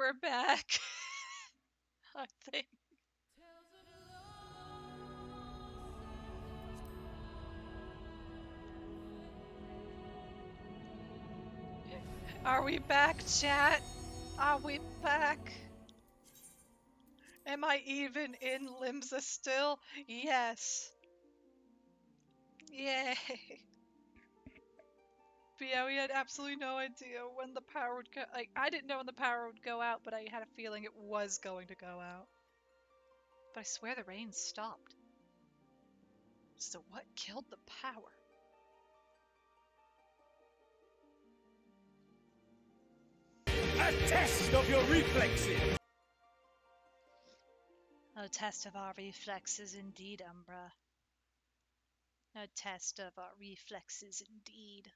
We're back. I think. Are we back, chat? Are we back? Am I even in Limsa still? Yes. Yay. But yeah, we had absolutely no idea when the power would go. Like, I didn't know when the power would go out, but I had a feeling it was going to go out. But I swear the rain stopped. So what killed the power? A test of your reflexes! A test of our reflexes indeed, Umbra. A test of our reflexes indeed.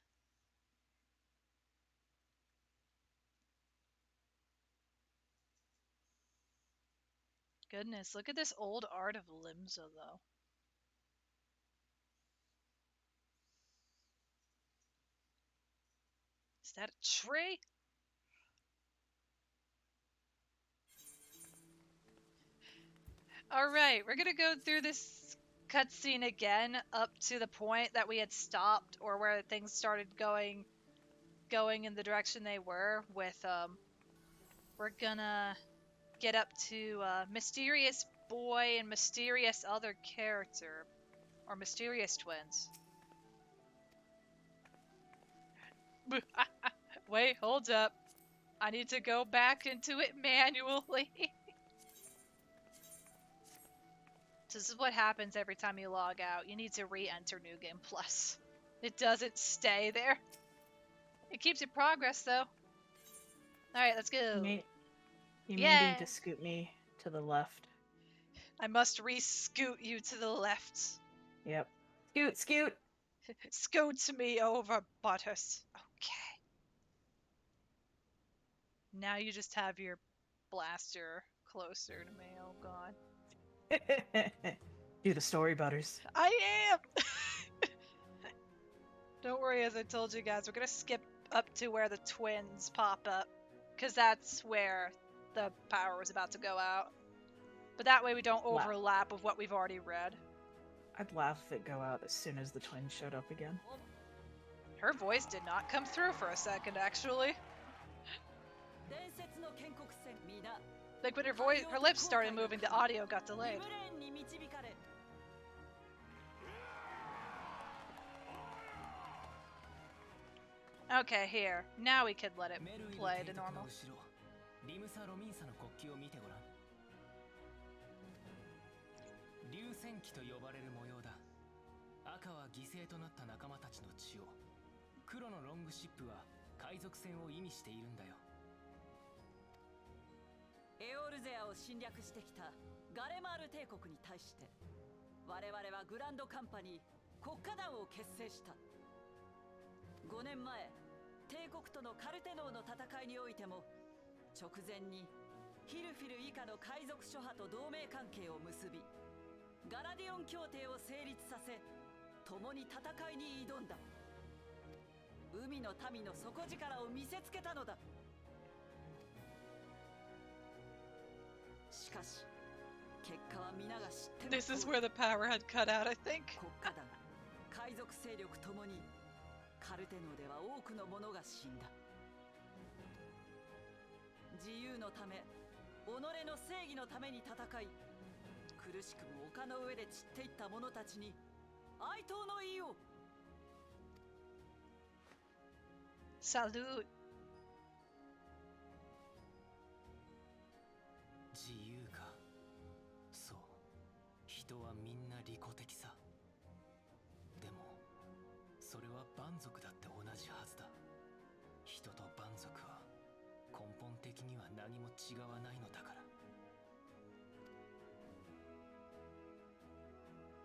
Goodness, look at this old art of Limsa, though. Is that a tree? Alright, we're gonna go through this cutscene again up to the point that we had stopped, or where things started going in the direction they were with, we're gonna get up to, Mysterious Boy and Mysterious Other Character. Or Mysterious Twins. Wait, hold up. I need to go back into it manually. This is what happens every time you log out. You need to re-enter New Game Plus. It doesn't stay there. It keeps your progress, though. Alright, let's go. You may need to scoot me to the left. I must re-scoot you to the left. Yep. Scoot! Scoot me over, Butters. Okay. Now you just have your blaster closer to me. Oh, God. Do the story, Butters. I am! Don't worry, as I told you guys, we're gonna skip up to where the twins pop up. Because that's where the power was about to go out. But that way we don't overlap with what we've already read. I'd laugh if it go out as soon as the twins showed up again. Her voice did not come through for a second, actually. Like when her lips started moving, the audio got delayed. Okay, here. Now we could let it play to normal. 流戦記と呼ばれる模様だ。赤は犠牲となった仲間たちの血を、黒のロングシップは海賊船を意味しているんだよ。エオルゼアを侵略してきたガレマール帝国に対して、我々はグランドカンパニー国家団を結成した。5年前、帝国とのカルテノーの戦いにおいても、直前にヒルフィル以下の海賊諸派と同盟関係を結び、ガラディオン協定を成立させ、共に戦いに挑んだ。海の民の底力を見せつけたのだ。しかし、結果は皆が知ってる。This is where the power had cut out, I think. 国家団、海賊勢力ともに、カルテノでは多くの者が死んだ。自由のため、己の正義のために戦い、苦しくも丘の上で散っていった者たちに哀悼の意を。Salute. 自由か。そう。人はみんな利己的さ。でも、それは蛮族だって同じはずだ。人と蛮族は根本的には何も違わないのだから。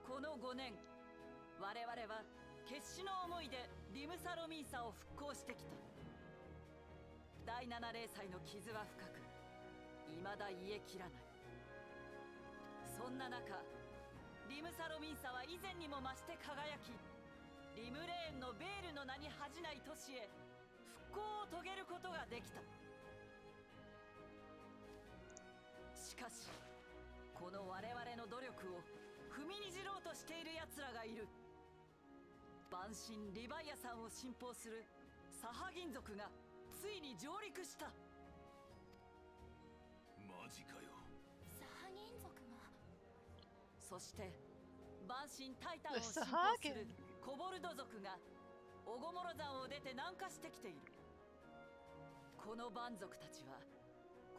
この5年、我々は決死の思いでリムサロミーサを復興してきた。第7零祭の傷は深く、未だ癒えきらない。そんな中、リムサロミーサは以前にも増して輝き、リムレーンのベールの名に恥じない都市へ復興を遂げることができた。しかしこの我々の努力を踏みにじろうとしている奴らがいる。万神リヴァイアさんを信奉するサハ銀族がついに上陸した。マジかよ。サハ銀族が。そして万神タイタンを信奉するコボルド族がオゴモロ山を出て南下してきている。この蛮族たちは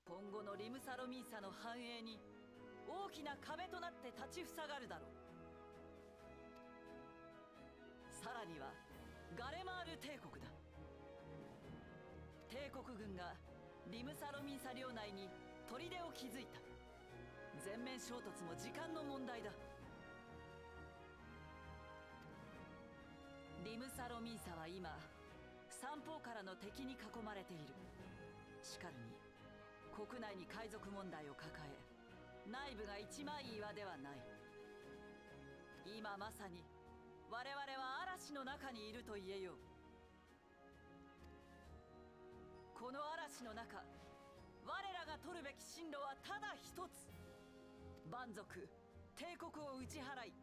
今後のリムサロミーサの繁栄に大きな壁となって立ちふさがるだろう。さらにはガレマール帝国だ。帝国軍がリムサロミンサ領内に砦を築いた。全面衝突も時間の問題だ。リムサロミンサは今三方からの敵に囲まれている。しかるに国内に海賊問題を抱え、内部が一枚岩ではない。今まさに我々は嵐の中にいると言えよう。この嵐の中、我らが取るべき進路はただ一つ。蛮族帝国を打ち払い、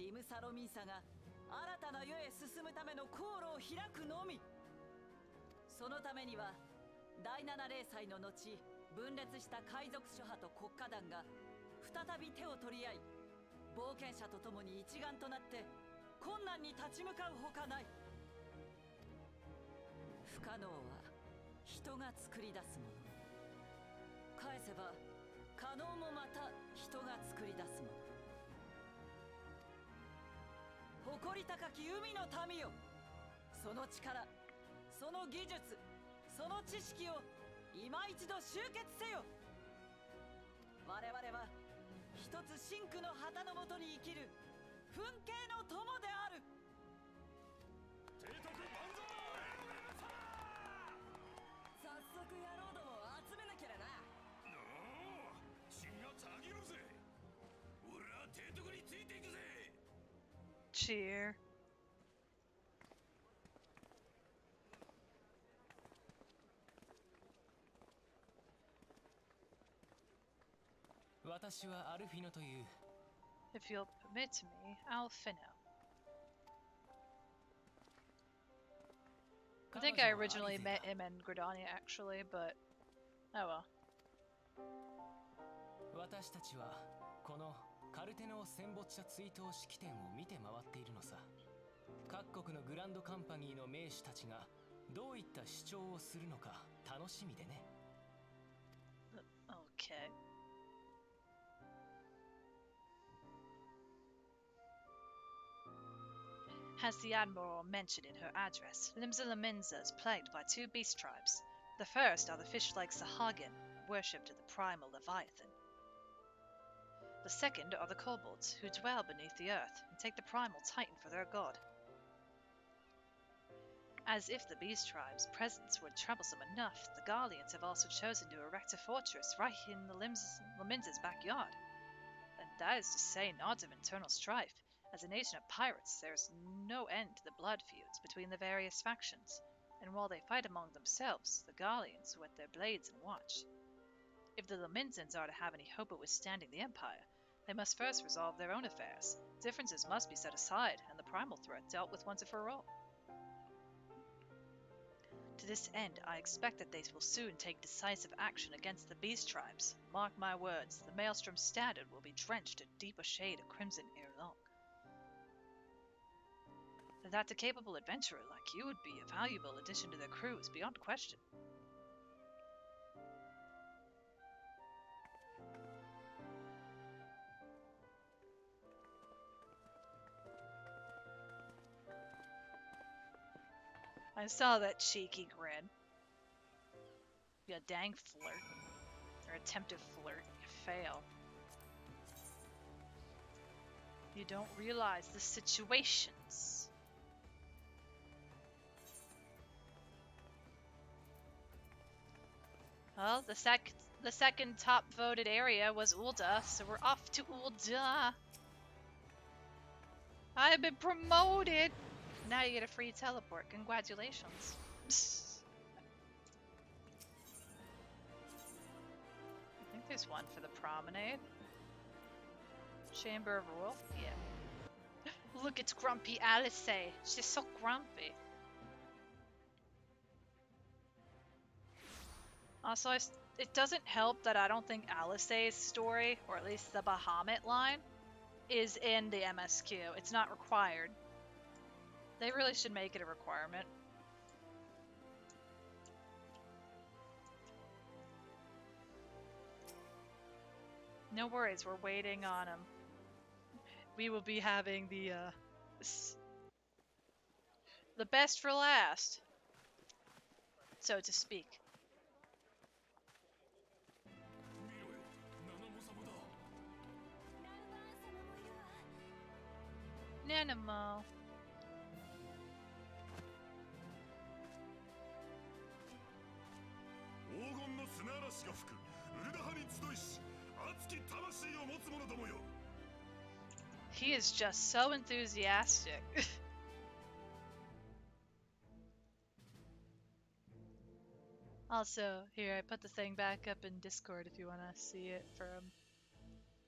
リムサロミンサが新たな世へ進むための航路を開くのみ。そのためには第7零祭の後分裂した海賊諸派と国家団が再び手を取り合い、冒険者と共に一丸となって困難に立ち向かうほかない。不可能は人が作り出すもの。返せば可能もまた人が作り出すもの。誇り高き海の民よ、その力、その技術、その知識を今一度集結せよ。我々は一つ真紅の旗のもとに生きる噴景の友である。提督万歳。早速野郎どもを集めなきゃな。のう、血がたぎるぜ。俺は提督についていくぜ。Cheer. 私はアルフィノという。 If you'll permit me, Alfino. I think I originally met him in Gridania actually, but oh well. 私たちはこのカルテノ戦没者追悼式典を見て回っているのさ。各国のグランドカンパニーの名手たちがどういった主張をするのか楽しみでね。Okay. As the Admiral mentioned in her address, Limsa Minza is plagued by two beast tribes. The first are the fish-like Sahagin, worshipped the primal Leviathan. The second are the kobolds, who dwell beneath the earth and take the primal Titan for their god. As if the beast tribes' presence were troublesome enough, the Garleans have also chosen to erect a fortress right in the Minza's backyard. And that is to say not of internal strife. As a nation of pirates, there is no end to the blood feuds between the various factions, and while they fight among themselves, the Garleans whet their blades and watch. If the Laminsans are to have any hope of withstanding the Empire, they must first resolve their own affairs. Differences must be set aside, and the primal threat dealt with once and for all. To this end, I expect that they will soon take decisive action against the beast tribes. Mark my words, the Maelstrom standard will be drenched a deeper shade of crimson ere long. That a capable adventurer like you would be a valuable addition to their crew is beyond question. I saw that cheeky grin. You dang flirt. Or attempted flirt. You fail. You don't realize the situations. Well, the second top voted area was Ulda, so we're off to Ulda. I've been promoted. Now you get a free teleport. Congratulations. I think Here's one for the promenade. Chamber of Rule? Yeah. Look, it's grumpy Alice. She's so grumpy. Also, it doesn't help that I don't think Alice's story, or at least the Bahamut line, is in the MSQ. It's not required. They really should make it a requirement. No worries, we're waiting on him. We will be having the best for last, so to speak. 見ろよナナモ様だ Nanamo. 黄金の砂嵐が吹くウルダ派に集いし熱き魂を持つ者どもよ He is just so enthusiastic. Also, here I put the thing back up in Discord if you want to see it from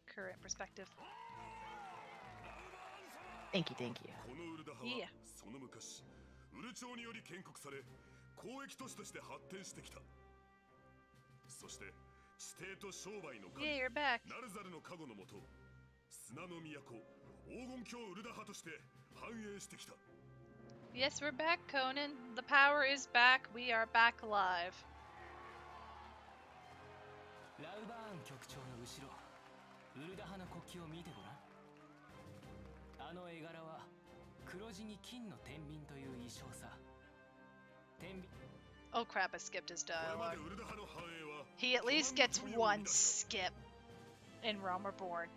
current perspective. Thank you, thank you. このウルダ派はその昔ウル朝により建国され交易都市として発展してきたそして地底と商売の神 Yeah, you're back. ナルザルの加護のもと砂の都黄金郷ウルダ派として繁栄してきた Yes, we're back, Conan. The power is back. We are back alive. ラウバーン局長の後ろウルダ派の国旗を見てごらんあの絵柄は黒地に金の天秤という衣装さ天秤 Oh crap, I skipped his これま dialogue. でウルダ派の繁栄は He at least gets one skip in Realm Reborn.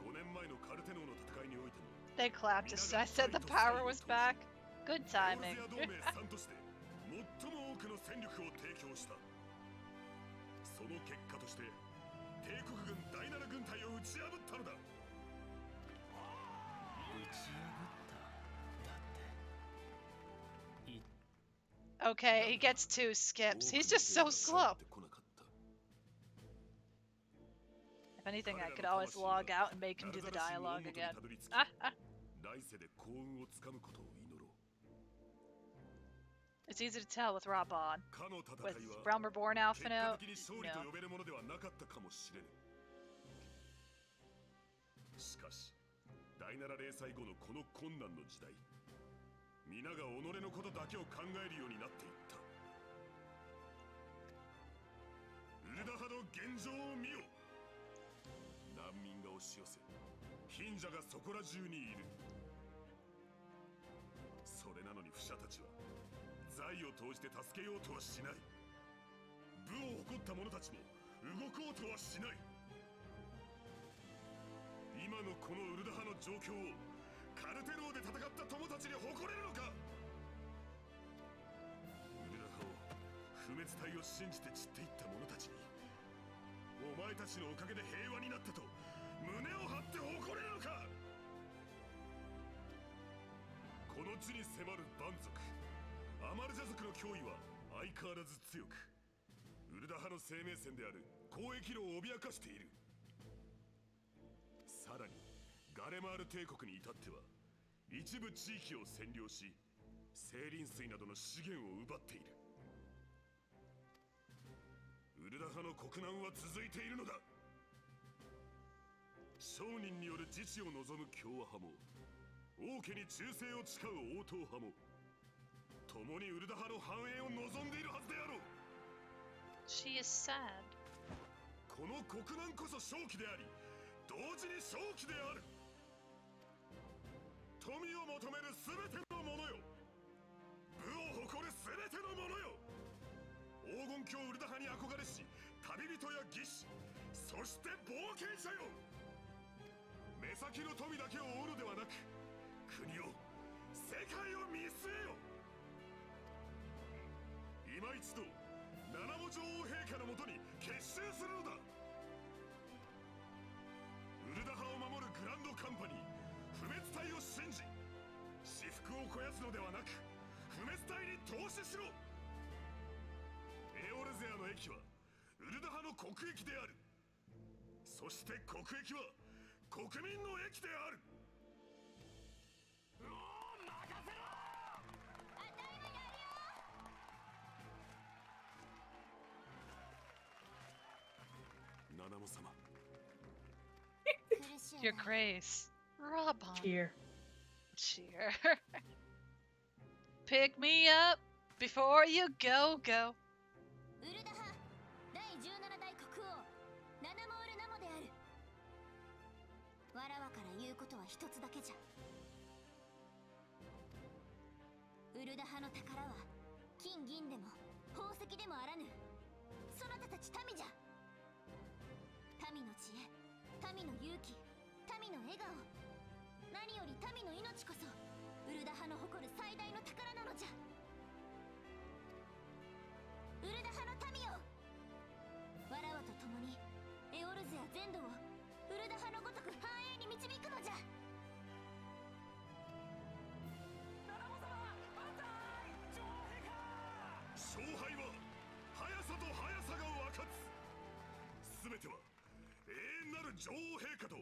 5年前のカルテノーの戦いにおいても They clapped as I said the power was back. Good オール timing. ゼア同盟3として最も多くの戦力を提供したその結果として帝国軍第7軍隊を打ち破ったのだ打ち破っただってい Okay, he gets 2 skips. He's just so slow. If anything, I could always log out and make him do the dialogue again. Ah, ah. 来世で幸運をつかむことを祈ろう It's easy to tell with Reborn. かの戦 With いは Realm Reborn 結 Alpha 果 Note, 的に勝利 no. と呼べるものではなかったかもしれぬしかし第7零歳後のこの困難の時代皆が己のことだけを考えるようになっていったウルダ派の現状を見よ難民が押し寄せ貧者がそこら中にいるそれなのに武者たちは財を投じて助けようとはしない武を誇った者たちも動こうとはしない今のこのウルダ派の状況をカルテローで戦った友たちに誇れるのかウルダ派を不滅体を信じて散っていった者たちにお前たちのおかげで平和になったと胸を張って誇れるのかこの地に迫る蛮族アマルジャ族の脅威は相変わらず強くウルダ派の生命線である交易路を脅かしているさらにガレマール帝国に至っては一部地域を占領し精輪水などの資源を奪っているウルダ派の国難は続いているのだ商人による自治を望む共和派も王家に忠誠を誓う応答派も共にウルダ派の繁栄を望んでいるはずであろう She is sad. この国難こそ正気であり同時に正気である富を求める全ての者よ武を誇る全ての者よ黄金郷ウルダ派に憧れし旅人や義士そして冒険者よ目先の富だけを追うのではなく国を世界を見据えよ今一度七母女王陛下のもとに結集するのだウルダ派を守るグランドカンパニー不滅体を信じ私腹を肥やすのではなく不滅体に投資しろエオルゼアの駅はウウルダ派の国益である。そして国益は国民の益である。うおー、任せろ。七モ様。 苦しい Your な。 Grace. Robon. Cheer. Cheer. Pick me up before you go. ウルダ派第17代国王ナナモールナモである。わらわから言うことは一つだけじゃ。ウルダ派の宝は金銀でも宝石でもあらぬ、そなたたち民じゃ。民の知恵、民の勇気、民の笑顔、何より民の命こそウルダ派の誇る最大の宝なのじゃ。ウルダ派の民よ、わらわと共にエオルズや全土をウルダ派のごとく繁栄に導くのじゃ。勝敗は速さと速さが分かつ。全ては永遠なる女王陛下とウ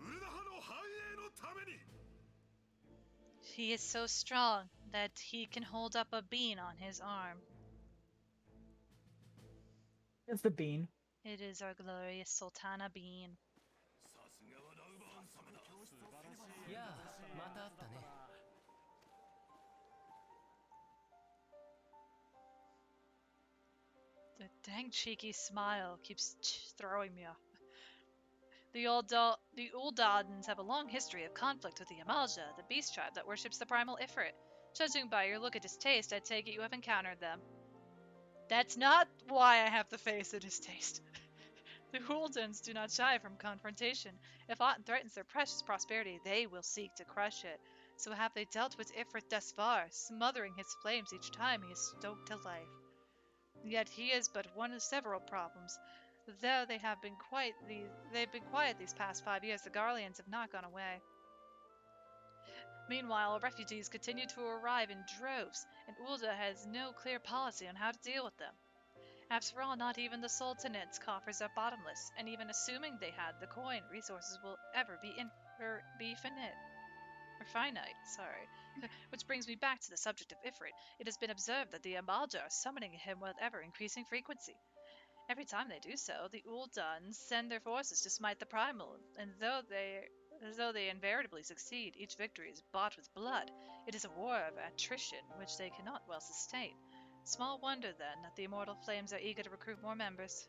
ルダ派の繁栄のために。 He is so strong that he can hold up a bean on his arm. It's the bean. It is our glorious Sultana Bean. さすがはラウバーン様だ。いやあ、また会ったね。 The dang cheeky smile keeps throwing me off. The Uldadens have a long history of conflict with the Amalja, the beast tribe that worships the primal Ifrit. Judging by your look at distaste, I take it you have encountered them. That's not why I have the face of distaste. The Uldens do not shy from confrontation. If aught threatens their precious prosperity, they will seek to crush it. So have they dealt with Ifrit thus far, smothering his flames each time he is stoked to life. Yet he is but one of several problems. Though they've been quiet these past 5 years, the Garleans have not gone away. Meanwhile, refugees continue to arrive in droves, and Ulda has no clear policy on how to deal with them. After all, not even the Sultanate's coffers are bottomless, and even assuming they had the coin, resources will ever be finite. Which brings me back to the subject of Ifrit. It has been observed that the Amalja are summoning him with ever-increasing frequency. Every time they do so, the Uldans send their forces to smite the primal, and though they invariably succeed, each victory is bought with blood. It is a war of attrition which they cannot well sustain. Small wonder, then, that the immortal flames are eager to recruit more members.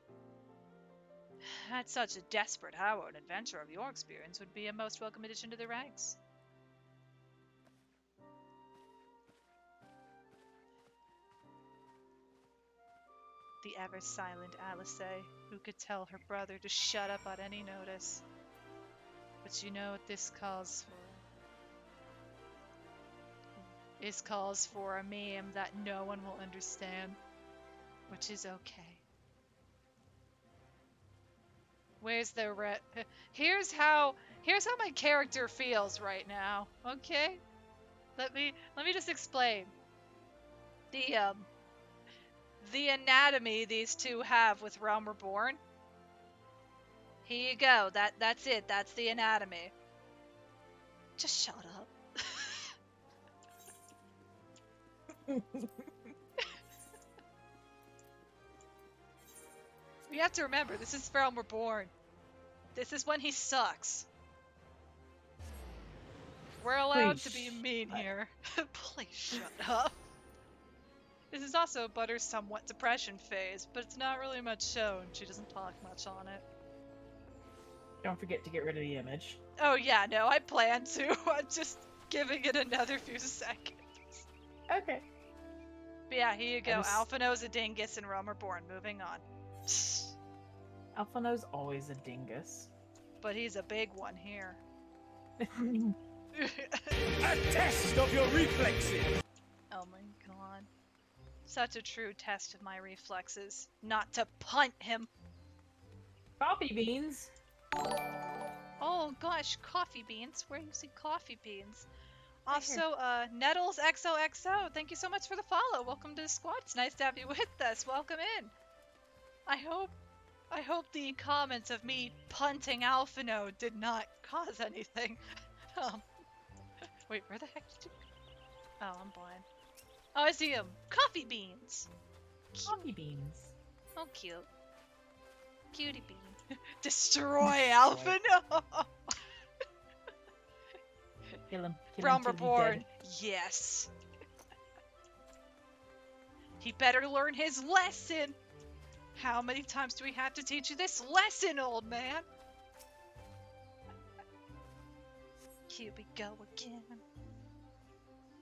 At such a desperate hour, an adventurer of your experience would be a most welcome addition to the ranks. The ever-silent Alice, who could tell her brother to shut up on any notice. But you know what this calls for? This calls for a meme that no one will understand, which is okay. Here's how my character feels right now. Okay, let me just explain the anatomy these two have with Realm Reborn. Here you go. That's it. That's the anatomy. Just shut up. We have to remember, this is Realm Reborn. This is when he sucks. We're allowed to be mean here. Please shut up. This is also Butter's somewhat depression phase, but it's not really much shown. She doesn't talk much on it. Don't forget to get rid of the image. Oh yeah, no, I plan to. I'm just giving it another few seconds. Okay. But yeah, here you go. Just... Alphino's a dingus and Realm Reborn. Moving on. Alphino's always a dingus. But he's a big one here. A test of your reflexes. Oh my god. Such a true test of my reflexes. Not to punt him. Coffee beans. Oh gosh, coffee beans. Where you see coffee beans? Also, Nettles XOXO, thank you so much for the follow. Welcome to the squad. It's nice to have you with us. Welcome in. I hope the comments of me punting Alphino did not cause anything. Um, wait, where the heck did you? Oh, I'm blind. Oh, I see him. Coffee beans. Coffee beans. Oh, cute. Cutie bean. Destroy Alphino. Kill him. Kill him Realm till he's Reborn. dead. Yes. He better learn his lesson. How many times do we have to teach you this lesson, old man? Here we go again.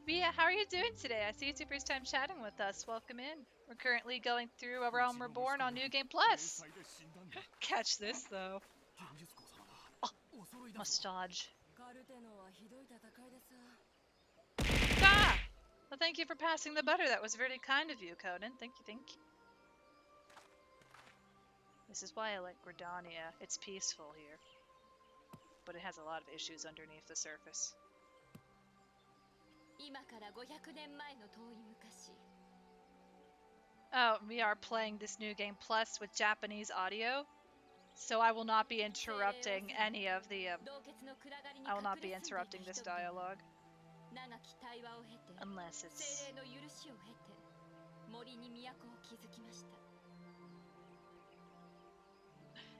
Mia, how are you doing today? I see it's your first time chatting with us. Welcome in. We're currently going through A Realm Reborn on New Game Plus. Catch this, though. Oh, mustache. Ah! Well, thank you for passing the butter. That was very kind of you, Conan. Thank you, thank you. This is why I like Gridania. It's peaceful here. But it has a lot of issues underneath the surface. Oh, we are playing this New Game Plus with Japanese audio, so I will not be interrupting any of the, I will not be interrupting this dialogue. Unless it's...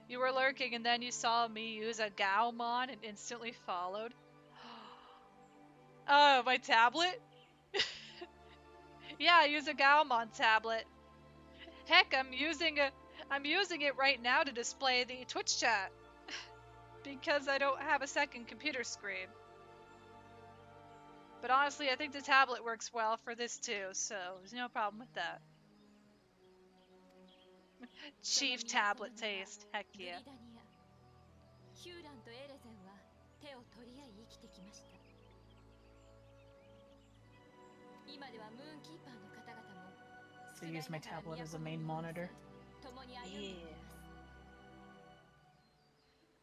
You were lurking and then you saw me use a Gaomon and instantly followed. Oh, my tablet? Yeah, I use a Gaomon tablet. Heck, I'm using it right now to display the Twitch chat. Because I don't have a second computer screen. But honestly, I think the tablet works well for this too, so there's no problem with that. Chief tablet taste, heck yeah. So use my tablet as a main monitor. Yeah.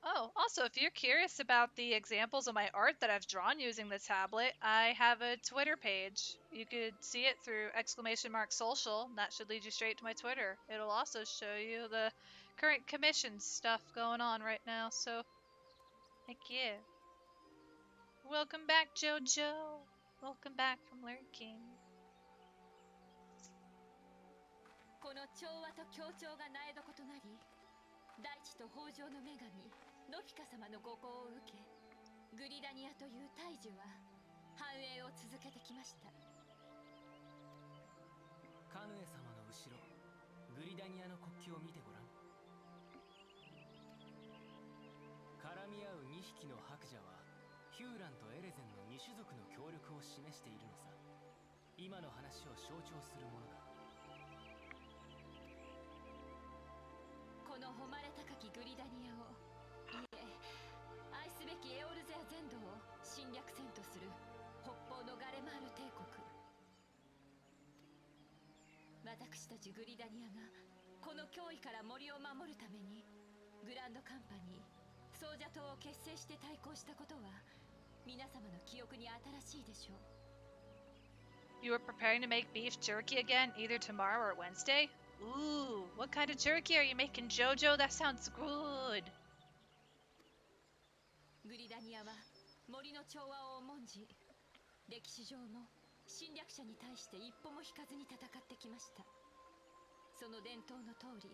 Oh, also, if you're curious about the examples of my art that I've drawn using the tablet, I have a Twitter page. You could see it through !social. That should lead you straight to my Twitter. It'll also show you the current commission stuff going on right now, so heck yeah. Welcome back, JoJo. Welcome back from lurking. この調和と協調が苗床となり、大地と豊穣の女神ノフィカ様のご厚を受け、グリダニアという大樹は繁栄を続けてきました。カヌエ様の後ろ、グリダニアの国旗を見てごらん。絡み合う2匹の伯者はヒューランとエレゼンの2種族の協力を示しているのさ。今の話を象徴するものだ。この誉れ高きグリダニアを、いえ、愛すべきエオルゼア全土を侵略せんとする北方のガレマール帝国。私たちグリダニアがこの脅威から森を守るためにグランドカンパニーソージャ島を結成して対抗したことは皆様の記憶に新しいでしょう。 You are preparing to make beef jerky again, either tomorrow or Wednesday? Ooh, what kind of jerky are you making, JoJo? That sounds good. グリダニアは森の調和を重んじ、歴史上も侵略者に対して一歩も引かずに戦ってきました。その伝統の通り、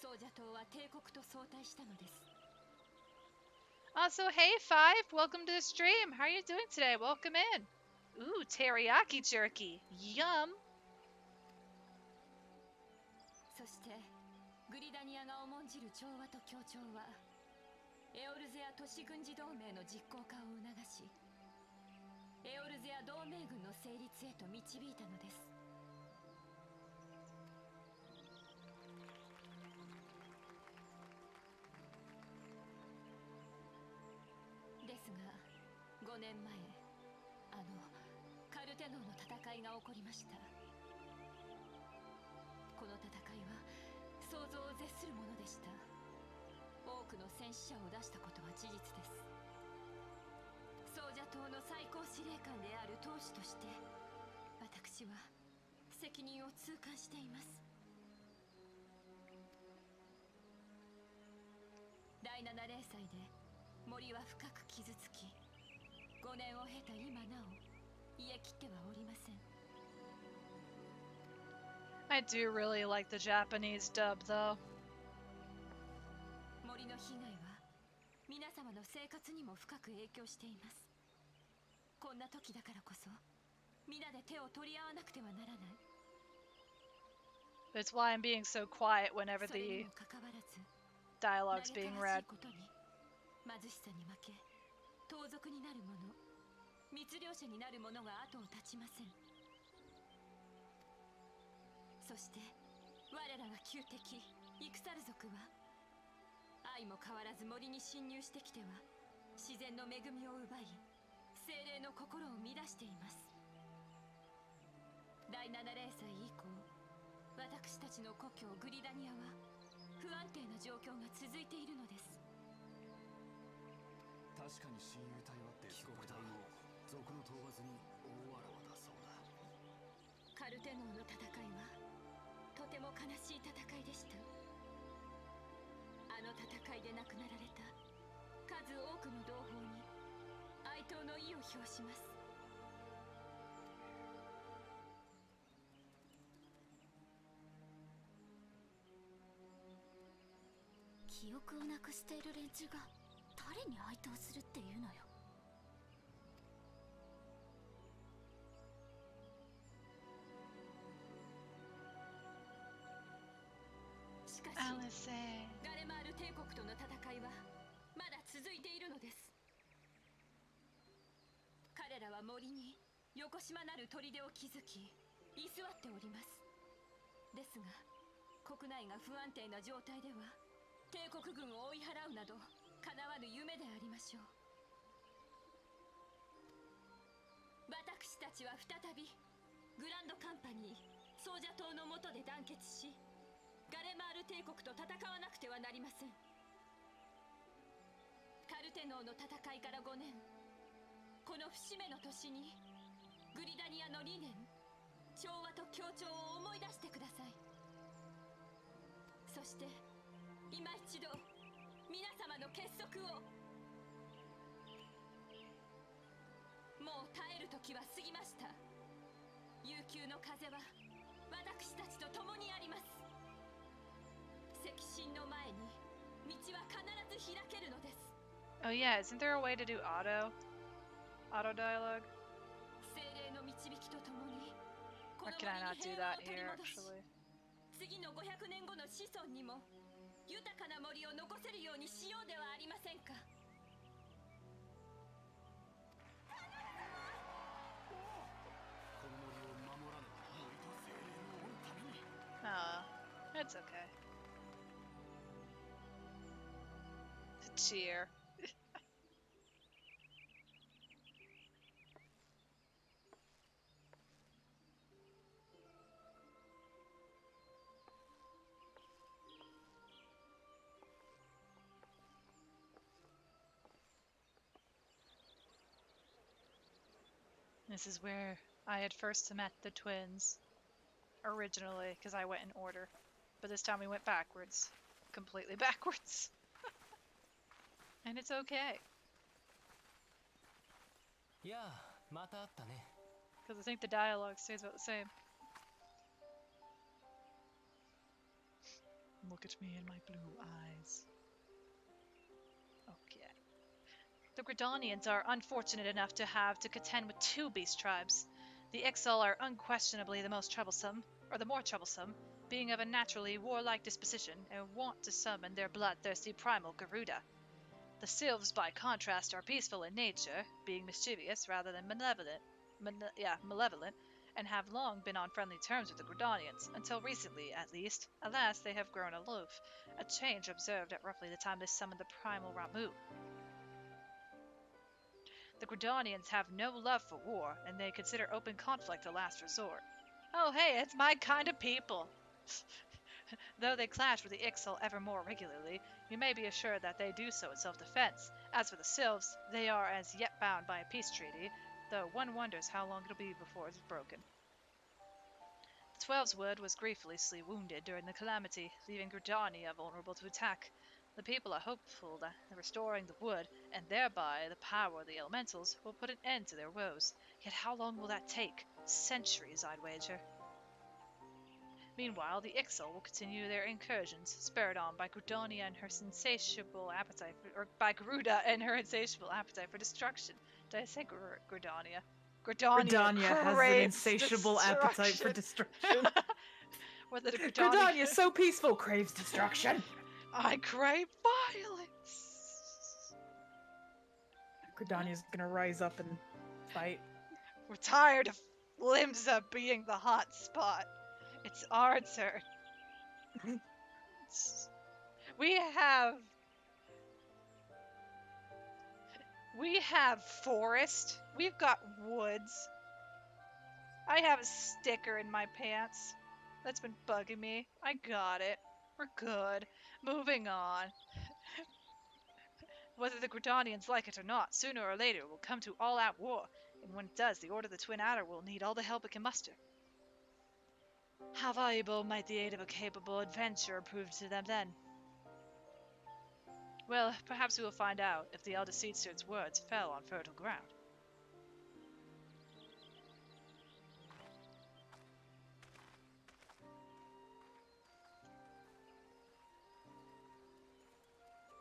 ソージャ島は帝国と相対したのです。 Also, hey Five, welcome to the stream. How are you doing today? Welcome in. Ooh, teriyaki jerky. Yum. そしてグリダニアが重んじる調和と協調はエオルゼア都市軍事同盟の実行化を促し、エオルゼア同盟軍の成立へと導いたのです。ですが5年前、カルテノーの戦いが起こりました。この戦いは想像を絶するものでした。多くの戦死者を出したことは事実です。ソージャ島の最高司令官である当主として私は責任を痛感しています。第7零祭で森は深く傷つき、5年を経た今なお癒えきってはおりません。 I do really like the Japanese dub though. 森の被害は皆様の生活にも深く影響しています。こんな時だからこそ皆で手を取り合わなくてはならない。 It's why I'm being so quiet whenever それに the もかかわらず dialogue's 嘆 being かわし read. いことに貧しさに負け盗賊になる者、密漁者になる者が後を絶ちません。そして我らが旧敵イクサル族は相も変わらず森に侵入してきては自然の恵みを奪い精霊の心を乱しています。第7零祭以降、私たちの故郷グリダニアは不安定な状況が続いているのです。確かに親友隊は帰国隊も賊の討伐に大わらわだそうだ。カルテノーの戦いはとても悲しい戦いでした。あの戦いで亡くなられた数多くの同胞に哀悼の意を表します。記憶をなくしている連中が誰に哀悼するっていうのよ。しかしガレマール帝国との戦いはまだ続いているのです。彼らは森に横島なる砦を築き居座っております。ですが国内が不安定な状態では帝国軍を追い払うなど叶わぬ夢でありましょう。私たちは再びグランドカンパニーソージャ島の下で団結しガレマール帝国と戦わなくてはなりません。カルテノーの戦いから5年、この節目の年にグリダニアの理念、調和と協調を思い出してください。そして今一度皆様の結束を。もう耐える時は過ぎました。悠久の風は私たちと共にあります。赤心の前に道は必ず開けるのです。 Oh yeah, isn't there a way to do auto dialogue? 精霊の導きとともにこ Or の can I 森 not に do 平和 that を取り here 戻し actually? 次の500年後の子孫にも豊かな森を残せるようにしようではありませんか。この森を守らねば森と精霊の追うために。It's okay. Cheer. This is where I had first met the twins. Originally, because I went in order. But this time we went backwards. Completely backwards. And it's okay. いやあ、また会ったね。 Because I think the dialogue stays about the same. Look at me in my blue eyes. Okay. The Gridanians are unfortunate enough to have to contend with two beast tribes. The Ixal are unquestionably the most troublesome, or the more troublesome, being of a naturally warlike disposition and want to summon their bloodthirsty primal Garuda. The Sylvs, by contrast, are peaceful in nature, being mischievous rather than malevolent, and have long been on friendly terms with the Gridanians, until recently, at least. Alas, they have grown aloof, a change observed at roughly the time they summoned the primal Ramu. The Gridanians have no love for war, and they consider open conflict a last resort. Oh hey, it's my kind of people! Though they clash with the Ixal ever more regularly, you may be assured that they do so in self-defense. As for the Sylvs, they are as yet bound by a peace treaty, though one wonders how long it'll be before it's broken. The Twelves Wood was grievously wounded during the calamity, leaving Gridania vulnerable to attack. The people are hopeful that restoring the wood, and thereby the power of the elementals, will put an end to their woes. Yet how long will that take? Centuries, I'd wager. Meanwhile, the Ixal will continue their incursions, spurred on by Gridania and her insatiable appetite for, or by Garuda and her insatiable appetite for destruction. Did I say Gridania? Gridania Gridania has an craves insatiable appetite for destruction. Whether the Gridania, so peaceful, craves destruction. I crave violence. Gridania's gonna rise up and fight. We're tired of Limsa being the hot spot. It's our turn. We have forest. We've got woods. I have a sticker in my pants. That's been bugging me. I got it. We're good. Moving on. Whether the Gridanians like it or not, sooner or later it will come to all-out war, and when it does, the Order of the Twin Adder will need all the help it can muster. How valuable might the aid of a capable adventurer prove to them then? Well, perhaps we will find out if the Elder Seedsterd's words fell on fertile ground.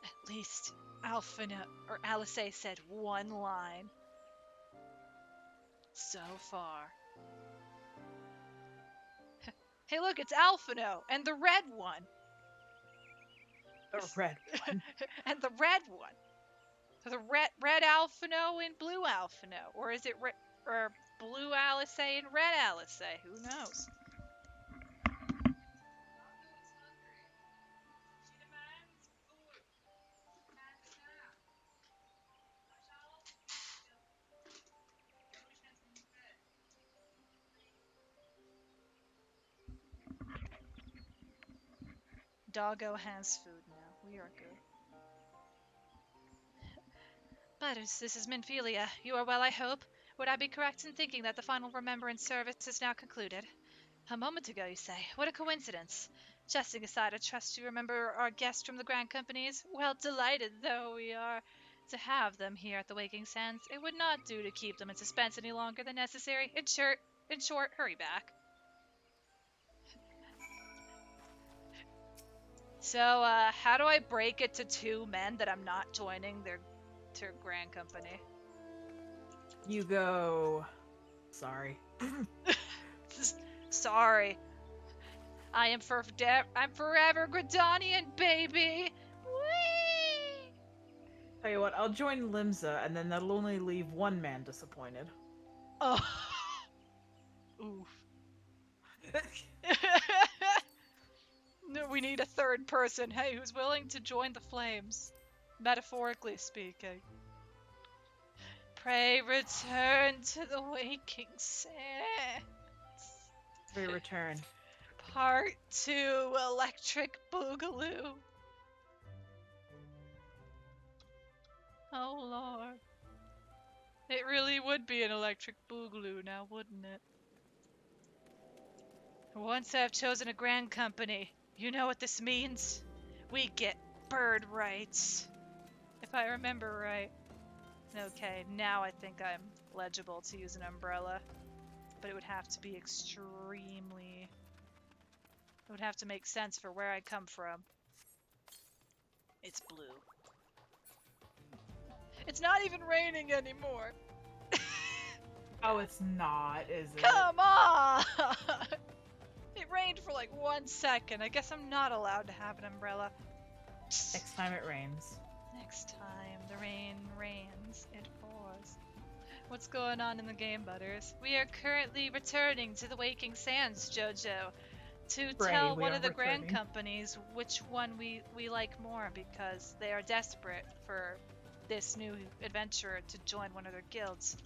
At least Alphina or Alice said one line. So far. Hey, look, it's Alphino and the red one. The red one. And the red one. So the red Alphino and blue Alphino, or is it or blue Alice and red Alice? Who knows? Doggo has food now. We are good. Butters, this is Minphilia. You are well, I hope? Would I be correct in thinking that the final remembrance service is now concluded? A moment ago, you say. What a coincidence. Jesting aside, I trust you remember our guests from the Grand Companies? Well, delighted though we are to have them here at the Waking Sands, it would not do to keep them in suspense any longer than necessary. In short, hurry back. So, how do I break it to two men that I'm not joining their Grand Company? You go. Sorry. Sorry. I'm forever Gridanian, baby! Whee! Tell you what, I'll join Limsa, and then that'll only leave one man disappointed. Oh. Oof. No, we need a third person. Hey, who's willing to join the flames? Metaphorically speaking. Pray return to the waking sands. Pray return. Part 2, Electric Boogaloo. Oh lord. It really would be an electric boogaloo now, wouldn't it? Once I've chosen a grand company, you know what this means? We get bird rights. If I remember right. Okay, now I think I'm legible to use an umbrella. But it would have to be extremely... It would have to make sense for where I come from. It's blue. It's not even raining anymore. Oh, it's not, is it? Come on! It rained for like 1 second. I guess I'm not allowed to have an umbrella. Next time it rains. Next time the rain rains, it pours. What's going on in the game, Butters? We are currently returning to the Waking Sands, Jojo, to tell one of the grand companies which one we like more, because they are desperate for this new adventurer to join one of their guilds.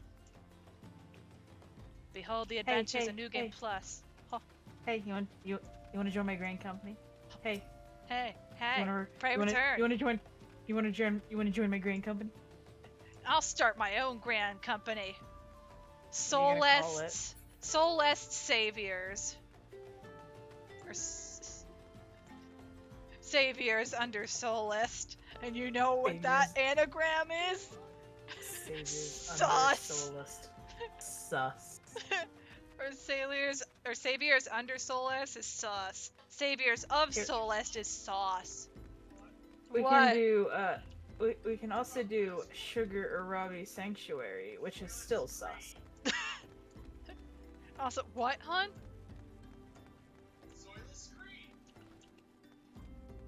Behold the adventures of New Game Plus. Oh. Hey, you want to join my grand company? Hey. Hey. Pray return. You want to join my grand company? I'll start my own grand company. Soulest Saviors. Or Saviors under Solist, and you know what that Saviors. anagram is? Saviors under Sus. Solist. Sus. Or Saviors under Solist is sus. Saviors of Here- Solist is sauce. We What? can do we can also do Sugar Arabi Sanctuary, which is still sus. Also, what, hun?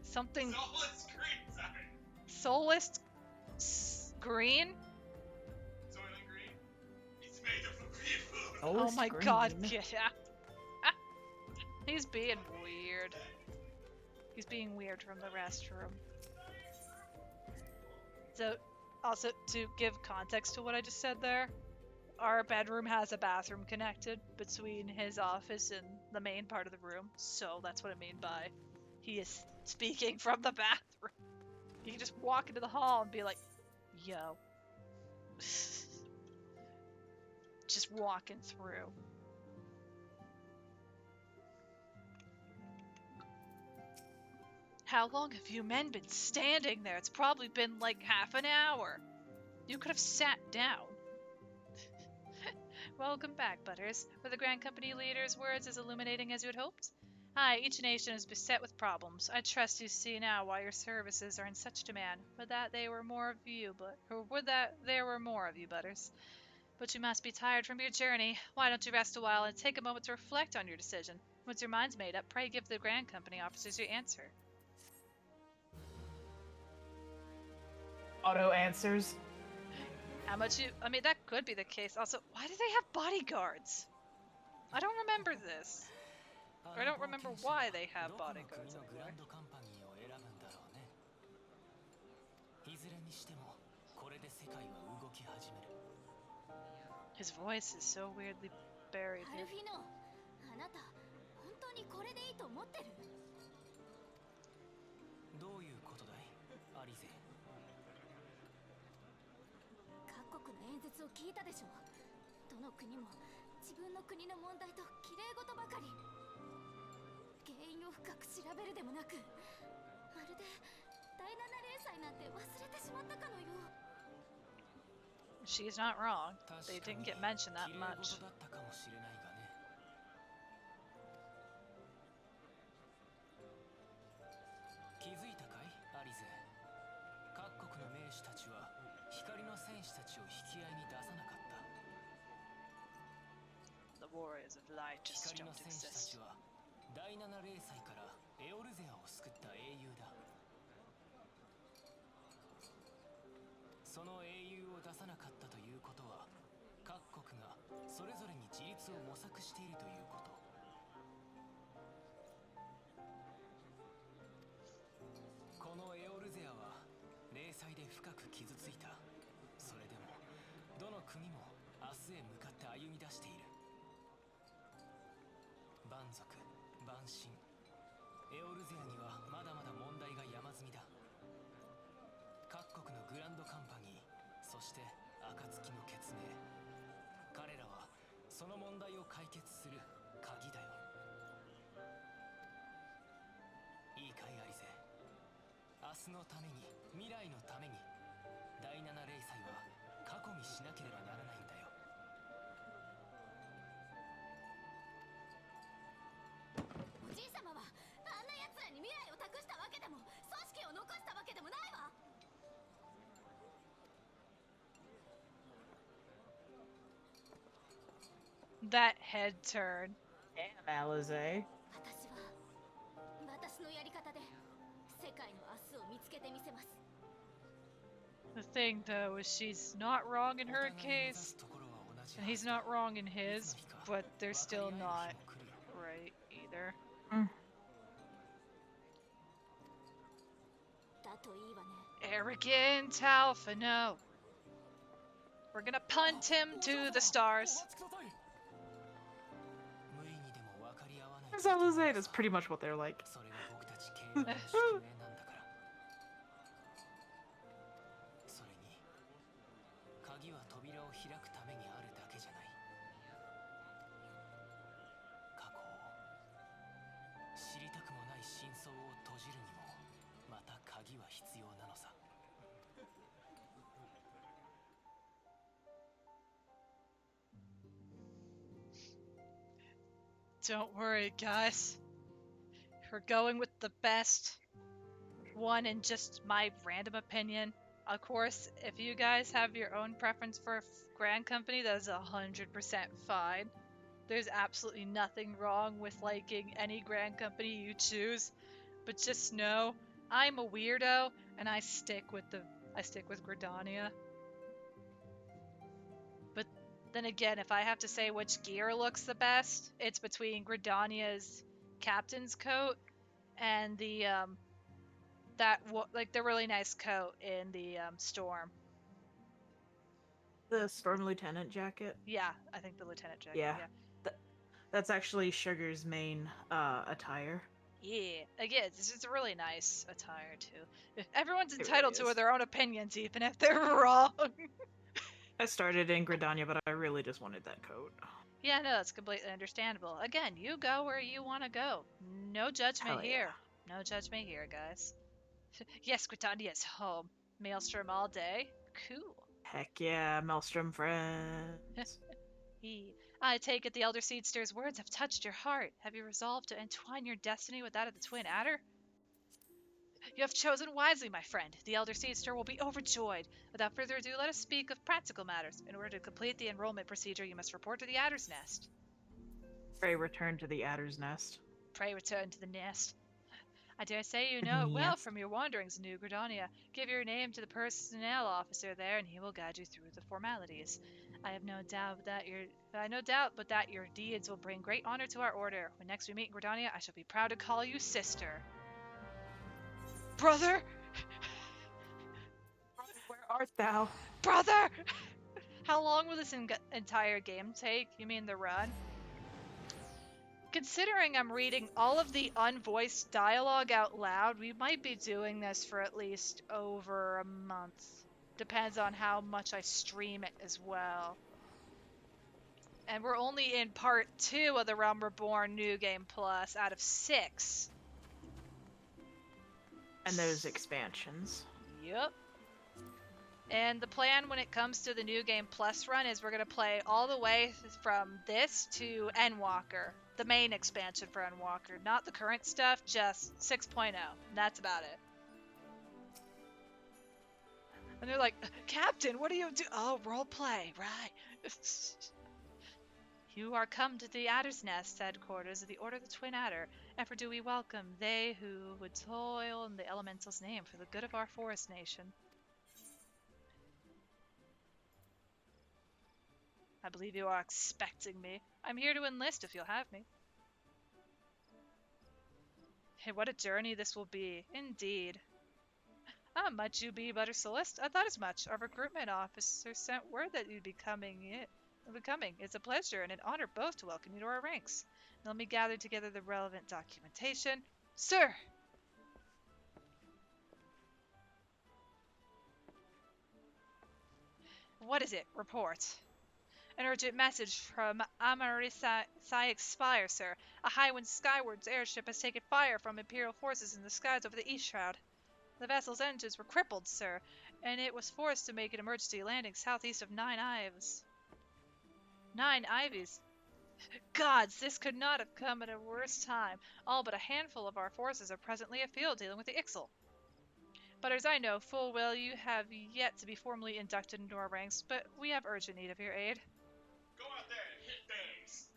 Something. Solid green, sorry. Solist green? Soylent Green. It's made of people. Oh Solist my green. god, get out. He's being weird. He's being weird from the restroom. So, also, to give context to what I just said there, our bedroom has a bathroom connected between his office and the main part of the room, so that's what I mean by he is speaking from the bathroom. You can just walk into the hall and be like, yo. Just walking through. How long have you men been standing there? It's probably been like half an hour. You could have sat down. Welcome back, Butters. Were the Grand Company leader's words as illuminating as you had hoped? Aye, each nation is beset with problems. I trust you see now why your services are in such demand. Would that there were more of you, Butters. But you must be tired from your journey. Why don't you rest a while and take a moment to reflect on your decision? Once your mind's made up, pray give the Grand Company officers your answer. Auto answers. How much you... I mean, that could be the case. Also, why do they have bodyguards? I don't remember this. Or I don't remember why they have bodyguards anymore. His voice is so weirdly buried ア here. ルフィノ、あなた本当にこれでいいと思ってる？どういうことだいアリゼ。各国の演説を聞いたでしょ。どの国も自分の国の問題と綺麗事ばかり。原因を深く調べるでもなく、まるで第七零祭なんて忘れてしまったかのよう。 She's not wrong. They didn't get mentioned that much. だったかもしれないがね。気づいたかいアリゼ。各国の名手たちは光の戦士たちを引き合いに出さなかった。 The warriors of light just 光 don't の戦士たち exist. は第七零祭からエオルゼアを救った英雄だ。その英雄を出さなかったということは、各国がそれぞれに自立を模索しているということ。このエオルゼアは零祭で深く傷ついた。それでもどの国も明日へ向かって歩み出している。蛮族、蛮神、エオルゼアにはまだまだ問題が山積みだ。各国のグランドカンパニー、そして暁の決命。彼らはその問題を解決する鍵だよ。いいかいアリゼ。明日のために、未来のために、第七零祭は過去にしなければならないんだよ。おじい様はあんな奴らに未来を託したわけでも組織を残したわけでもないわ。 That head turn. Damn, Alize. 私は私のやり方で世界の明日を見つけてみせます。 The thing, though, is she's not wrong in her case, and he's not wrong in his, but they're still not right either. だといいわね。 Arrogant Alpha, no. We're gonna punt him to the stars. 無理にでも分かり合わない。 Because Alize, that's pretty much what they're like. それが僕たち経営の宿命なんだから。それに鍵は扉を開くためにあるだけじゃない。過去を知りたくもない真相を閉じるにも鍵は必要なのさ。 Don't worry, guys. We're going with the best one in just my random opinion. Of course, if you guys have your own preference for a Grand Company, that is 100% fine. There's absolutely nothing wrong with liking any Grand Company you choose. But just know, I'm a weirdo, and I stick with Gridania. But then again, if I have to say which gear looks the best, it's between Gridania's captain's coat and the the really nice coat in the Storm. The Storm Lieutenant jacket. Yeah, I think the lieutenant jacket. Yeah. Yeah. That's actually Sugar's main attire. Yeah. Again, it's a really nice attire too. Everyone's It entitled really to is. their own opinions, even if they're wrong. I started in Gridania, but I really just wanted that coat. Yeah, no, that's completely understandable. Again, you go where you want to go. No judgment Hell yeah. here. No judgment here, guys. Yes, Gridania's home. Maelstrom all day. Cool. Heck yeah, Maelstrom friends. I take it the Elder Seedster's words have touched your heart. Have you resolved to entwine your destiny with that of the Twin Adder? You have chosen wisely, my friend. The Elder Seedster will be overjoyed. Without further ado, let us speak of practical matters. In order to complete the enrollment procedure, you must report to the Adder's Nest. Pray return to the Adder's Nest. Pray return to the nest. I dare say you know it well Yes. from your wanderings in New Gridania. Give your name to the personnel officer there, and he will guide you through the formalities. I have no doubt but that your deeds will bring great honor to our order. When next we meet in Gridania, I shall be proud to call you sister. Brother! Where art thou? Brother! How long will this entire game take? You mean the run? Considering I'm reading all of the unvoiced dialogue out loud, we might be doing this for at least over a month. Depends on how much I stream it as well. And we're only in part 2 of the Realm Reborn New Game Plus out of 6. And those expansions. Yep. And the plan when it comes to the New Game Plus run is we're going to play all the way from this to Endwalker. The main expansion for Endwalker. Not the current stuff, just 6.0. And that's about it. And they're like, Captain, what do you do? Oh, roleplay, right. You are come to the Adder's Nest headquarters of the Order of the Twin Adder. Ever do we welcome they who would toil in the Elemental's name for the good of our forest nation. I believe you are expecting me. I'm here to enlist if you'll have me. Hey, what a journey this will be. Indeed. How much you be, Butter Celeste? I thought as much. Our recruitment officer sent word that you'd be coming. It's a pleasure and an honor both to welcome you to our ranks. Now let me gather together the relevant documentation. Sir! What is it? Report. An urgent message from Amarisa Spire, sir. A Highwind Skywards airship has taken fire from Imperial forces in the skies over the East Shroud. The vessel's engines were crippled, sir, and it was forced to make an emergency landing southeast of Nine Ives. Nine Ivies? Gods, this could not have come at a worse time. All but a handful of our forces are presently afield dealing with the Ixal. But as I know full well, you have yet to be formally inducted into our ranks, but we have urgent need of your aid. Go out there and hit things!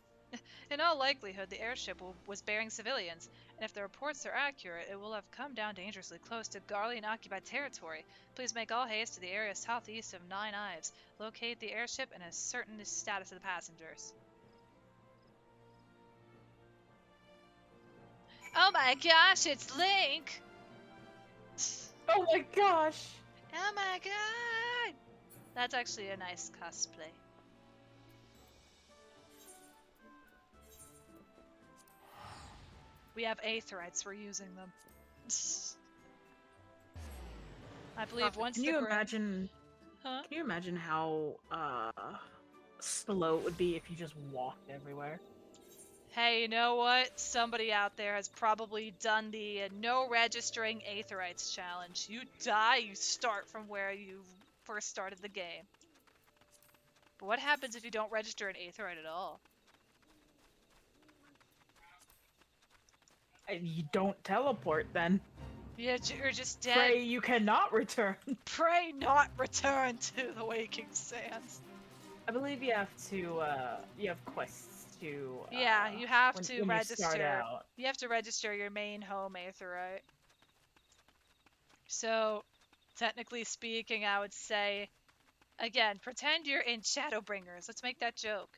In all likelihood, the airship was bearing civilians, and if the reports are accurate, it will have come down dangerously close to Garlean-occupied territory. Please make all haste to the area southeast of Nine Ives. Locate the airship and ascertain the status of the passengers. Oh my gosh, it's Link! Oh my gosh! Oh my god! That's actually a nice cosplay. We have Aetherites, we're using them. I believe once Can the you imagine? Huh? Can you imagine how slow it would be if you just walked everywhere? Hey, you know what? Somebody out there has probably done the no registering Aetherites challenge. You die, you start from where you first started the game. But what happens if you don't register an Aetherite at all? You don't teleport then. Yeah, you're just dead. Pray you cannot return. Pray not return to the Waking Sands. I believe you have quests to Yeah, you have when, to when register. you start out. You have to register your main home Aetherite. So, technically speaking, I would say, again, pretend you're in Shadowbringers. Let's make that joke.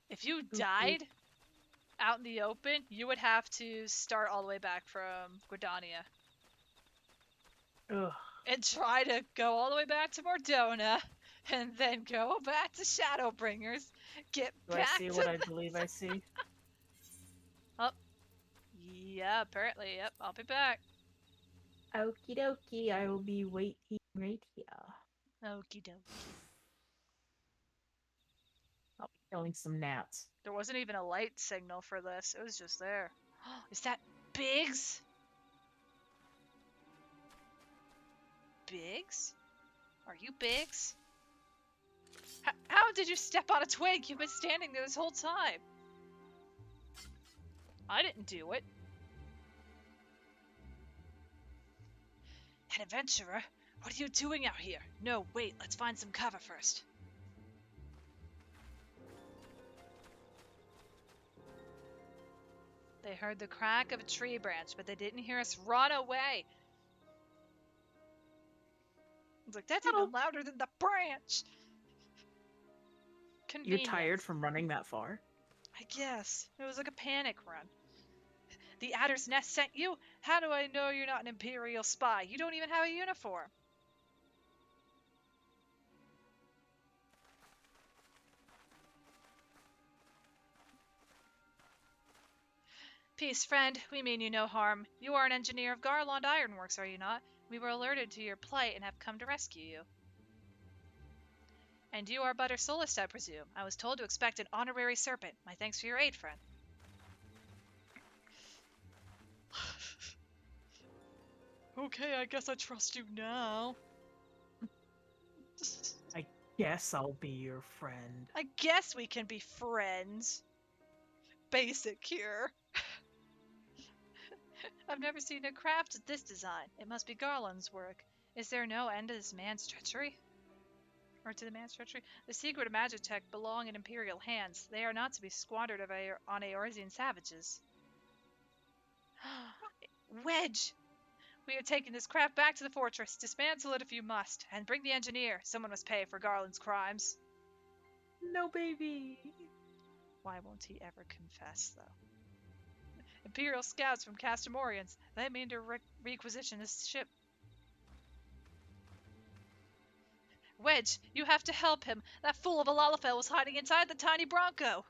If you died out in the open, you would have to start all the way back from Gridania. Ugh. And try to go all the way back to Mordona, and then go back to Shadowbringers, get Do back I see to what I believe I see? Oh, yeah, apparently, yep, I'll be back. Okie dokie, I will be waiting right here. Okie dokie. I'll be killing some gnats. There wasn't even a light signal for this, it was just there. Is that Biggs? Biggs? Are you Biggs? How did you step on a twig? You've been standing there this whole time. I didn't do it. An adventurer? What are you doing out here? No, wait, let's find some cover first. They heard the crack of a tree branch, but they didn't hear us run away. It's like, that's even louder than the branch. You're Convenient. tired from running that far? I guess. It was like a panic run. The Adder's Nest sent you? How do I know you're not an Imperial spy? You don't even have a uniform. Peace, friend. We mean you no harm. You are an engineer of Garland Ironworks, are you not? We were alerted to your plight and have come to rescue you. And you are Butter Solist, I presume. I was told to expect an honorary serpent. My thanks for your aid, friend. Okay, I guess I trust you now. I guess I'll be your friend. I guess we can be friends. Basic here. I've never seen a craft at this design. It must be Garland's work. Is there no end to this man's treachery? Or to the man's treachery? The secret of Magitech belong in Imperial hands. They are not to be squandered on Eorzean savages. Wedge! We are taking this craft back to the fortress. Dismantle it if you must. And bring the engineer. Someone must pay for Garland's crimes. No, baby! Why won't he ever confess, though? Imperial scouts from Castamorians. They mean to requisition this ship. Wedge, you have to help him. That fool of a Lalafell was hiding inside the tiny Bronco.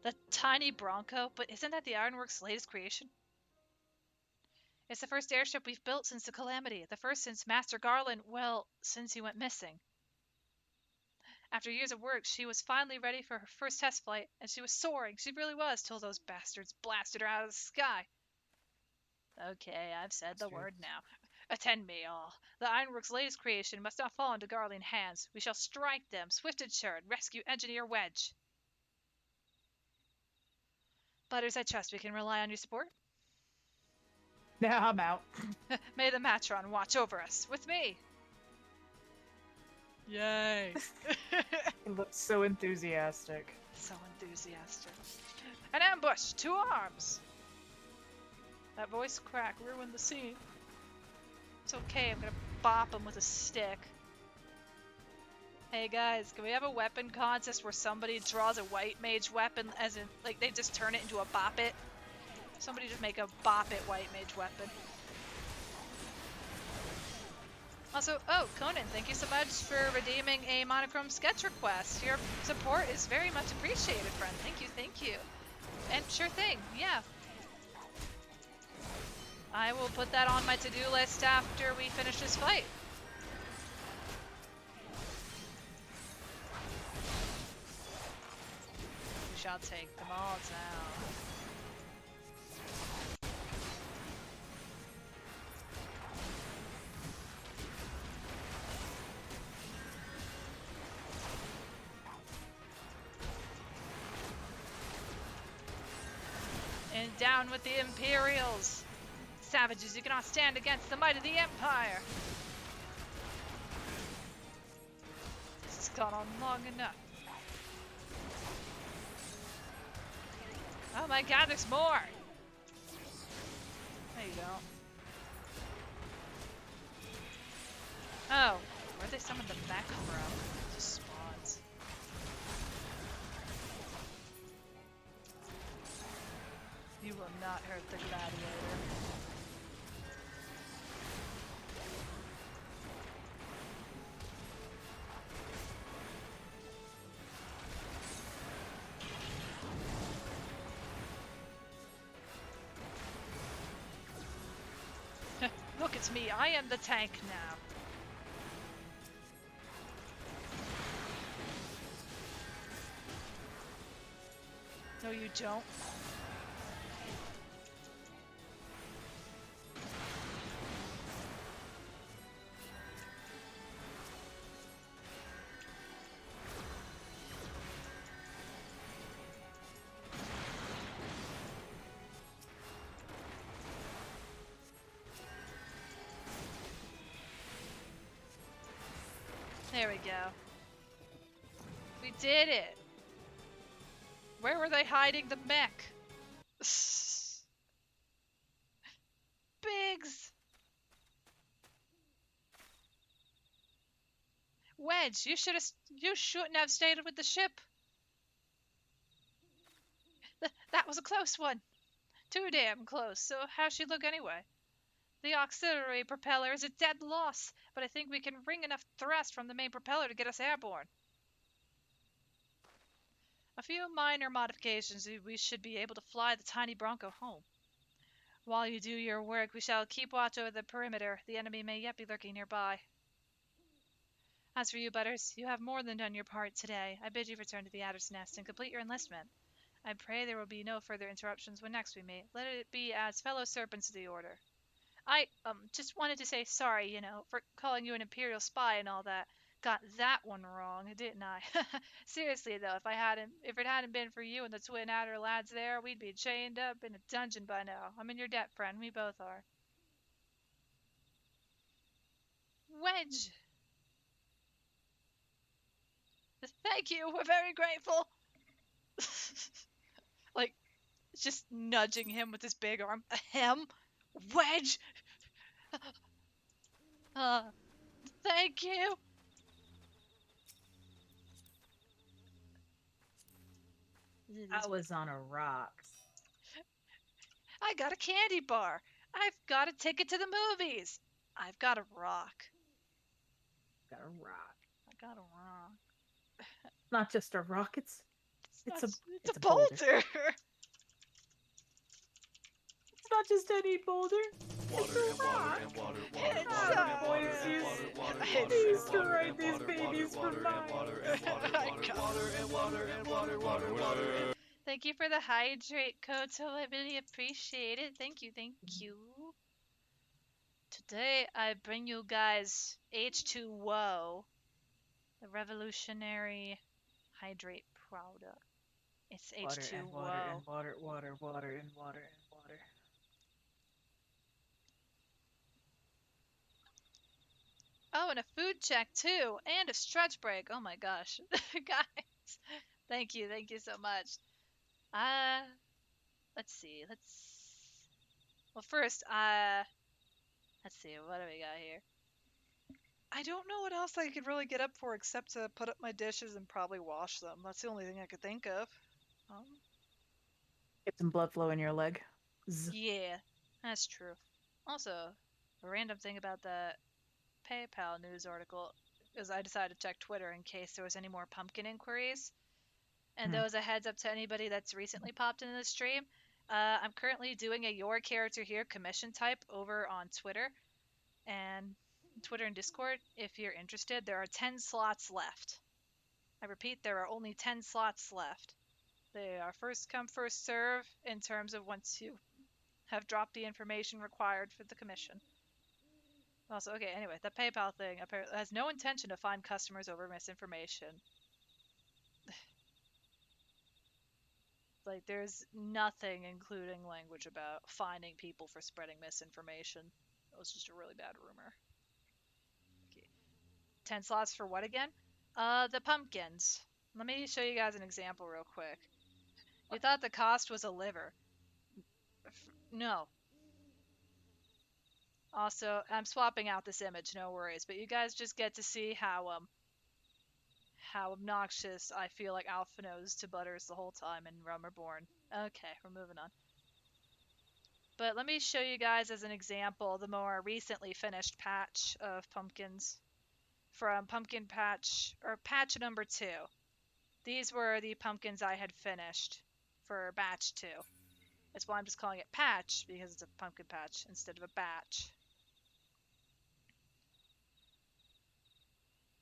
The tiny Bronco? But isn't that the Ironworks' latest creation? It's the first airship we've built since the Calamity. The first since Master Garland, well, since he went missing. After years of work, she was finally ready for her first test flight, and she was soaring. She really was, till those bastards blasted her out of the sky. Okay, I've said the word now. Attend me all. The Ironworks' latest creation must not fall into Garland hands. We shall strike them, swift and sure, and rescue Engineer Wedge. Butters, I trust we can rely on your support. Now I'm out. May the Matron watch over us. With me. Yay. He looks so enthusiastic. So enthusiastic. An ambush! 2 arms! That voice crack ruined the scene. It's okay, I'm gonna bop him with a stick. Hey guys, can we have a weapon contest where somebody draws a white mage weapon, as in, like, they just turn it into a bop it? Somebody just make a bop it white mage weapon. Also, oh, Conan, thank you so much for redeeming a monochrome sketch request. Your support is very much appreciated, friend. Thank you, thank you. And sure thing, yeah. I will put that on my to-do list after we finish this fight. shall take them all down. And down with the Imperials! Savages, you cannot stand against the might of the Empire! This has gone on long enough. Oh my god, there's more! There you go. Oh, where'd they summon them back from? Just spawns. You will not hurt the gladiator. Look at me, I am the tank now. No, you don't. There we go. We did it! Where were they hiding the mech? Biggs! Wedge, you shouldn't have stayed with the ship. That was a close one. Too damn close. So how's she look anyway? The auxiliary propeller is a dead loss, but I think we can wring enough thrust from the main propeller to get us airborne. A few minor modifications, we should be able to fly the tiny Bronco home. While you do your work, we shall keep watch over the perimeter. The enemy may yet be lurking nearby. As for you, Butters, you have more than done your part today. I bid you return to the Adder's Nest and complete your enlistment. I pray there will be no further interruptions when next we meet. Let it be as fellow serpents of the Order. I just wanted to say sorry, for calling you an Imperial spy and all that. Got that one wrong, didn't I? Seriously though, if it hadn't been for you and the twin Adder lads there, we'd be chained up in a dungeon by now. I'm in your debt, friend. We both are. Wedge. Thank you. We're very grateful. Like, just nudging him with his big arm. Him? Wedge. Uh, thank you. I was on a rock. I got a candy bar. I've got a ticket to the movies. I've got a rock. Got a rock. I got a rock. Not just a rock. It's a boulder. It's not just any boulder. It's a rock. They used to write these babies for mine. Thank you for the hydrate, Koto. I really appreciate it. Thank you, thank you. Today I bring you guys H2O, the revolutionary hydrate product. It's H2O. Water and water and water, water and water and water. Oh, and a food check too, and a stretch break. Oh my gosh, guys, thank you so much. Let's see, well first, let's see, what do we got here? I don't know what else I could really get up for except to put up my dishes and probably wash them. That's the only thing I could think of. Get some blood flow in your leg. Yeah, that's true. Also, a random thing about the PayPal news article is I decided to check Twitter in case there was any more pumpkin inquiries. And those a heads up to anybody that's recently popped into the stream. I'm currently doing a Your Character Here commission type over on Twitter and Discord. If you're interested, there are 10 slots left. I repeat, there are only 10 slots left. They are first come, first serve in terms of once you have dropped the information required for the commission. Also, okay, anyway, the PayPal thing apparently has no intention to find customers over misinformation. Like, there's nothing including language about finding people for spreading misinformation. It was just a really bad rumor. Okay. 10 slots for what again? The pumpkins. Let me show you guys an example real quick. You thought the cost was a liver. No. Also, I'm swapping out this image, no worries, but you guys just get to see how obnoxious I feel like Alpha knows to Butters the whole time in Reborn. Okay, we're moving on. But let me show you guys as an example the more recently finished patch of pumpkins from pumpkin patch, or patch number 2. These were the pumpkins I had finished for batch 2. That's why I'm just calling it patch, because it's a pumpkin patch instead of a batch.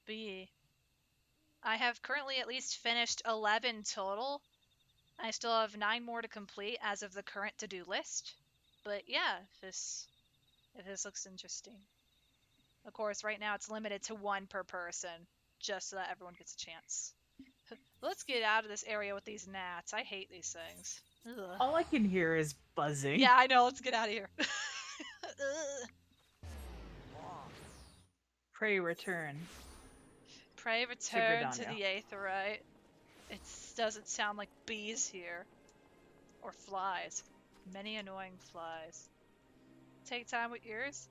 B. I have currently at least finished 11 total. I still have 9 more to complete as of the current to-do list. But yeah, if this looks interesting. Of course, right now it's limited to 1 per person, just so that everyone gets a chance. Let's get out of this area with these gnats. I hate these things. Ugh. All I can hear is buzzing. Yeah, I know. Let's get out of here. Pray return. Pray return to the Aetheryte. It doesn't sound like bees here. Or flies. Many annoying flies. Take time with yours?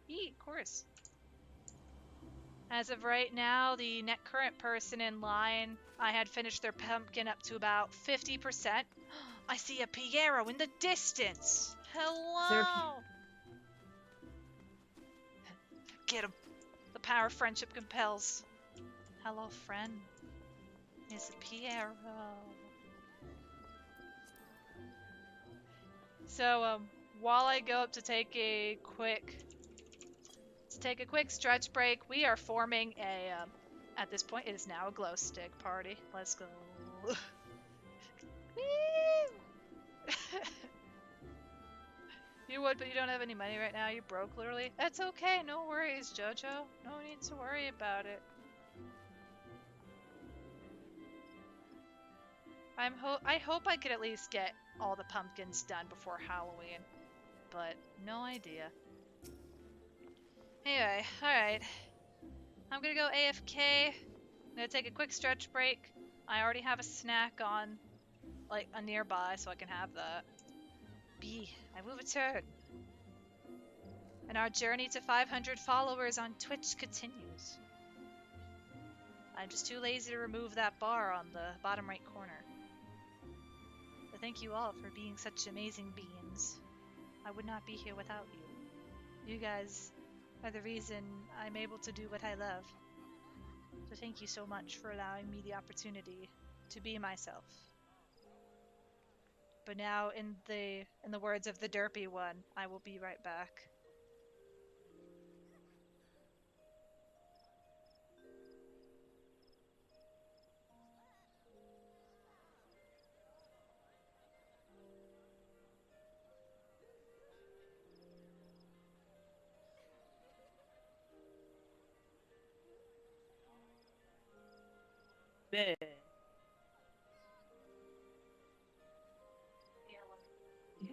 Of course. As of right now, the net current person in line, I had finished their pumpkin up to about 50%. I see a Piero in the distance. Hello. Get him. The power of friendship compels. Hello, friend. It's Piero. So, while I go up to take a quick stretch break, we are forming a, at this point, it is now a glow stick party. Let's go. You would, but you don't have any money right now. You're broke, literally. That's okay. No worries, Jojo. No need to worry about it. I hope I could at least get all the pumpkins done before Halloween, but no idea. Anyway, alright. I'm gonna go AFK. I'm gonna take a quick stretch break. I already have a snack on, like, a nearby, so I can have that. B, I will return. And our journey to 500 followers on Twitch continues. I'm just too lazy to remove that bar on the bottom right corner. But thank you all for being such amazing beings. I would not be here without you. You guys are the reason I'm able to do what I love. So thank you so much for allowing me the opportunity to be myself. But now, in the words of the derpy one, I will be right back.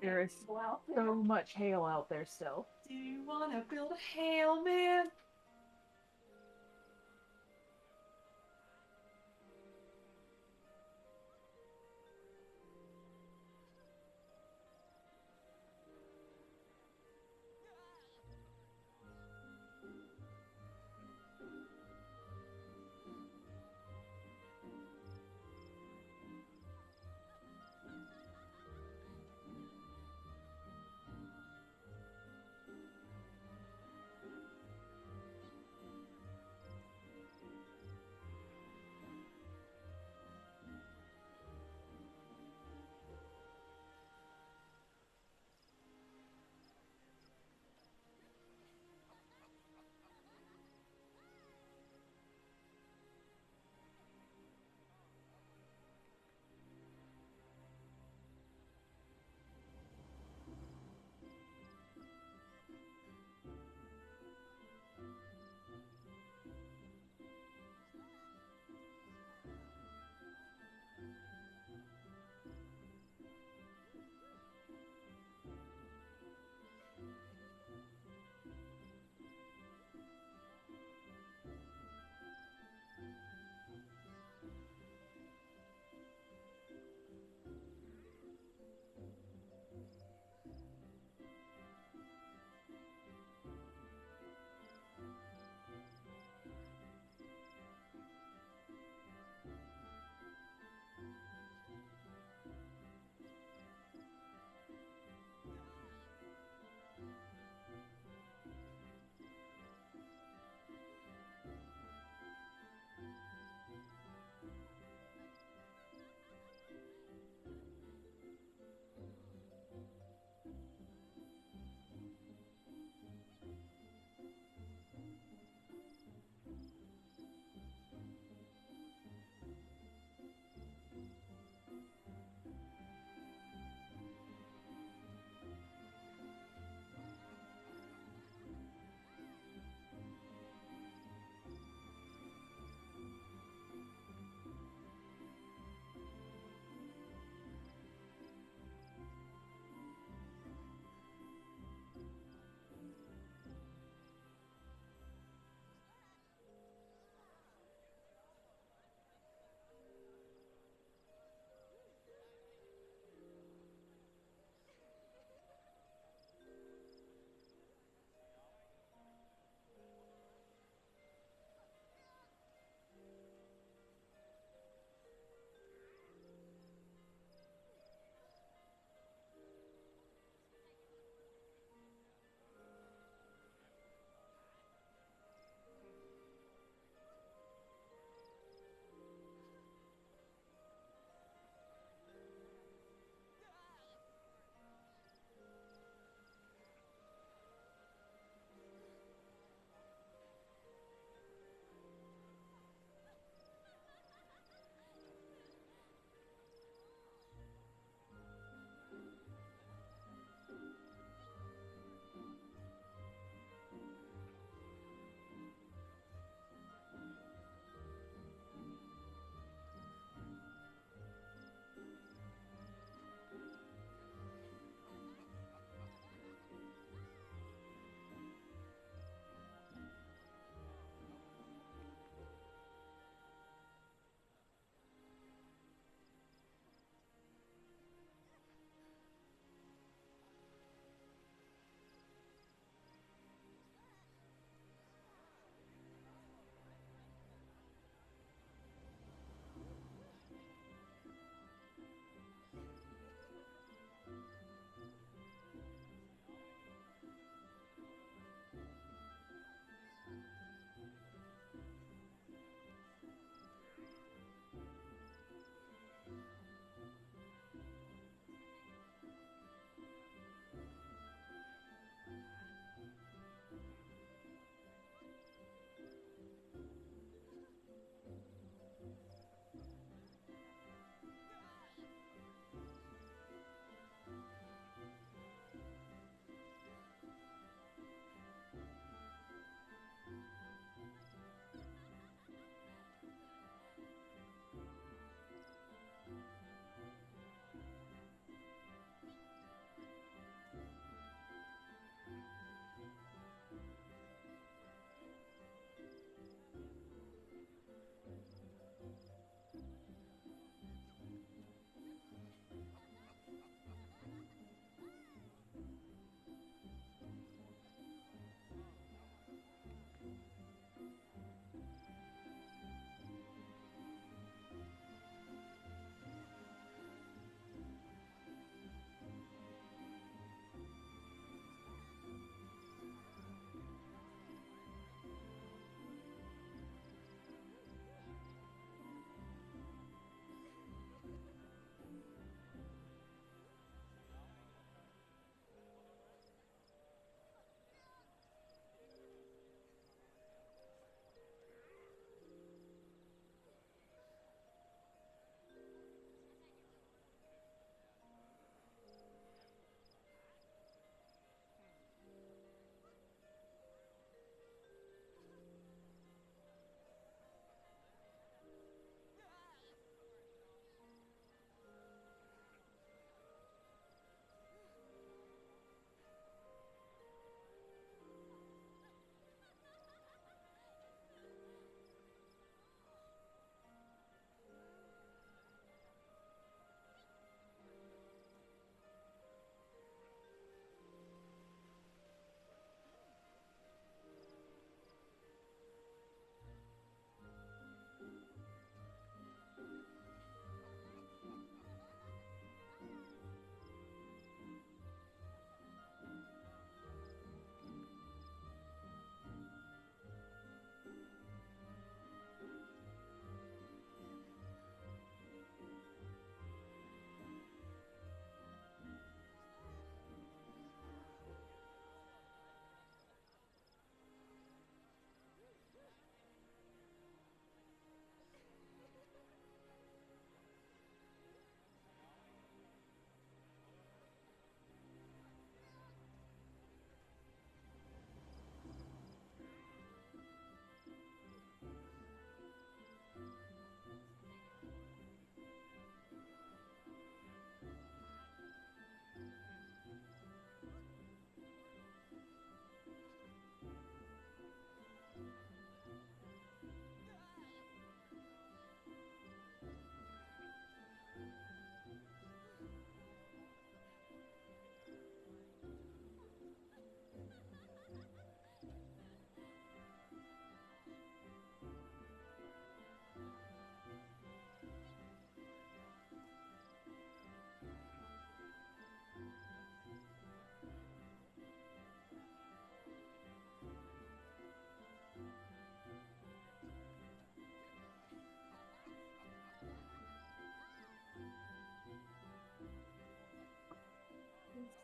There is so much hail out there still. Do you want to build a hail man?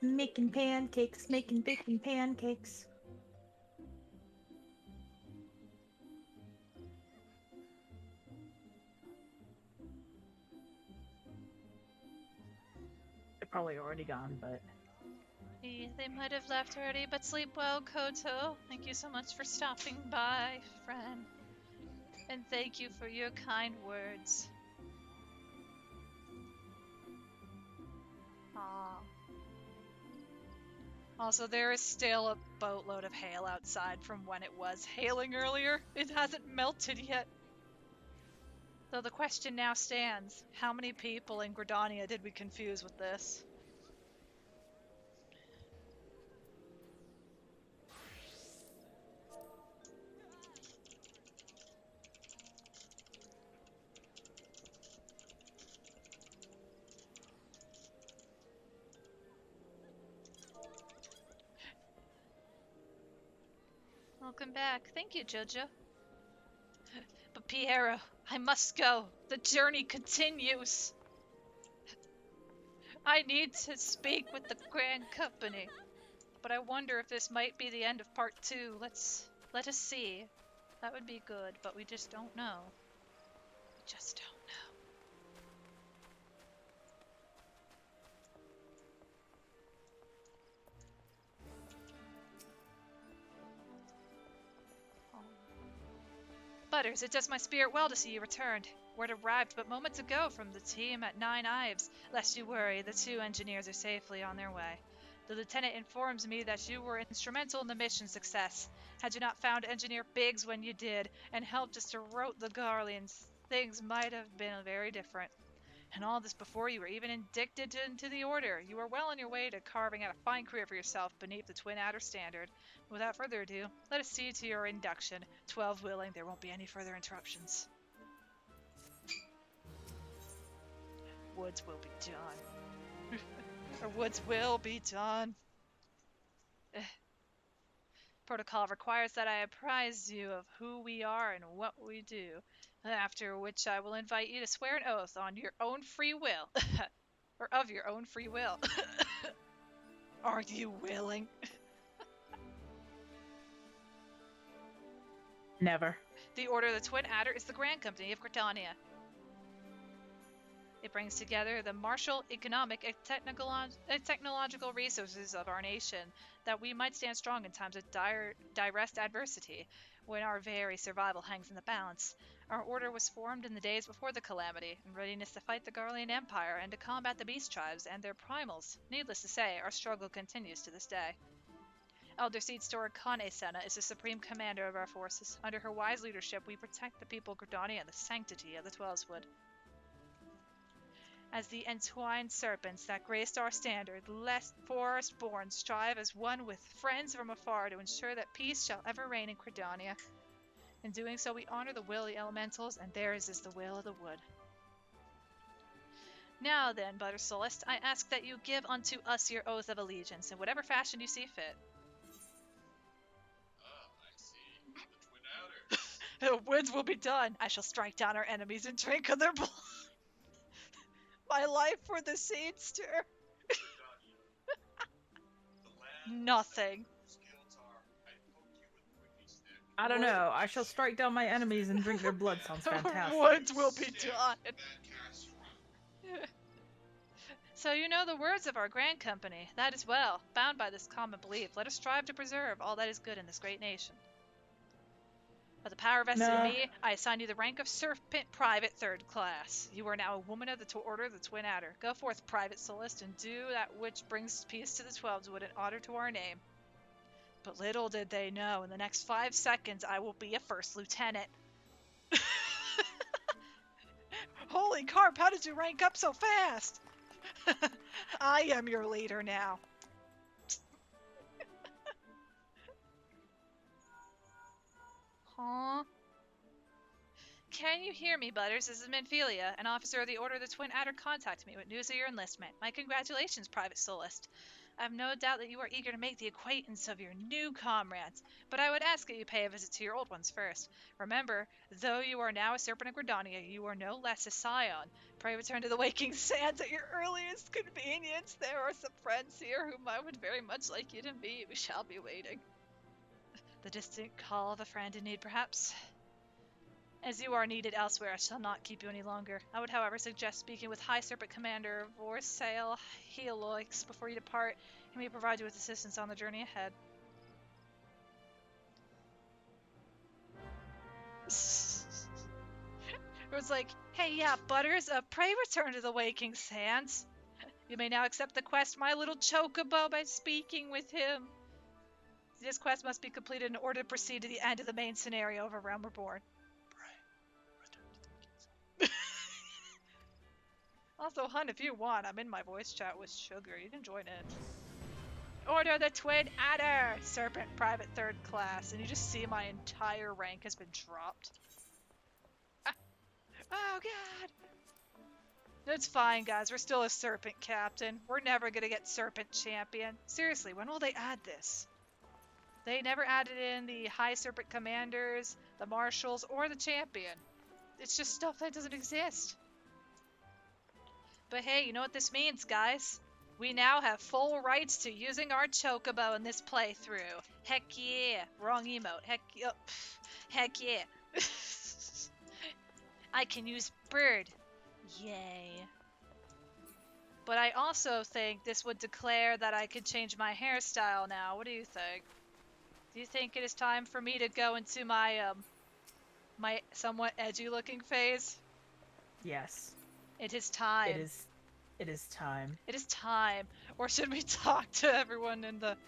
Making pancakes, making baking pancakes. They're probably already gone, but They might have left already, but sleep well, Koto. Thank you so much for stopping by, friend. And thank you for your kind words. Aw. Also, there is still a boatload of hail outside from when it was hailing earlier. It hasn't melted yet. So the question now stands, how many people in Gridania did we confuse with this? Welcome back. Thank you, Jojo. But Piero, I must go. The journey continues. I need to speak with the Grand Company. But I wonder if this might be the end of part 2. Let us see. That would be good, but we just don't know. We just don't know. Butters, it does my spirit well to see you returned. Word arrived but moments ago from the team at Nine Ives. Lest you worry, the 2 engineers are safely on their way. The lieutenant informs me that you were instrumental in the mission's success. Had you not found Engineer Biggs when you did, and helped us to rout the Garleans, things might have been very different. And all this before you were even indicted into the Order. You are well on your way to carving out a fine career for yourself beneath the Twin Adder standard. Without further ado, let us see to your induction. 12 willing, there won't be any further interruptions. Woods will be done. Or woods will be done. Protocol requires that I apprise you of who we are and what we do, after which I will invite you to swear an oath on your own free will. Or of your own free will. Are you willing? never. The Order of the Twin Adder is the Grand Company of Gridania. It brings together the martial, economic, and technological resources of our nation that we might stand strong in times of direst adversity, when our very survival hangs in the balance. Our order was formed in the days before the calamity, in readiness to fight the Garlean Empire and to combat the beast tribes and their primals. Needless to say, our struggle continues to this day. Elder Seed Store Kane Senna is the supreme commander of our forces. Under her wise leadership, we protect the people of Gridania and the sanctity of the Twelveswood. As the entwined serpents that graced our standard, lest forest-born strive as one with friends from afar to ensure that peace shall ever reign in Gridania. In doing so, we honor the will of the elementals, and theirs is the will of the wood. Now then, Butter Solist, I ask that you give unto us your oath of allegiance, in whatever fashion you see fit. I see. The Twin Adder. The woods will be done. I shall strike down our enemies and drink of their blood. My life for the Seedster. Nothing. I don't know. I shall strike down my enemies and drink their blood. Sounds fantastic. Woods will be done. So you know the words of our Grand Company. That is well. Bound by this common belief, let us strive to preserve all that is good in this great nation. By the power vested in me, I assign you the rank of Serpent Private 3rd Class. You are now a woman of the Order of the Twin Adder. Go forth, Private Solist, and do that which brings peace to the Twelveswood and honor to our name. But little did they know, in the next 5 seconds, I will be a First Lieutenant. Holy carp, how did you rank up so fast? I am your leader now. Huh? Can you hear me, Butters? This is Menphelia, an officer of the Order of the Twin Adder contacted me with news of your enlistment. My congratulations, Private Solist. I have no doubt that you are eager to make the acquaintance of your new comrades, but I would ask that you pay a visit to your old ones first. Remember, though you are now a Serpent of Gridania, you are no less a scion. Pray return to the Waking Sands at your earliest convenience. There are some friends here whom I would very much like you to meet. We shall be waiting. The distant call of a friend in need, perhaps? As you are needed elsewhere, I shall not keep you any longer. I would, however, suggest speaking with High Serpent Commander Vorsail Heloix before you depart. He may provide you with assistance on the journey ahead. It was like, hey, yeah, Butters, pray return to the Waking Sands. You may now accept the quest, My Little Chocobo, by speaking with him. This quest must be completed in order to proceed to the end of the main scenario of A Realm Reborn. Also, hun, if you want, I'm in my voice chat with Sugar. You can join in. Order the Twin Adder! Serpent Private 3rd Class. And you just see my entire rank has been dropped. Ah. Oh, God! It's fine, guys. We're still a Serpent Captain. We're never gonna get Serpent Champion. Seriously, when will they add this? They never added in the High Serpent Commanders, the Marshals, or the Champion. It's just stuff that doesn't exist. But hey, you know what this means, guys? We now have full rights to using our Chocobo in this playthrough. Heck yeah. Wrong emote. Heck yeah. I can use bird. Yay. But I also think this would declare that I could change my hairstyle now. What do you think? Do you think it is time for me to go into my my somewhat edgy looking phase? Yes. It is time. It is time. It is time. Or should we talk to everyone in the...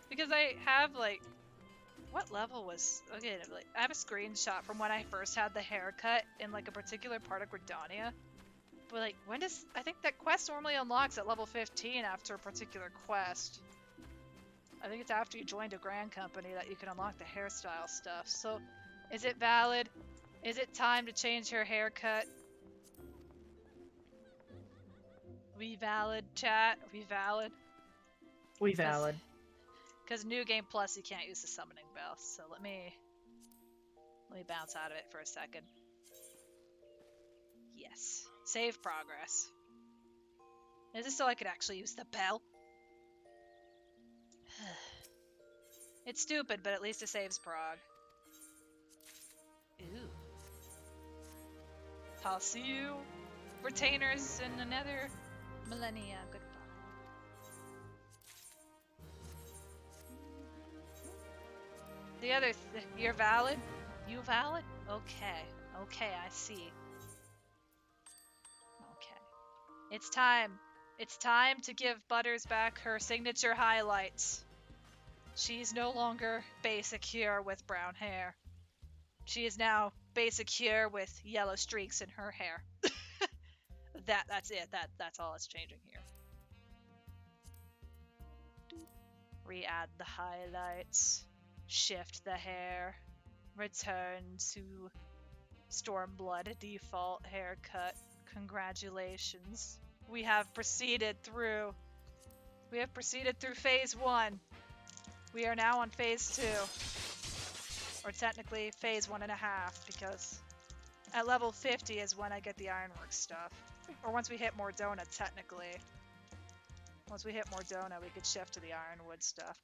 because I have, like... What level was... Okay, like, I have a screenshot from when I first had the haircut in, like, a particular part of Gridania. But, like, when does... I think that quest normally unlocks at level 15 after a particular quest. I think it's after you joined a grand company that you can unlock the hairstyle stuff. So, is it valid? Is it time to change her haircut? We valid, chat? We valid? We valid. Because New Game Plus, you can't use the summoning bell. So let me bounce out of it for a second. Yes. Save progress. Is this so I could actually use the bell? It's stupid, but at least it saves prog. Ooh. I'll see you, retainers, in another millennia. Goodbye. The other, you're valid? You valid? Okay. Okay, I see. Okay. It's time. It's time to give Butters back her signature highlights. She's no longer basic here with brown hair. She is now basic here with yellow streaks in her hair. That's it. That's all that's changing here. Re-add the highlights. Shift the hair. Return to Stormblood default haircut. Congratulations. We have proceeded through phase 1. We are now on phase 2. Or technically phase 1.5, because at level 50 is when I get the Ironworks stuff. Or once we hit Mordona, technically. Once we hit Mordona, we could shift to the Ironwood stuff.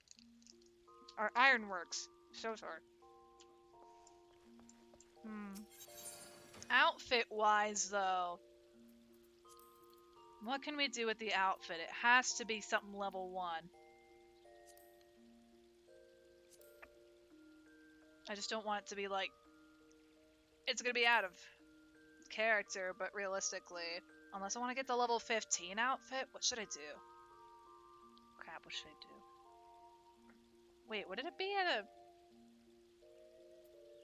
Or Ironworks. So sorry. Outfit-wise, though, what can we do with the outfit? It has to be something level 1. I just don't want it to be like... It's gonna be out of character, but realistically... Unless I want to get the level 15 outfit, what should I do? Crap, what should I do? Wait, what did it be at a...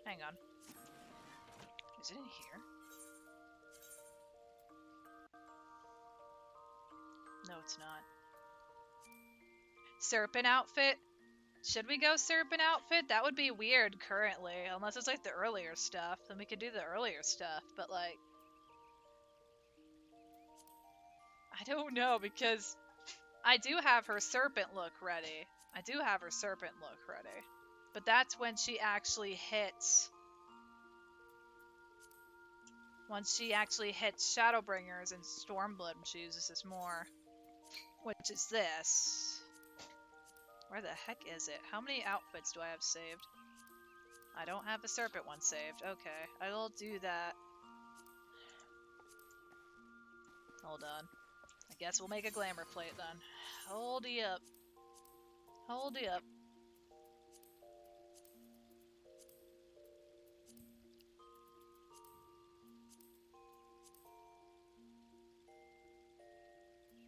Hang on. Is it in here? No, it's not. Serpent outfit? Should we go Serpent outfit? That would be weird currently, unless it's like the earlier stuff. Then we could do the earlier stuff, but like... I don't know, because I do have her serpent look ready. But that's when she actually hits. Once she actually hits Shadowbringers and Stormblood, she uses this more. Which is this. Where the heck is it? How many outfits do I have saved? I don't have the serpent one saved. Okay, I will do that. Hold on. I guess we'll make a glamour plate then. Holdy up. Holdy up.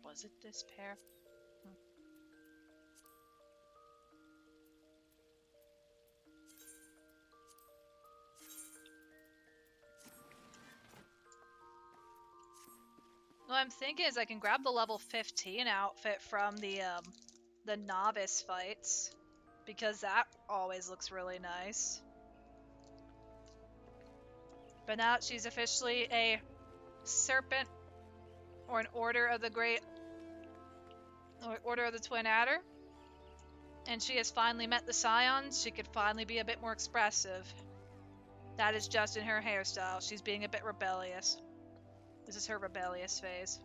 Was it this pair? What I'm thinking is I can grab the level 15 outfit from the novice fights, because that always looks really nice. But now that she's officially a serpent, or an Order of the Order of the Twin Adder, and she has finally met the Scions, she could finally be a bit more expressive. That is just in her hairstyle. She's being a bit rebellious. This is her rebellious phase.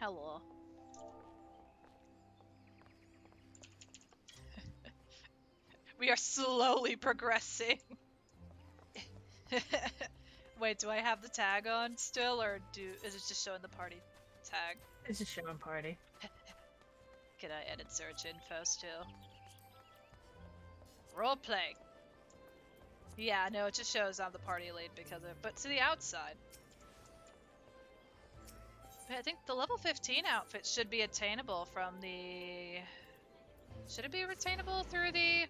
Hello. We are slowly progressing. Wait, do I have the tag on still, or is it just showing the party tag? It's a showing party. Can I edit search info still? Roleplay. Yeah, no, it just shows I'm the party lead because of it, but to the outside. But I think the level 15 outfit should be attainable from the... Should it be attainable through the...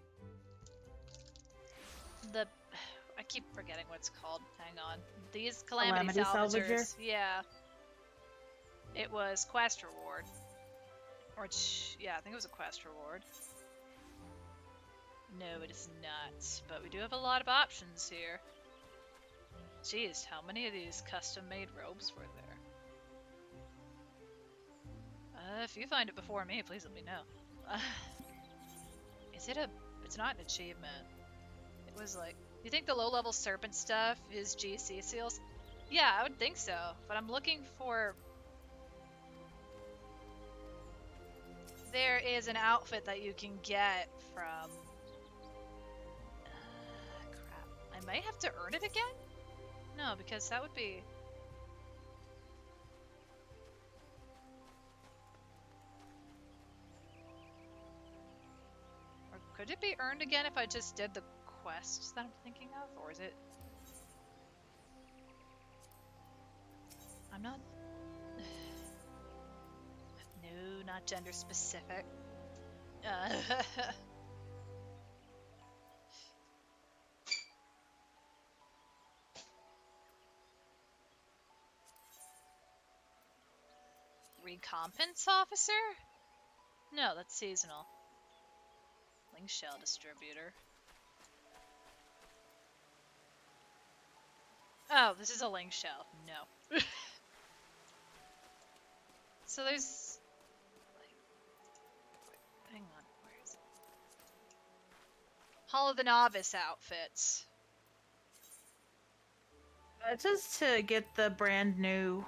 I keep forgetting what it's called. Hang on. These Calamity Salvagers. Salvager? Yeah. It was quest reward. Or, yeah, I think it was a quest reward. No, it is not. But we do have a lot of options here. Jeez, how many of these custom-made robes were there? If you find it before me, please let me know. Is it a... It's not an achievement. It was like... You think the low-level serpent stuff is GC seals? Yeah, I would think so. But I'm looking for... There is an outfit that you can get from... crap. I might have to earn it again? No, because that would be... Or could it be earned again if I just did the quests that I'm thinking of? Or is it... I'm not... No, not gender specific. Recompense officer? No, that's seasonal. Link shell distributor. Oh, this is a link shell. No. So there's... Hang on, where is it? Hall of the Novice outfits. Just to get the brand new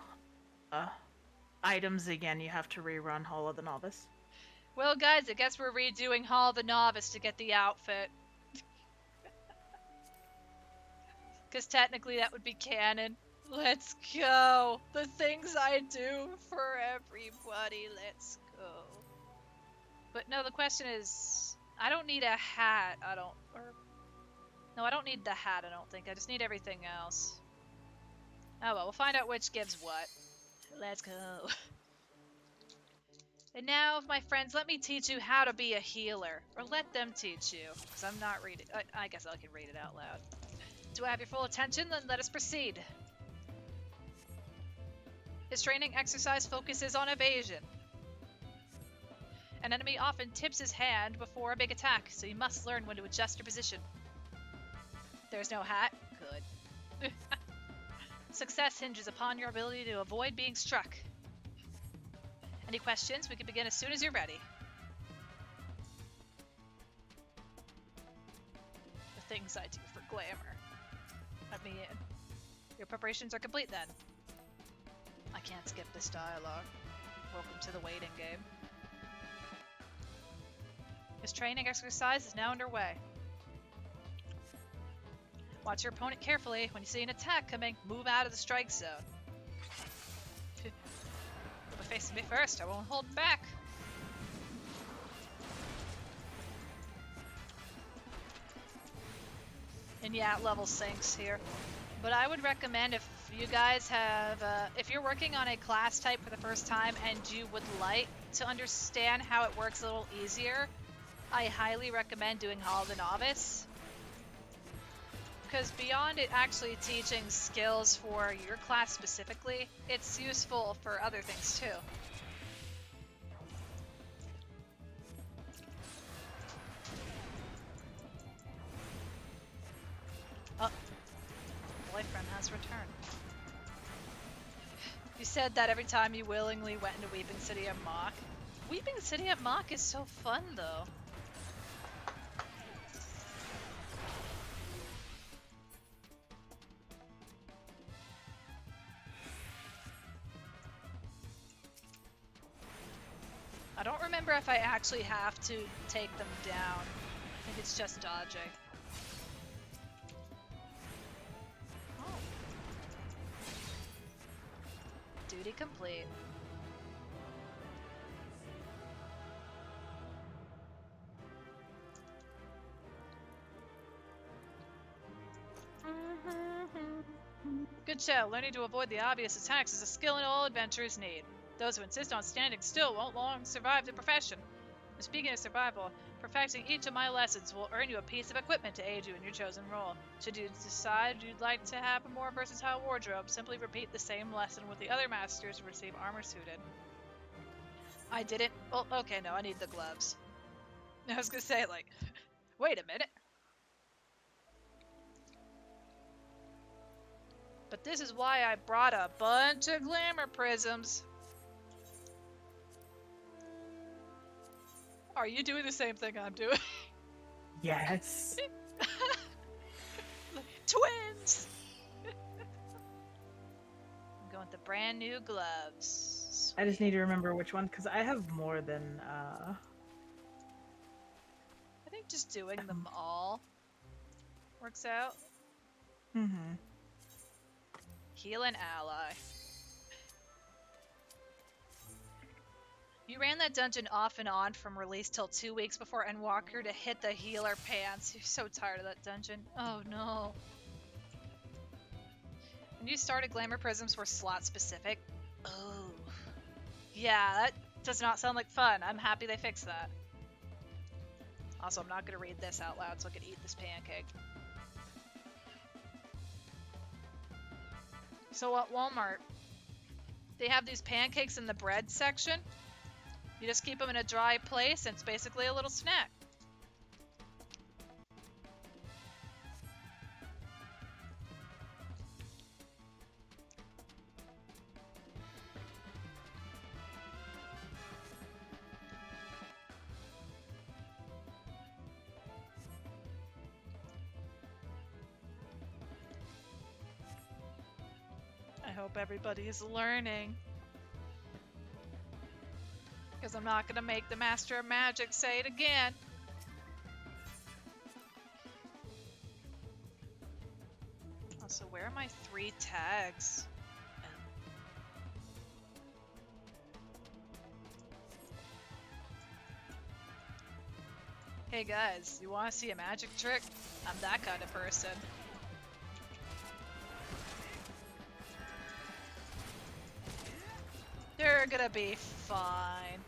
items again, you have to rerun Hall of the Novice. Well, guys, I guess we're redoing Hall of the Novice to get the outfit. Because technically that would be canon. Let's go. The things I do for everybody. Let's go. But no, the question is, I don't need a hat. No, I don't need the hat, I don't think. I just need everything else. Oh well, we'll find out which gives what. Let's go. And now, my friends, let me teach you how to be a healer. Or let them teach you. Because I'm not reading. I guess I can read it out loud. Do I have your full attention? Then let us proceed. His training exercise focuses on evasion. An enemy often tips his hand before a big attack, so you must learn when to adjust your position. There's no hat? Good. success hinges upon your ability to avoid being struck. Any questions? We can begin as soon as you're ready. The things I do for glamour. Let me in. Your preparations are complete then. I can't skip this dialogue. Welcome to the waiting game. This training exercise is now underway. Watch your opponent carefully. When you see an attack coming, move out of the strike zone. You'll be facing me first. I won't hold back. And yeah, level sinks here. But I would recommend if you guys have, if you're working on a class type for the first time and you would like to understand how it works a little easier, I highly recommend doing Hall of the Novice. Because beyond it actually teaching skills for your class specifically, it's useful for other things too. Oh, boyfriend has returned. You said that every time you willingly went into Weeping City of Mach. Weeping City of Mach is so fun though. I don't remember if I actually have to take them down. I think it's just dodging. Oh. Duty complete. Good show. Learning to avoid the obvious attacks is a skill in all adventurers need. Those who insist on standing still won't long survive the profession. And speaking of survival, perfecting each of my lessons will earn you a piece of equipment to aid you in your chosen role. Should you decide you'd like to have a more versatile wardrobe, simply repeat the same lesson with the other masters and receive armor suited. I didn't. Well, okay, no, I need the gloves. I was gonna say, like, wait a minute. But this is why I brought a bunch of glamour prisms. Are you doing the same thing I'm doing? Yes. Twins! I'm going with the brand new gloves. I just need to remember which one, because I have more than, I think just doing them all works out. Mm-hmm. Heal an ally. You ran that dungeon off and on from release till 2 weeks before Endwalker to hit the healer pants. You're so tired of that dungeon. Oh no. When you started, Glamour Prisms were slot specific. Oh. Yeah, that does not sound like fun. I'm happy they fixed that. Also, I'm not going to read this out loud so I can eat this pancake. So at Walmart, they have these pancakes in the bread section. You just keep them in a dry place, and it's basically a little snack. I hope everybody is learning. Because I'm not going to make the Master of Magic say it again. Also, where are my 3 tags? Hey guys, you want to see a magic trick? I'm that kind of person. They're gonna be fine.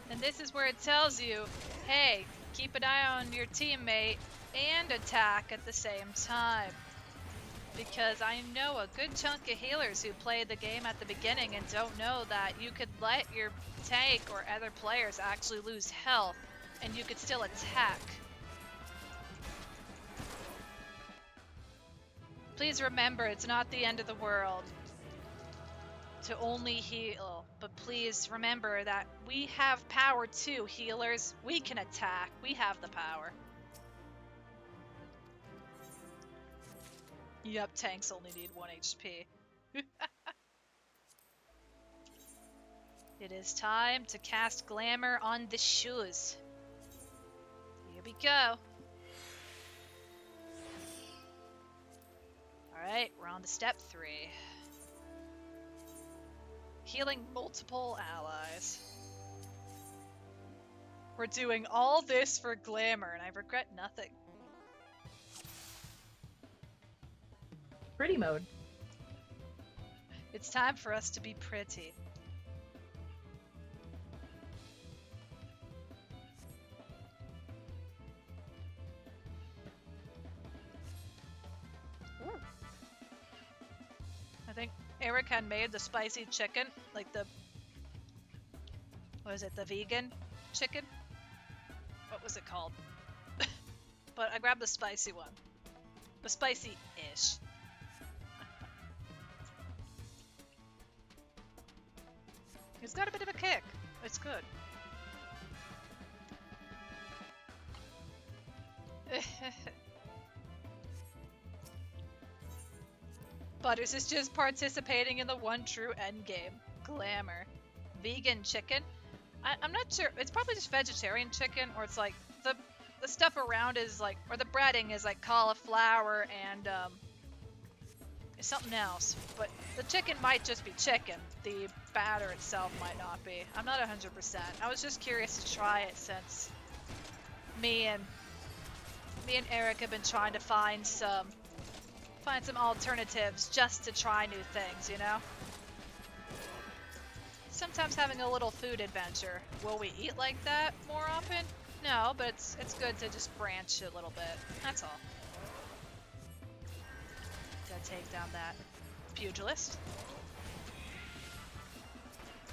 And this is where it tells you, hey, keep an eye on your teammate and attack at the same time. because I know a good chunk of healers who play the game at the beginning and don't know that you could let your tank or other players actually lose health and you could still attack. Please remember, it's not the end of the world to only heal, but please remember that we have power too, healers. We can attack. We have the power. Yep, tanks only need 1 HP. It is time to cast Glamour on the shoes. Here we go. Alright, we're on to step 3. Healing multiple allies. We're doing all this for Glamour, and I regret nothing. Pretty mode. It's time for us to be pretty. Ooh. I think Eric had made the spicy chicken, like the, what is it, the vegan chicken? What was it called? But I grabbed the spicy one. The spicy-ish. It's got a bit of a kick. It's good. Butters is just participating in the one true endgame. Glamour. Vegan chicken? I'm not sure. It's probably just vegetarian chicken, or it's like the stuff around is like, or the breading is like cauliflower and something else. But the chicken might just be chicken. The batter itself might not be. I'm not 100%. I was just curious to try it since me and Eric have been trying to find some alternatives just to try new things, you know? Sometimes having a little food adventure. Will we eat like that more often? No, but it's good to just branch a little bit. That's all. Gotta take down that pugilist.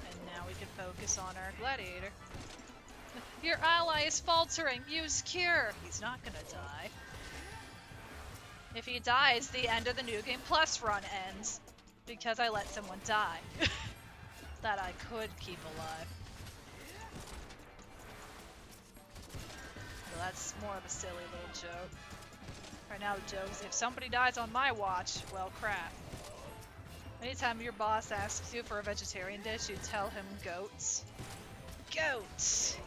And now we can focus on our gladiator. Your ally is faltering. Use cure. He's not gonna die. If he dies, the end of the New Game Plus run ends. Because I let someone die. That I could keep alive. Well, that's more of a silly little joke. Right now the joke is if somebody dies on my watch, well crap. Anytime your boss asks you for a vegetarian dish, you tell him goats. Goats!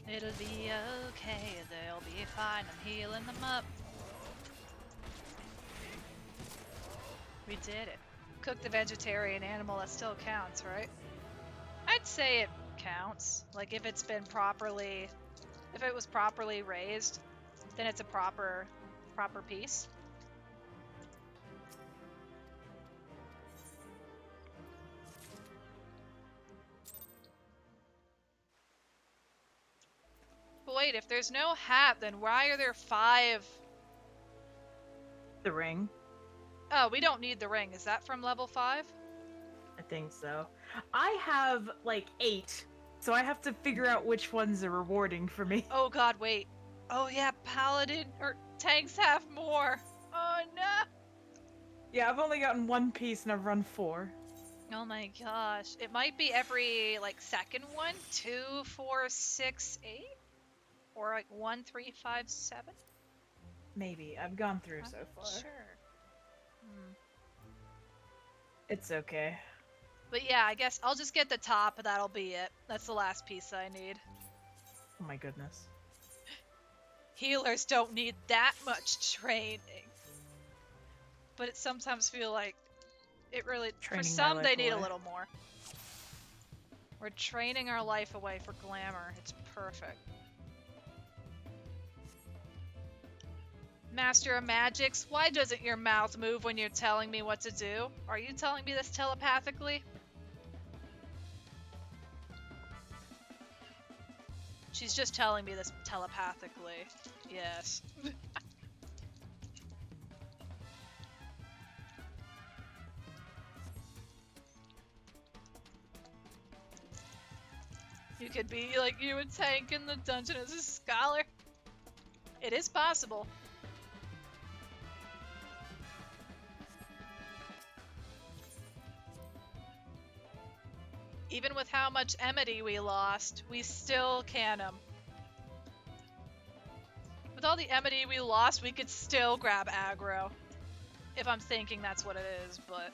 It'll be okay, they'll be fine, I'm healing them up. We did it. Cook the vegetarian animal, that still counts, right? I'd say it counts. Like if it's been properly, if it was properly raised, then it's a proper piece. But wait, if there's no hat, then why are there 5? The ring. Oh, we don't need the ring. Is that from level 5? I think so. I have like 8, so I have to figure out which ones are rewarding for me. Oh god, wait. Oh yeah, paladin or tanks have more. Oh no. Yeah, I've only gotten 1 piece and I've run 4. Oh my gosh. It might be every like second one. 2, 4, 6, 8? Or like 1, 3, 5, 7? Maybe. I've gone through I'm so far. sure. It's okay. But yeah, I guess I'll just get the top, that'll be it. That's the last piece I need. Oh my goodness. Healers don't need that much training. But it sometimes feel like it really, Training for my some life they need a away. little more. We're training our life away for glamour. It's perfect. Master of Magics, why doesn't your mouth move when you're telling me what to do? Are you telling me this telepathically? She's just telling me this telepathically. Yes. You could be like you a tank in the dungeon as a scholar. It is possible. Even with how much Emity we lost, we still can them. With all the Emity we lost, we could still grab aggro. If I'm thinking that's what it is, but...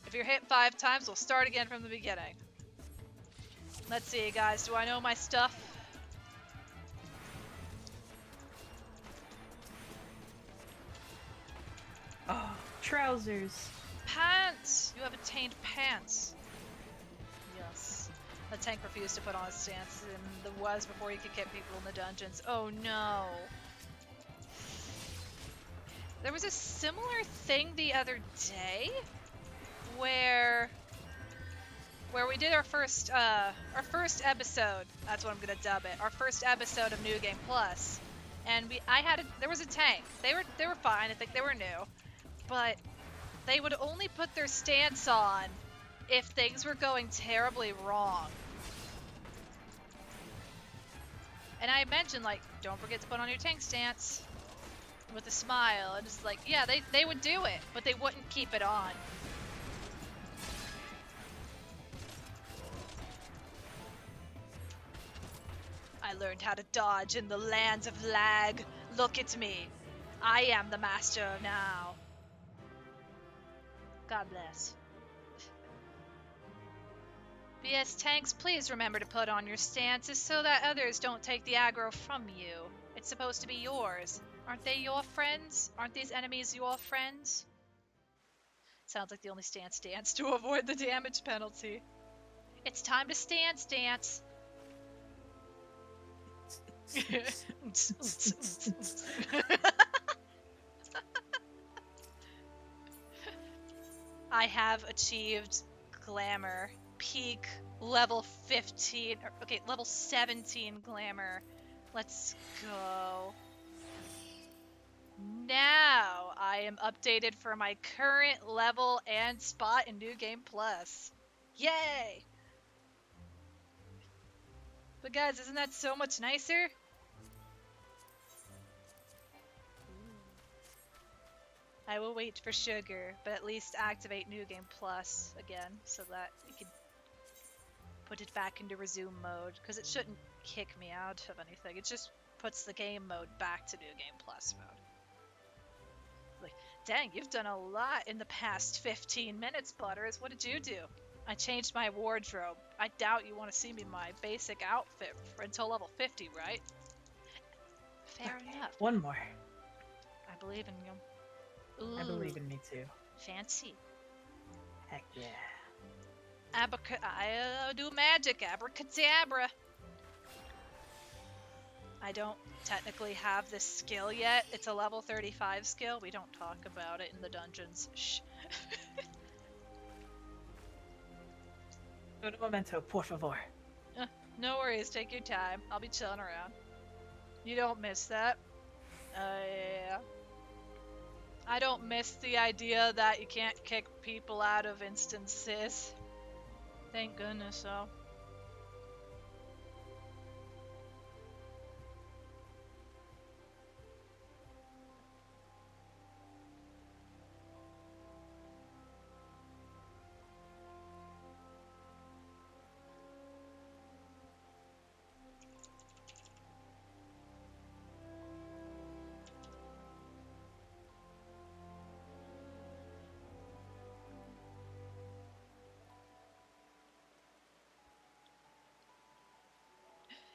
If you're hit 5 times, we'll start again from the beginning. Let's see, guys. Do I know my stuff? Oh, trousers. Pants! You have attained pants. Yes. The tank refused to put on a stance in the was before he could get people in the dungeons. Oh no. There was a similar thing the other day where we did our first episode. That's what I'm gonna dub it. Our first episode of New Game Plus, and there was a tank. They were fine. I think they were new, but they would only put their stance on if things were going terribly wrong. And I mentioned, like, don't forget to put on your tank stance with a smile. And it's like, yeah, they would do it, but they wouldn't keep it on. I learned how to dodge in the lands of lag. Look at me. I am the master now. God bless. BS tanks, please remember to put on your stances so that others don't take the aggro from you. It's supposed to be yours. Aren't they your friends? Aren't these enemies your friends? Sounds like the only stance to avoid the damage penalty. It's time to stance. I have achieved glamour. Peak level 15, okay, level 17 glamour. Let's go. Now I am updated for my current level and spot in New Game Plus. Yay! But guys, isn't that so much nicer? I will wait for sugar, but at least activate New Game Plus again so that we can put it back into resume mode, because it shouldn't kick me out of anything. It just puts the game mode back to New Game Plus mode. Like, dang, you've done a lot in the past 15 minutes, Butters. What did you do? I changed my wardrobe. I doubt you want to see me in my basic outfit until level 50, right? Fair enough. One more. I believe in you. Ooh, I believe in me too. fancy. Heck yeah. I do magic, abracadabra. I don't technically have this skill yet. It's a level 35 skill. We don't talk about it in the dungeons. Shh. Un momento, por favor. No worries, take your time. I'll be chilling around. You don't miss that. Yeah. I don't miss the idea that you can't kick people out of instances. Thank goodness so.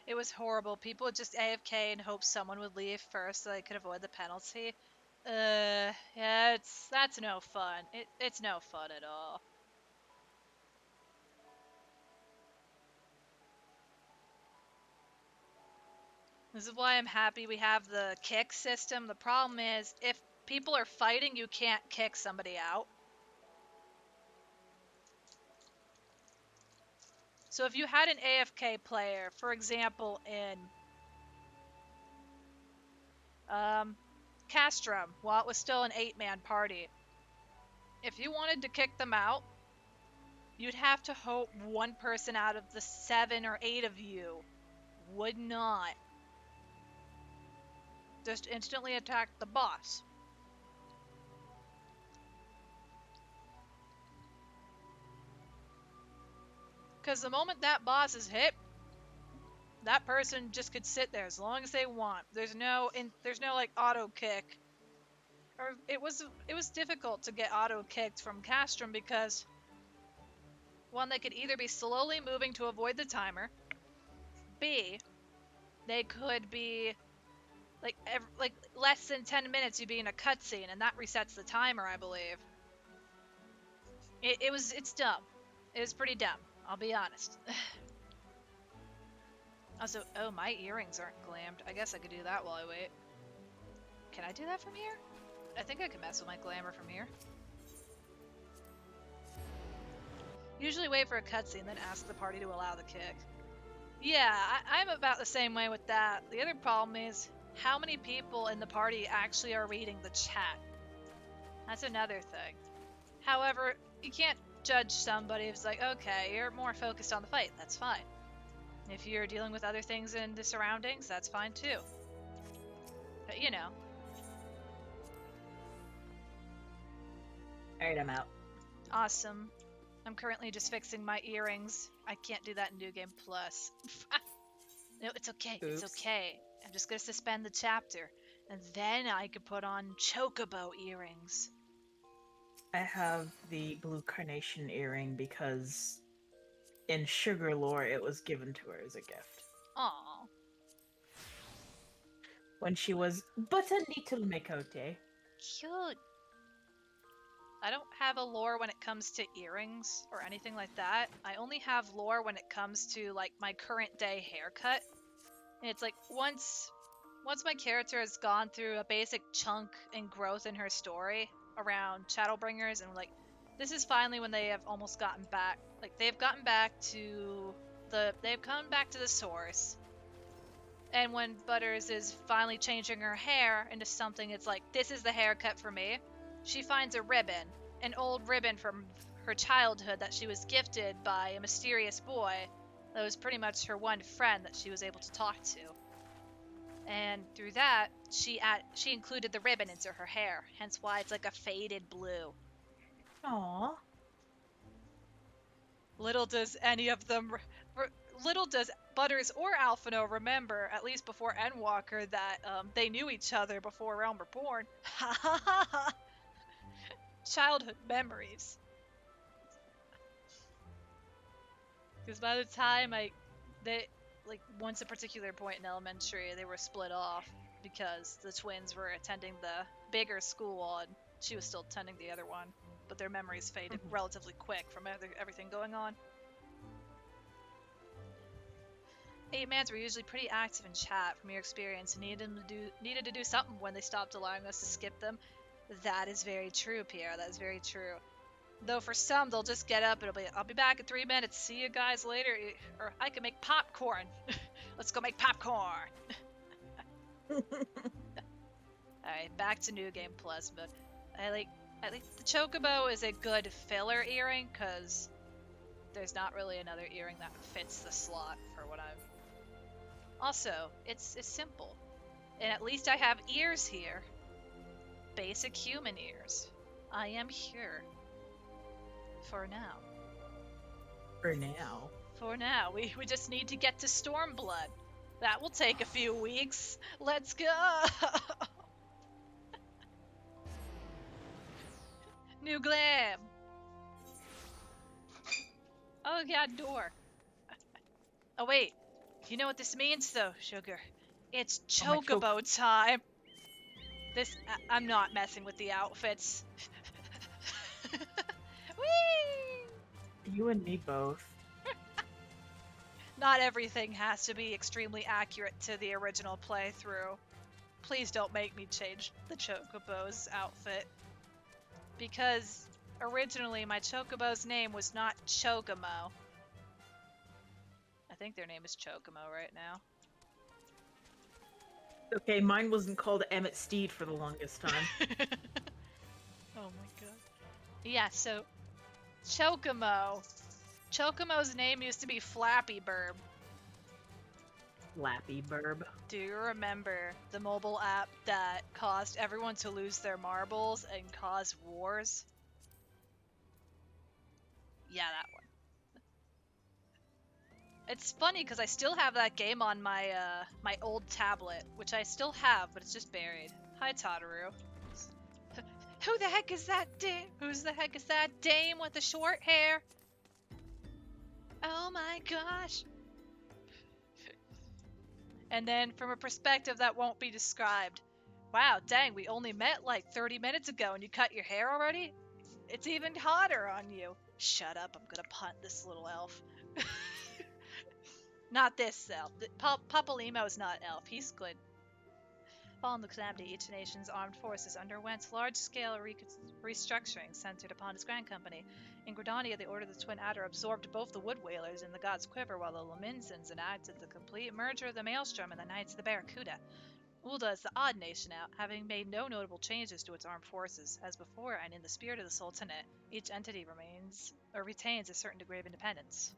It was horrible. People would just AFK and hope someone would leave first so they could avoid the penalty. Yeah, that's no fun. It's no fun at all. This is why I'm happy we have the kick system. The problem is, if people are fighting, you can't kick somebody out. So if you had an AFK player, for example, in Castrum, while it was still an 8-man party, if you wanted to kick them out, you'd have to hope one person out of the 7 or 8 of you would not just instantly attack the boss. Because the moment that boss is hit, that person just could sit there as long as they want. There's no like auto kick. Or it was difficult to get auto kicked from Castrum because one, they could either be slowly moving to avoid the timer. B, they could be like less than 10 minutes you'd be in a cutscene and that resets the timer, I believe. It's dumb. It was pretty dumb, I'll be honest. Also, oh, my earrings aren't glammed. I guess I could do that while I wait. Can I do that from here? I think I can mess with my glamour from here. Usually wait for a cutscene, then ask the party to allow the kick. Yeah, I'm about the same way with that. The other problem is how many people in the party actually are reading the chat. That's another thing. However, you can't judge somebody who's like, okay, you're more focused on the fight. That's fine. If you're dealing with other things in the surroundings, that's fine too. But you know. Alright, I'm out. Awesome. I'm currently just fixing my earrings. I can't do that in New Game Plus. No, it's okay. Oops. It's okay. I'm just gonna suspend the chapter, and then I could put on chocobo earrings. I have the blue carnation earring because in Sugar lore it was given to her as a gift. Aww. When she was but a little mikote. Cute. I don't have a lore when it comes to earrings or anything like that. I only have lore when it comes to like my current day haircut. And it's like once my character has gone through a basic chunk and growth in her story around Shadowbringers, and like this is finally when they have almost gotten back. Like they've come back to the source. And when Butters is finally changing her hair into something, it's like, this is the haircut for me. She finds a ribbon, an old ribbon from her childhood that she was gifted by a mysterious boy that was pretty much her one friend that she was able to talk to. And through that, she included the ribbon into her hair, hence why it's like a faded blue. Aww. Little does Butters or Alphino remember, at least before Endwalker, that they knew each other before Realm Reborn. Ha ha ha ha! Childhood memories. Because by the time once a particular point in elementary, they were split off because the twins were attending the bigger school and she was still attending the other one. But their memories faded relatively quick from everything going on. 8-mans were usually pretty active in chat from your experience and needed to do something when they stopped allowing us to skip them. That is very true, Pierre. That is very true. Though for some, they'll just get up and I'll be back in 3 minutes. See you guys later. Or I can make popcorn. Let's go make popcorn. Alright, back to New Game Plus. But I like the Chocobo is a good filler earring because there's not really another earring that fits the slot for what I'm. Also, it's simple. And at least I have ears here. Basic human ears. I am here. For now. For now. For now. We just need to get to Stormblood. That will take a few weeks. Let's go! New glam! Oh yeah, door. Oh wait. You know what this means though, Sugar? It's Chocobo time! I'm not messing with the outfits. Whee! You and me both. Not everything has to be extremely accurate to the original playthrough. Please don't make me change the Chocobo's outfit. Because originally my Chocobo's name was not Chocomo. I think their name is Chocomo right now. Okay, mine wasn't called Emmett Steed for the longest time. Oh my god. Yeah, so Chocomo. Chocomo's name used to be Flappy Bird. Lappy Burb. Do you remember the mobile app that caused everyone to lose their marbles and cause wars? Yeah, that one. It's funny because I still have that game on my my old tablet, which I still have, but it's just buried. Hi, Tataru. Who the heck is that dame? Who's the heck is that dame with the short hair? Oh my gosh. And then from a perspective that won't be described. Wow, dang, we only met like 30 minutes ago and you cut your hair already? It's even hotter on you. Shut up, I'm gonna punt this little elf. Not this elf. Papalimo is not elf, he's good. Following the calamity, each nation's armed forces underwent large-scale restructuring centered upon his grand company. In Gridania, the Order of the Twin Adder absorbed both the Wood Whalers and the God's Quiver, while the Lominsons enacted the complete merger of the Maelstrom and the Knights of the Barracuda. Ulda is the odd nation out, having made no notable changes to its armed forces. As before, and in the spirit of the Sultanate, each entity retains a certain degree of independence.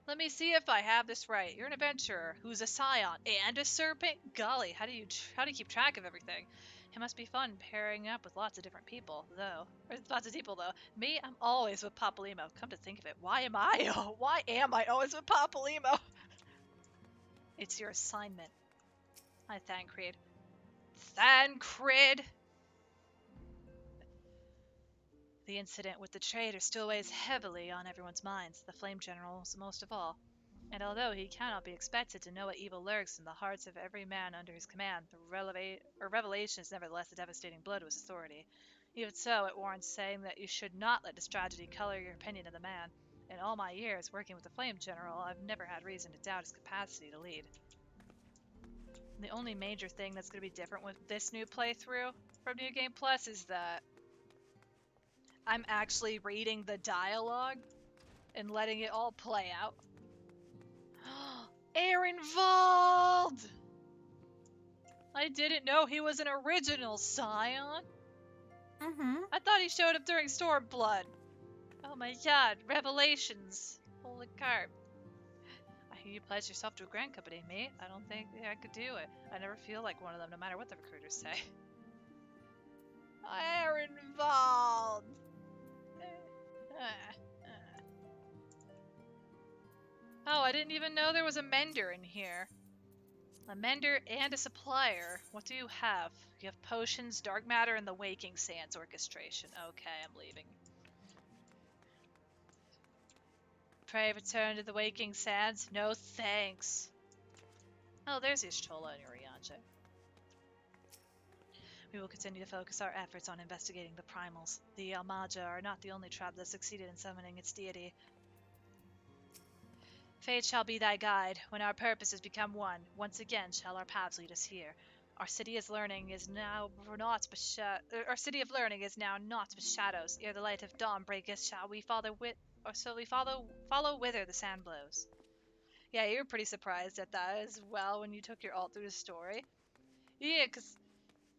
Let me see if I have this right. You're an adventurer who's a scion and a serpent? Golly, how do you keep track of everything? It must be fun pairing up with lots of different people, though. Or lots of people, though. Me, I'm always with Papalimo. Come to think of it, why am I always with Papalimo? It's your assignment. I Thancred. Thancred! The incident with the traitor still weighs heavily on everyone's minds, the Flame General's most of all. And although he cannot be expected to know what evil lurks in the hearts of every man under his command, the revelation is nevertheless a devastating blow to his authority. Even so, it warrants saying that you should not let this tragedy color your opinion of the man. In all my years working with the Flame General, I've never had reason to doubt his capacity to lead. The only major thing that's going to be different with this new playthrough from New Game Plus is that I'm actually reading the dialogue and letting it all play out. Ehrenwald! I didn't know he was an original scion. I thought he showed up during Stormblood. Oh my god, revelations. Holy carp. I hear you pledged yourself to a grand company, mate. I don't think I could do it. I never feel like one of them, no matter what the recruiters say. Ehrenwald! Oh, I didn't even know there was a mender in here. A mender and a supplier. What do you have? You have potions, dark matter, and the Waking Sands orchestration. Okay, I'm leaving. Pray return to the Waking Sands. No thanks. Oh, there's Ishtola and Urianger. We will continue to focus our efforts on investigating the primals. The Almaja are not the only tribe that succeeded in summoning its deity. Fate shall be thy guide. When our purposes become one, once again shall our paths lead us here. Our city of learning is now naught but shadows. Ere the light of dawn breaketh, shall we follow whither the sand blows. Yeah, you were pretty surprised at that as well when you took your alt through the story. Yeah, because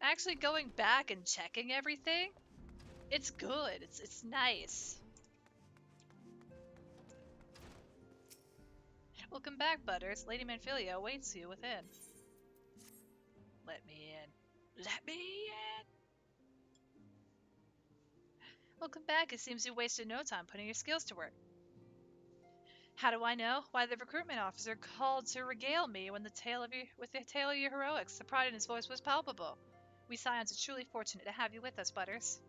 actually going back and checking everything, it's good. It's nice. Welcome back, Butters. Lady Manfilia awaits you within. Let me in. Let me in! Welcome back. It seems you wasted no time putting your skills to work. How do I know? Why, the recruitment officer called to regale me with the tale of your heroics. The pride in his voice was palpable. We Scions are truly fortunate to have you with us, Butters.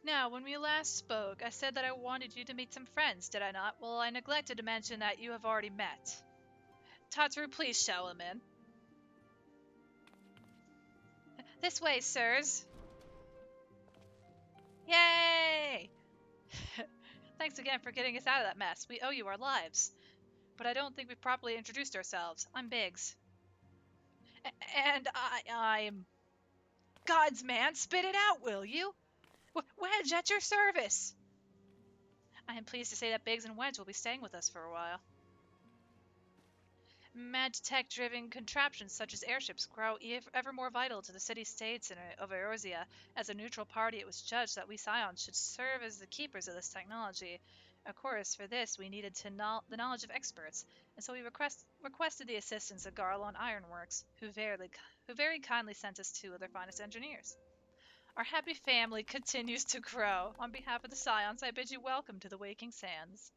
Now, when we last spoke, I said that I wanted you to meet some friends, did I not? Well, I neglected to mention that you have already met. Tataru, please show him in. This way, sirs. Yay! Thanks again for getting us out of that mess. We owe you our lives. But I don't think we've properly introduced ourselves. I'm Biggs. And I'm... God's man, spit it out, will you? Wedge, at your service. I am pleased to say that Biggs and Wedge will be staying with us for a while. Magitech-driven contraptions such as airships grow ever more vital to the city-states of Eorzea. As a neutral party, it was judged that we Scions should serve as the keepers of this technology. Of course, for this, we needed the knowledge of experts, and so we requested the assistance of Garlon Ironworks, who very kindly sent us two of their finest engineers. Our happy family continues to grow. On behalf of the Scions, I bid you welcome to the Waking Sands.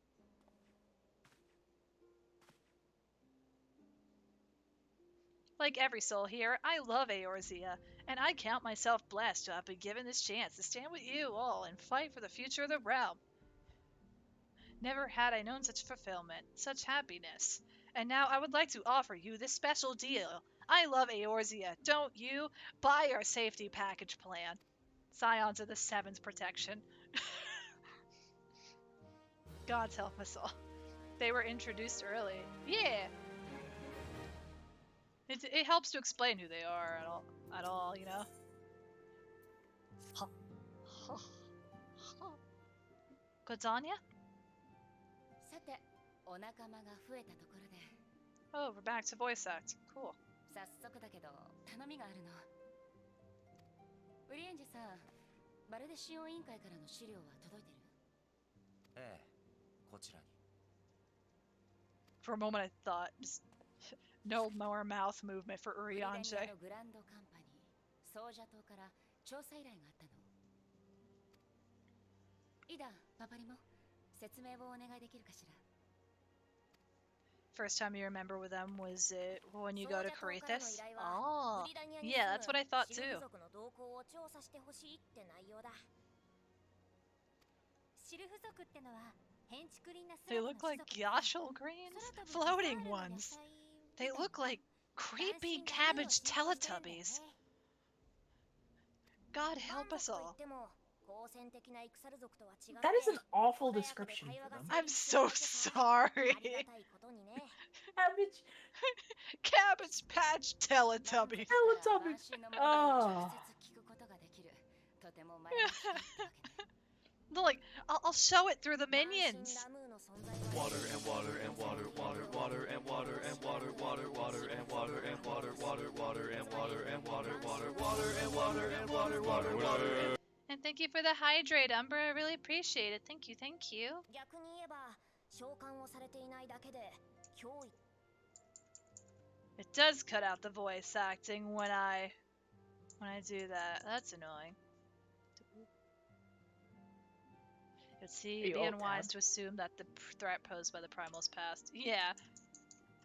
Like every soul here, I love Eorzea, and I count myself blessed to have been given this chance to stand with you all and fight for the future of the realm. Never had I known such fulfillment, such happiness. And now I would like to offer you this special deal. I love Eorzea, don't you? Buy our safety package plan. Scions of the Seven's protection. God's help us all. They were introduced early. Yeah. It helps to explain who they are at all, you know? Godania? Oh, we're back to voice act. Cool. 早速だけど頼みがあるの。ウリエンジさん、バルデシオン委員会からの資料は届いてる？ええ、こちらに。For a moment I thought, just no more mouth movement for ウリダニ Urianger. アのグランドカンパニー、ソージャ島から調査依頼があったの。イダ、パパリも説明をお願いできるかしら。First time you remember with them was it when you go to Caritas? Oh, yeah, that's what I thought too. They look like Yashal greens? Floating ones. They look like creepy cabbage Teletubbies. God help us all. That is an awful description for them. I'm so sorry. Cabbage. Cabbage Patch Teletubbies. Teletubbies. Oh. Like, I'll show it through the minions. Water and water and water, water, water and water and water, water, water and water and water, water, water and water and water, water, water and water and water, water, water. And thank you for the hydrate, Umbra. I really appreciate it. Thank you, thank you. It does cut out the voice acting when I do that. That's annoying. It's be unwise to assume that the threat posed by the primals passed. Yeah.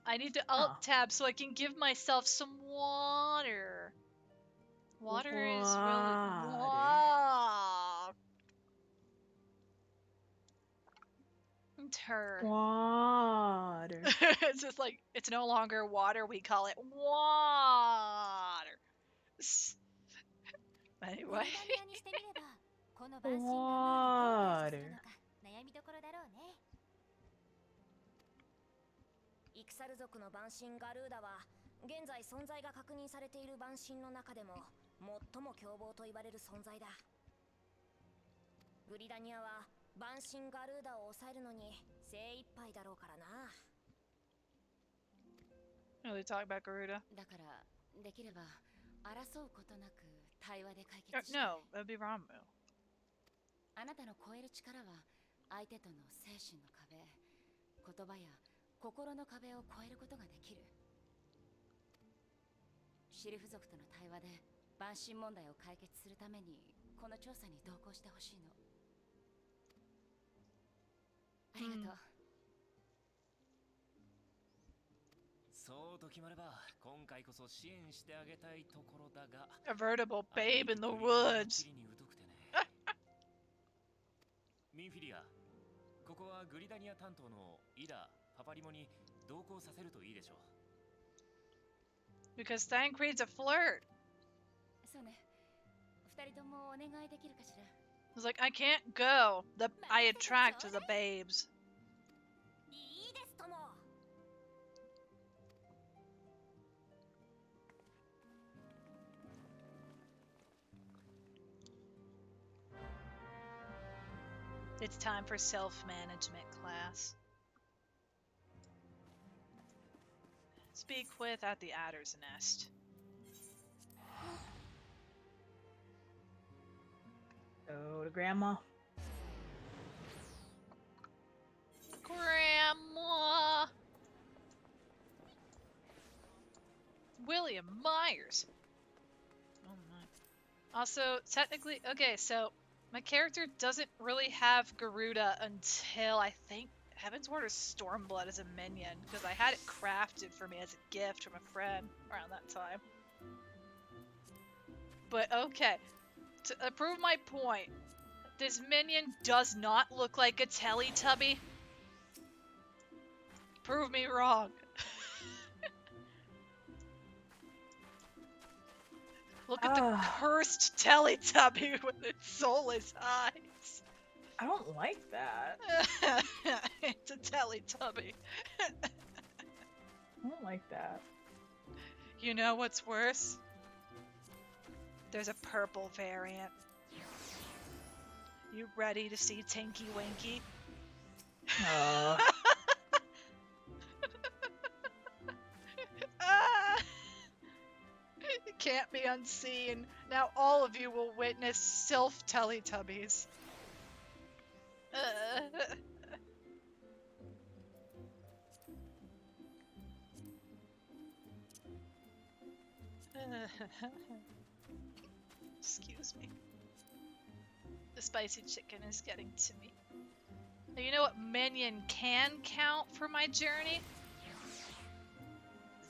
I need to alt tab so I can give myself some water. Water is really... Wow. Turd. Water. It's just like, it's no longer water, we call it water. Anyway. Water. イクサル族の蛮神ガルーダは現在存在が確認されている蛮神の中でも最も凶暴と言われる存在だ。グリダニアは蛮神ガルーダを抑えるのに精一杯だろうからな。Oh, they talk about Garuda. だからできれば争うことなく対話で解決して。No, that would be Ramu. あなたの超える力は相手との精神の壁、言葉や心の壁を越えることができる。シルフ族との対話で蛮神問題を解決するためにこの調査に同行してほしいの。ありがとう。そうと決まれば今回こそ支援してあげたいところだが。A veritable babe in the woods. ミンフィリア、ここはグリダニア担当のイダ、パパリモに同行させるといいでしょう。Because Thancred's a flirt. そうね。二人ともお願いできるかしら。was like, I can't go. I attract the babes. いいですとも。 It's time for self-management class. Speak with at the adder's nest. Go to Grandma. Grandma! William Myers! Oh my. Also, technically, okay, so my character doesn't really have Garuda until I think Heaven's Ward or Stormblood as a minion, because I had it crafted for me as a gift from a friend around that time. But okay, to prove my point, this minion does not look like a Teletubby. Prove me wrong. Look at the cursed Teletubby with its soulless eyes. I don't like that. It's a Teletubby. I don't like that. You know what's worse? There's a purple variant. You ready to see Tinky Winky? It can't be unseen. Now all of you will witness Sylph Teletubbies. Excuse me. The spicy chicken is getting to me. Now, you know what minion can count for my journey?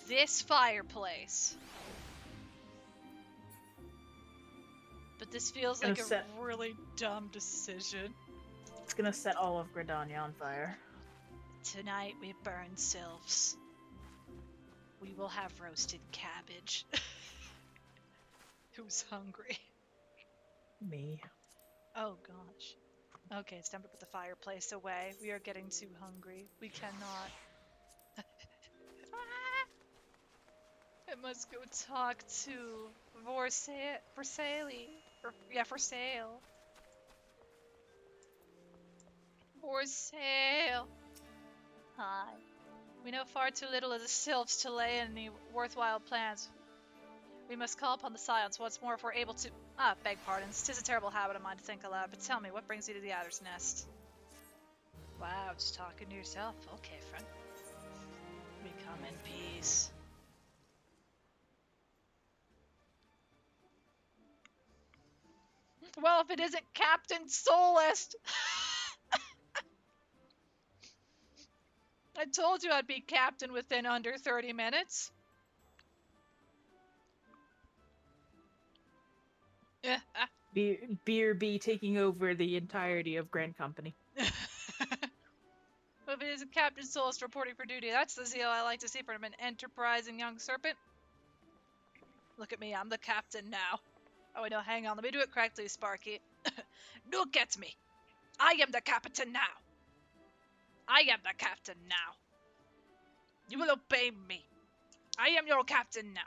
This fireplace. But this feels like a really dumb decision. It's gonna set all of Gridania on fire. Tonight we burn sylphs. We will have roasted cabbage. Who's hungry? Me. Oh gosh. Okay, it's time to put the fireplace away. We are getting too hungry. We cannot. I must go talk to for sale. For sale. For sale. Hi. We know far too little of the sylphs to lay any worthwhile plans. We must call upon the silence once more if we're able to. Beg pardons. 'Tis a terrible habit of mine to think aloud, but tell me, what brings you to the adder's nest? Wow, just talking to yourself. Okay, friend. We come in peace. Well, if it isn't Captain Soulless! I told you I'd be captain within under 30 minutes. Beer B taking over the entirety of Grand Company. If it isn't Captain Soulless reporting for duty, that's the zeal I like to see from an enterprising young serpent. Look at me, I'm the captain now. Oh wait, no, hang on, let me do it correctly, Sparky. Look at me. I am the captain now. I am the captain now. You will obey me. I am your captain now.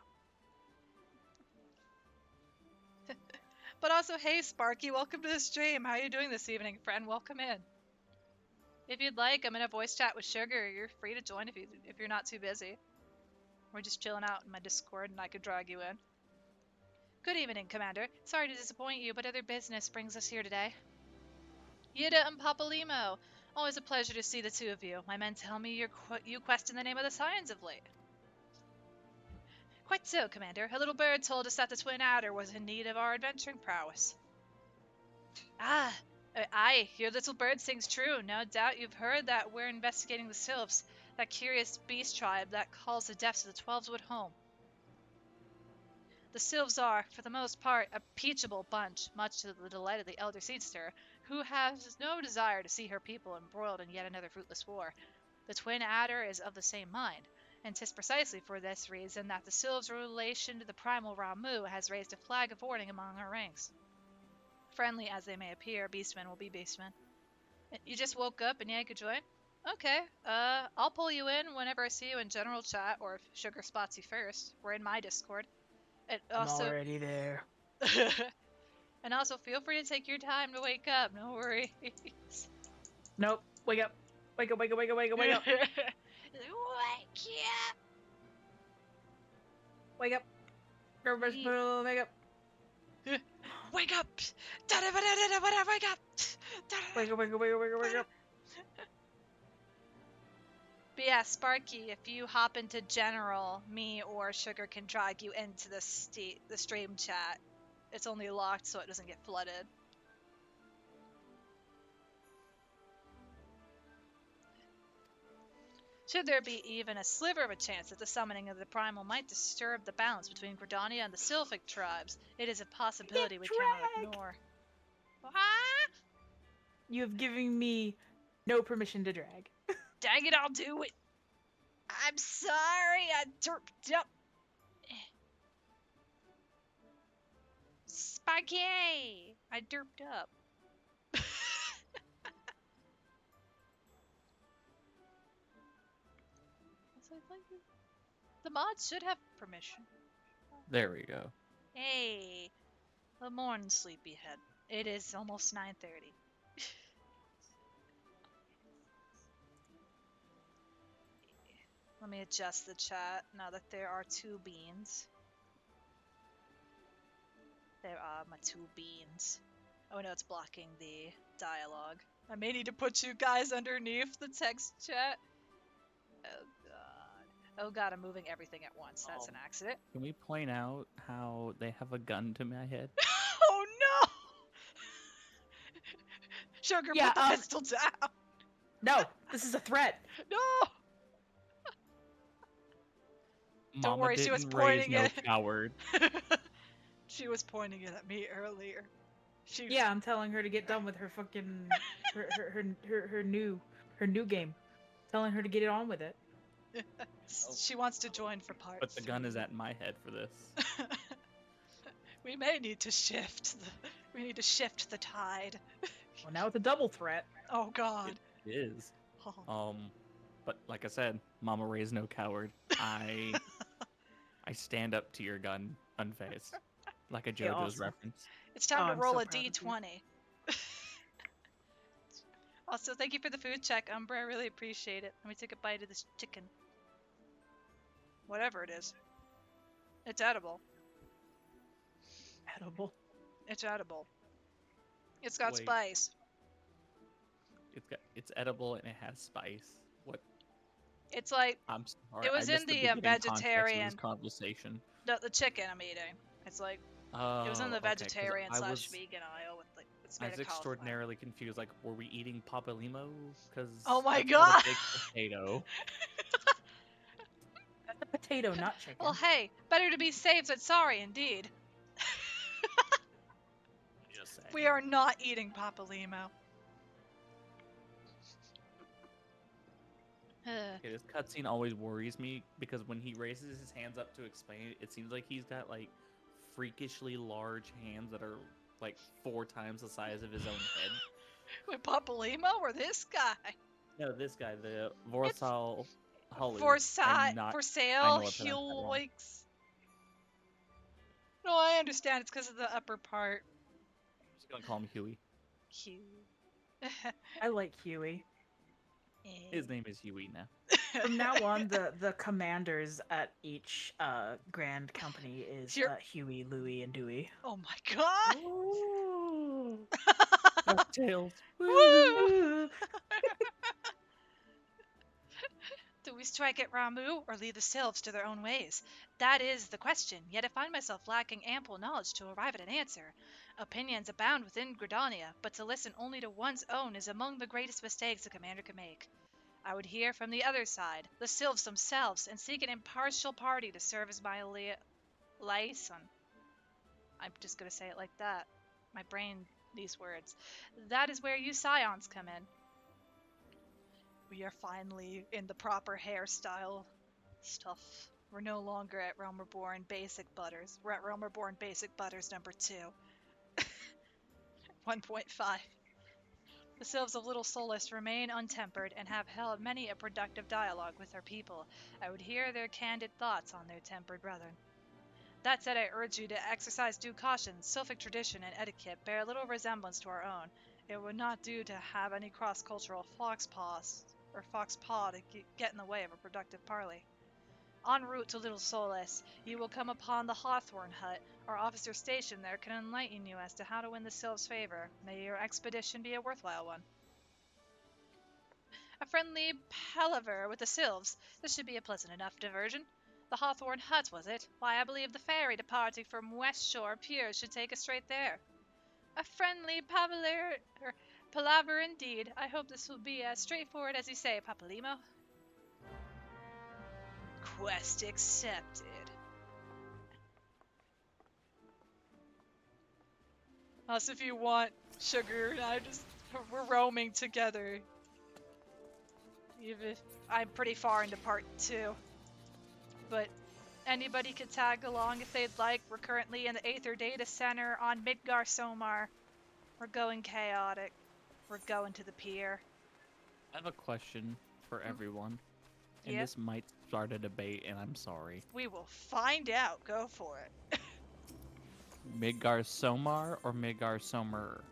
But also, hey Sparky, welcome to the stream. How are you doing this evening, friend? Welcome in. If you'd like, I'm in a voice chat with Sugar. You're free to join if you're not too busy. We're just chilling out in my Discord and I could drag you in. Good evening, Commander. Sorry to disappoint you, but other business brings us here today. Yida and Papalimo. Always a pleasure to see the two of you. My men tell me you quest in the name of the Scions of late. Quite so, Commander. A little bird told us that the Twin Adder was in need of our adventuring prowess. Aye, your little bird sings true. No doubt you've heard that we're investigating the Sylphs, that curious beast tribe that calls the depths of the Twelveswood home. The Sylphs are, for the most part, a peaceable bunch, much to the delight of the elder Seedster, who has no desire to see her people embroiled in yet another fruitless war. The Twin Adder is of the same mind, and 'tis precisely for this reason that the Sylphs' relation to the primal Ramu has raised a flag of warning among our ranks. Friendly as they may appear, beastmen will be beastmen. You just woke up and yeah, you could join? Okay. I'll pull you in whenever I see you in general chat, or if Sugar spots you first. We're in my Discord. And I'm also, already there. and also feel free to take your time to wake up. No worries. Nope. Wake up. Wake up, wake up, wake up, wake up, wake up. Wake up. Wake up. Everybody wake up. Wake up. Wake up. Wake up, wake up, wake up, wake up, wake up. But yeah, Sparky, if you hop into general, me or Sugar can drag you into the stream chat. It's only locked so it doesn't get flooded. Should there be even a sliver of a chance that the summoning of the Primal might disturb the balance between Gridania and the Sylphic tribes, it is a possibility we cannot ignore. You have given me no permission to drag. Dang it, I'll do it! I'm sorry, I derped up. Sparky! I derped up. The mods should have permission. There we go. Hey, good morning, sleepyhead. It is almost 9:30. Let me adjust the chat now that there are two beans. There are my two beans. Oh no, it's blocking the dialogue. I may need to put you guys underneath the text chat. Oh god. Oh god, I'm moving everything at once. That's an accident. Can we point out how they have a gun to my head? Oh no! Sugar, Yeah, put the pistol down! No, this is a threat. No! Mama worry, she didn't was raise pointing no it. coward. She was pointing it at me earlier. Yeah, I'm telling her to get done with her fucking her new game. Telling her to get it on with it. She wants to join for part But the gun 3. is at my head for this. We may need to shift the tide. Well, now it's a double threat. Oh god. It is. Oh. But like I said, Mama raised no coward. I stand up to your gun unfazed, like a JoJo's awesome. reference. It's time to I'm roll so a proud of you. d20. Also, thank you for the food check, Umbra. I really appreciate it. Let me take a bite of this chicken. Whatever it is. It's edible. Edible. It's edible. It's got Wait. spice. It's edible and it has spice. What? It's like I'm sorry. it was I in missed the beginning context of vegetarian. this conversation. The chicken I'm eating. It's like Oh, it was in the okay, 'cause vegetarian I slash was- vegan aisle with like it's I made was of cauliflower. extraordinarily confused. Like, were we eating papalimo? Because Oh my that's not God! a big potato. That's a potato, not chicken. Well, hey, better to be safe than sorry, indeed. Just saying. We are not eating Papalimo. Okay, this cutscene always worries me because when he raises his hands up to explain it, it seems like he's got like freakishly large hands that are like 4 times the size of his own head. Wait, Papalimo or this guy? No, this guy, the Vorsal Holly. For sale, I know I pronounced that wrong. Helix. No, I understand. It's because of the upper part. I'm just gonna call him Huey. Hugh. I like Huey. His name is Huey now. From now on, the commanders at each grand company is Huey, Louie, and Dewey. Oh my god! Ooh. Tails. Woo! Do we strike at Ramu or leave the sylphs to their own ways? That is the question, yet I find myself lacking ample knowledge to arrive at an answer. Opinions abound within Gridania, but to listen only to one's own is among the greatest mistakes a commander can make. I would hear from the other side, the sylphs themselves, and seek an impartial party to serve as my liaison. I'm just gonna say it like that. My brain, these words. That is where you scions come in. We are finally in the proper hairstyle stuff. We're no longer at Realm Reborn Basic Butters. We're at Realm Reborn Basic Butters number 2. 1.5. The sylphs of Little Solace remain untempered and have held many a productive dialogue with their people. I would hear their candid thoughts on their tempered brethren. That said, I urge you to exercise due caution. Sylphic tradition and etiquette bear little resemblance to our own. It would not do to have any cross-cultural foxpaw to get in the way of a productive parley. En route to Little Solace, you will come upon the Hawthorne Hut. Our officer stationed there can enlighten you as to how to win the Sylph's favor. May your expedition be a worthwhile one. A friendly palaver with the Sylphs. This should be a pleasant enough diversion. The Hawthorne Hut, was it? Why, I believe the ferry departing from West Shore Pier should take us straight there. A friendly palaver indeed. I hope this will be as straightforward as you say, Papalimo. Quest accepted. Us if you want, Sugar. We're roaming together. Even if I'm pretty far into part 2. But anybody could tag along if they'd like. We're currently in the Aether Data Center on Midgar Somar. We're going chaotic. We're going to the pier. I have a question for everyone. And Yep. this might start a debate, and I'm sorry. We will find out. Go for it. Midgar Somar or Midgar Somer?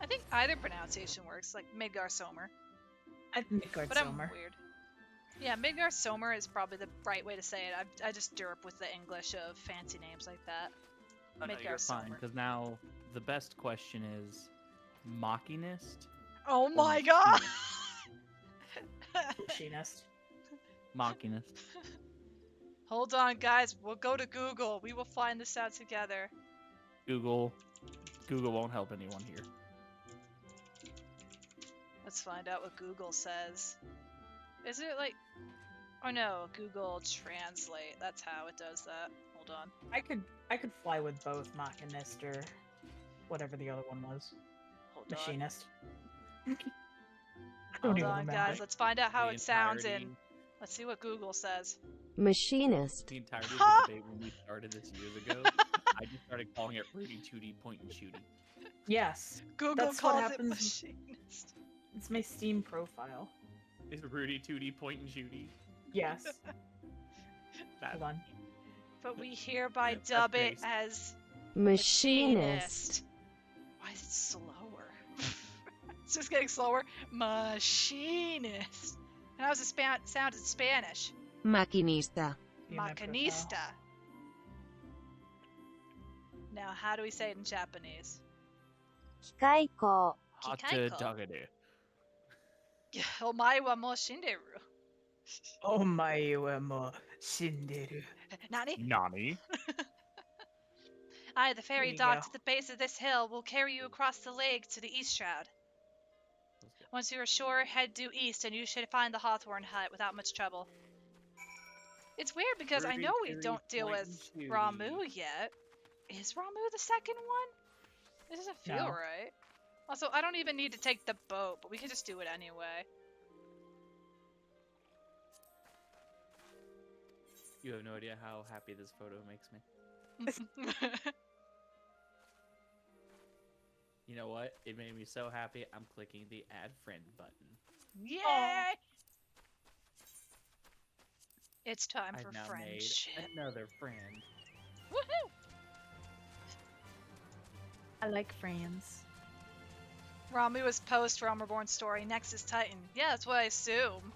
I think either pronunciation works, like Midgar Somer. I think Midgard But I'm Somer. weird. Yeah, Midgar Somer is probably the right way to say it. I just derp with the English of fancy names like that. Oh, no, you're fine, because now the best question is Machinist? Oh my god! Machinist. Machinist. Hold on, guys. We'll go to Google. We will find this out together. Google won't help anyone here. Let's find out what Google says. Is it like... Oh no, Google Translate. That's how it does that. Hold on. I could fly with both Machinist or whatever the other one was. Hold Machinist. I don't Hold even on, remember. guys. Let's find out how The it sounds entirety- in... Let's see what Google says. Machinist. The entirety of the debate when we started this years ago, I just started calling it Rudy Tooty Point and Shooty. Yes. Google That's what calls it happens- machinist. It's my Steam profile. Is Rudy Tooty Point and Shooty? Yes. That- Hold on. But we hereby That's dub it based. as Machinist. Why is it slower? It's just getting slower. Machinist. And how's it sound in Spanish? Maquinista. See my profile. Machinista. Now, how do we say it in Japanese? 機械工。 Hata Kikaiko. Dagade. Omae wa mo shinderu. Omae wa mo shinderu. Nani? Nani? Aye, the ferry There you docked go. at the base of this hill will carry you across the lake to the east shroud. Once you are ashore, head due east and you should find the Hawthorne Hut without much trouble. It's weird because I Rudy know we Tooty don't deal Point with and Shooty. Ramu yet. Is Ramu the second one? It doesn't feel No. right. Also, I don't even need to take the boat, but we can just do it anyway. You have no idea how happy this photo makes me. You know what? It made me so happy, I'm clicking the add friend button. Yay! It's time for I've now friendship. made another friend. Woohoo! I like friends. Ramu is post Realm Reborn story. Next is Titan. Yeah, that's what I assume.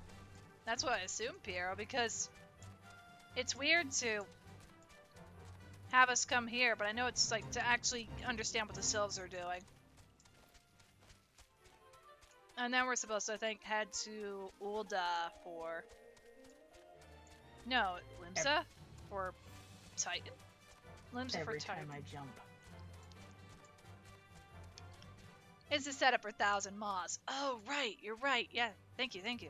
That's what I assume, Piero, because it's weird to have us come here, but I know it's like to actually understand what the Sylphs are doing. And then we're supposed to, I think, head to Ulda for... No, Limsa? For Titan? Limsa for Every Titan. time I jump. It's a setup for 1,000 Maws. Oh, right, you're right. Yeah, thank you, thank you.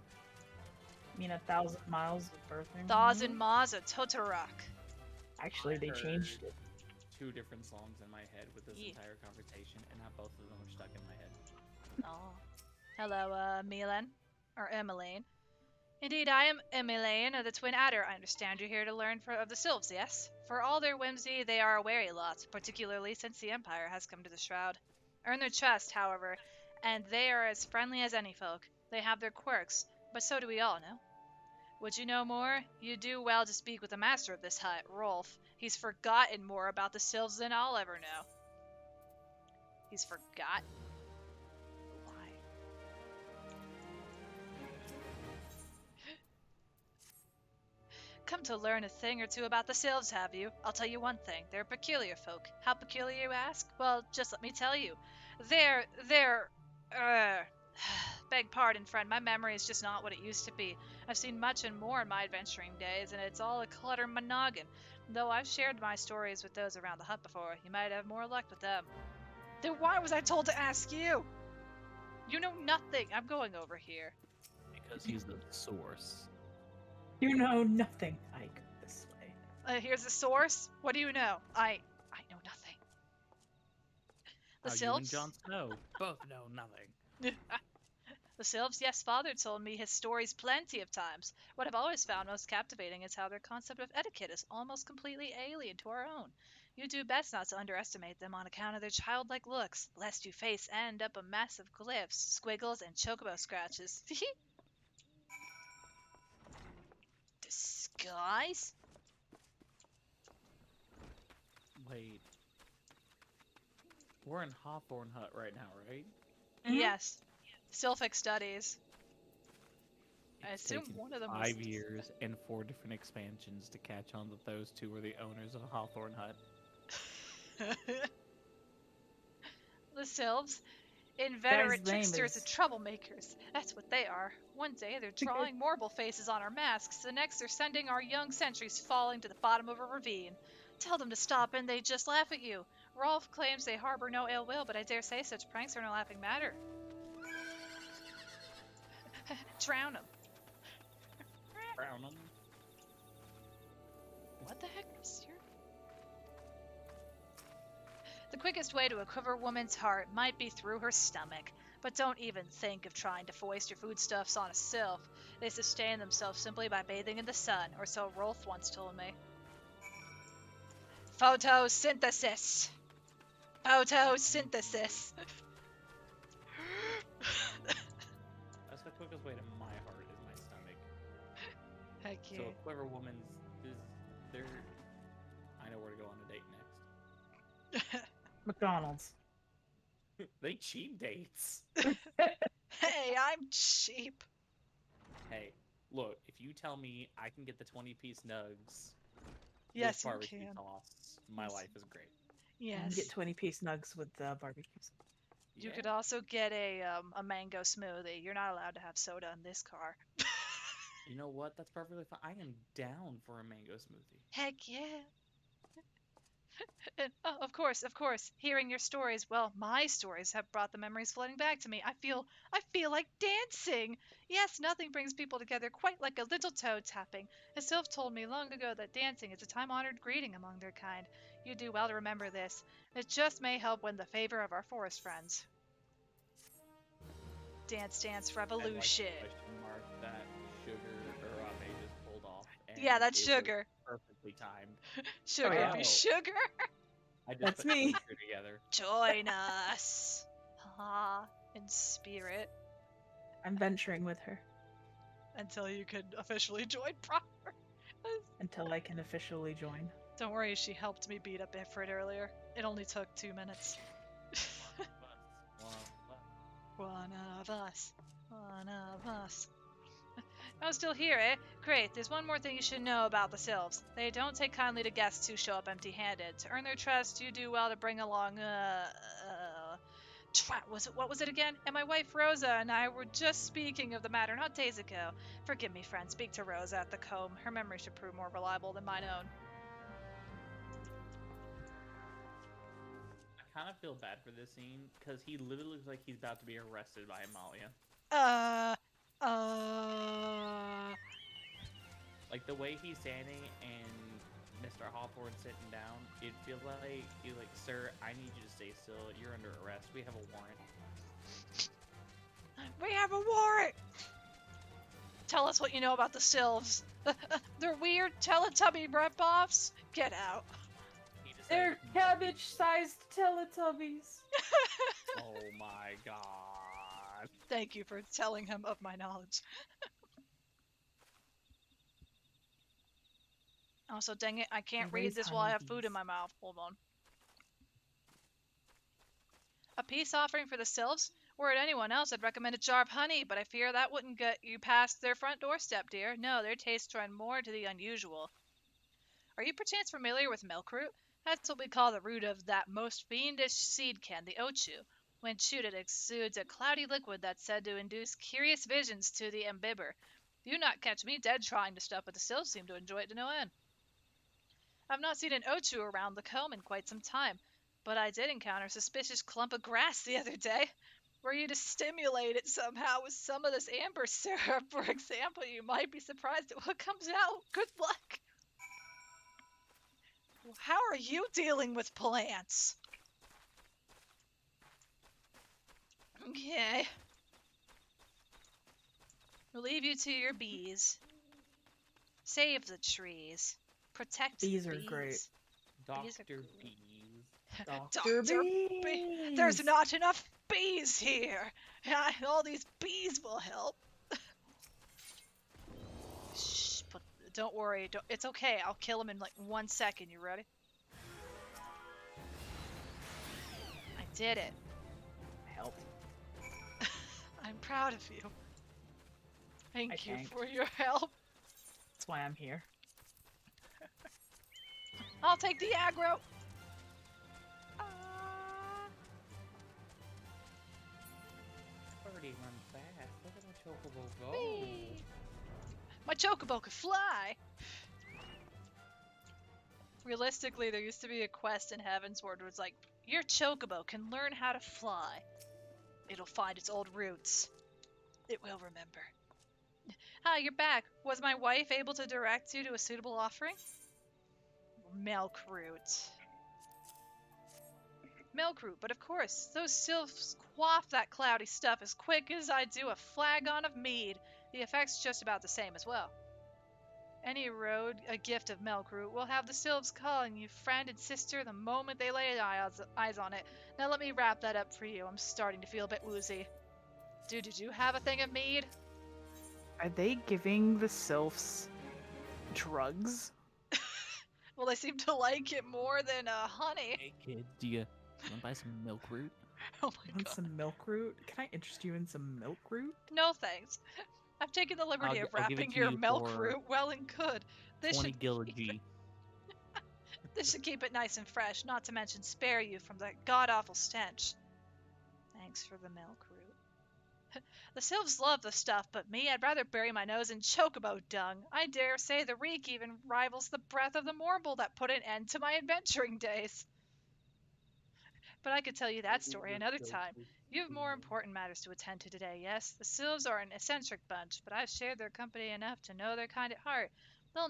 I mean, 1,000 miles of birthing. 1,000 Maws of Totorak. Actually, they heard changed it. 2 different songs in my head with this Yeah. entire conversation, and now both of them are stuck in my head. Oh. Hello, Milan. Or Emmeline. Indeed, I am Emilian of the Twin Adder. I understand you're here to learn of the Sylphs, yes? For all their whimsy, they are a wary lot, particularly since the Empire has come to the Shroud. Earn their trust, however, and they are as friendly as any folk. They have their quirks, but so do we all, no? Would you know more? You do well to speak with the master of this hut, Rolf. He's forgotten more about the Sylphs than I'll ever know. He's forgotten? Why? Come to learn a thing or two about the Sylphs, have you? I'll tell you one thing. They're peculiar folk. How peculiar, you ask? Well, just let me tell you. They're, uh... Beg pardon, friend, my memory is just not what it used to be. I've seen much and more in my adventuring days, and it's all a clutter monoggin. Though I've shared my stories with those around the hut before, you might have more luck with them. Then why was I told to ask you? You know nothing. I'm going over here. Because he's the source. You know nothing. I go this way. Here's the source. What do you know? I know nothing. The How you Sylphs? and Jon Snow both know nothing. The Sylphs, yes, father told me his stories plenty of times. What I've always found most captivating is how their concept of etiquette is almost completely alien to our own. You do best not to underestimate them on account of their childlike looks, lest you face end up a mess of glyphs, squiggles, and chocobo scratches. Disguise? Wait. We're in Hawthorne Hut right now, right? Yes. Sylphic studies. I It's assume taken one of them 5 was... years and 4 different expansions to catch on that those two were the owners of Hawthorne Hut. The Sylphs? Inveterate Guy's name tricksters and is- troublemakers. That's what they are. One day they're drawing marble faces on our masks, the next they're sending our young sentries falling to the bottom of a ravine. Tell them to stop and they just laugh at you. Rolf claims they harbor no ill will, but I dare say such pranks are no laughing matter. Drown them. Brown 'em. What the heck is your... The quickest way to a quiver woman's heart might be through her stomach, but don't even think of trying to foist your foodstuffs on a sylph. They sustain themselves simply by bathing in the sun, or so Rolf once told me. Photosynthesis! Photosynthesis! That's the quickest way to my heart is my stomach. Heck So a clever woman's is there. I know where to go on a date next. McDonald's. They cheap dates. Hey, I'm cheap. Hey, look, if you tell me I can get the 20-piece nugs, Yes, with you barbecue can. sauce, my Yes. life is great. You can Yes. get 20-piece nugs with barbecues. You Yeah. could also get a mango smoothie. You're not allowed to have soda in this car. You know what? That's perfectly fine. I am down for a mango smoothie. Heck yeah. And, oh, of course. Hearing your stories, well, my stories have brought the memories flooding back to me. I feel like dancing. Yes, nothing brings people together quite like a little toe tapping. A sylph told me long ago that dancing is a time-honored greeting among their kind. You do well to remember this. It just may help win the favor of our forest friends. Dance Dance Revolution. I like the question mark that Sugar or Ame just pulled off. And Yeah, that's it was Sugar. perfectly timed. Sugar, yeah. be sugar. I just That's put me. two together. Join us. In spirit. I'm venturing with her Until you can officially join proper. until I can officially join. Don't worry, she helped me beat up Ifrit earlier. It only took 2 minutes. One of us. One of us. Oh, still here, eh? Great. There's one more thing you should know about the Sylphs. They don't take kindly to guests who show up empty-handed. To earn their trust, you do well to bring along, what was it again? And my wife Rosa and I were just speaking of the matter not days ago. Forgive me, friend. Speak to Rosa at the comb. Her memory should prove more reliable than mine own. I kind of feel bad for this scene because he literally looks like he's about to be arrested by Amalia. Like the way he's standing and Mr. Hawthorne sitting down, it feels like he's like, "Sir, I need you to stay still. You're under arrest. We have a warrant." We have a warrant! Tell us what you know about the Sylphs. They're weird Teletubby rip-offs. Get out. He decided They're to- cabbage-sized Teletubbies. Oh my god. Thank you for telling him of my knowledge. Also, dang it, I can't They read raise this while I have food honeybees. in my mouth. Hold on. A peace offering for the Sylphs? Were it anyone else, I'd recommend a jar of honey, but I fear that wouldn't get you past their front doorstep, dear. No, their tastes trend more to the unusual. Are you perchance familiar with milkroot? That's what we call the root of that most fiendish seed can, the ochu. When chewed, it exudes a cloudy liquid that's said to induce curious visions to the imbiber. Do not catch me dead trying to stuff, but the Sylphs seem to enjoy it to no end. I've not seen an ochu around the comb in quite some time, but I did encounter a suspicious clump of grass the other day. Were you to stimulate it somehow with some of this amber syrup, for example, you might be surprised at what comes out. Good luck. How are you dealing with plants? Okay. We'll leave you to your bees. Save the trees. Protect Bees the are bees. great. Bees are Dr. cool. Bees. Dr. Dr. Bees! There's not enough bees here. All these bees will help. Shh, but don't worry. It's okay. I'll kill him in like 1 second. You ready? I did it. Help. I'm proud of you. Thank you tanked. for your help. That's why I'm here. I'll take the aggro. Birdie run fast. Look at my chocobo go. Whee! My chocobo could fly. Realistically, there used to be a quest in Heavensward where it's like, your chocobo can learn how to fly. It'll find its old roots. It will remember. Hi, you're back. Was my wife able to direct you to a suitable offering? Milkroot. Milkroot, but of course, those sylphs quaff that cloudy stuff as quick as I do a flagon of mead. The effect's just about the same as well. Any road, a gift of Milkroot, will have the sylphs calling you friend and sister the moment they lay eyes on it. Now let me wrap that up for you. I'm starting to feel a bit woozy. Did you have a thing of mead? Are they giving the sylphs drugs? Well, they seem to like it more than honey. Hey kids, do you want to buy some milk root? Oh my Want god. some milkroot? Can I interest you in some milkroot? No thanks. I've taken the liberty of I'll give it wrapping to your you milk for root well and good. This 20 should, gilligy. this should keep it nice and fresh, not to mention spare you from that god-awful stench. Thanks for the milk root. The sylphs love the stuff, but me, I'd rather bury my nose in chocobo dung. I dare say the reek even rivals the breath of the morble that put an end to my adventuring days. But I could tell you that story another time. You have more important matters to attend to today, yes? The Sylphs are an eccentric bunch, but I've shared their company enough to know their kind at heart. They'll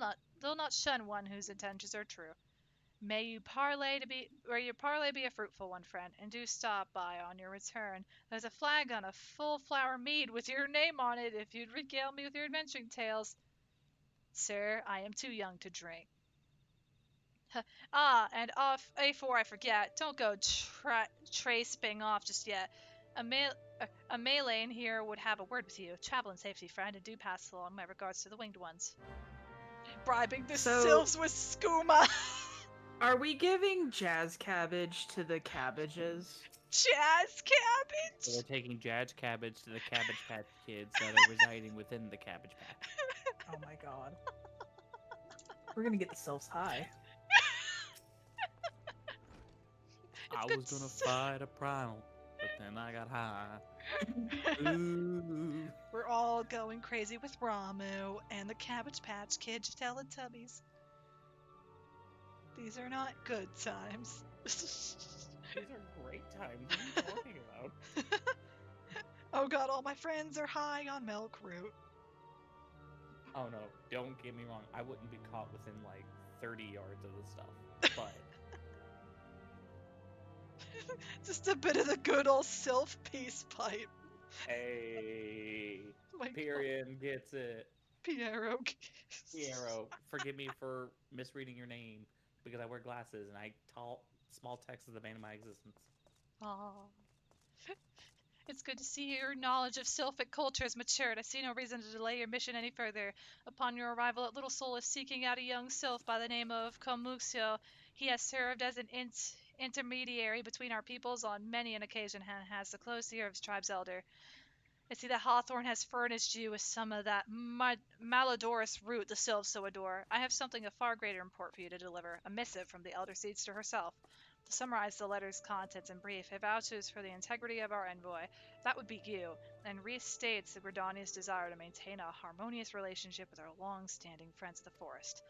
not shun one whose intentions are true. May your parlay be a fruitful one, friend, and do stop by on your return. There's a flagon of full flower mead with your name on it if you'd regale me with your adventuring tales. Sir, I am too young to drink. And off A4, I forget. Don't go tracing off just yet. A melee in here would have a word with you. Travel in safety, friend, and do pass along my regards to the winged ones. Bribing the sylphs with skooma. Are we giving jazz cabbage to the cabbages? Jazz cabbage? So we're taking Jazz Cabbage to the Cabbage Patch Kids that are residing within the Cabbage Patch. Oh my god. We're gonna get the sylphs high. I was gonna fight a primal, but then I got high. Ooh. We're all going crazy with Ramu and the Cabbage Patch Kids Teletubbies. These are not good times. These are great times. What are you talking about? Oh god, all my friends are high on Milkroot. Oh no, don't get me wrong. I wouldn't be caught within like 30 yards of the stuff, but Just a bit of the good old sylph peace pipe. Hey, My Pyrian gets it. Piero. Piero, forgive me for misreading your name because I wear glasses and I tall small text is the bane of my existence. Aw. It's good to see your knowledge of Sylphic culture has matured. I see no reason to delay your mission any further. Upon your arrival at Little Soul is seeking out a young sylph by the name of Komuxio. He has served as an intermediary between our peoples on many an occasion and has the close ear of his tribe's elder. I see that Hawthorne has furnished you with some of that malodorous root the sylphs so adore. I have something of far greater import for you to deliver, a missive from the Elder Seedster herself. To summarize the letter's contents in brief, it vouches for the integrity of our envoy, that would be you, and restates the Gridania's desire to maintain a harmonious relationship with our long-standing friends of the forest.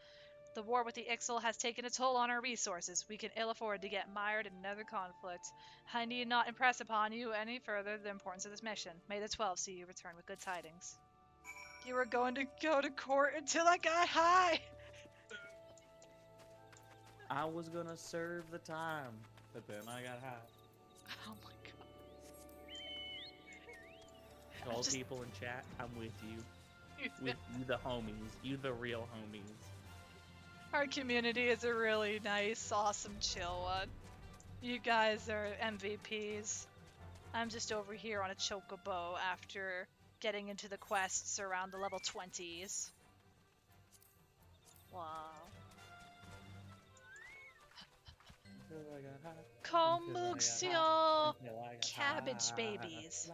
The war with the Ixal has taken a toll on our resources. We can ill afford to get mired in another conflict. I need not impress upon you any further the importance of this mission. May the 12 see you return with good tidings. You were going to go to court until I got high. I was gonna serve the time, but then I got high. Oh my To all just- people in chat, I'm with you. god. With you, the homies. You, the real homies. Our community is a really nice, awesome, chill one. You guys are MVPs. I'm just over here on a chocobo after getting into the quests around the level 20s. Wow. Komuxio cabbage babies.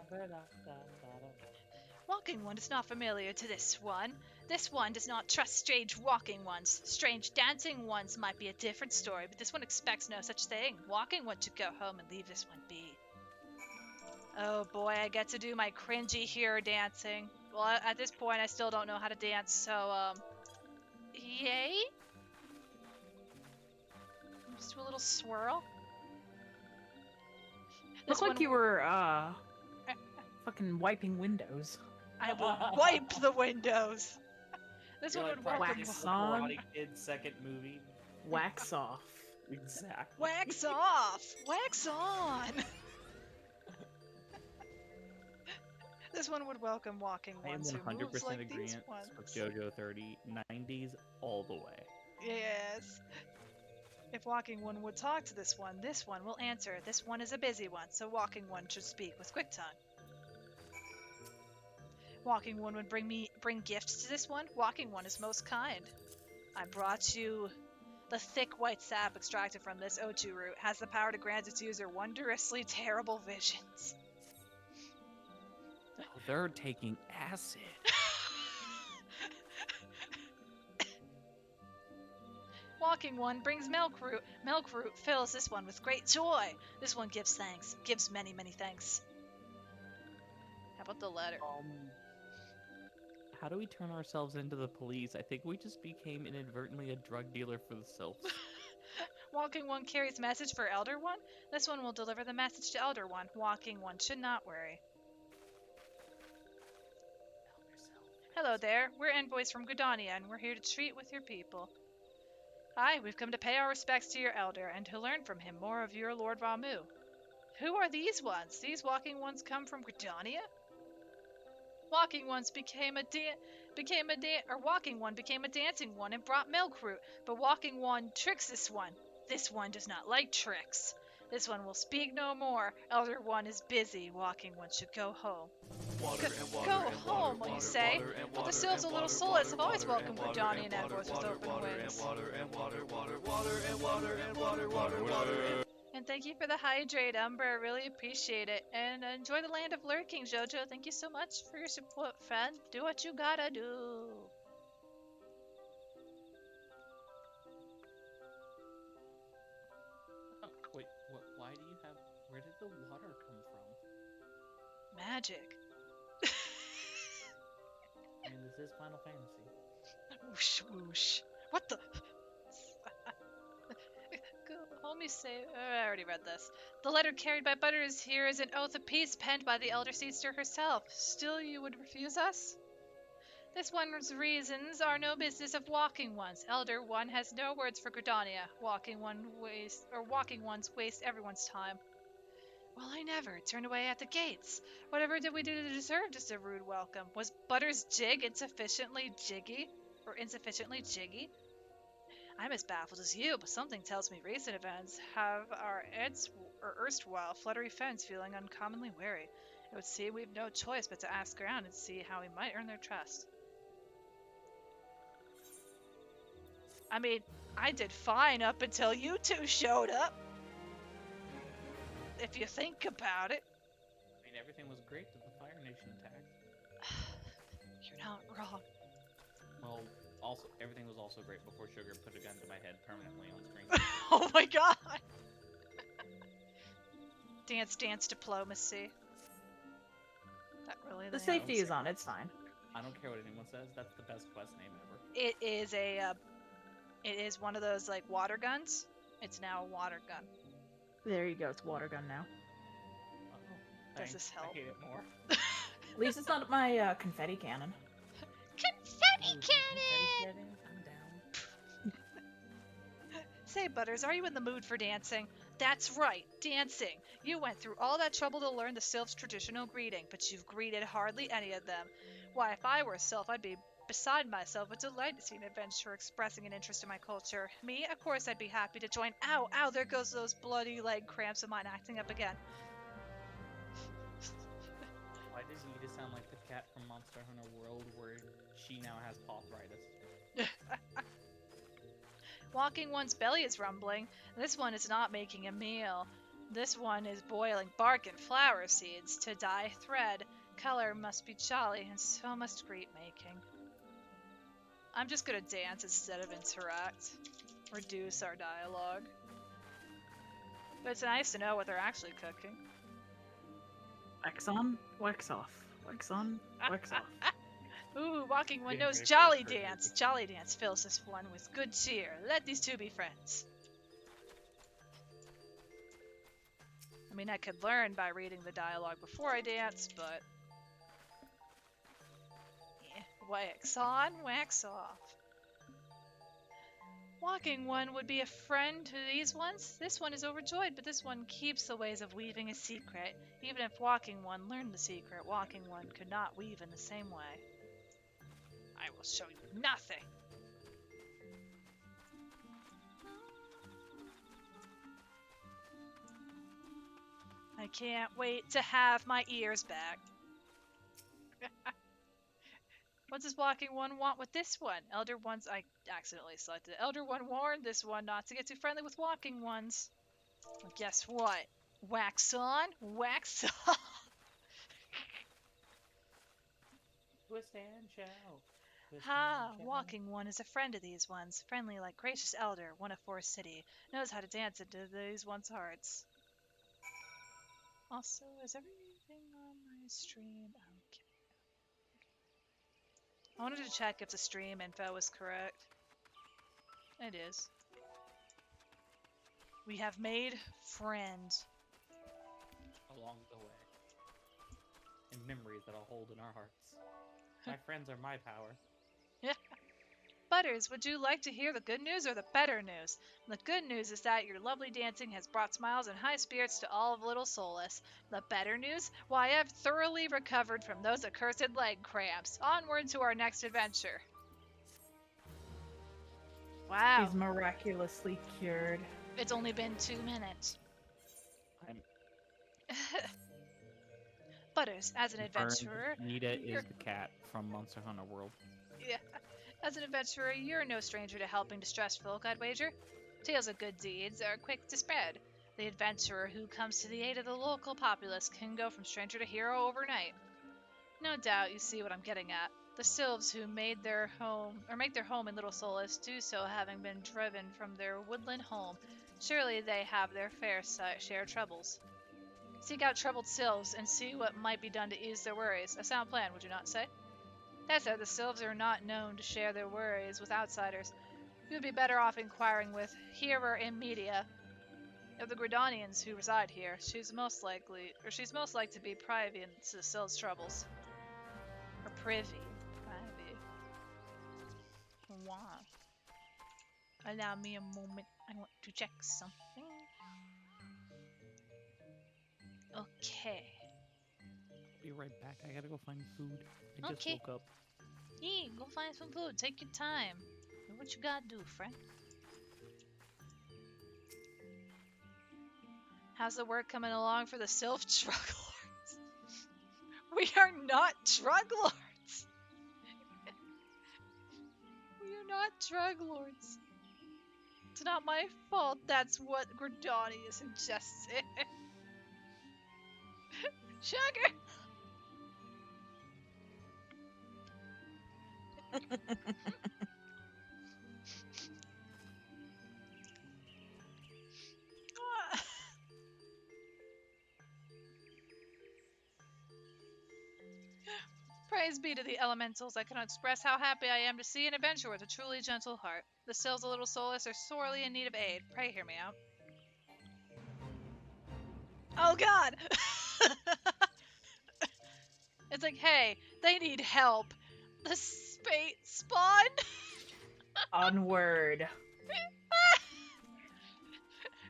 Walking one is not familiar to this one. This one does not trust strange walking ones. Strange dancing ones might be a different story, but this one expects no such thing. Walking one should go home and leave this one be. Oh boy, I get to do my cringy hero dancing. Well, at this point, I still don't know how to dance, so, yay? Just do a little swirl. Looked like you were, fucking wiping windows. I will wipe the windows. This You're one like would welcome. practicing Wax the on. Karate Kid second movie. Wax off. Exactly. Wax off! Wax on! This one would welcome walking I am ones who 100% moves like these agreement ones. with JoJo 30. 90s all the way. Yes. If walking one would talk to this one will answer. This one is a busy one, so walking one should speak with quick tongue. Walking one would bring gifts to this one. Walking one is most kind. I brought you the thick white sap extracted from this Ochu root. Has the power to grant its user wondrously terrible visions. Oh, they're taking acid. Walking one brings milk root. Milk root fills this one with great joy. This one gives thanks. Gives many, many thanks. How about the letter? How do we turn ourselves into the police? I think we just became inadvertently a drug dealer for the sylphs. Walking one carries message for Elder One. This one will deliver the message to Elder One. Walking one should not worry. Hello there. We're envoys from Gridania, and we're here to treat with your people. Hi, we've come to pay our respects to your elder and to learn from him more of your Lord Ramu. Who are these ones? These walking ones come from Gridania? Walking ones became a dancing one and brought milk root, but walking one tricks this one. This one does not like tricks. This one will speak no more. Elder one is busy. Walking one should go home. Go home, will you say? For the sylphs of Little Solace have always welcomed Gridanian envoys with open wings. And thank you for the hydrate, Umber. I really appreciate it. And enjoy the land of lurking, Jojo. Thank you so much for your support, friend. Do what you gotta do. Oh, wait, why do you have... Where did the water come from? Magic. I mean, this is Final Fantasy. Whoosh, whoosh. What the? Go, homie, say. I already read this. The letter carried by Butters here is an oath of peace penned by the Elder Seedster herself. Still, you would refuse us? This one's reasons are no business of walking ones. Elder one has no words for Gridania. Walking ones waste everyone's time. Well, I never turned away at the gates. Whatever did we do to deserve just a rude welcome? Was Butter's jig insufficiently jiggy? Or insufficiently jiggy? I'm as baffled as you, but something tells me recent events have our erstwhile fluttery friends feeling uncommonly wary. It would seem we've no choice but to ask around and see how we might earn their trust. I mean, I did fine up until you two showed up. If you think about it. I mean, everything was great till the Fire Nation attacked. You're not wrong. Well, also, everything was also great before Sugar put a gun to my head permanently on screen. Oh my god! Dance Dance Diplomacy. That really The the name? safety is on. It's fine. I don't care what anyone says. That's the best quest name ever. It is it is one of those like water guns. It's now a water gun. There you go. It's water gun now. Oh, Does thanks. this help? I hate it more. At least it's not my confetti cannon. Confetti Ooh, cannon! I'm down. Say, Butters, are you in the mood for dancing? That's right, dancing. You went through all that trouble to learn the Sylph's traditional greeting, but you've greeted hardly any of them. Why, if I were a Sylph, I'd be beside myself with delight to see an adventurer expressing an interest in my culture. Me, of course, I'd be happy to join. Ow, ow, there goes those bloody leg cramps of mine acting up again. Why does Yida sound like the cat from Monster Hunter World where she now has arthritis? Walking one's belly is rumbling. This one is not making a meal. This one is boiling bark and flower seeds to dye thread. Color must be jolly, and so must greet making. I'm just gonna dance instead of interact. Reduce our dialogue. But it's nice to know what they're actually cooking. Wax on, wax off. Wax on, wax off. Ooh, Walking One Getting knows ready for Jolly a surgery. Dance. Jolly Dance fills this one with good cheer. Let these two be friends. I mean, I could learn by reading the dialogue before I dance, but... yeah. Wax on, wax off. Walking One would be a friend to these ones. This one is overjoyed, but this one keeps the ways of weaving a secret. Even if Walking One learned the secret, Walking One could not weave in the same way. I will show you nothing. I can't wait to have my ears back. What does Walking One want with this one? Elder Ones, I accidentally selected. Elder One warned this one not to get too friendly with Walking Ones. Well, guess what? Wax on, wax off. Twist and shout. Twist Ha! and shout. Walking One is a friend of these ones, friendly like gracious elder, one of Forest City, knows how to dance into these ones' hearts. Also, is everything on my stream? Okay. I wanted to check if the stream info was correct. It is. We have made friends. Along the way. And memories that I'll hold in our hearts. My friends are my power. Butters, would you like to hear the good news or the better news? The good news is that your lovely dancing has brought smiles and high spirits to all of Little Solus. The better news? Why, I've thoroughly recovered from those accursed leg cramps. Onward to our next adventure. Wow. She's miraculously cured. It's only been 2 minutes. I'm Butters, as an adventurer... Nita you're- is the cat from Monster Hunter World. Yeah. As an adventurer, you're no stranger to helping distressed folk, I'd wager. Tales of good deeds are quick to spread. The adventurer who comes to the aid of the local populace can go from stranger to hero overnight. No doubt you see what I'm getting at. The sylphs who made their home or make their home in Little Solus do so having been driven from their woodland home. Surely they have their fair share of troubles. Seek out troubled sylphs and see what might be done to ease their worries. A sound plan, would you not say? That said, the sylphs are not known to share their worries with outsiders. You would be better off inquiring with Hearer in Media. Of the Gridanians who reside here, she's most like to be privy to the sylphs' troubles. Or privy. Wow. Allow me a moment. I want to check something. Okay. Be right back. I gotta go find food. I just Okay. woke up. Yeah, go find some food. Take your time. Do what you gotta do, friend. How's the work coming along for the Sylph Drug Lords? We are not drug lords. We are not drug lords. It's not my fault. That's what Gordani suggested. Sugar. Praise be to the elementals. I cannot express how happy I am to see an adventurer with a truly gentle heart. The Sills of Little Solus are sorely in need of aid. Pray hear me out. Oh god! It's like, hey, they need help. The spate spawn? Onward.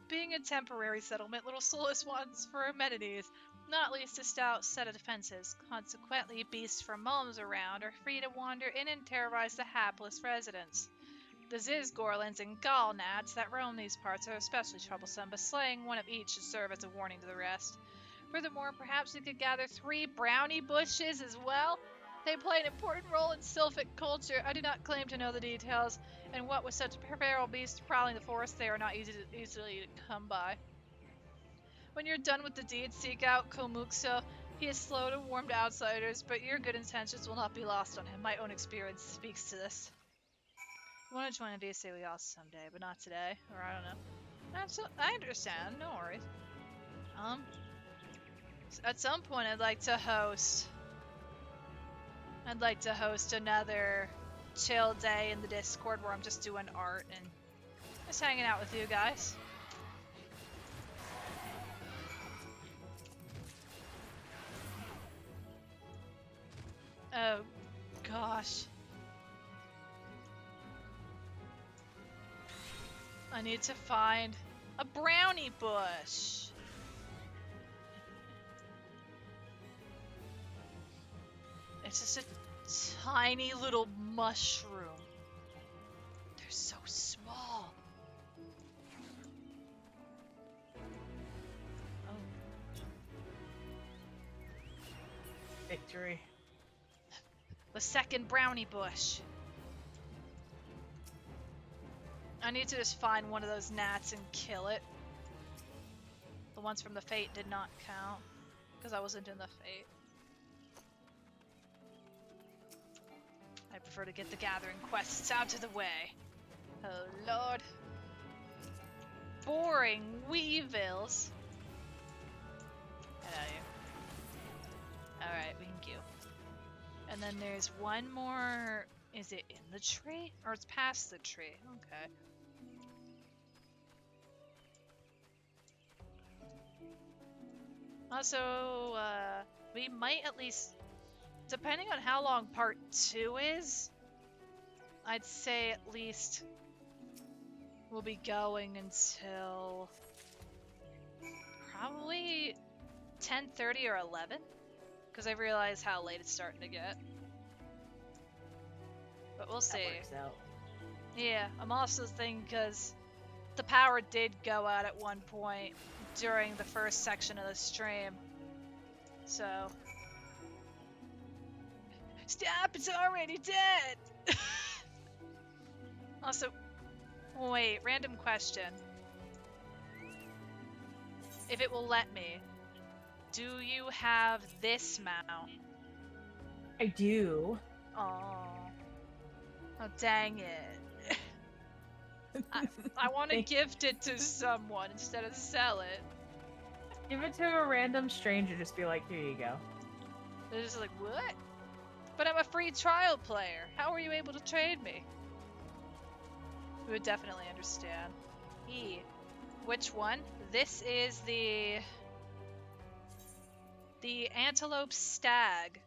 Being a temporary settlement, Little Solus wants for amenities, not least a stout set of defenses. Consequently, beasts from Mulms around are free to wander in and terrorize the hapless residents. The Zizgorlins and Gallnats that roam these parts are especially troublesome, but slaying one of each should serve as a warning to the rest. Furthermore, perhaps we could gather 3 brownie bushes as well. They play an important role in Sylphic culture. I do not claim to know the details, and what with such feral beasts prowling the forest, they are not easily to come by. When you're done with the deed, seek out Komuxo. He is slow to warm to outsiders, but your good intentions will not be lost on him. My own experience speaks to this. I want to join a DC we all someday, but not today, or I don't know. I understand. No worries. At some point, I'd like to host another chill day in the Discord where I'm just doing art and just hanging out with you guys. Oh, gosh. I need to find a brownie bush. It's just a tiny little mushroom. They're so small. Oh. Victory. The second brownie bush. I need to just find one of those gnats and kill it. The ones from the Fate did not count, because I wasn't in the Fate. I prefer to get the gathering quests out of the way. Oh lord. Boring weevils. Get out of here. Alright, we can queue. And then there's one more. Is it in the tree? Or it's past the tree? Okay. Also, we might at least, depending on how long part 2 is, I'd say at least we'll be going until probably 10:30 or 11, because I realize how late it's starting to get. But we'll see. That works out. Yeah, I'm also thinking because the power did go out at one point during the first section of the stream. So. Stop, it's already dead! Also, wait, random question. If it will let me, do you have this mount? I do. Oh. Oh, dang it. I want to gift it to someone instead of sell it. Give it to a random stranger, just be like, here you go. They're just like, what? But I'm a free trial player. How are you able to trade me? We would definitely understand. Which one? This is the antelope stag.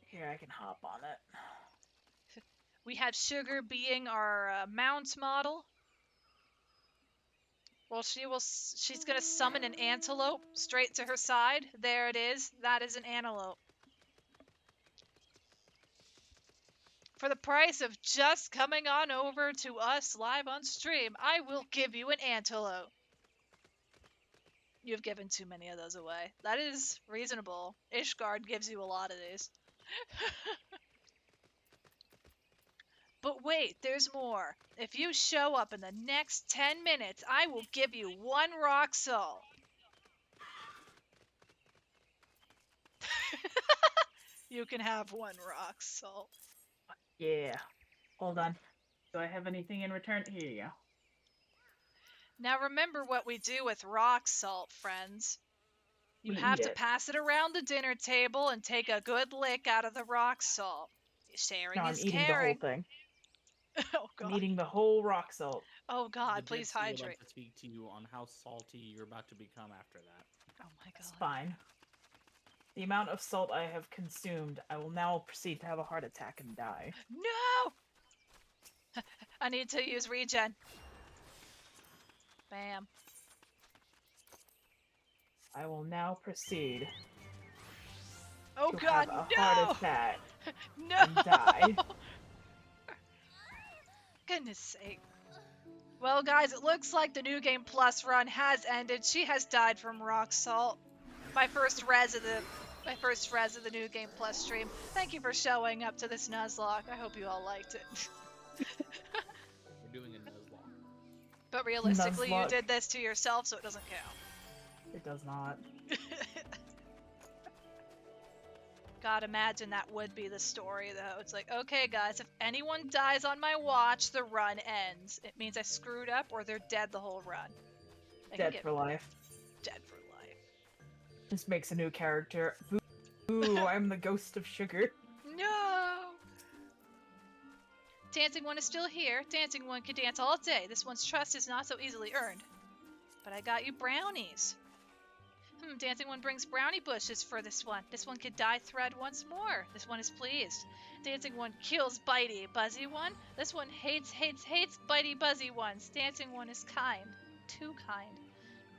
Here, I can hop on it. We have Sugar being our mount model. Well, she's gonna summon an antelope straight to her side. There it is. That is an antelope. For the price of just coming on over to us live on stream, I will give you an antelope. You've given too many of those away. That is reasonable. Ishgard gives you a lot of these. But wait, there's more. If you show up in the next 10 minutes, I will give you 1 rock salt. You can have 1 rock salt. Yeah. Hold on. Do I have anything in return? Here you go. Now remember what we do with rock salt, friends. You We have eat to it. pass it around the dinner table and take a good lick out of the rock salt. No, Sharing I'm is eating the whole caring. thing. Oh I'm god. eating the whole rock salt. Oh The god, Dead please Sea would hydrate. like to speak to you on how salty you're about to become after that. Oh my It's god. fine. The amount of salt I have consumed, I will now proceed to have a heart attack and die. No! I need to use regen. Bam. I will now proceed Oh to god, have a no! heart attack No! and die. Goodness sake. Well, guys, it looks like the New Game Plus run has ended. She has died from rock salt. My first res of the New Game Plus stream. Thank you for showing up to this Nuzlocke. I hope you all liked it. We're doing a Nuzlocke. But realistically, you Nuzlocke. did this to yourself, so it doesn't count. It does not. God, imagine that would be the story, though. It's like, okay, guys, if anyone dies on my watch, the run ends. It means I screwed up or they're dead the whole run. They can Dead get for life. dead for life. This makes a new character. Ooh, I'm the ghost of sugar. No! Dancing One is still here. Dancing One can dance all day. This one's trust is not so easily earned. But I got you brownies. Dancing One brings brownie bushes for this one. This one could dye thread once more. This one is pleased. Dancing One kills Bitey Buzzy One. This one hates Bitey Buzzy Ones. Dancing One is kind. Too kind.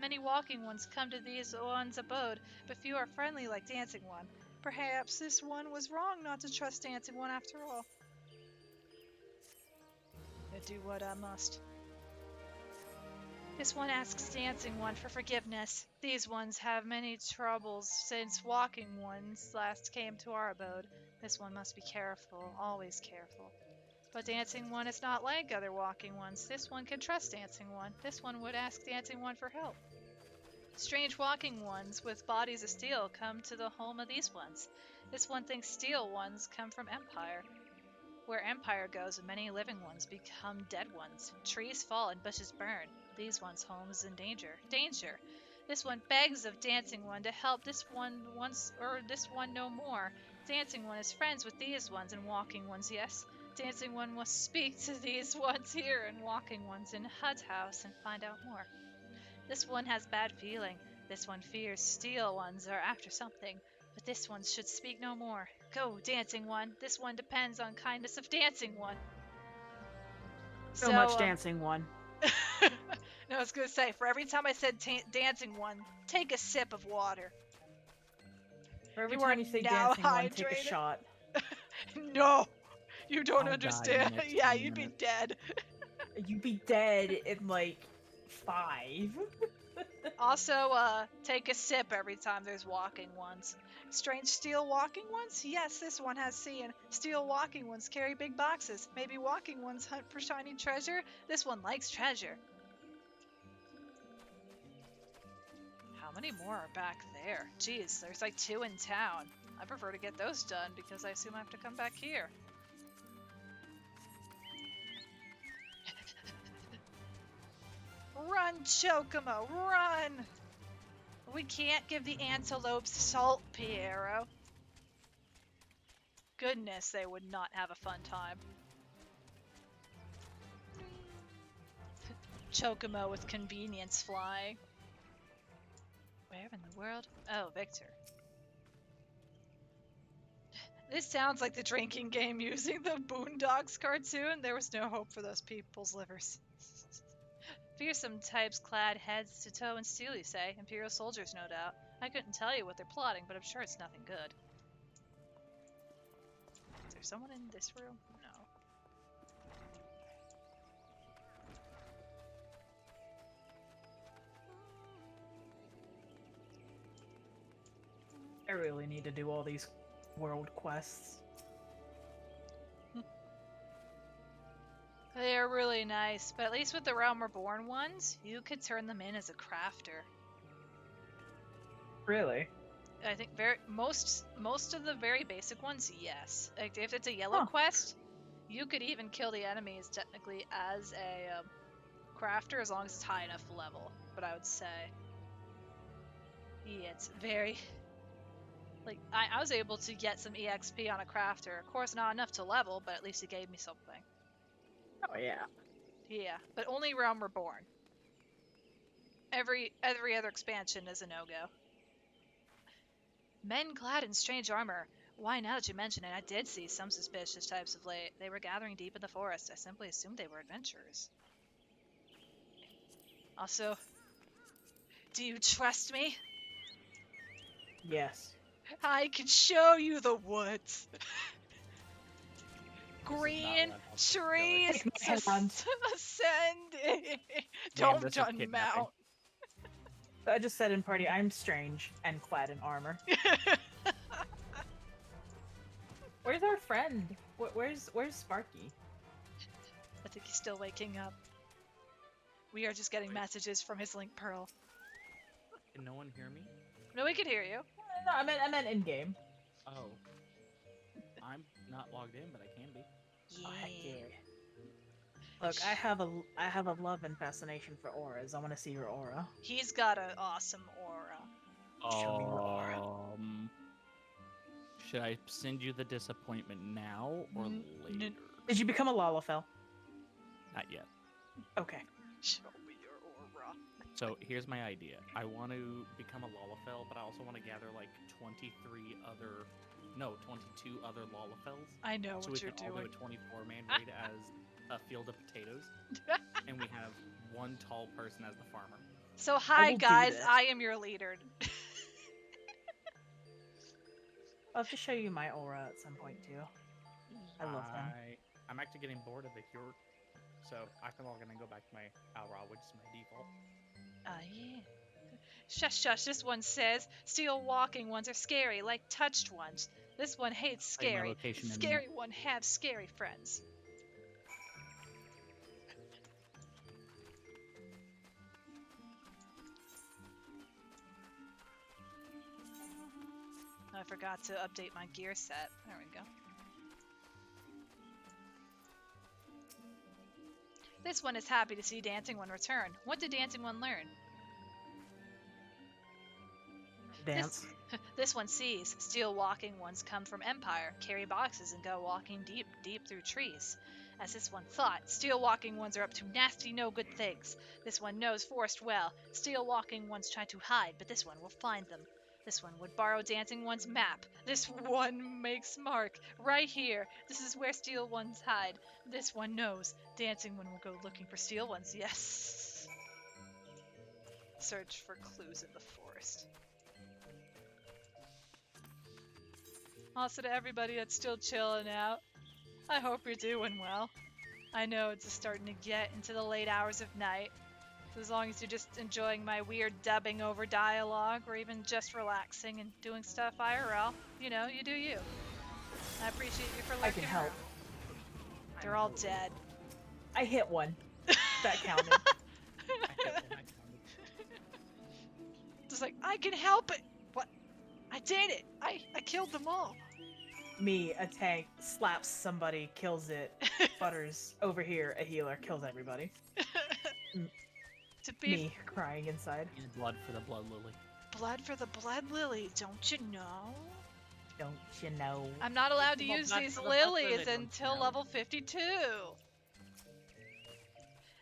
Many walking ones come to these one's abode, but few are friendly like Dancing One. Perhaps this one was wrong not to trust Dancing One after all. I do what I must. This one asks Dancing One for forgiveness. These ones have many troubles since Walking Ones last came to our abode. This one must be careful, always careful. But Dancing One is not like other Walking Ones. This one can trust Dancing One. This one would ask Dancing One for help. Strange Walking Ones with bodies of steel come to the home of these ones. This one thinks steel ones come from Empire. Where Empire goes, many living ones become dead ones. Trees fall and bushes burn. These ones' home is in danger. Danger! This one begs of Dancing One to help this one once, or this one no more. Dancing One is friends with these ones and Walking Ones, yes. Dancing One must speak to these ones here and Walking Ones in Hut House and find out more. This one has bad feeling. This one fears steel ones are after something. But this one should speak no more. Go, Dancing One. This one depends on kindness of Dancing One. So much Dancing One. No, I was going to say, for every time I said Dancing One, take a sip of water. For every You time are you say now Dancing One, take a hydrated. shot. No, you don't I'll die in the understand. next Yeah, 10 you'd be minutes. dead. You'd be dead in like 5. Also, take a sip every time there's walking ones. Strange steel walking ones? Yes, this one has seen. Steel walking ones carry big boxes. Maybe walking ones hunt for shiny treasure? This one likes treasure. How many more are back there? Jeez, there's like 2 in town. I prefer to get those done because I assume I have to come back here. Run, Chocomo, run! We can't give the antelopes salt, Piero. Goodness, they would not have a fun time. Chocomo with convenience flying. Where in the world? Oh, Victor. This sounds like the drinking game using the Boondocks cartoon. There was no hope for those people's livers. Fearsome types clad heads to toe in steel, you say? Imperial soldiers, no doubt. I couldn't tell you what they're plotting, but I'm sure it's nothing good. Is there someone in this room? No. I really need to do all these world quests. They're really nice, but at least with the Realm Reborn ones, you could turn them in as a crafter. Really? I think most of the very basic ones, yes. Like if it's a yellow quest, you could even kill the enemies technically as a crafter as long as it's high enough level. But I would say, yeah, it's very like I was able to get some EXP on a crafter. Of course, not enough to level, but at least it gave me something. Oh yeah. Yeah, but only Realm Reborn. Every other expansion is a no-go. Men clad in strange armor. Why, now that you mention it, I did see some suspicious types of late. They were gathering deep in the forest. I simply assumed they were adventurers. Also, do you trust me? Yes. I can show you the woods. Green trees Take my hand. ascending. Damn, this Don't is kidnapping. unmount. I just said in party, I'm strange and clad in armor. Where's our friend? Where's Sparky? I think he's still waking up. We are just getting messages from his link pearl. Can no one hear me? No, we can hear you. No, I meant in game. Oh. I'm not logged in, but I can be. Yeah. Oh, heck yeah. Look, I have a love and fascination for auras. I want to see your aura. He's got an awesome aura. Show me your aura. Should I send you the disappointment now or later? Did you become a Lalafell? Not yet. Okay. Show me your aura. So here's my idea. I want to become a Lalafell, but I also want to gather like 22 other Lalafells. I know so what we you're can all do doing. a 24-man raid as a field of potatoes, and we have one tall person as the farmer. So hi will do guys, this. I am your leader. I'll have to show you my aura at some point too. I love him. I'm actually getting bored of the Hurk, so I think I'm gonna go back to my Alra, which is my default. Yeah. Shush, shush. This one says steel walking ones are scary, like touched ones. This one hates Like my scary. location in- Scary one have scary friends. I forgot to update my gear set. There we go. This one is happy to see Dancing One return. What did Dancing One learn? Dance. This one sees. Steel walking ones come from Empire, carry boxes, and go walking deep through trees. As this one thought, steel walking ones are up to nasty, no good things. This one knows forest well. Steel walking ones try to hide, but this one will find them. This one would borrow Dancing One's map. This one makes mark. Right here. This is where steel ones hide. This one knows. Dancing One will go looking for steel ones, yes. Search for clues in the forest. Also to everybody that's still chilling out, I hope you're doing well. I know it's starting to get into the late hours of night. So as long as you're just enjoying my weird dubbing over dialogue, or even just relaxing and doing stuff IRL, you know, you do you. I appreciate you for lurking I can help. around. They're all dead. I hit one. That counted. Just like, I can help it! What? I did it! I killed them all! Me, a tank, slaps somebody, kills it. Butters, over here, a healer, kills everybody. To be Me, crying inside. And blood for the blood lily. blood for the blood lily, don't you know? Don't you know? I'm not allowed to Well, use blood these for the blood lilies lily, don't you until know? level 52.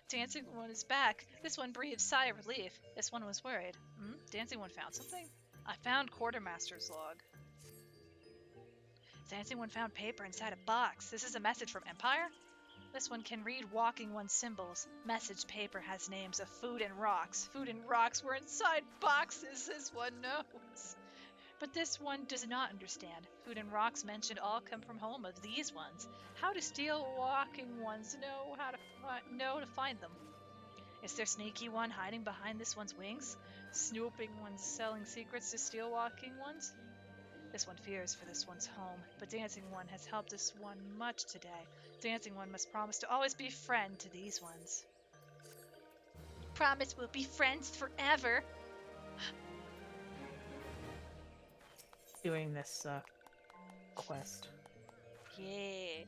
Dancing One is back. This one breathed sigh of relief. This one was worried. Dancing One found something? I found Quartermaster's log. Dancing One found paper inside a box. This is a message from Empire? This one can read walking one's symbols. Message paper has names of food and rocks. Food and rocks were inside boxes, this one knows. But this one does not understand. Food and rocks mentioned all come from home of these ones. How do steel walking ones know to find them? Is there sneaky one hiding behind this one's wings? Snooping ones selling secrets to steel walking ones? This one fears for this one's home, but Dancing One has helped this one much today. Dancing One must promise to always be friend to these ones. Promise we'll be friends forever. Doing this quest. Yeah.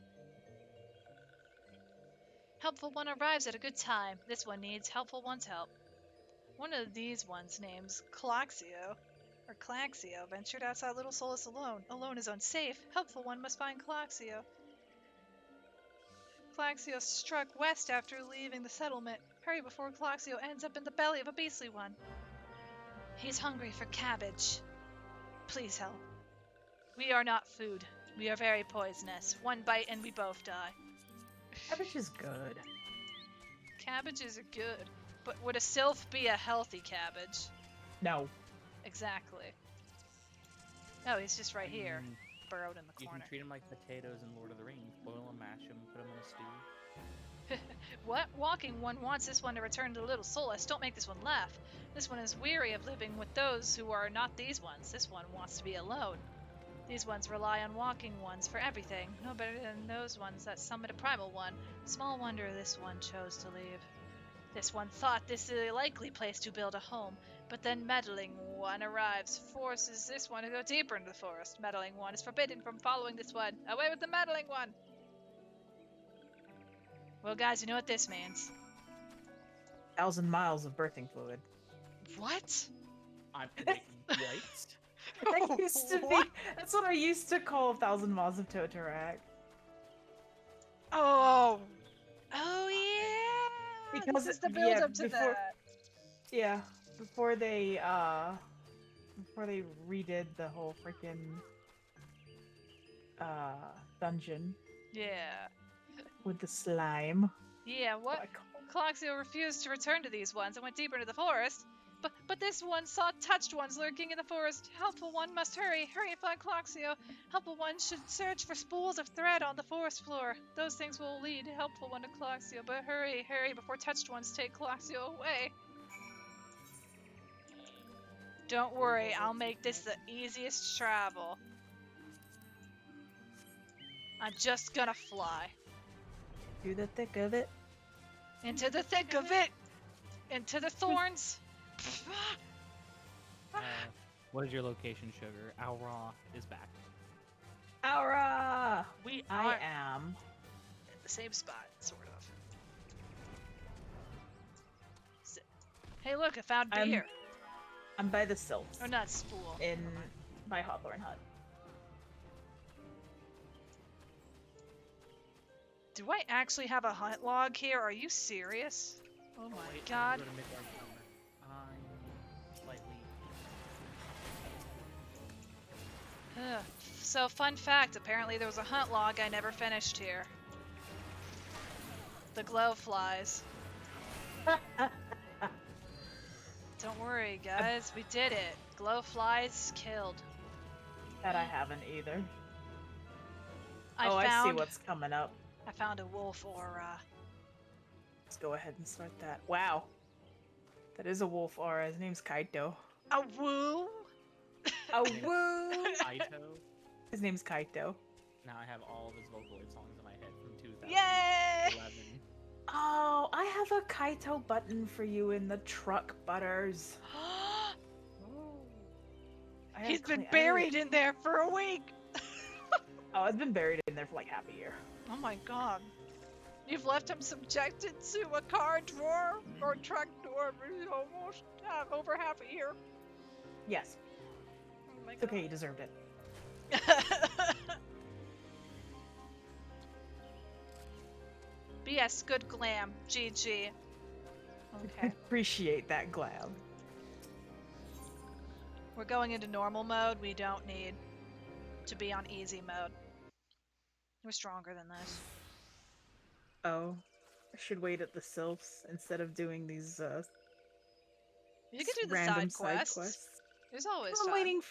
Helpful One arrives at a good time. This one needs Helpful One's help. One of these ones, named Claxio, ventured outside Little Solus alone. Alone is unsafe. Helpful One must find Claxio. Claxio struck west after leaving the settlement. Hurry before Claxio ends up in the belly of a beastly one. He's hungry for cabbage. Please help. We are not food. We are very poisonous. One bite and we both die. Cabbage is good. Cabbages are good, but would a sylph be a healthy cabbage? No. Exactly. No, he's just right here, burrowed in the You corner. can treat him like potatoes in Lord of the Rings. Boil them, mash them, put them in a stew. What? Walking One wants this one to return to Little Solus. Don't make this one laugh. This one is weary of living with those who are not these ones. This one wants to be alone. These ones rely on Walking Ones for everything. No better than those ones that summon a Primal One. Small wonder this one chose to leave. This one thought this is a likely place to build a home, but then Meddling One arrives, forces this one to go deeper into the forest. Meddling One is forbidden from following this one. Away with the Meddling One! Well, guys, you know what this means. 1,000 miles of birthing fluid. What? I'm wait, what? That used to be. That's what I used to call 1,000 miles of Totorak. Oh! Oh, yeah! Because this is the build up to before, that. Yeah, before they redid the whole freaking dungeon Yeah. with the slime. Yeah, what? Claxio refused to return to these ones and went deeper into the forest. But this one saw touched ones lurking in the forest. Helpful One must hurry. Hurry and find Claxio. Helpful One should search for spools of thread on the forest floor. Those things will lead Helpful One to Claxio. But hurry, hurry before touched ones take Claxio away. Don't worry, I'll make this the easiest travel. I'm just gonna fly. Through the thick of it. Into the thick of it! Into the thorns! What is your location, Sugar? Alra is back. Aura! We I are am. at the same spot, sort of. Hey, look, I found beer. I'm by the Sylphs. Oh, not spool. By Hawthorne Hut. Do I actually have a hunt log here? Are you serious? Oh my god. I'm slightly. Ugh. So, fun fact, apparently there was a hunt log I never finished here. The glow flies. Don't worry, guys, we did it. Glow flies killed. That I haven't either. I see what's coming up. I found a wolf aura. Let's go ahead and start that. Wow. That is a wolf aura. His name's Kaito. A woo? A woo! Kaito. His name's Kaito. Now I have all of his Vocaloid songs in my head from 2011. Yay! Oh, I have a Kaito button for you in the truck, Butters. He's been buried in there for a week. Oh, it's been buried in there for like half a year. Oh my god. You've left him subjected to a car drawer or truck door for almost over half a year. Yes. Oh my It's okay, you deserved it. BS, good glam. GG. Okay. Appreciate that glam. We're going into normal mode. We don't need to be on easy mode. We're stronger than this. Oh, I should wait at the sylphs instead of doing these You can do the random side quests. There's always I'm time.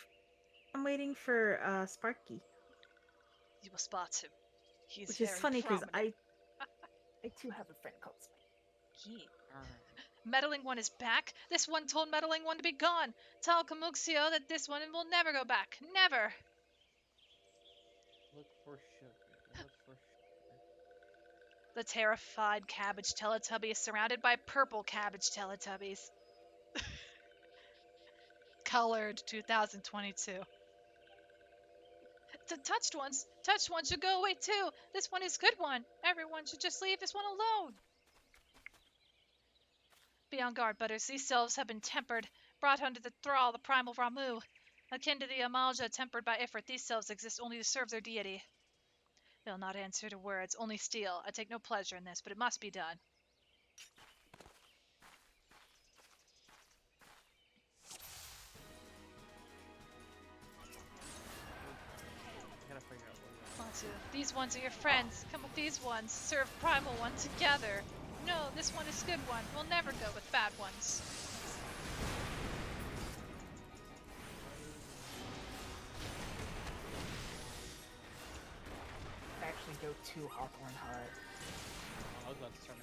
I'm waiting for Sparky. You will spot him. He's Which very is funny because prominent. I too have a friend called Sparky. Meddling One is back. This one told Meddling One to be gone. Tell Kamuxio that this one will never go back. Never. Look for sugar. Look for sugar. The terrified cabbage Teletubby is surrounded by purple cabbage Teletubbies. Colored 2022. The touched ones should go away too. This one is good one. Everyone should just leave this one alone. Be on guard, Butters. These selves have been tempered, brought under the thrall of the primal Ramu. Akin to the Amalja tempered by Ifrit, these selves exist only to serve their deity. They'll not answer to words, only steal. I take no pleasure in this, but it must be done. I gotta figure out what Want to. These ones are your friends. Come with these ones. Serve primal one together. No, this one is good one. We'll never go with bad ones. Actually go to Hawthorne Hut. I was about to start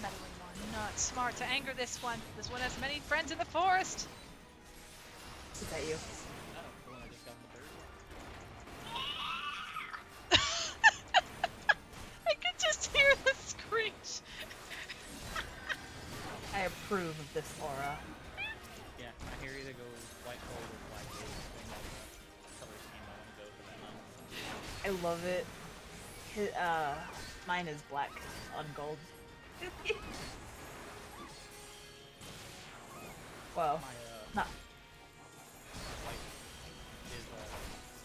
Meddling one. Not smart to anger this one. This one has many friends in the forest. Is that you? Oh, the one I just got in the bird. I could just hear the screech. I approve of this aura. Yeah, my hair either goes white gold or black gold. Depending on the color scheme I want to go for that month. I love it. Mine is black on gold. Well, My not. wife is a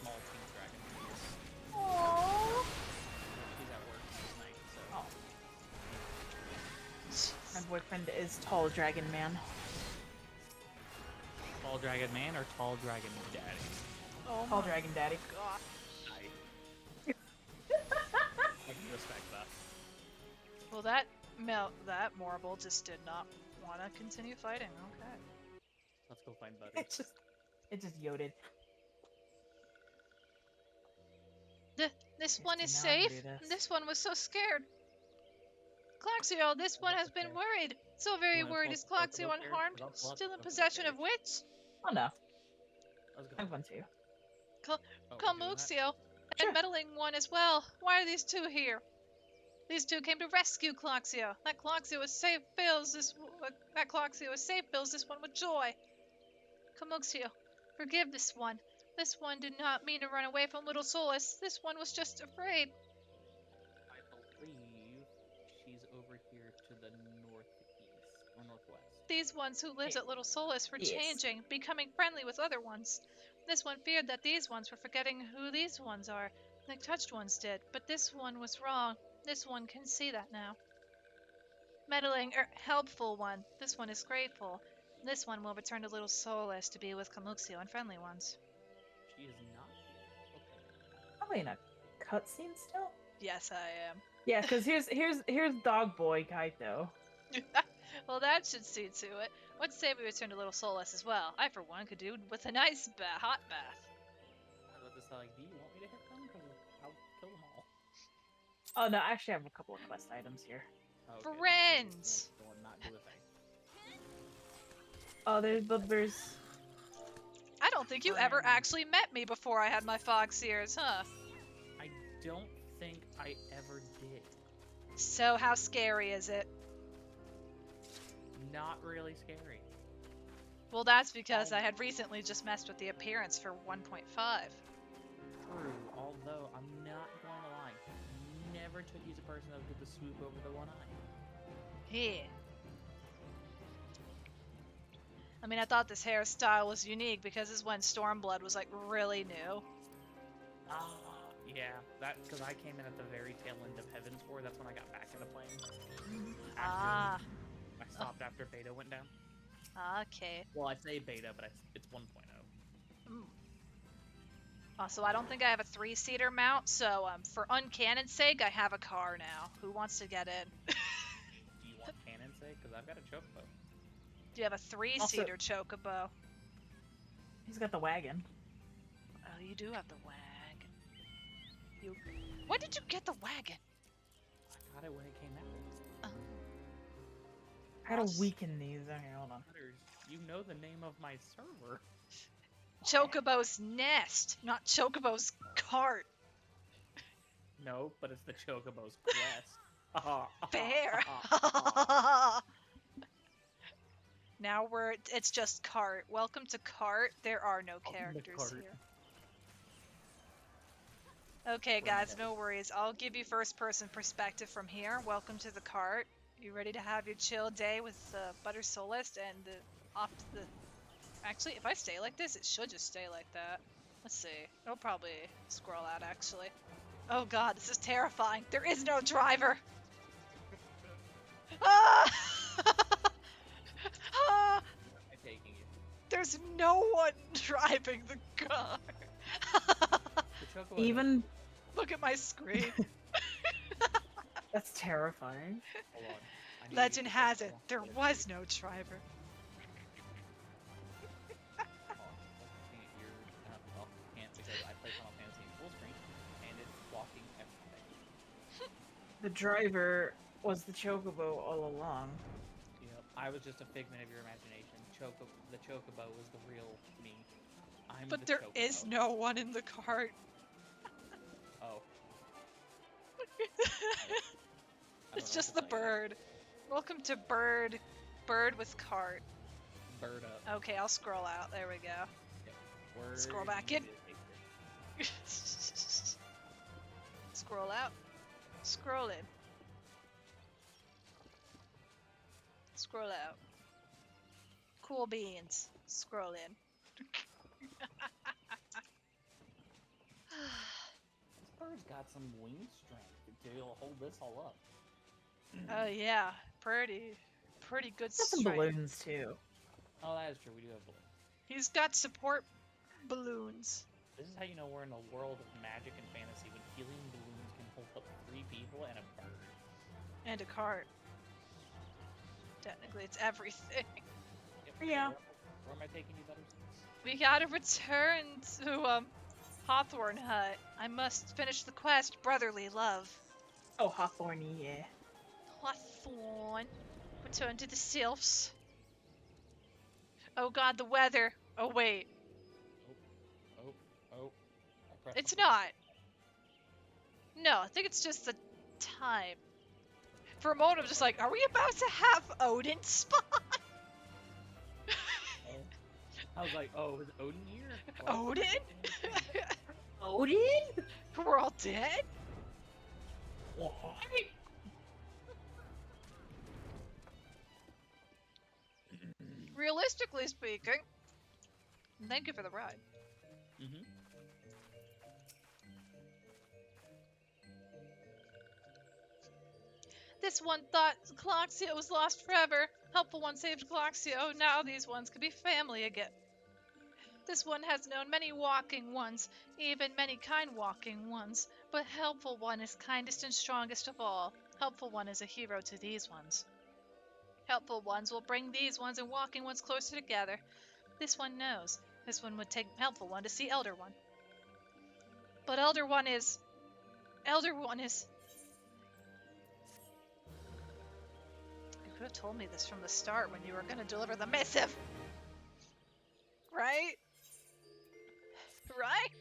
small pink dragon. Aww. She's at work tonight, so. My boyfriend is tall dragon man. Tall dragon man or tall dragon daddy? Oh Tall my dragon daddy. god. I can respect that. Well, that Morble just did not want to continue fighting. Okay. Let's go find Butters. It just yoded. This one is now I can safe. do this. This one was so scared. Claxio, this one has been worried. So very You wanna worried. pull Is the Pokemon Claxio here? unharmed? I'll pull up Still the in Pokemon possession of here. wits? Oh no, Let's go. I'm going to. Oh, we're doing that? Calmuxio, Sure. and meddling one as well. Why are these two here? These two came to rescue Claxio. That Claxio is safe fills this one with joy. Calmuxio, forgive this one. This one did not mean to run away from Little Solus. This one was just afraid. I believe she's over here to the northeast or northwest. These ones who lives at Little Solus were Yes. changing, becoming friendly with other ones. This one feared that these ones were forgetting who these ones are, like touched ones did, but this one was wrong. This one can see that now. Meddling, helpful one. This one is grateful. This one will return to Little Solus to be with Calmuxio and friendly ones. She is not here. Okay. Probably in a cutscene still. Yes, I am. Yeah, because here's Dog Boy Kaito. Well, that should see to it. What say we return to Little Solus as well? I, for one, could do with a nice hot bath. I was about to say, like, do you want me to hit them? Because I'll kill them all. Oh no, I actually have a couple of quest items here. Oh, okay. Friends! Go and not do a thing. Oh, there's I don't think you ever actually met me before I had my fog seers, huh? I don't think I ever did. So how scary is it? Not really scary. Well, that's because I had recently just messed with the appearance for 1.5. True, although I'm not going to lie. Never took you as a person that would do the swoop over the one eye. Yeah. I mean, I thought this hairstyle was unique because this is when Stormblood was like really new. Ah, yeah, that because I came in at the very tail end of Heaven's War. That's when I got back into playing. Ah. I stopped after beta went down. Okay. Well, I say beta, but it's 1.0. Mm. Also, I don't think I have a 3-seater mount, so for uncannon's sake, I have a car now. Who wants to get in? Do you want cannon's sake? Because I've got a chocobo. Do you have a 3-seater chocobo? He's got the wagon. Oh, you do have the wagon. When did you get the wagon? I got it when it came out. Oh. I gotta weaken these. Okay, hold on. You know the name of my server. Chocobo's nest, not Chocobo's cart. No, but it's the chocobo's quest. Fair. Now it's just cart. Welcome to cart. There are no characters here. Okay, guys, no worries. I'll give you first-person perspective from here. Welcome to the cart. You ready to have your chill day with Butter Solist and the Actually, if I stay like this, it should just stay like that. Let's see. It'll probably scroll out, actually. Oh god, this is terrifying. There is no driver! Ah! Ah! I'm taking you. There's no one driving the car. Even... Look at my screen. That's terrifying. Hold on. Legend has it, there was no driver. Because I play Final Fantasy in full screen, and it's blocking everything. The driver was the chocobo all along. Yep, I was just a figment of your imagination. The chocobo was the real me. But there is no one in the cart. Oh. It's just the bird. Welcome to bird with cart. Bird up. Okay, I'll scroll out. There we go. Yep. Scroll back in. Scroll out. Scroll in. Scroll out. Cool beans. Scroll in. This bird's got some wing strength to hold this all up. Oh yeah, pretty good Got some strength. balloons too. Oh, that is true. We do have balloons. He's got support balloons. This is how you know we're in a world of magic and fantasy when helium balloons can hold up 3 people and a bird. And a cart. Technically, it's everything. Yep. Yeah. Where am I taking you, Butters? We gotta return to Hawthorne Hut. I must finish the quest, brotherly love. Oh, Hawthorne, yeah. Hawthorne. Return to the sylphs. Oh god, the weather. Oh wait. Oh. It's not. No, I think it's just the time. For a moment, I'm just like, are we about to have Odin spawn? I was like, oh, is Odin here? Odin? Odin? We're all dead? Realistically speaking, thank you for the ride. Mm-hmm. This one thought Cloxio was lost forever. Helpful one saved Cloxio. Now these ones could be family again. This one has known many walking ones, even many kind walking ones. But Helpful One is kindest and strongest of all. Helpful One is a hero to these ones. Helpful Ones will bring these ones and walking ones closer together. This one knows. This one would take Helpful One to see Elder One. But Elder One is... You could have told me this from the start when you were going to deliver the missive. Right? Right?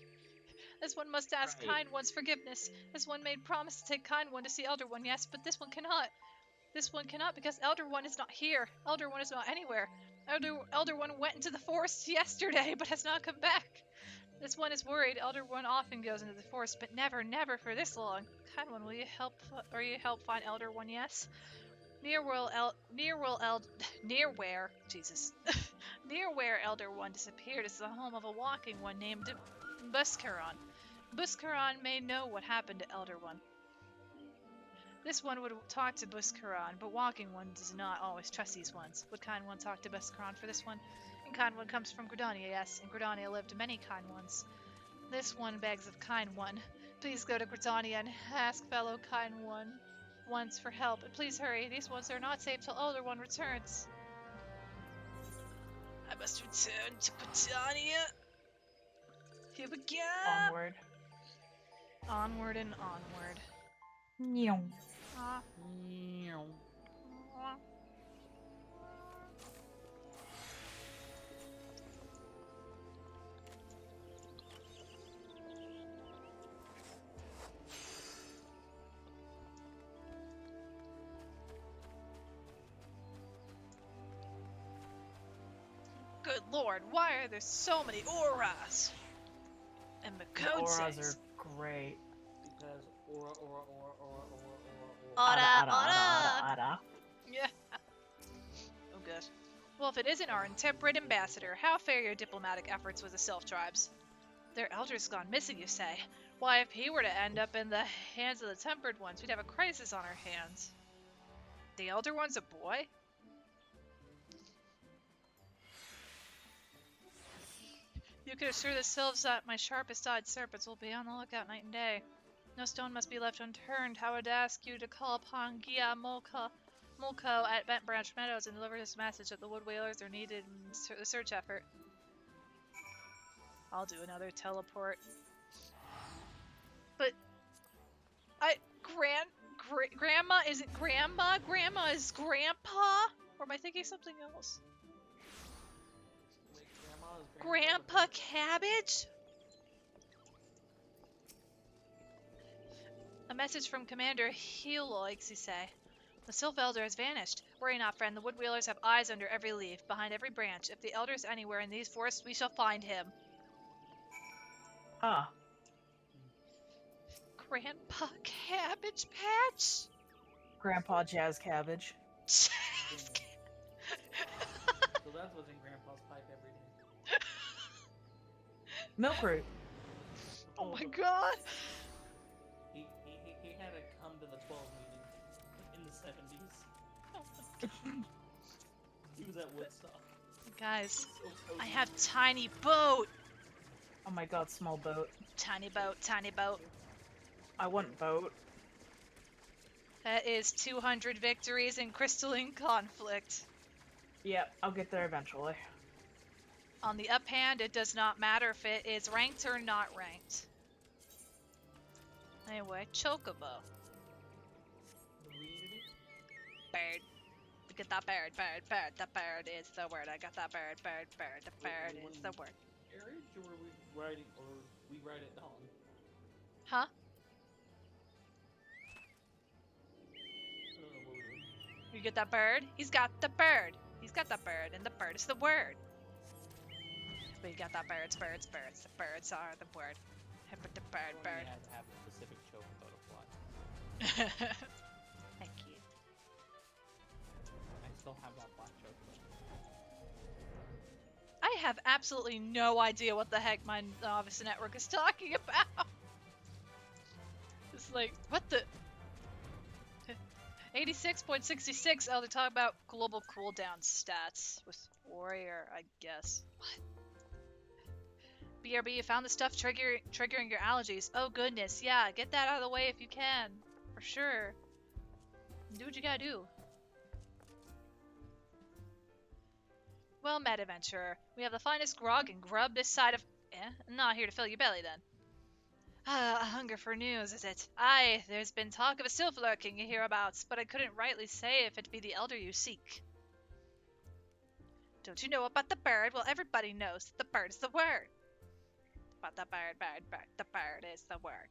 This one must ask Kind One's forgiveness. This one made promise to take Kind One to see Elder One, yes, but this one cannot. This one cannot because Elder One is not here. Elder One is not anywhere. Elder One went into the forest yesterday, but has not come back. This one is worried. Elder One often goes into the forest, but never for this long. Kind One, will you help find Elder One, yes? Near where Elder One disappeared is the home of a walking one named Buscaron. Buscaron may know what happened to Elder One. This one would talk to Buscaron, but walking one does not always trust these ones. Would Kind One talk to Buscaron for this one? And Kind One comes from Gridania, yes, and Gridania lived many kind ones. This one begs of kind one. Please go to Britannia and ask fellow kind one once for help. And please hurry. These ones are not safe till Elder One returns. I must return to Britannia. Here we go. Onward. Onward and onward. Nyong. Ah. Good lord, why are there so many auras? And The auras Makotes. are great. Because aura. Aura. Yeah. Oh gosh. Well, if it isn't our intemperate ambassador, how fare your diplomatic efforts with the Sylph tribes? Their elder's gone missing, you say? Why, if he were to end up in the hands of the tempered ones, we'd have a crisis on our hands. The elder one's a boy? You could assure the Sylphs that my sharpest-eyed serpents will be on the lookout night and day. No stone must be left unturned. I would ask you to call upon Gia Mulko at Bent Branch Meadows and deliver this message that the wood whalers are needed in the search effort. I'll do another teleport. But Grandma isn't Grandma. Grandma is Grandpa. Or am I thinking something else? Grandpa Cabbage? A message from Commander Heloix, you say. The Sylph Elder has vanished. Worry not, friend. The wood whalers have eyes under every leaf, behind every branch. If the Elder is anywhere in these forests, we shall find him. Ah. Grandpa Cabbage Patch? Grandpa Jazz Cabbage. So that's what's in Grandpa's pipe every day. Milk root. Oh my god. He had to come to the 12 meeting in the 70s. He was at Woodstock. Guys, So I have tiny boat. Oh my god, small boat. Tiny boat, tiny boat. I want boat. That is 200 victories in crystalline conflict. Yep, I'll get there eventually. On the uphand, it does not matter if it is ranked or not ranked. Anyway, Chocobo. Bird. Get that bird, bird. The bird is the word. I got that bird, bird. The bird is the word. Marriage, or were we writing, or we write it down? Huh? You get that bird? He's got the bird. He's got that bird, and the bird is the word. We got that birds. The birds are the word. The bird. You had to have a specific chocobo to fly. Thank you. I still have that black chocobo. I have absolutely no idea what the heck my novice network is talking about. It's like, what the? 86.66. Oh, they're talking about global cooldown stats with Warrior, I guess. What? BRB, you found the stuff triggering your allergies. Oh goodness, yeah, get that out of the way if you can. For sure. Do what you gotta do. Well met, adventurer. We have the finest grog and grub this side of... Not here to fill your belly, then. A hunger for news, is it? Aye, there's been talk of a sylph lurking hereabouts, but I couldn't rightly say if it be the elder you seek. Don't you know about the bird? Well, everybody knows that the bird is the word. But the bird. The bird is the word.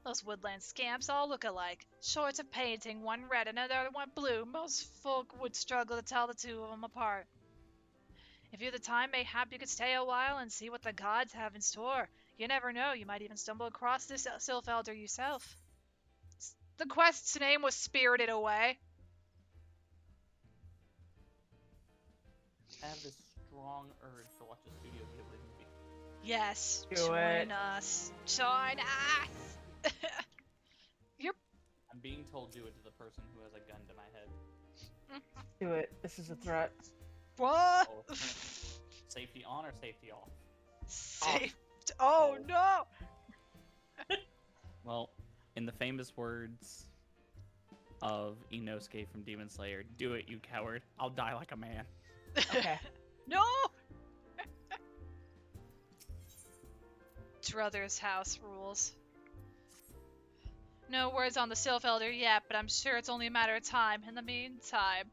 Those woodland scamps all look alike. Short of painting, one red and another one blue. Most folk would struggle to tell the two of them apart. If you had the time, mayhap you could stay a while and see what the gods have in store. You never know, you might even stumble across this sylph elder yourself. The quest's name was Spirited Away. I have this strong urge to watch a Studio Ghibli movie. Yes, Do it. join us. Join us! I'm being told do it to the person who has a gun to my head. Do it. This is a threat. What? Oh, safety on or safety off? Saved. Oh no! Well, in the famous words of Inosuke from Demon Slayer, do it, you coward. I'll die like a man. Okay. No! Druthers' house rules. No words on the Sylph Elder yet, but I'm sure it's only a matter of time. In the meantime,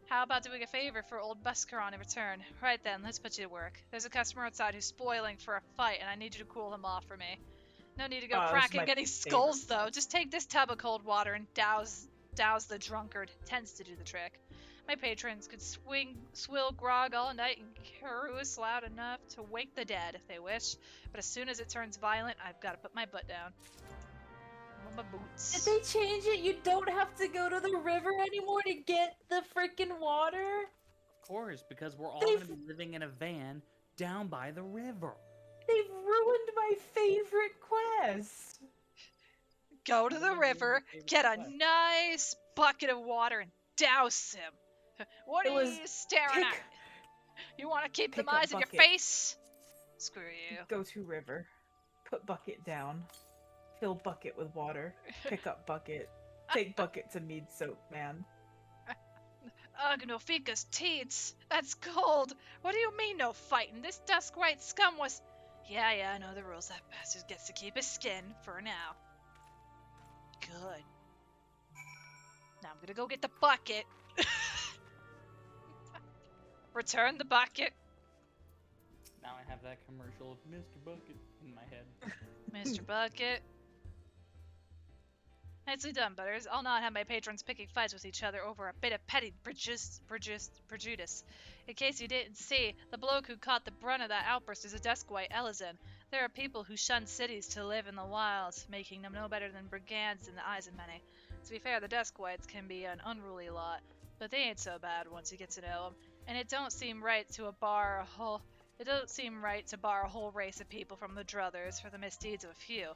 how about doing a favor for old Buscaron in return? Right then, let's put you to work. There's a customer outside who's spoiling for a fight, and I need you to cool him off for me. No need to go This is cracking my any skulls, though. Just take this tub of cold water and douse the drunkard. Tends to do the trick. My patrons could swill grog all night and carouse loud enough to wake the dead if they wish, but as soon as it turns violent, I've got to put my butt down. My boots. Did they change it? You don't have to go to the river anymore to get the freaking water? Of course, because we're all They've- going to be living in a van down by the river. They've ruined my favorite quest. Go to the river, get a nice bucket of water, and douse him. What It are was you staring at? pick- You want to keep them pick up eyes in your bucket. face? Screw you. Go to river. Put bucket down. Fill bucket with water. Pick up bucket. Take bucket to mead soap, man. Ugh, no ficus teats. That's cold. What do you mean no fighting? This dusk white scum was... Yeah, I know the rules. That bastard gets to keep his skin for now. Good. Now I'm gonna go get the bucket. Return the bucket. Now I have that commercial of Mr. Bucket in my head. Mr. Bucket. Nicely done, Butters. I'll not have my patrons picking fights with each other over a bit of petty prejudice. In case you didn't see, the bloke who caught the brunt of that outburst is a Duskwhite Elizin. There are people who shun cities to live in the wilds, making them no better than brigands in the eyes of many. To be fair, the Duskwhites can be an unruly lot, but they ain't so bad once you get to know them. And it don't seem right to bar a whole race of people from the Druthers for the misdeeds of a few.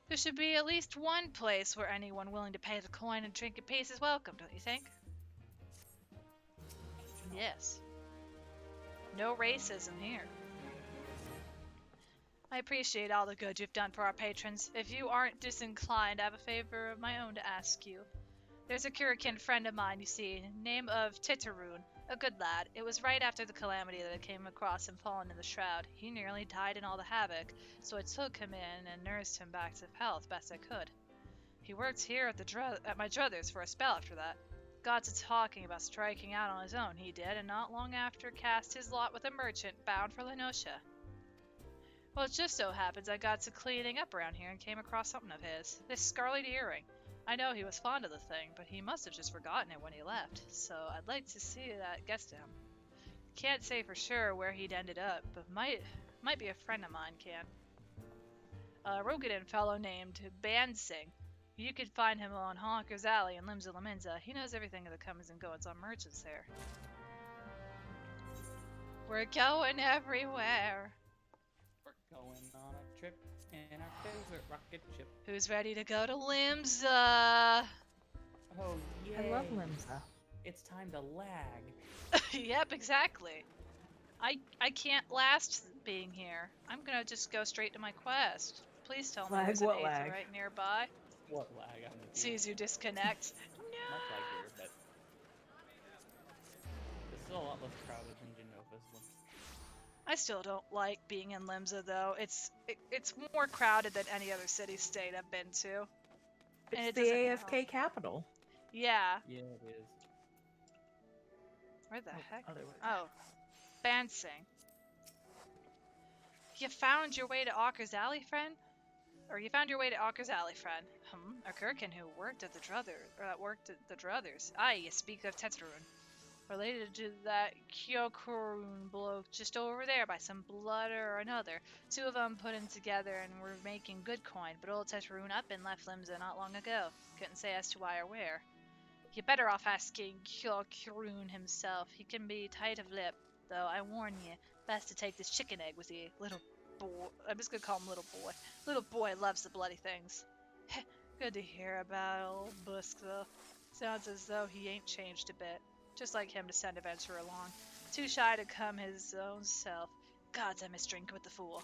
There should be at least one place where anyone willing to pay the coin and drink a piece is welcome, don't you think? Yes. No racism here. I appreciate all the good you've done for our patrons. If you aren't disinclined, I have a favor of my own to ask you. There's a Kurikin friend of mine, you see, name of Titaroon. A good lad. It was right after the calamity that I came across him fallen in the shroud. He nearly died in all the havoc, so I took him in and nursed him back to health best I could. He worked here at my druthers for a spell after that. Got to talking about striking out on his own, he did, and not long after cast his lot with a merchant bound for Lenosha. Well, it just so happens I got to cleaning up around here and came across something of his. This scarlet earring. I know he was fond of the thing, but he must have just forgotten it when he left, so I'd like to see that gets to him. Can't say for sure where he'd ended up, but might be a friend of mine can. A Rogadan fellow named Bansing. You could find him on Honker's Alley in Limsa Laminza. He knows everything of the comings and goings on merchants there. We're going everywhere. We're going on a trip in our favorite rocket ship. Who's ready to go to Limsa? Oh, yeah. I love Limsa. It's time to lag. Yep, exactly. I can't last being here. I'm gonna just go straight to my quest. Please tell me Lag, there's an what eighth lag? right nearby. What lag? I'm with you. Sees you disconnect. Much like here, but it's still a lot less crowded than Genova's. I still don't like being in Limsa though. It's more crowded than any other city-state I've been to. And It's it the doesn't AFK help. capital. Yeah. Yeah, it is. Where the heck? Other way. Oh. Bansing. You found your way to Auker's Alley, friend? Or you found your way to Auker's Alley, friend. A Kirkin who worked at the Druthers. Aye, you speak of Tetrarun. Related to that Kyokurun bloke just over there by some blood or another. Two of them put in together and were making good coin, but old Tetrarun up and left Limsa not long ago. Couldn't say as to why or where. You're better off asking Kyokurun himself. He can be tight of lip, though I warn you, best to take this chicken egg with you, little boy. I'm just gonna call him little boy. Little boy loves the bloody things. Good to hear about old Busk, though. Sounds as though he ain't changed a bit. Just like him to send a venturer along. Too shy to come his own self. Gods, I miss drinking with the fool.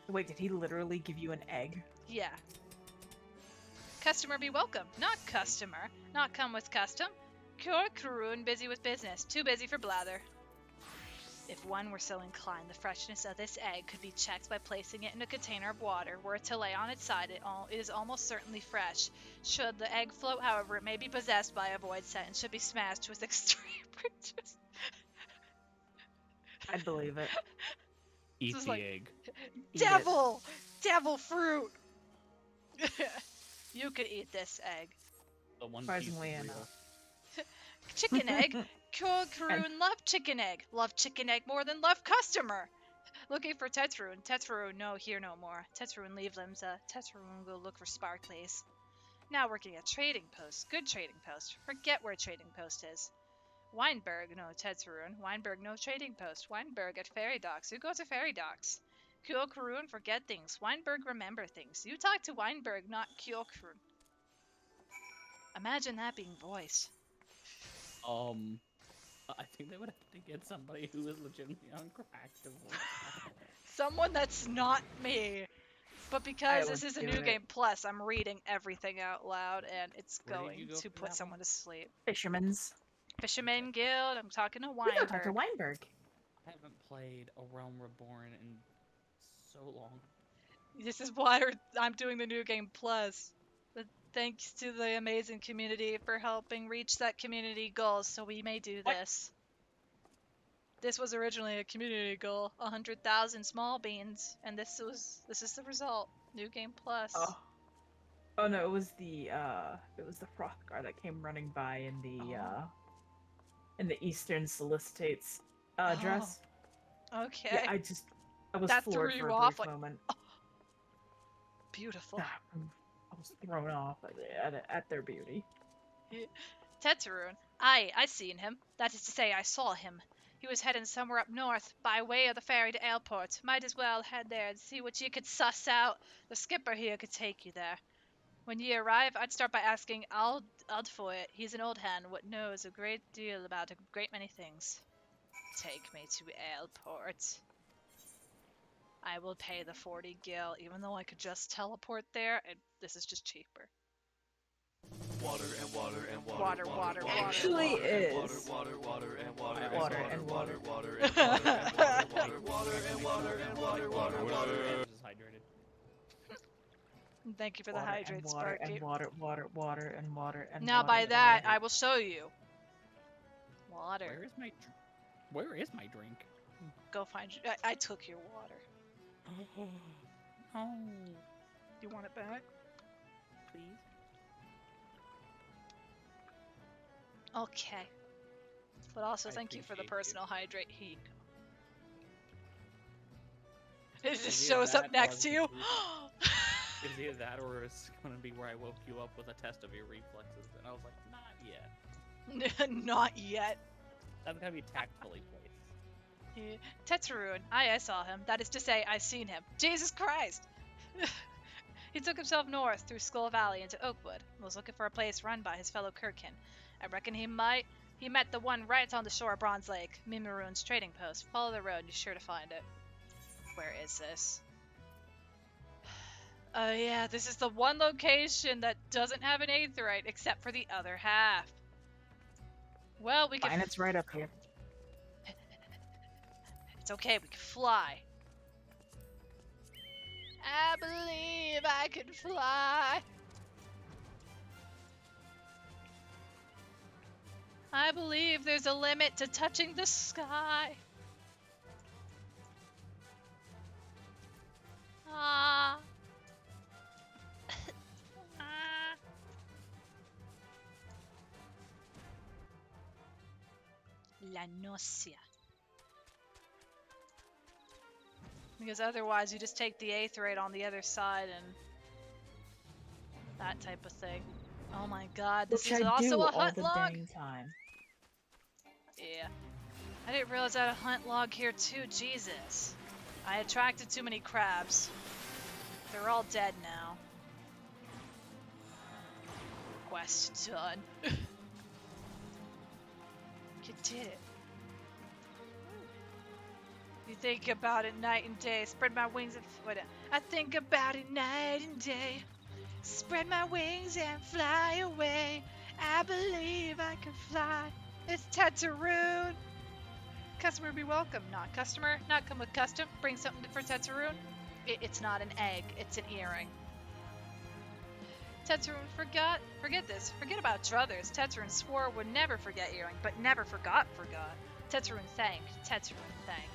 Wait, did he literally give you an egg? Yeah. Customer be welcome. Not customer. Not come with custom. Cure Karun busy with business. Too busy for blather. If one were so inclined, the freshness of this egg could be checked by placing it in a container of water. Were it to lay on its side, it is almost certainly fresh. Should the egg float, however, it may be possessed by a void set and should be smashed with extreme prejudice. I believe it. Eat is the like- egg. Eat it. Devil! Devil fruit! You could eat this egg. The one Surprisingly piece of enough. Chicken egg? Kyo Karun love chicken egg. Love chicken egg more than love customer. Looking for Tetrun. Tetrun no here no more. Tetrun leave Limsa. Tetrun go look for Sparklies. Now working at trading post. Good trading post. Forget where trading post is. Weinberg no Tetrun. Weinberg no trading post. Weinberg at ferry docks. Who goes to ferry docks? Kyokurun forget things. Weinberg remember things. You talk to Weinberg, not Kyokurun. Imagine that being voiced. I think they would have to get somebody who is legitimately on crack to voice that. Someone that's not me. But because I this would is a do new it. game plus, I'm reading everything out loud and it's Where did going you go to for put that someone one? to sleep. Fisherman's. Fisherman Guild, I'm talking to We gotta talk to Weinberg. Weinberg. I haven't played A Realm Reborn in so long. This is why I'm doing the new game plus. But thanks to the amazing community for helping reach that community goal so we may do What? this. This was originally a community goal, 100,000 small beans, and this is the result. New game plus. Oh. Oh no, it was the Frothgar that came running by in the Eastern Solicitates dress. Okay. Yeah, I was That floored threw for you a off, brief like- moment. Beautiful. I was thrown off at their beauty. Tetsurun. I seen him. That is to say, I saw him. He was heading somewhere up north, by way of the ferry to Airport. Might as well head there and see what you could suss out. The skipper here could take you there. When ye arrive, I'd start by asking Aldfoyt. He's an old hand, what knows a great deal about a great many things. Take me to Airport. I will pay the 40 gil, even though I could just teleport there, and this is just cheaper. Water and water and water. Water, water, water. Actually is. Water, water and water. Water and water. Water and water and water. Water and water and water. Water. Just hydrated. Thank you for the Water hydrate, and water Sparky. and water, water and water and Now water by and that, water. I will show you. Water. Where is my drink? Go find. I took your water. Oh, You want it back? please. Okay. But also, I thank you for the appreciate you. personal hydrate. Here you go. It just Is shows that up next to you. It's either that or it's gonna be where I woke you up with a test of your reflexes, and I was like, not yet. Not yet. That's gotta be tactfully placed. Tetsurun. I saw him. That is to say, I seen him. Jesus Christ! He took himself north through Skull Valley into Oakwood. Was looking for a place run by his fellow Kirkin. I reckon he met the one right on the shore of Bronze Lake, Mimaroon's trading post. Follow the road, you're sure to find it. Where is this? Oh yeah, this is the one location that doesn't have an aetheryte except for the other half. Well, we can. Fine, it's right up here. It's okay, we can fly. I believe I can fly. I believe there's a limit to touching the sky. Ah. Ah. La Nocia. Because otherwise you just take the aetheryte on the other side and that type of thing. Oh my god, this Which is I also do a all hunt the log? dang time. Yeah. I didn't realize I had a hunt log here too, Jesus. I attracted too many crabs. They're all dead now. Quest done. You did it. You think about it night and day. Spread my wings and wait. I think about it night and day. Spread my wings and fly away. I believe I can fly. It's Tetsuroon. Customer be welcome. Not customer. Not come with custom. Bring something for Tetsuroon. It's not an egg. It's an earring. Tetsuroon forget this. Forget about druthers. Tetsuroon swore would never forget earring, but never forgot. Tetsuroon thanked. Tetsuroon thank.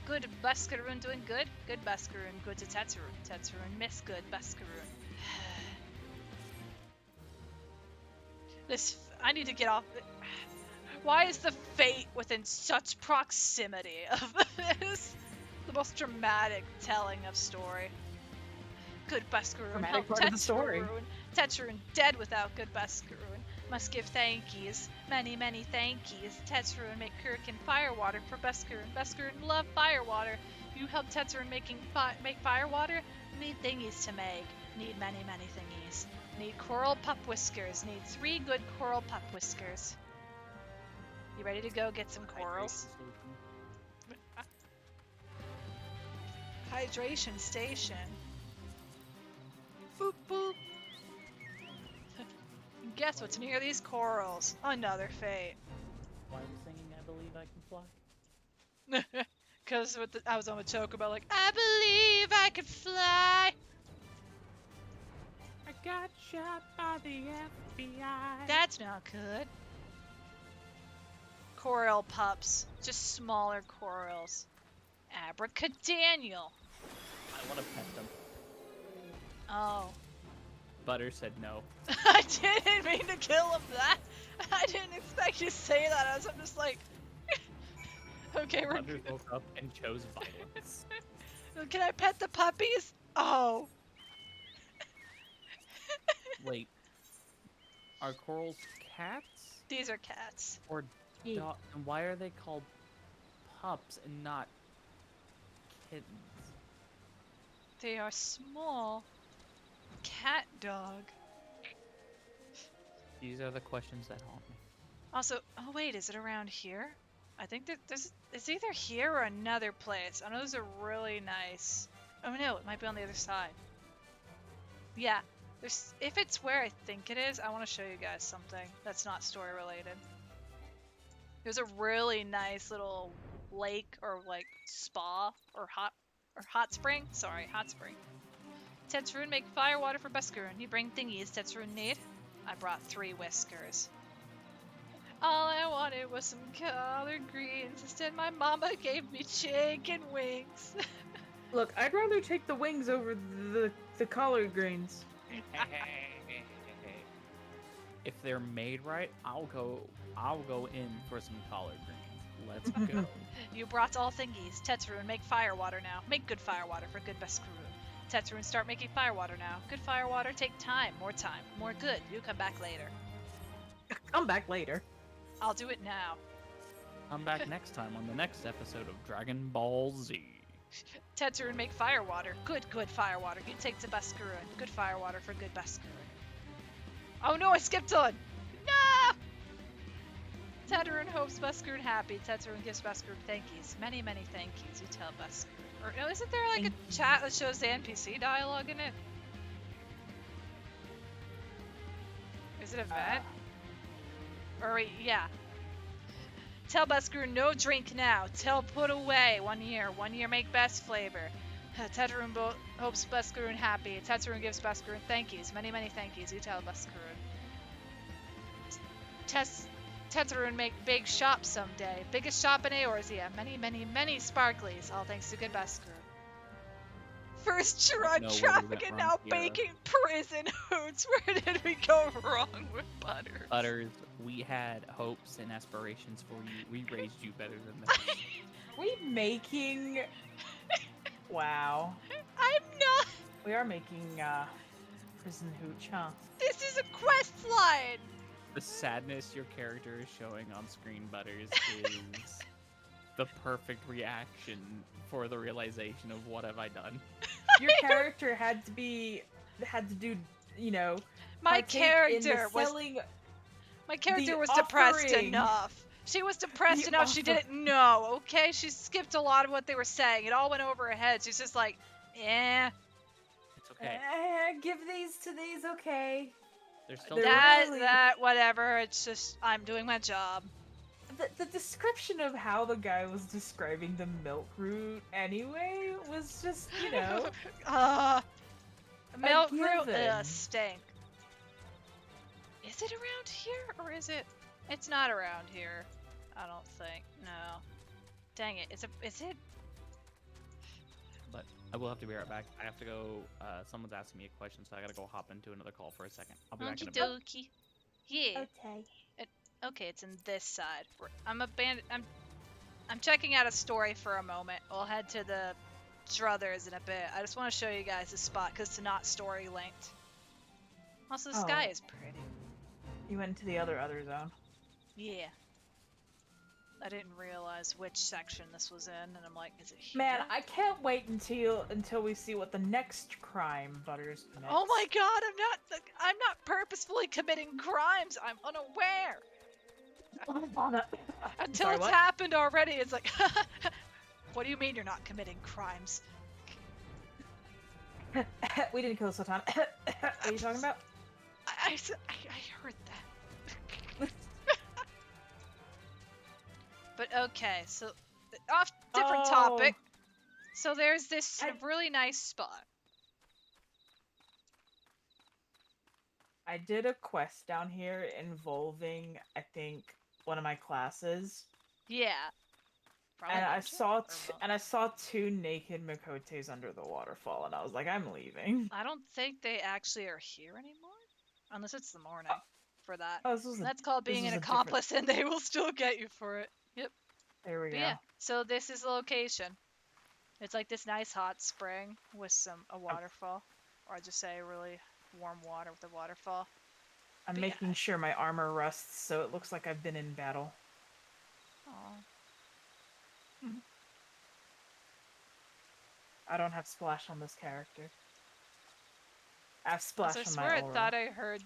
Good Buscaroon doing good. Good Buscaroon good to Tetsuroon. Tetsuroon miss good Buscaroon. I need to get off. Why is the fate within such proximity of this? The most dramatic telling of story. Good Buscaroon. Dramatic part of the story. Tetsuroon dead without good Buscaroon. Must give thankies. Many, many thankies. Tetsuroon make Kurikan firewater for Buscaroon. Buscaroon love firewater. You help Tetsuroon make firewater? Need thingies to make. Need many, many thingies. Need coral pup whiskers. Need 3 good coral pup whiskers. You ready to go get some corals? Hydration station. Boop boop. Guess what's near these corals? Another fate. Why are we singing I Believe I Can Fly? Because I was on a chocobo like, I believe I could fly. I got shot by the FBI. That's not good. Coral pups. Just smaller corals. Abracadaniel. I want to pet them. Oh. Butter said no. I didn't mean to kill him that. I didn't expect you to say that. I'm just like, okay, we're Butter woke up and chose violence. Can I pet the puppies? Oh. Wait. Are corals cats? These are cats. Or dog? And why are they called pups and not kittens? They are small. Cat dog. These are the questions that haunt me. Also, oh wait, is it around here? I think that it's either here or another place. I know there's a really nice. Oh no, it might be on the other side. Yeah, if it's where I think it is, I want to show you guys something that's not story related. There's a really nice little lake or like spa or hot spring. Sorry, hot spring. Tetsuroon make firewater for Buscaroon. You bring thingies Tetsuroon need. I brought 3 whiskers. All I wanted was some collard greens. Instead, my mama gave me chicken wings. Look, I'd rather take the wings over the collard greens. If they're made right, I'll go in for some collard greens. Let's go. You brought all thingies. Tetsuroon, make firewater now. Make good firewater for good Buscaroon. Tetsuroon, start making firewater now. Good firewater, take time. More good. You come back later. Come back later. I'll do it now. Come back next time on the next episode of Dragon Ball Z. Tetsuroon, make firewater. Good firewater. You take to Buscaroon. Good firewater for good Buscaroon. Oh no, I skipped on! No! Tetsuroon hopes Buscaroon happy. Tetsuroon gives Buscaroon thankies. Many, many thankies. You tell Buscaroon. Or no, isn't there like a chat that shows the NPC dialogue in it? Is it a vet? Or wait, yeah. Tell Buscaroon no drink now. Tell put away 1 year. 1 year make best flavor. Tetsuroon hopes Buscaroon happy. Tetsuroon gives Buscaroon thankies. Many, many thankies. You tell Buscaroon. Tetsuroon make big shop someday. Biggest shop in Eorzea. Many, many, many sparklies. All thanks to good Buscaroon. First drug traffic and now baking prison hoots. Where did we go wrong with Butters? Butters, we had hopes and aspirations for you. We raised you better than that. We making... Wow. I'm not... We are making, prison hooch, huh? This is a quest line! The sadness your character is showing on screen, Butters, is the perfect reaction for the realization of what have I done. Your character had to do, you know, my character was depressed enough She was depressed The enough she offer- didn't know, okay? She skipped a lot of what they were saying. It all went over her head. She's just like, eh. It's okay. Give these to these, okay. There's still They're time. really- That, whatever. It's just, I'm doing my job. The description of how the guy was describing the milk root anyway was just, you know, Milk root, given. stank. Is it around here, or is it? It's not around here. I don't think. No. Dang it. Is it? But I will have to be right back. I have to go. Someone's asking me a question, so I gotta go hop into another call for a second. I'll be back in a Okie minute. dokie. Yeah. Okay. Okay, it's in this side. I'm checking out a story for a moment. We'll head to the Druthers in a bit. I just want to show you guys this spot because it's not story linked. Also, the sky Oh. is pretty. You went to the other zone. Yeah. I didn't realize which section this was in, and I'm like, is it here? Man, I can't wait until we see what the next crime Butters commits. Oh my god, I'm not purposefully committing crimes. I'm unaware. Until Sorry, it's what? happened already, it's like, what do you mean you're not committing crimes? We didn't kill Sultan. What are you talking about? I heard that. But okay, so off different topic. So there's this really nice spot. I did a quest down here involving, I think, one of my classes. Yeah. Probably And I ninja saw two naked Makotes under the waterfall, and I was like, I'm leaving. I don't think they actually are here anymore, unless it's the morning for that. Oh, this was That's called this being an was a different- accomplice, and they will still get you for it. Yep. There we But go. yeah, so this is the location. It's like this nice hot spring with a waterfall, or I just say really warm water with a waterfall. I'm But making sure my armor rusts so it looks like I've been in battle. Aw. I don't have splash on this character. I have splash I on swear my I aura. thought I heard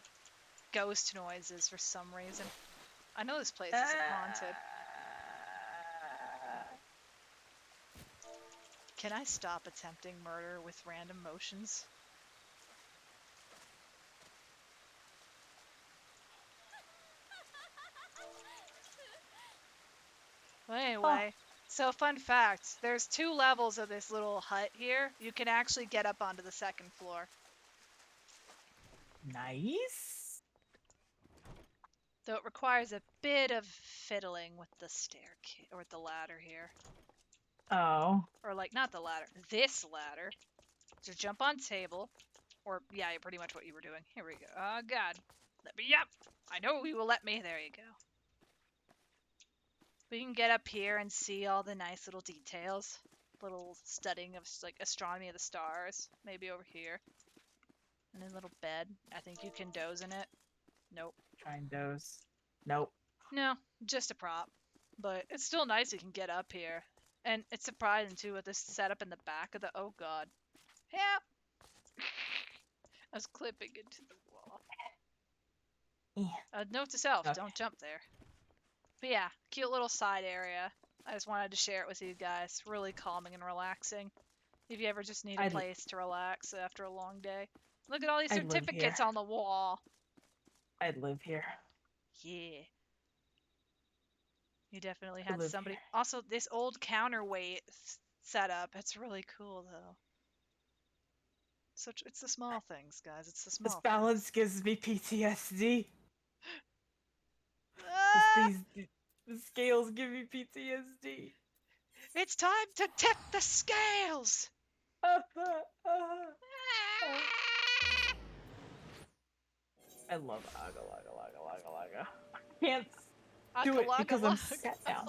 ghost noises for some reason. I know this place isn't haunted. Can I stop attempting murder with random motions? Well, anyway, so fun fact, there's 2 levels of this little hut here. You can actually get up onto the 2nd floor. Nice. Though it requires a bit of fiddling with the staircase, or with the ladder here. Oh. Or like, not the ladder, this ladder. So jump on table, or yeah, pretty much what you were doing. Here we go. Oh god, let me up. I know you will let me. There you go. We can get up here and see all the nice little details. Little studying of like astronomy of the stars. Maybe over here. And a little bed. I think you can doze in it. Nope. Try and doze. Nope. No, just a prop. But it's still nice you can get up here. And it's surprising too with this setup in the back of the. Oh god. Help! I was clipping into the wall. Note to self, Okay. don't jump there. But yeah, cute little side area. I just wanted to share it with you guys. Really calming and relaxing. If you ever just need a place to relax after a long day. Look at all these I'd live certificates here. on the wall. I'd live here. Yeah. You definitely I had live somebody. here. Also, this old counterweight setup. It's really cool though. It's the small things, guys. It's the small This balance gives me PTSD. The scales give me PTSD. It's time to tip the scales! I love Aga Laga Laga Laga Laga. I can't do it because I'm sat down.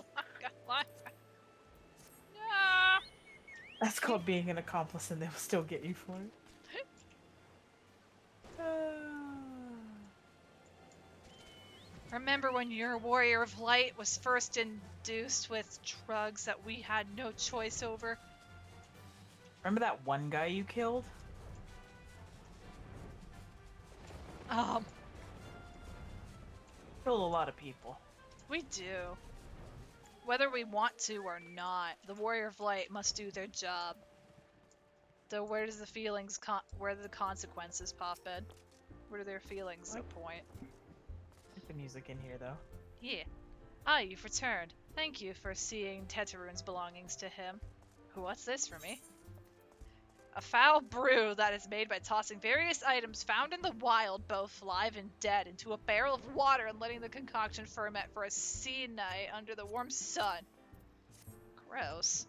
That's called being an accomplice and they will still get you for it. Remember when your warrior of light was first induced with drugs that we had no choice over? Remember that one guy you killed? Killed a lot of people. We do. Whether we want to or not, the Warrior of Light must do their job. Though where does the feelings where do the consequences pop in? Where do their feelings point? I like the music in here though. Yeah. Ah, you've returned. Thank you for seeing Teteruin's belongings to him. What's this for me? A foul brew that is made by tossing various items found in the wild, both live and dead, into a barrel of water and letting the concoction ferment for a sea night under the warm sun. Gross.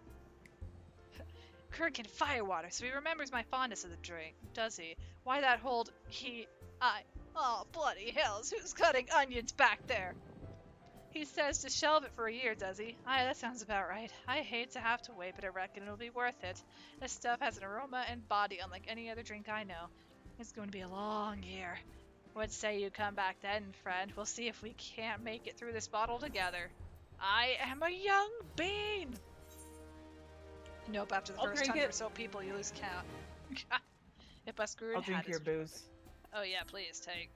Kirk can firewater, so he remembers my fondness of the drink, does he? Why that hold oh, bloody hells, who's cutting onions back there? He says to shelve it for a year, does he? Aye, that sounds about right. I hate to have to wait, but I reckon it'll be worth it. This stuff has an aroma and body unlike any other drink I know. It's going to be a long year. What say you come back then, friend? We'll see if we can't make it through this bottle together. I am a young bean! Nope, after the I'll first drink 100 or it. so people, you lose count. If I screwed I'll drink your booze. Oh yeah, please take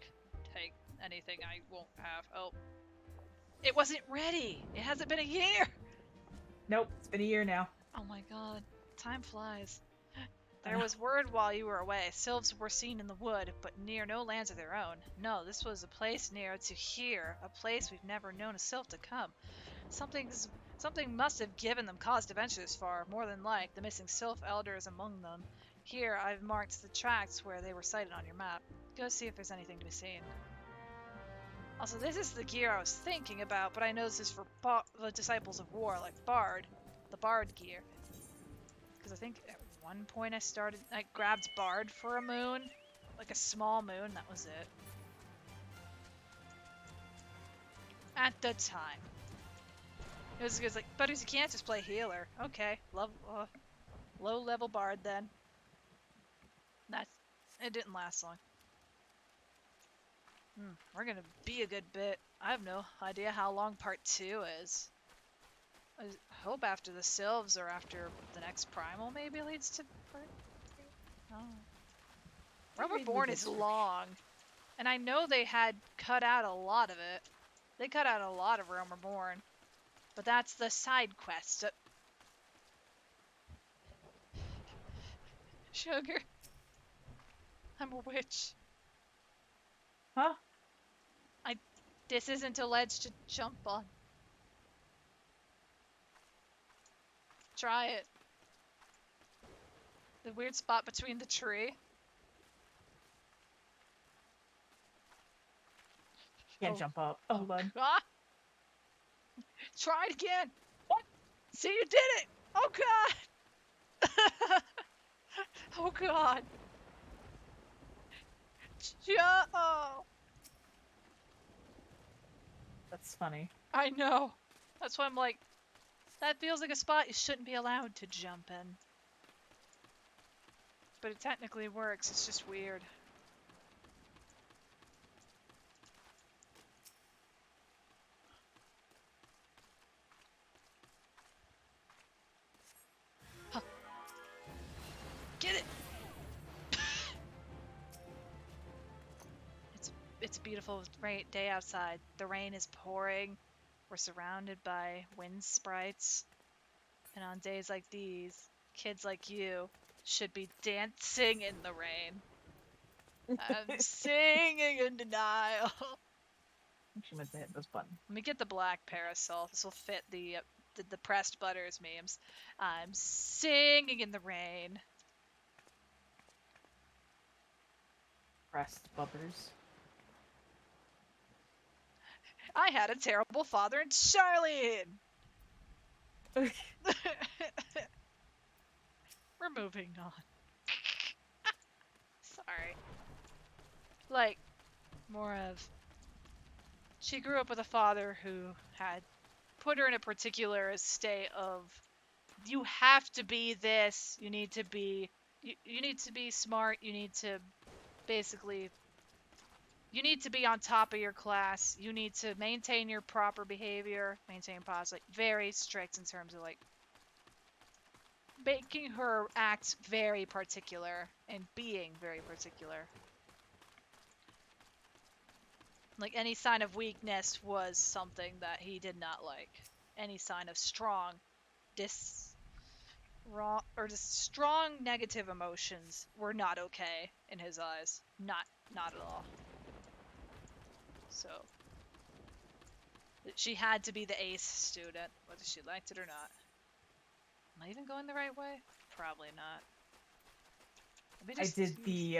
anything I won't have. Oh. It wasn't ready! It hasn't been a year! Nope, it's been a year now. Oh my god, time flies. I There know. was word while you were away. Sylphs were seen in the wood, but near no lands of their own. No, this was a place near to here, a place we've never known a sylph to come. Something must have given them cause to venture this far. More than like, the missing sylph elder is among them. Here, I've marked the tracks where they were sighted on your map. Go see if there's anything to be seen. Also, this is the gear I was thinking about, but I know this is for the Disciples of War, like Bard. The Bard gear. Because I think at one point I grabbed Bard for a moon. Like a small moon, that was it. At the time. It was like, but you can't just play healer. Okay, low level Bard then. It didn't last long. We're gonna be a good bit. I have no idea how long part 2 is. I hope after the Sylphs or after the next Primal maybe leads to part 3. Oh. Reborn is long. And I know they had cut out a lot of it. They cut out a lot of Realm Reborn. But that's the side quest. Sugar. I'm a witch. Huh? This isn't a ledge to jump on. Try it. The weird spot between the tree. Can't jump up. Oh, bud. Ah! Try it again. What? See, you did it. Oh god. Oh god. Oh. That's funny. I know. That's why I'm like, that feels like a spot you shouldn't be allowed to jump in. But it technically works, it's just weird. Huh. Get it! It's a beautiful day outside. The rain is pouring. We're surrounded by wind sprites. And on days like these, kids like you should be dancing in the rain. I'm singing in denial. She meant to hit this button. Let me get the black parasol. This will fit the pressed butters memes. I'm singing in the rain. Pressed bubbers. I had a terrible father in Charlene. We're moving on. Sorry. Like, more of... She grew up with a father who had put her in a particular state of, you have to be this, you need to be... You need to be smart, you need to basically... You need to be on top of your class. You need to maintain your proper behavior, maintain pause, like very strict in terms of like making her act very particular and being very particular. Like any sign of weakness was something that he did not like. any sign of strong raw or just strong negative emotions were not okay in his eyes. Not at all. So she had to be the ace student, whether she liked it or not. Am I even going the right way? Probably not. I did the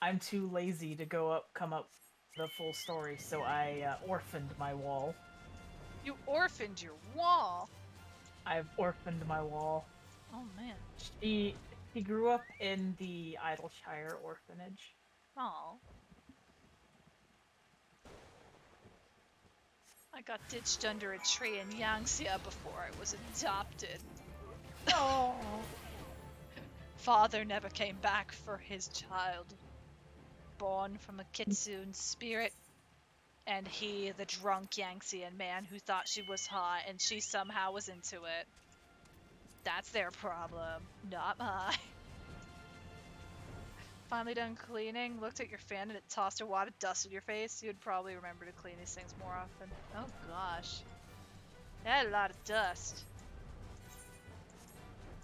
I'm too lazy to come up the full story, so I orphaned my wall. You orphaned your wall. I've orphaned my wall. Oh man. She grew up in the Idleshire orphanage. Oh. I got ditched under a tree in Yangtze before I was adopted. Oh. Father never came back for his child. Born from a kitsune spirit. And he, the drunk Yangtzean man who thought she was hot and she somehow was into it. That's their problem, not mine. Finally done cleaning, looked at your fan and it tossed a wad of dust in your face. You'd probably remember to clean these things more often. Oh gosh. It had a lot of dust.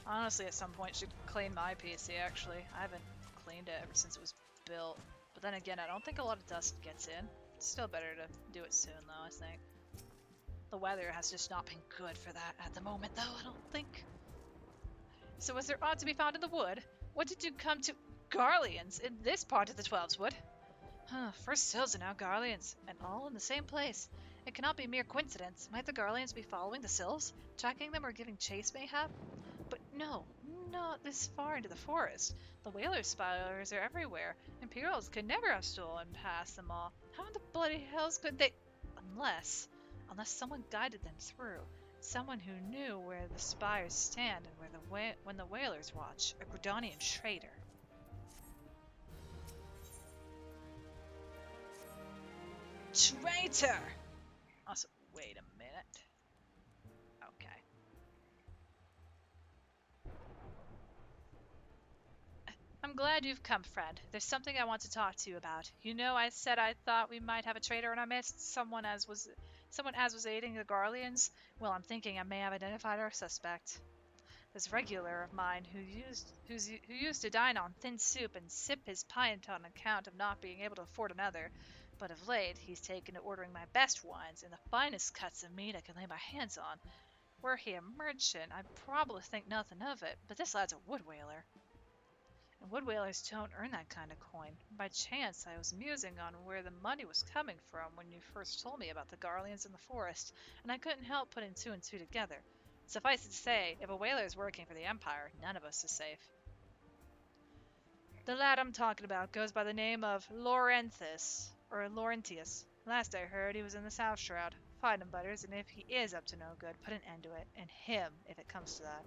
Honestly, at some point, should clean my PC, actually. I haven't cleaned it ever since it was built. But then again, I don't think a lot of dust gets in. It's still better to do it soon, though, I think. The weather has just not been good for that at the moment, though, I don't think. So was there aught to be found in the wood? What did you come to? Garleans in this part of the Twelves Wood? First Sills and now Garleans, and all in the same place. It cannot be mere coincidence. Might the Garleans be following the Sills? Tracking them or giving chase, mayhap? But no, not this far into the forest. The whaler spires are everywhere. Imperials could never have stolen past them all. How in the bloody hells could they? Unless someone guided them through. Someone who knew where the spires stand and when the whalers watch. A Gridanian traitor. Traitor! Also, wait a minute. Okay. I'm glad you've come, friend. There's something I want to talk to you about. You know, I said I thought we might have a traitor in our midst, someone as was aiding the Garleans. Well, I'm thinking I may have identified our suspect. This regular of mine who used to dine on thin soup and sip his pint on account of not being able to afford another. But of late, he's taken to ordering my best wines and the finest cuts of meat I can lay my hands on. Were he a merchant, I'd probably think nothing of it, but this lad's a wood whaler. And wood whalers don't earn that kind of coin. By chance, I was musing on where the money was coming from when you first told me about the Garleans in the forest, and I couldn't help putting two and two together. Suffice it to say, if a whaler is working for the Empire, none of us is safe. The lad I'm talking about goes by the name of Laurentius. Last I heard, he was in the South Shroud. Find him, Butters, and if he is up to no good, put an end to it. And him, if it comes to that.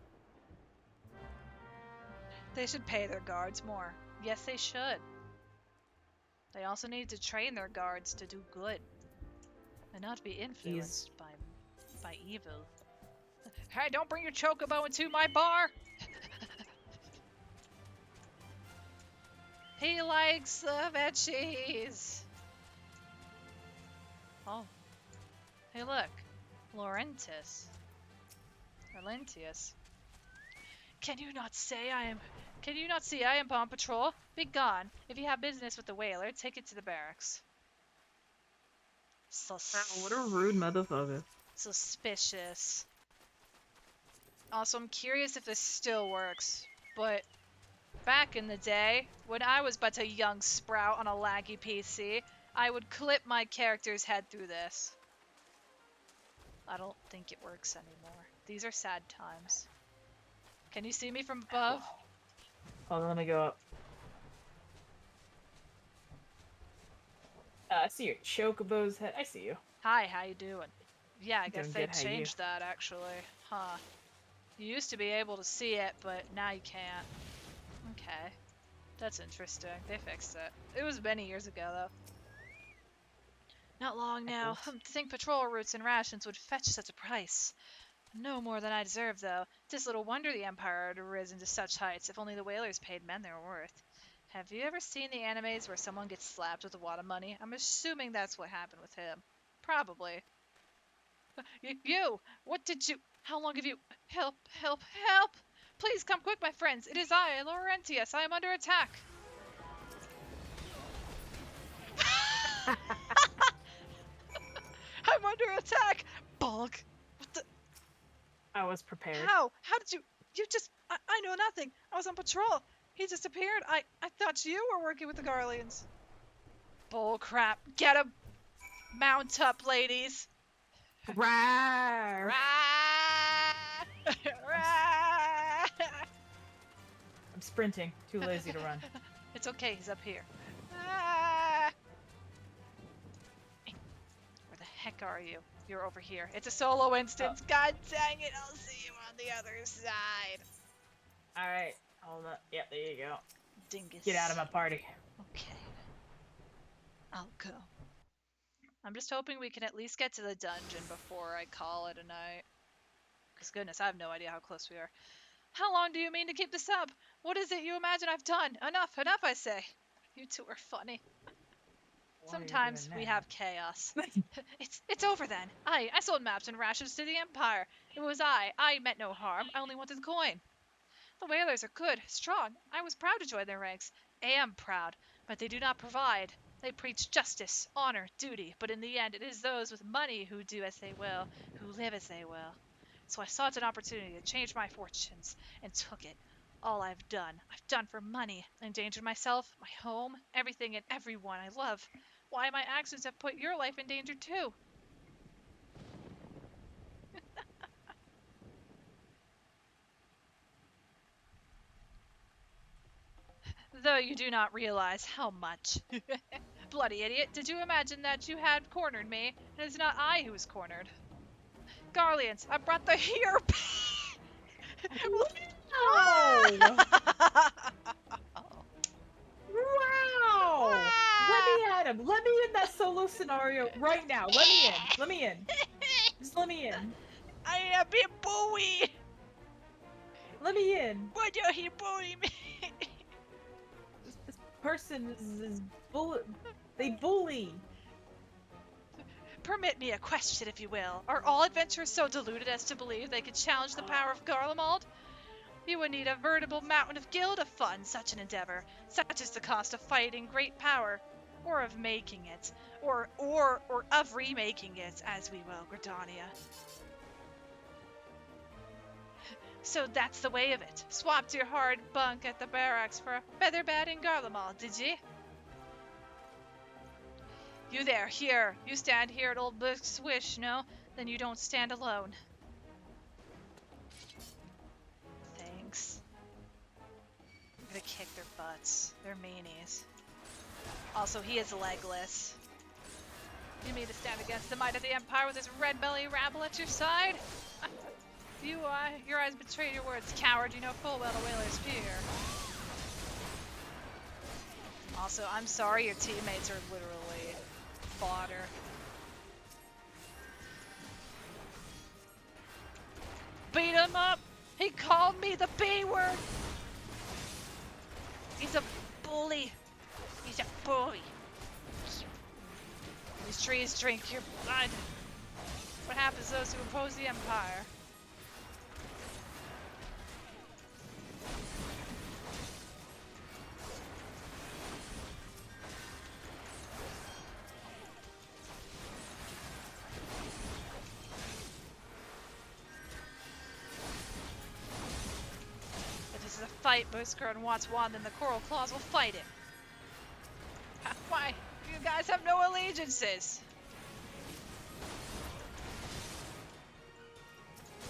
They should pay their guards more. Yes, they should. They also need to train their guards to do good. And not be influenced by evil. Hey, don't bring your chocobo into my bar! He likes the veggies! Oh. Hey, look. Laurentius. Can you not see I am on patrol? Be gone. If you have business with the whaler, take it to the barracks. What a rude motherfucker. Suspicious. Also, I'm curious if this still works, but back in the day, when I was but a young sprout on a laggy PC, I would clip my character's head through this. I don't think it works anymore. These are sad times. Can you see me from above? Hold on, let me go up. I see your chocobo's head. I see you. Hi, how you doing? Yeah, I guess they good, how you? changed that, actually. Huh. You used to be able to see it, but now you can't. Okay. That's interesting. They fixed it. It was many years ago, though. Not long now. To think patrol routes and rations would fetch such a price. No more than I deserve, though. 'Tis little wonder the Empire had risen to such heights, if only the whalers paid men their worth. Have you ever seen the animes where someone gets slapped with a wad of money? I'm assuming that's what happened with him. Probably. You! What did you... How long have you... Help! Help! Help! Please come quick, my friends. It is I, Laurentius. I am under attack. I'm under attack! Bonk! What the... I was prepared. How? How did you... You just... I know nothing. I was on patrol. He disappeared. I thought you were working with the Garleans. Bull crap. Get him! Mount up, ladies. Rawr. I'm sprinting. Too lazy to run. It's okay, he's up here. Ah! Where the heck are you? You're over here. It's a solo instance. God dang it, I'll see you on the other side. Alright, hold up. Yep, there you go. Dingus. Get out of my party. Okay. I'll go. I'm just hoping we can at least get to the dungeon before I call it a night. Because goodness, I have no idea how close we are. How long do you mean to keep this up? What is it you imagine I've done? Enough, enough, I say. You two are funny. Sometimes we have chaos. It's over then. I sold maps and rations to the Empire. It was I meant no harm. I only wanted the coin. The whalers are good, strong. I was proud to join their ranks. Am proud, but they do not provide. They preach justice, honor, duty, but in the end it is those with money who do as they will, who live as they will. So I sought an opportunity to change my fortunes, and took it. All I've done for money, endangered myself, my home, everything and everyone I love. Why my actions have put your life in danger too. Though you do not realize how much. Bloody idiot, did you imagine that you had cornered me? And it's not I who was cornered. Garleans, I brought the here. Wow! Wow! Let me at him. Let me in that solo scenario right now. Let me in. Let me in. Just let me in. I am being bullied. Let me in. Why do he bully me? This person is they bully. Permit me a question, if you will. Are all adventurers so deluded as to believe they could challenge the power of Garlemald? You would need a veritable mountain of guild to fund such an endeavor. Such is the cost of fighting great power, or of making it, or of remaking it, as we will, Gridania. So that's the way of it. Swapped your hard bunk at the barracks for a featherbed in Garlemald, did ye? You there, here. You stand here at Old Book's wish, no? Then you don't stand alone. Thanks. I'm gonna kick their butts. They're meanies. Also, he is legless. You mean to stand against the might of the Empire with his red belly rabble at your side? Your eyes betray your words, coward. You know full well the whalers fear. Also, I'm sorry your teammates are literally fodder. Beat him up! He called me the B word! He's a bully. He's a bully. These trees drink your blood. What happens to those who oppose the Empire? Fight Busker wants one, then the Coral Claws will fight him. Why? You guys have no allegiances.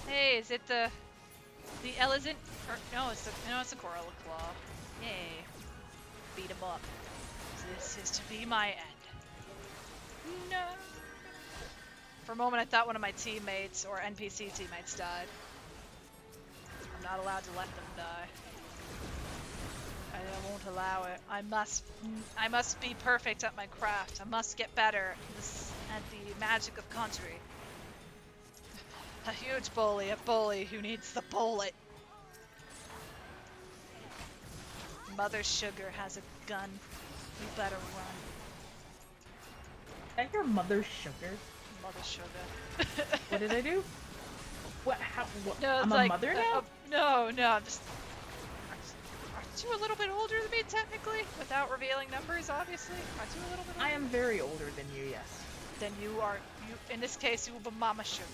Hey, is it the Elizant? Or no, it's the Coral Claw. Yay! Beat him up. This is to be my end. No. For a moment, I thought one of my teammates or NPC teammates died. I'm not allowed to let them die. I won't allow it. I must be perfect at my craft. I must get better at the magic of country. A huge bully, a bully who needs the bullet. Mother Sugar has a gun. We better run. I hear Mother Sugar. mother sugar. What did I do? What? How? What? No, it's I'm a like mother now? no, I'm just. Aren't you a little bit older than me technically? Without revealing numbers, obviously. Aren't you a little bit older? I am very older than you, yes. Then you are in this case you will be Mama Sugar.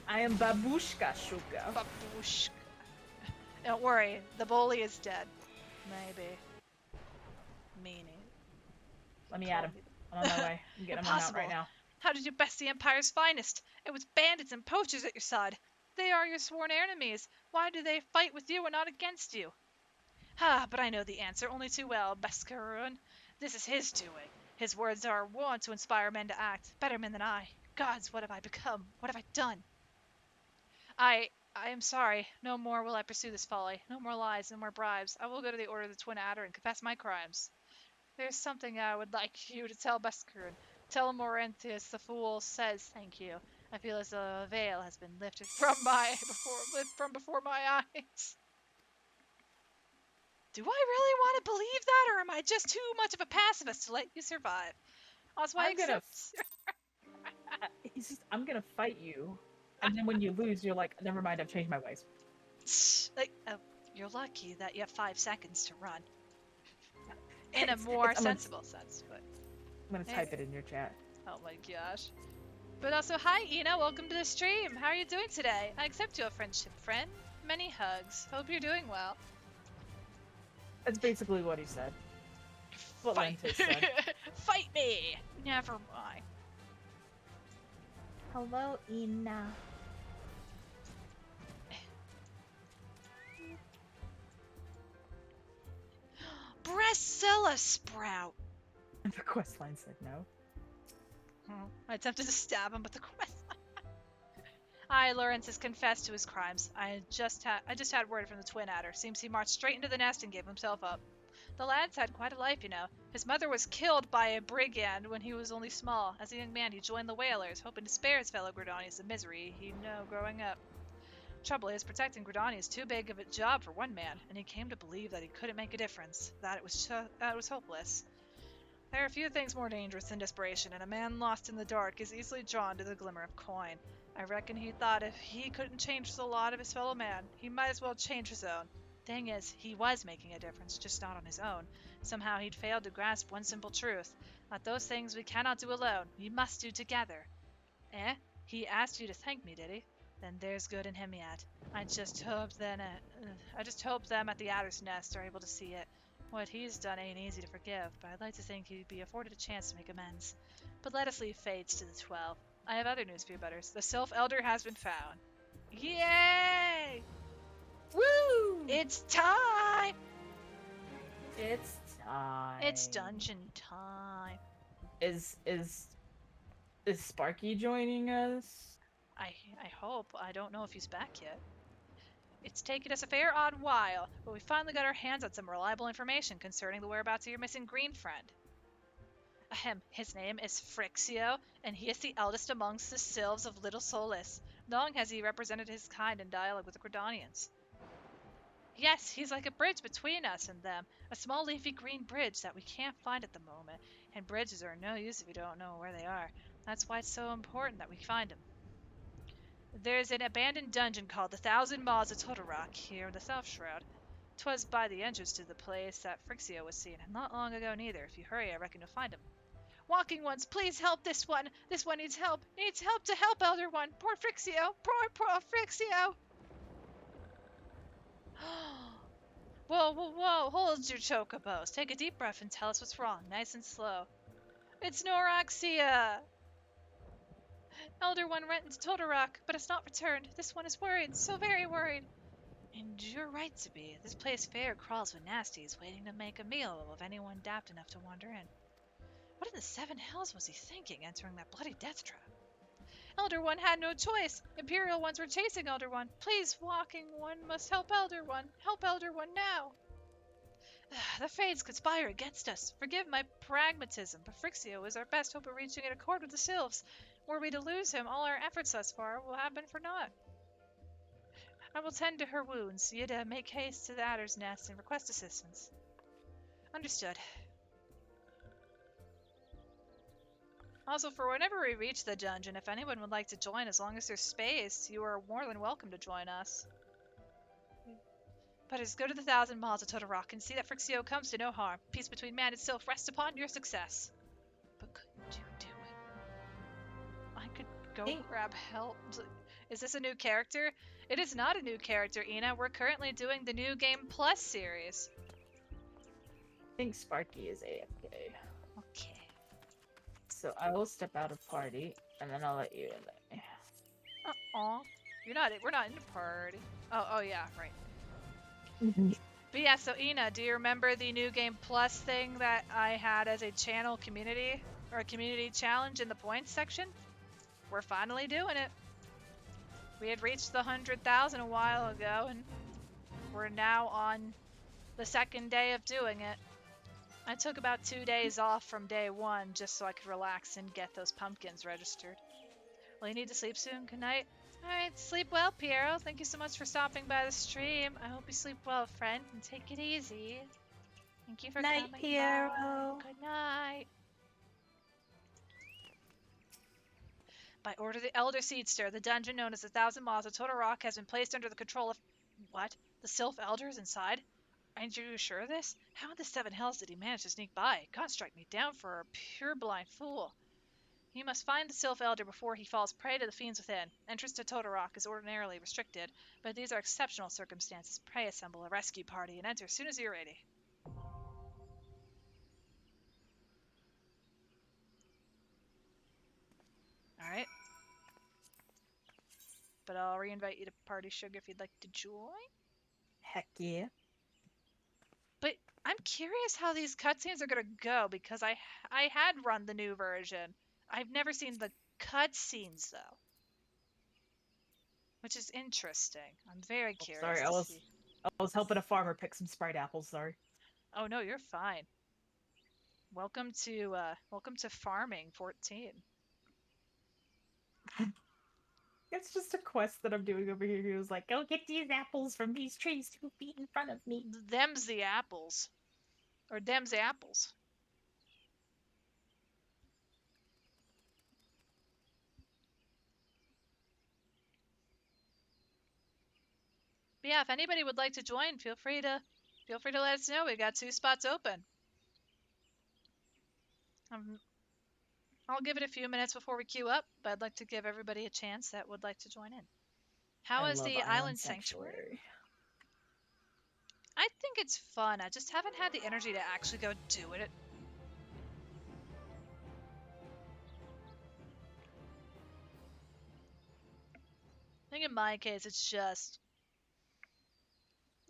I am Babushka Sugar. Babushka. Don't worry, the bully is dead. Maybe. Meaning. Let me at him. I'm on my way. I'm getting him out Impossible. right now. How did you best the Empire's finest? It was bandits and poachers at your side. They are your sworn enemies. Why do they fight with you and not against you? Ah, but I know the answer only too well, Beskarun. This is his doing. His words are wont to inspire men to act. Better men than I. Gods, what have I become? What have I done? I am sorry. No more will I pursue this folly. No more lies, no more bribes. I will go to the Order of the Twin Adder and confess my crimes. There's something I would like you to tell Beskarun. Tell Morantius the fool says thank you. I feel as though a veil has been lifted from before my eyes. Do I really want to believe that, or am I just too much of a pacifist to let you survive? Also, I accept. I'm gonna fight you, and then when you lose, you're like, never mind, I've changed my ways. Like, you're lucky that you have 5 seconds to run. In a more sensible sense, but I'm gonna type it in your chat. Oh my gosh. But also, hi Ina, welcome to the stream. How are you doing today? I accept your friendship, friend. Many hugs. Hope you're doing well. That's basically what he said. What Lentis said. Fight me! Never mind. Hello, Ina. Bracilla Sprout! The quest line said no. I attempted to stab him, but the quest Lawrence has confessed to his crimes. I just had word from the Twin Adder. Seems he marched straight into the nest and gave himself up. The lad's had quite a life, you know. His mother was killed by a brigand when he was only small. As a young man, he joined the Whalers, hoping to spare his fellow Gridanians the misery he'd know growing up. Trouble is, protecting Gridania is too big of a job for one man, and he came to believe that he couldn't make a difference, that it was hopeless. There are few things more dangerous than desperation, and a man lost in the dark is easily drawn to the glimmer of coin. I reckon he thought if he couldn't change the lot of his fellow man, he might as well change his own. Thing is, he was making a difference, just not on his own. Somehow he'd failed to grasp one simple truth, that those things we cannot do alone, we must do together. Eh? He asked you to thank me, did he? Then there's good in him yet. I just hope them at the Adder's Nest are able to see it. What he's done ain't easy to forgive, but I'd like to think he'd be afforded a chance to make amends. But let us leave fates to the 12. I have other news for you, Butters. The Sylph Elder has been found. Yay! Woo! It's time! It's time. It's dungeon time. Is Sparky joining us? I hope. I don't know if he's back yet. It's taken us a fair odd while, but we finally got our hands on some reliable information concerning the whereabouts of your missing green friend. Ahem, his name is Phrixio, and he is the eldest amongst the Sylphs of Little Solis. Long has he represented his kind in dialogue with the Gridanians. Yes, he's like a bridge between us and them, a small leafy green bridge that we can't find at the moment, and bridges are no use if you don't know where they are. That's why it's so important that we find him. There's an abandoned dungeon called the Thousand Maws of Totorock here in the South Shroud. 'Twas by the entrance to the place that Phrixio was seen, and not long ago neither. If you hurry, I reckon you'll find him. Walking ones, please help this one. This one needs help. Needs help to help, Elder One. Poor Phrixio. Poor Phrixio. Whoa. Hold your chocobos. Take a deep breath and tell us what's wrong, nice and slow. It's Noraxia. Elder One went into Totorock, but has not returned. This one is worried, so very worried. And you're right to be. This place fair crawls with nasties, waiting to make a meal of anyone daft enough to wander in. What in the 7 hells was he thinking, entering that bloody death trap? Elder One had no choice. Imperial ones were chasing Elder One. Please, Walking One must help Elder One. Help Elder One now. The Fates conspire against us. Forgive my pragmatism, but Phrixio is our best hope of reaching an accord with the Sylphs. Were we to lose him, all our efforts thus far will have been for naught. I will tend to her wounds. Yida, make haste to the Adder's Nest and request assistance. Understood. Also, for whenever we reach the dungeon, if anyone would like to join, as long as there's space, you are more than welcome to join us. But just go to the 1,000 miles of Total Rock and see that Frixio comes to no harm. Peace between man and self rests upon your success. But couldn't you do it? I could go grab help. Is this a new character? It is not a new character, Ina. We're currently doing the New Game Plus series. I think Sparky is AFK. Okay. So I will step out of party, and then I'll let you in there. You're not. We're not in a party. Oh yeah, right. But yeah, so Ina, do you remember the New Game Plus thing that I had as a channel community or a community challenge in the points section? We're finally doing it. We had reached the 100,000 a while ago, and we're now on the second day of doing it. I took about 2 days off from day one just so I could relax and get those pumpkins registered. Well, you need to sleep soon. Good night. Alright, sleep well, Piero. Thank you so much for stopping by the stream. I hope you sleep well, friend, and take it easy. Thank you for Night, coming Piero. by. Good night. By order of the Elder Seedster, the dungeon known as the 1,000 Miles of Total Rock has been placed under the control of... What? The Sylph Elders inside? Aren't you sure of this? How in the seven hells did he manage to sneak by? God strike me down for a pure-blind fool. You must find the Sylph Elder before he falls prey to the fiends within. Entrance to Total Rock is ordinarily restricted, but these are exceptional circumstances. Pray assemble a rescue party and enter as soon as you're ready. Alright. But I'll reinvite you to Party Sugar if you'd like to join. Heck yeah. But I'm curious how these cutscenes are gonna go because I had run the new version. I've never seen the cutscenes though, which is interesting. I'm very curious. Sorry, I was helping a farmer pick some Sprite apples. Sorry. Oh no, you're fine. Welcome to farming 14. It's just a quest that I'm doing over here. He was like, "Go get these apples from these trees 2 feet in front of me." Them's the apples, or them's the apples. But yeah, if anybody would like to join, feel free to let us know. We've got 2 spots open. I'll give it a few minutes before we queue up, but I'd like to give everybody a chance that would like to join in. How is the Island Sanctuary? I think it's fun. I just haven't had the energy to actually go do it. I think in my case, it's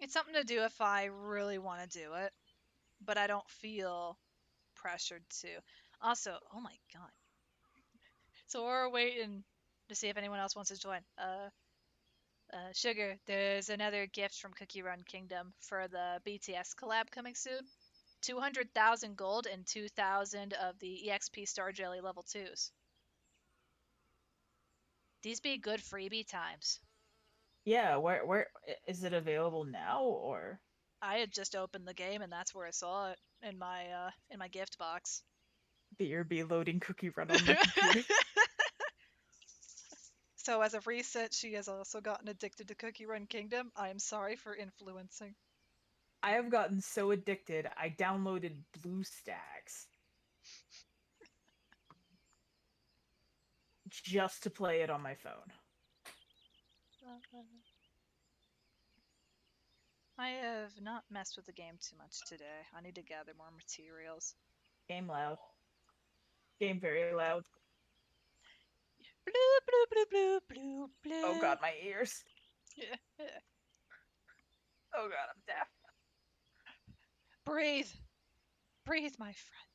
something to do if I really want to do it, but I don't feel pressured to. Also, oh my god. So we're waiting to see if anyone else wants to join. Sugar, there's another gift from Cookie Run Kingdom for the BTS collab coming soon. 200,000 gold and 2,000 of the EXP Star Jelly level 2s. These be good freebie times. Yeah, where is it available now, or? I had just opened the game and that's where I saw it in my gift box. BRB loading Cookie Run on my computer. So as of recent, she has also gotten addicted to Cookie Run Kingdom. I am sorry for influencing. I have gotten so addicted, I downloaded BlueStacks just to play it on my phone. I have not messed with the game too much today. I need to gather more materials. Game loud. Game very loud. Bloop, bloop, bloop, bloop, bloop, bloop. Oh god, my ears. Yeah. Oh god, I'm deaf. Breathe. Breathe, my friend.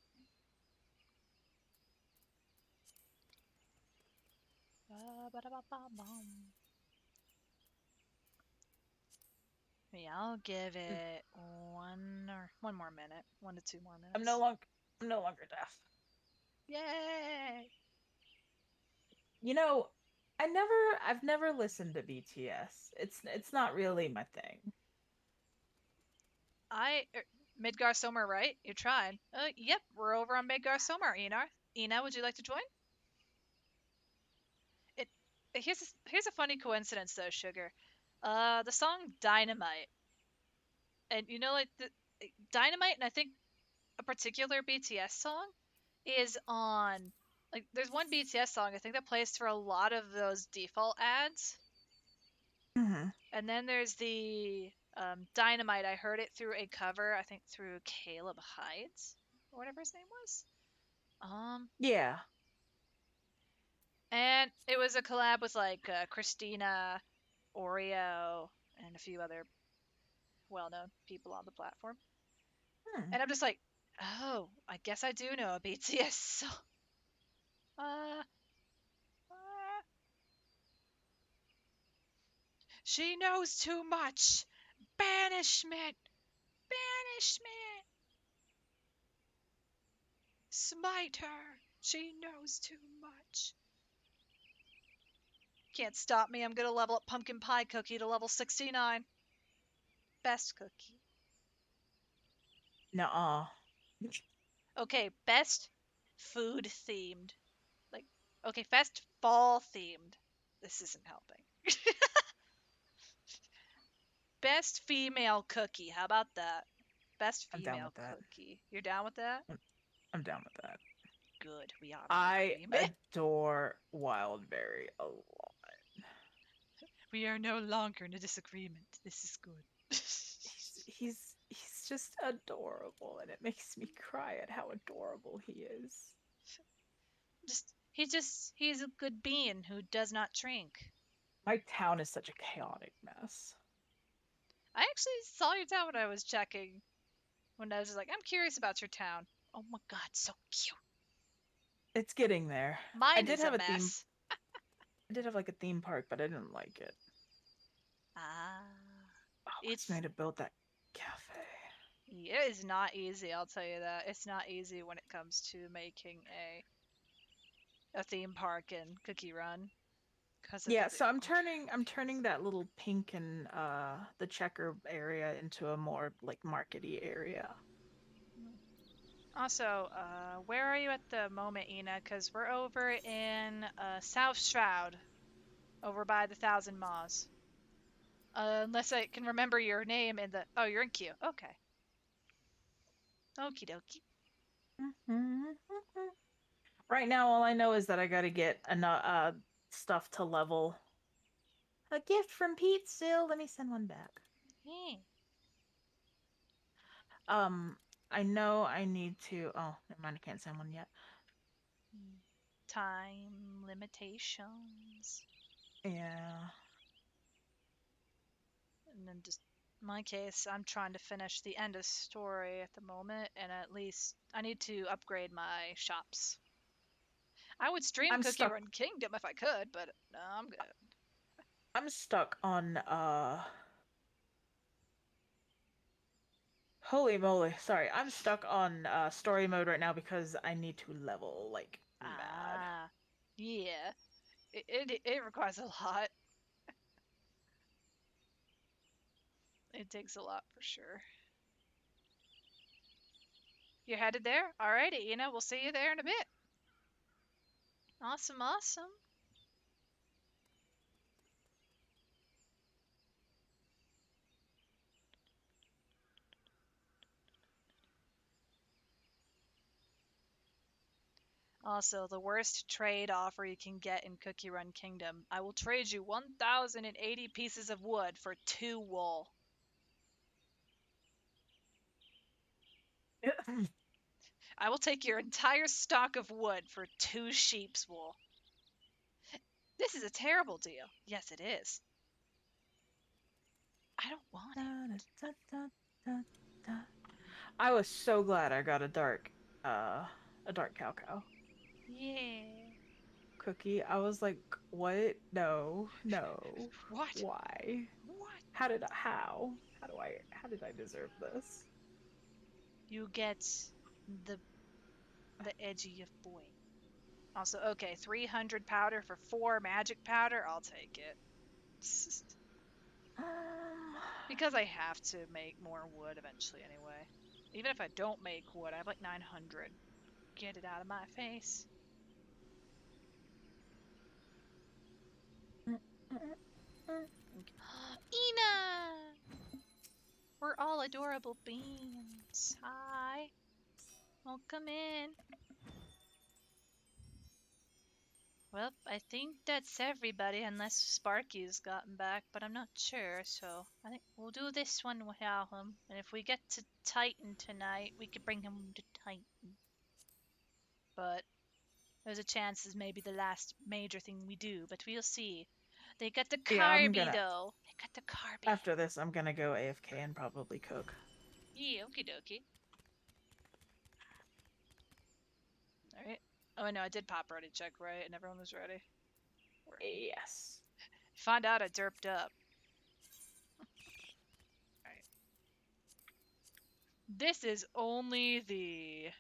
Yeah, I'll give it one more minute. 1 to 2 more minutes. I'm no longer deaf. Yay! You know, I've never listened to BTS. It's not really my thing. Midgar Somar, right? You tried. Yep, we're over on Midgar Somar, Enar. Ina, would you like to join? It here's a funny coincidence though, Sugar. The song Dynamite, and you know like the Dynamite, and I think a particular BTS song is on like there's one BTS song I think that plays through a lot of those default ads, Hmm. and then there's the Dynamite. I heard it through a cover, I think through Caleb Hydes or whatever his name was. Yeah. And it was a collab with like Christina, Oreo, and a few other well-known people on the platform. Hmm. And I'm just like, oh, I guess I do know a BTS song. Uh, uh, she knows too much. Banishment, banishment. Smite her. She knows too much. Can't stop me. I'm gonna level up Pumpkin Pie Cookie to level 69. Best cookie. Nuh-uh. Okay, best food themed. Like, okay, best fall themed. This isn't helping. Best female cookie. How about that? Best I'm down female with that. cookie. You're down with that? I'm down with that. Good. We are in I agreement. adore Wildberry a lot. We are no longer in a disagreement. This is good. He's just adorable, and it makes me cry at how adorable he is. He's a good being who does not drink. My town is such a chaotic mess. I actually saw your town when I was checking. When I was just like, I'm curious about your town. Oh my god, so cute. It's getting there. I Mine did is a have a theme. mess. I did have like a theme park, but I didn't like it. Ah, Oh, I just it's need to build that cafe. it is not easy. I'll tell you that. It's not easy when it comes to making a theme park in Cookie Run because of Yeah, the. so I'm turning that little pink and the checker area into a more like markety area. Also, where are you at the moment, Ina? Because we're over in South Shroud, over by the Thousand Maws. Unless I can remember your name in the. Oh, you're in Q. Okay. Okie dokie. Right now, all I know is that I gotta get enough stuff to level. A gift from Pete still. Let me send one back. Hey. Um, I know I need to. Oh, never mind. I can't send one yet. Time limitations. Yeah. And then just in my case, I'm trying to finish the end of story at the moment, and at least I need to upgrade my shops. I would stream I'm Cookie stuck. Run Kingdom if I could, but no, I'm good. I'm stuck on. Holy moly! Sorry, I'm stuck on story mode right now because I need to level like mad. Ah, yeah. It requires a lot. It takes a lot for sure. You're headed there? Alrighty, we'll see you there in a bit. Awesome, awesome. Also, the worst trade offer you can get in Cookie Run Kingdom. I will trade you 1,080 pieces of wood for 2 wool. I will take your entire stock of wood for 2 sheep's wool. This is a terrible deal. Yes, it is. I don't want it. I was so glad I got a dark cow Yeah. cookie. I was like, what? No, no. What? Why? What? How did I deserve this? You get the edgy of boy. Also, okay, 300 powder for 4 magic powder. I'll take it. Because I have to make more wood eventually anyway. Even if I don't make wood, I have like 900. Get it out of my face. Ina! We're all adorable beans. Hi. Welcome in. Well, I think that's everybody unless Sparky's gotten back, but I'm not sure, so I think we'll do this one without him. And if we get to Titan tonight, we could bring him to Titan. But there's a chance this may be the last major thing we do, but we'll see. They got the Yeah, I'm Carby, gonna. though. They got the Carby. After this, I'm gonna go AFK and probably cook. Yeah, okie dokie. Alright. Oh, no, I did pop ready check, right? And everyone was ready. Yes. Find out I derped up. Alright. This is only the...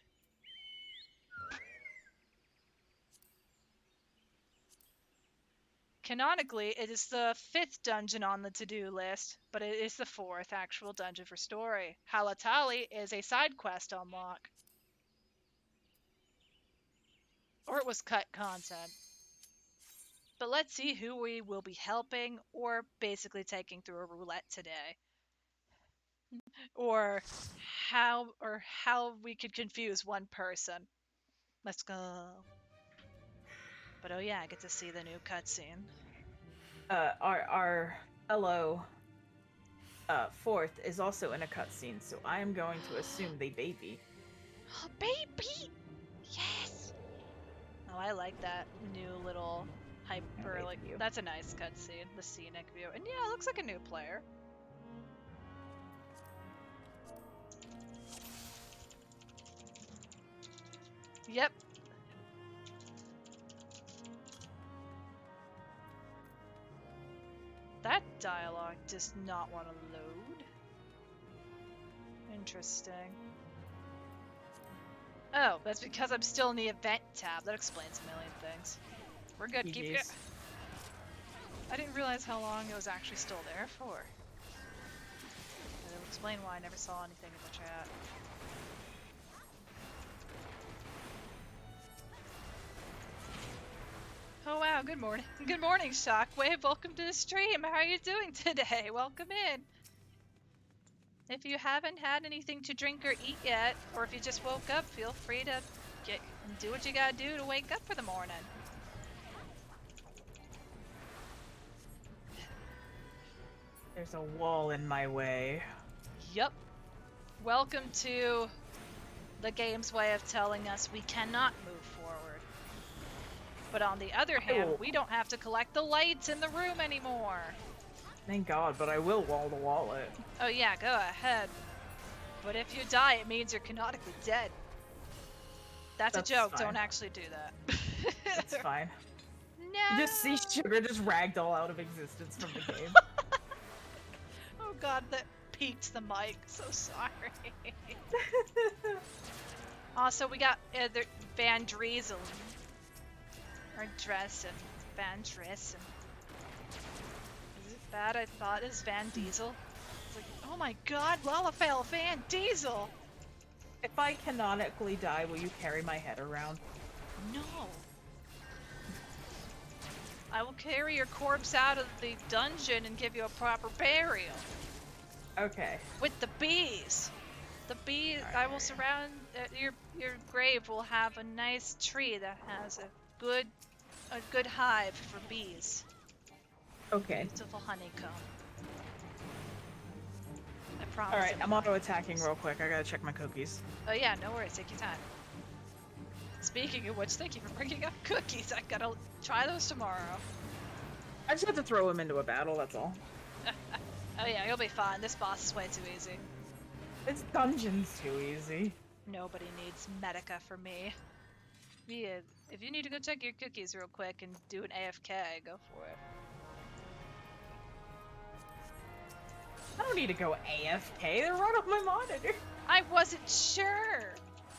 Canonically, it is the 5th dungeon on the to-do list, but it is the 4th actual dungeon for story. Halatali is a side quest unlock. Or it was cut content. But let's see who we will be helping or basically taking through a roulette today. Or how we could confuse one person. Let's go. But oh yeah, I get to see the new cutscene. Our fellow 4th is also in a cutscene, so I am going to assume they baby. Oh, baby! Yes! Oh, I like that new little hyper, like, that's a nice cutscene, the scenic view. And yeah, it looks like a new player. Yep. That dialogue does not want to load. Interesting. Oh, that's because I'm still in the event tab. That explains a million things. We're good. Keep it. I didn't realize how long it was actually still there for. It'll explain why I never saw anything in the chat. Oh wow, good morning. Good morning, Shockwave. Welcome to the stream. How are you doing today? Welcome in. If you haven't had anything to drink or eat yet, or if you just woke up, feel free to get and do what you gotta do to wake up for the morning. There's a wall in my way. Yep. Welcome to the game's way of telling us we cannot move forward. But on the other hand, we don't have to collect the lights in the room anymore. Thank God, but I will wall the wallet. Oh yeah, go ahead. But if you die, it means you're canonically dead. That's a joke, fine. don't actually do that. That's fine. No! You just see Sugar just ragdoll out of existence from the game. Oh god, that peaked the mic. So sorry. Also, we got Van Driesel. Or Dressen. Van Dressen. Is it bad I thought it was Van Diesel? It's like, oh my god, Lalafell, Van Diesel! If I canonically die, will you carry my head around? No. I will carry your corpse out of the dungeon and give you a proper burial. Okay. With the bees. The bees, Right. I will surround your grave will have a nice tree that has a good hive for bees. Okay. Beautiful honeycomb. I promise. Alright, I'm auto-attacking real quick. I gotta check my cookies. Oh yeah, no worries, take your time. Speaking of which, thank you for bringing up cookies. I gotta try those tomorrow. I just have to throw him into a battle, that's all. Oh yeah, you'll be fine. This boss is way too easy. This dungeon's too easy. Nobody needs Medica for me. Yeah, if you need to go check your cookies real quick and do an AFK, go for it. I don't need to go AFK, they're right on my monitor. I wasn't sure!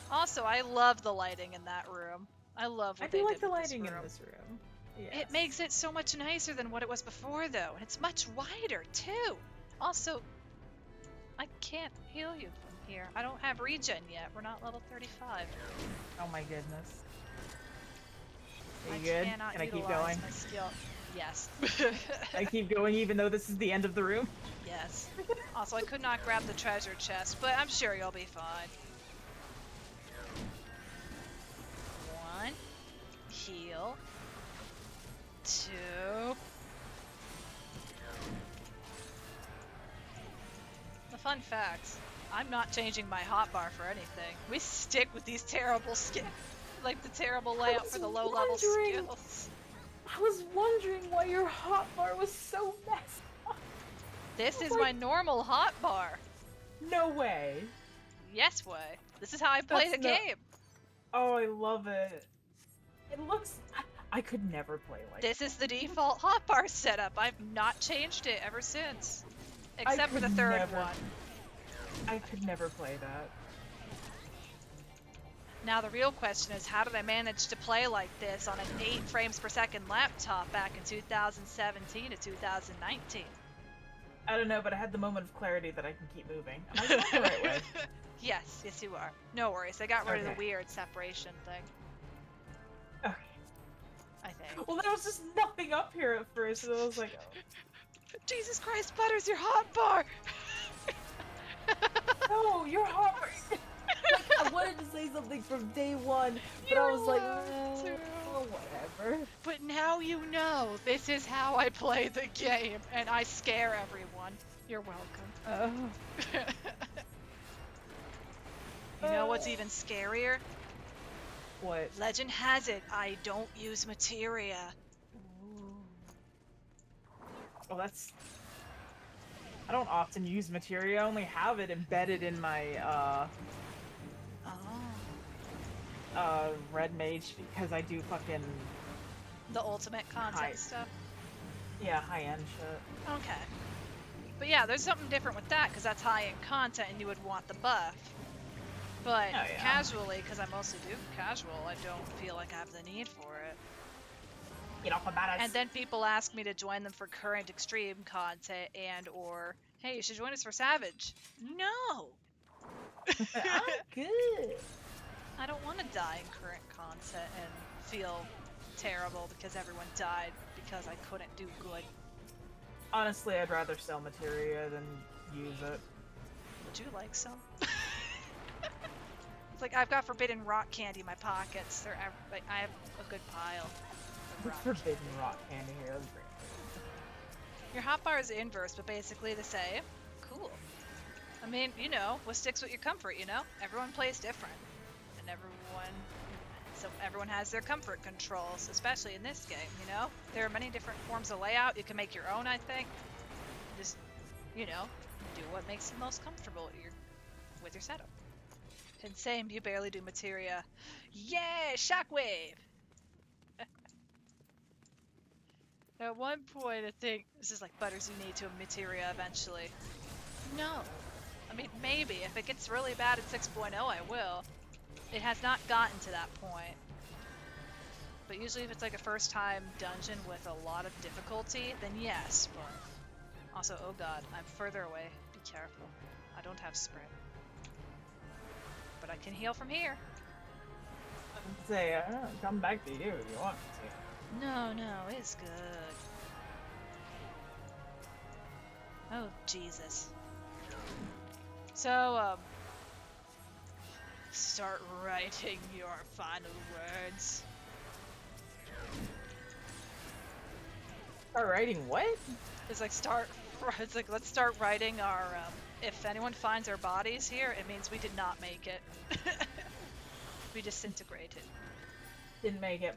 Also, I love the lighting in that room. I love what I they do like did the with lighting this room. in this room. Yes. It makes it so much nicer than what it was before, though, and it's much wider, too! Also, I can't heal you from here. I don't have regen yet. We're not level 35. Oh my goodness. Are I you good? cannot Can I keep utilize going? my skill. Yes. I keep going even though this is the end of the room? Yes. Also, I could not grab the treasure chest, but I'm sure you'll be fine. 1. Heal. 2. The fun fact, I'm not changing my hotbar for anything. We stick with these terrible like the terrible layout for the low level skills. I was wondering why your hotbar was so messed up. This is my normal hotbar. No way. Yes way. This is how I play the game. Oh, I love it. It looks... I could never play like this. This is the default hotbar setup. I've not changed it ever since. Except for the third one. I could never play that. Now the real question is, how did I manage to play like this on an 8 frames per second laptop back in 2017 to 2019? I don't know, but I had the moment of clarity that I can keep moving. Am I going the right way? Yes, you are. No worries. I got rid of the weird separation thing. Okay. I think. Well, there was just nothing up here at first, and I was like, oh. Jesus Christ, Butters, your hotbar! No, your hotbar! Like, I wanted to say something from day one, but I was like, oh, whatever. But now you know this is how I play the game, and I scare everyone. You're welcome. You know what's even scarier? What? Legend has it, I don't use materia. Ooh. Oh, that's... I don't often use materia, I only have it embedded in my, red mage because I do fucking... The ultimate content stuff? Yeah, high-end shit. Okay. But yeah, there's something different with that because that's high-end content and you would want the buff. But casually, because I mostly do casual, I don't feel like I have the need for it. Get off my badass. And then people ask me to join them for current extreme content or, hey, you should join us for Savage. No! I'm good. I don't want to die in current content and feel terrible because everyone died because I couldn't do good. Honestly, I'd rather sell materia than use it. Would you like some? It's like I've got forbidden rock candy in my pockets. Like I have a good pile. Forbidden rock candy here. That's great. Your hotbar is inverse, but basically the same. Cool. I mean, you know, what sticks with your comfort, you know? Everyone plays different. And everyone has their comfort controls, especially in this game, you know? There are many different forms of layout. You can make your own, I think. Just, you know, do what makes you most comfortable with your setup. And same, you barely do materia. Yay! Shockwave! At one point, I think this is like Butters, you need to materia eventually. No. I mean, maybe. If it gets really bad at 6.0, I will. It has not gotten to that point. But usually if it's like a first time dungeon with a lot of difficulty, then yes, but... Also, oh god, I'm further away. Be careful. I don't have sprint. But I can heal from here. I'd say, come back to you if you want me to. No, it's good. Oh, Jesus. So, start writing your final words. Start writing what? It's like let's start writing our, if anyone finds our bodies here, it means we did not make it. We disintegrated. Didn't make it.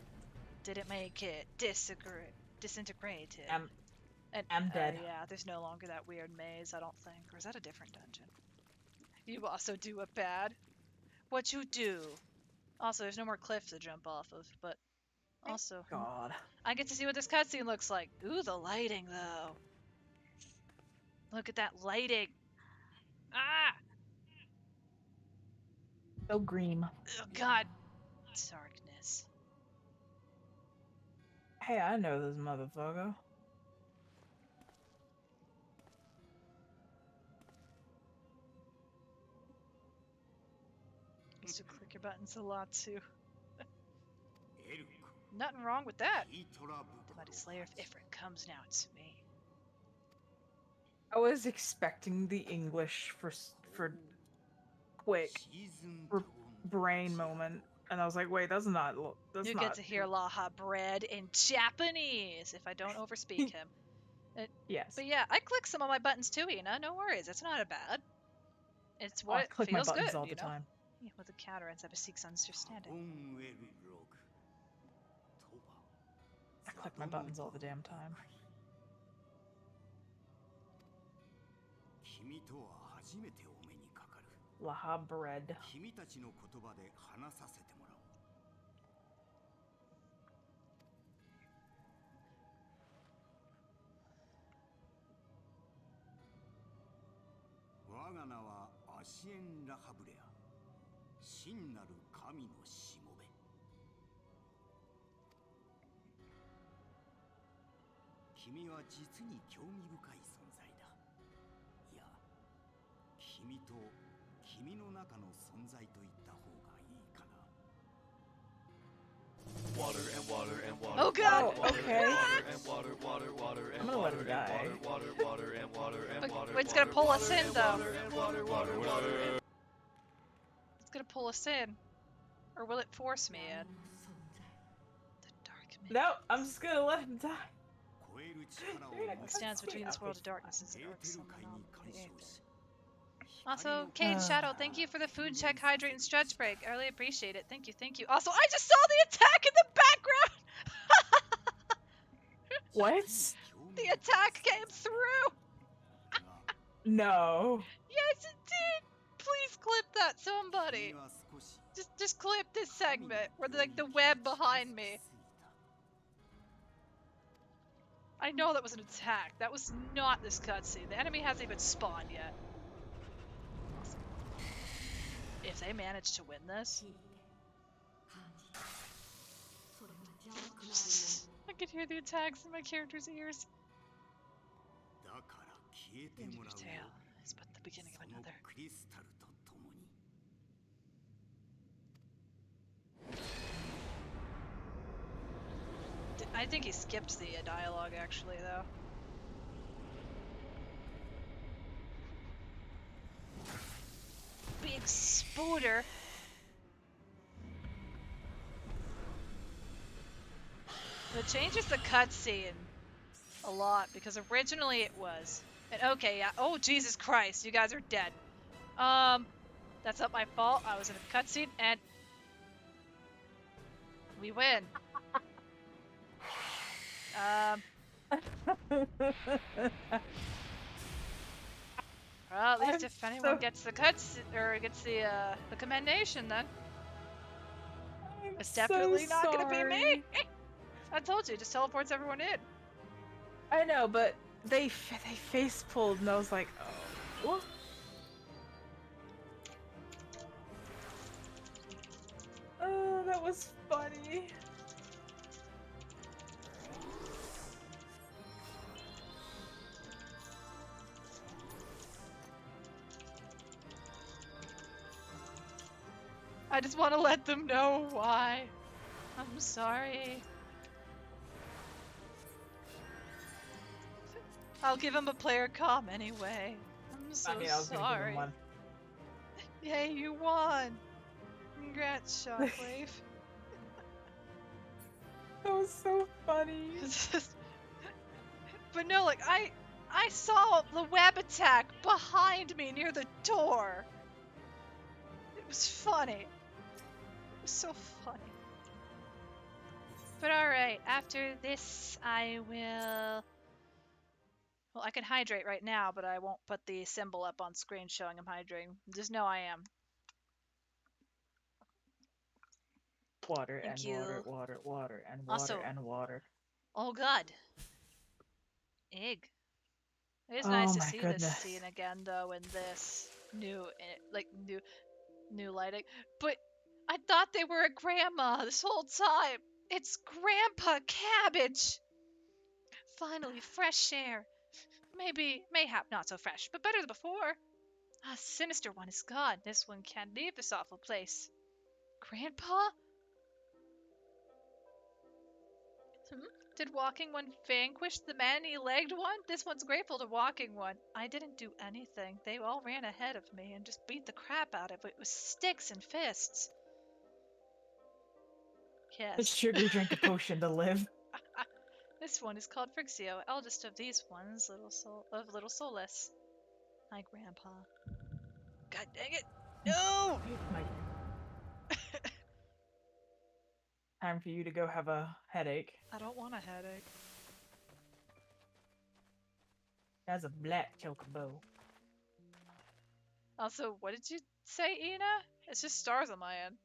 Didn't make it. Disintegrated. I'm dead. Yeah, there's no longer that weird maze, I don't think. Or is that a different dungeon? You also do a bad. What you do? Also, there's no more cliff to jump off of, but also... God. I get to see what this cutscene looks like. Ooh, the lighting, though. Look at that lighting. Ah! So green. Oh, God. Darkness. Hey, I know this motherfucker. wants to click your buttons a lot too. エルク Nothing wrong with that. ヒートラ The mighty slayer of Ifrit comes now to me. I was expecting the English for quick シーズン r- brain moment, and I was like, wait, that's not. That's You not. get to hear Laha bread in Japanese if I don't overspeak him. Yes. But yeah, I click some of my buttons too, Ina. No worries, it's not a bad. It's Oh, I what click my feels buttons good, all you the know? time. Yeah, with the counterance, I seeks タ understanding. ゴンウェルログトバ I click my buttons all the damn time. 君とは初めてお目にかかる Laha bread. 君たちの言葉で話させてもらおう我が名はアシエン・ラハブレア真なる神のしもべ君は実に興味深い存在だいや君と君の中の存在と言った方がいいかな Water and water and water. Oh god! Oh, okay. Water and water, water, water and I'm gonna let water him and die. water, water and water and water. Wait, it's gonna pull us in though. Water, water, water. It's gonna pull us in. Or will it force me in? The dark No, I'm just gonna let him die. 超える力を What 持つ stands between this world of darkness is エ the ー dark テル sun 界 realm に of 干 the 渉 aether. し Also, Cade Shadow, thank you for the food check, hydrate, and stretch break. I really appreciate it. Thank you, thank you. Also, I just saw the attack in the background! What? The attack came through! No. Yes, it did! Please clip that, somebody. 君は少し Just clip this segment where like the web behind me. I know that was an attack. That was not this cutscene. The enemy hasn't even spawned yet. If they manage to win this, I can hear the attacks in my character's ears. だから消え The て end も of ら your う tale よ is but the beginning of その another. クリスタルとともに I think he skipped the dialogue actually, though. Big spooter. It changes the cutscene a lot because originally it was. And okay, yeah. Oh Jesus Christ, you guys are dead. That's not my fault. I was in a cutscene and we win. Well, at least I'm if anyone so- gets the cuts or gets the commendation, then I'm it's definitely so not gonna be me. sorry. I told you, it just teleports everyone in. I know, but they face pulled, and I was like, oh. Oh, that was funny. I just want to let them know why. I'm sorry. I'll give him a player comm anyway. I'm so I mean, I was gonna give sorry. him one. Yay, you won! Congrats, Shockwave. That was so funny. But no, like I saw the web attack behind me near the door. It was funny. It was so funny. But alright, after this I will... Well, I can hydrate right now, but I won't put the symbol up on screen showing I'm hydrating. Just know I am. Water Thank and you. water, water, water, and water Also- and water. Oh god. Egg. It is Oh nice to my see this goodness. scene again, though, in this new lighting. But I thought they were a grandma this whole time. It's Grandpa Cabbage. Finally, fresh air. Mayhap not so fresh, but better than before. Ah, sinister one is gone. This one can't leave this awful place. Grandpa? Did Walking One vanquish the many-legged one? This one's grateful to Walking One. I didn't do anything. They all ran ahead of me and just beat the crap out of it with sticks and fists. The Yes. sugar drank a potion to live. This one is called Frixio, eldest of these ones, little Solus. Hi, Grandpa. God dang it! No! Time for you to go have a headache. I don't want a headache. That's a black chocobo. Also, what did you say, Ina? It's just stars on my end.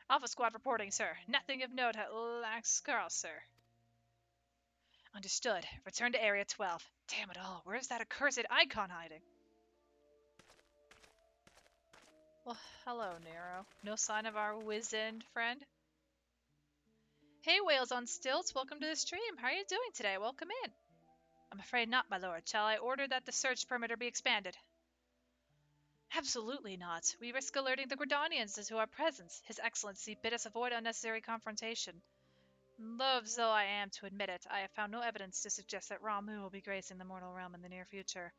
Alpha Squad reporting, sir. Nothing of note at Laxcarl, sir. Understood. Return to Area 12. Damn it all. Where's that accursed icon hiding? Well, hello, Nero. No sign of our wizened friend? Hey, Whales on Stilts. Welcome to the stream. How are you doing today? Welcome in. I'm afraid not, my lord. Shall I order that the search perimeter be expanded? Absolutely not. We risk alerting the Gridanians as to our presence. His Excellency bid us avoid unnecessary confrontation. Loath though I am to admit it, I have found no evidence to suggest that Ramu will be gracing the mortal realm in the near future.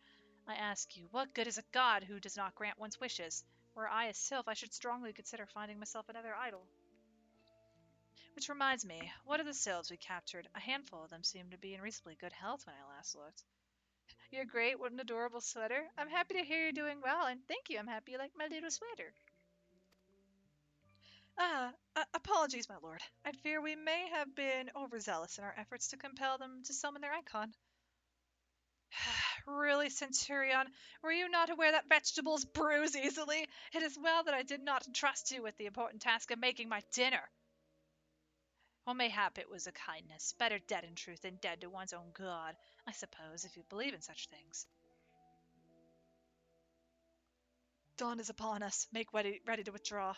I ask you, what good is a god who does not grant one's wishes? Were I a sylph, I should strongly consider finding myself another idol. Which reminds me, what are the sylphs we captured? A handful of them seemed to be in reasonably good health when I last looked. You're great, what an adorable sweater. I'm happy to hear you're doing well, and thank you, I'm happy you like my little sweater. Apologies, my lord. I fear we may have been overzealous in our efforts to compel them to summon their icon. Really, Centurion? Were you not aware that vegetables bruise easily? It is well that I did not entrust you with the important task of making my dinner. Well, mayhap it was a kindness. Better dead in truth than dead to one's own god, I suppose, if you believe in such things. Dawn is upon us. Make ready to withdraw.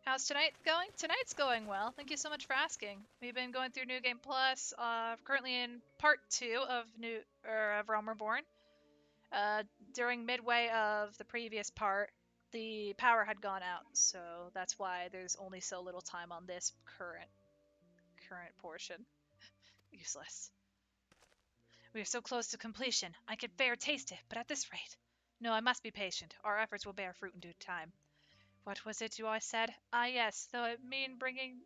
How's tonight going? Tonight's going well. Thank you so much for asking. We've been going through New Game Plus. Currently in part 2 of Realm Reborn. During midway of the previous part, the power had gone out, so that's why there's only so little time on this current portion. Useless. We are so close to completion. I can fair taste it, but at this rate. No, I must be patient. Our efforts will bear fruit in due time. What was it you always said? Ah, yes. Though it mean bringing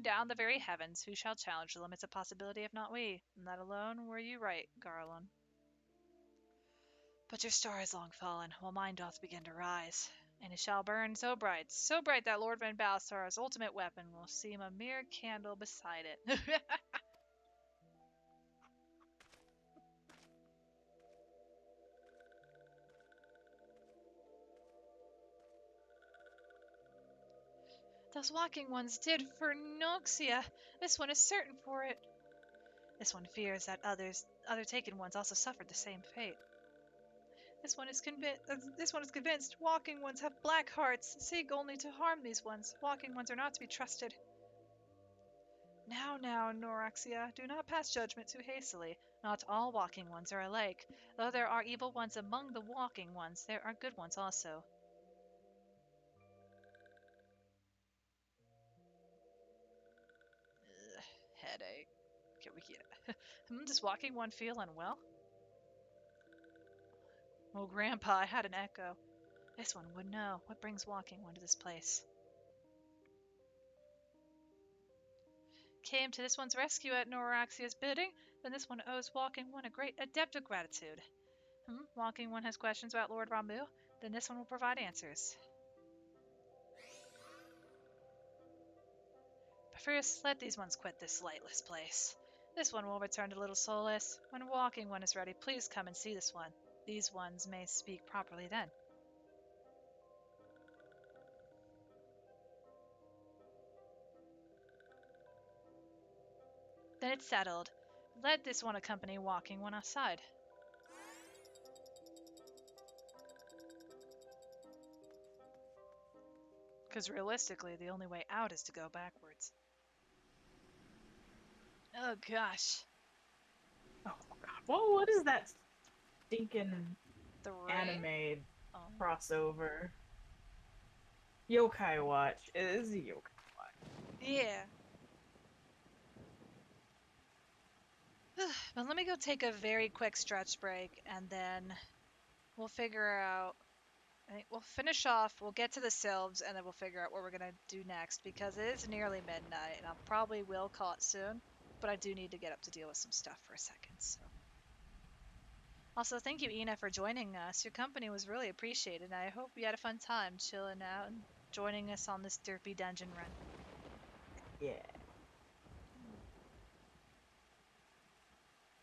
down the very heavens, who shall challenge the limits of possibility if not we? And that alone were you right, Garland. But your star is long fallen, while mine doth begin to rise, and it shall burn so bright that Lord Van Balsar's ultimate weapon will seem a mere candle beside it. Those walking ones did for Noxia. This one is certain for it. This one fears that other taken ones also suffered the same fate. This one is convinced. Walking ones have black hearts, seek only to harm these ones. Walking ones are not to be trusted. Now, Noraxia, do not pass judgment too hastily. Not all walking ones are alike. Though there are evil ones among the walking ones, there are good ones also. Ugh, headache. Can we get? Does walking one feel unwell? Oh, Grandpa, I had an echo. This one would know. What brings walking one to this place? Came to this one's rescue at Noraxia's bidding, then this one owes walking one a great debt of gratitude. Walking one has questions about Lord Ramu, then this one will provide answers. But first, let these ones quit this lightless place. This one will return to Little Solus. When walking one is ready, please come and see this one. These ones may speak properly then. Then it's settled. Let this one accompany walking one outside. Because realistically, the only way out is to go backwards. Oh gosh. Oh god. Well, what is that stinking The rain? anime crossover. Yokai Watch. It is a Yokai Watch. Yeah. But let me go take a very quick stretch break, and then we'll figure out. I think we'll finish off. We'll get to the sylphs, and then we'll figure out what we're gonna do next because it is nearly midnight, and I probably will call it soon. But I do need to get up to deal with some stuff for a second. So. Also, thank you, Ina, for joining us. Your company was really appreciated. I hope you had a fun time chilling out and joining us on this derpy dungeon run. Yeah.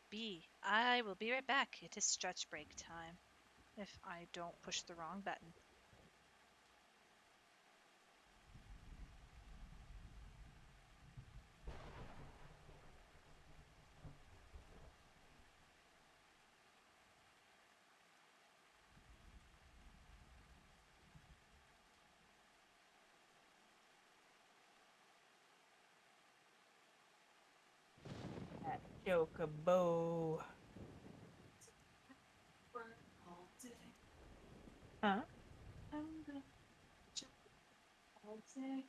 B, I will be right back. It is stretch break time. If I don't push the wrong button. That Chocobo. Huh? I'm gonna check all day.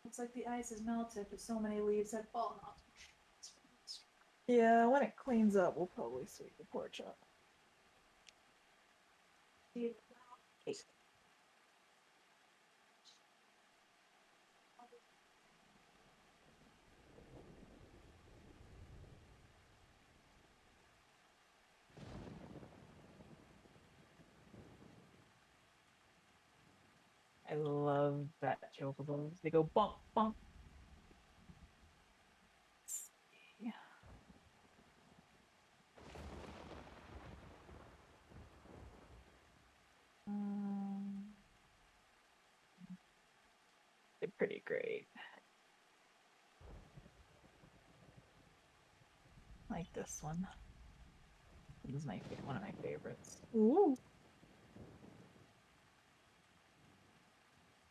Looks like the ice has melted, but so many leaves have fallen off. Yeah, when it cleans up, we'll probably sweep the porch up. I love that chocobos. They go bump, bump. Yeah. They're pretty great. Like this one. This is one of my favorites. Ooh.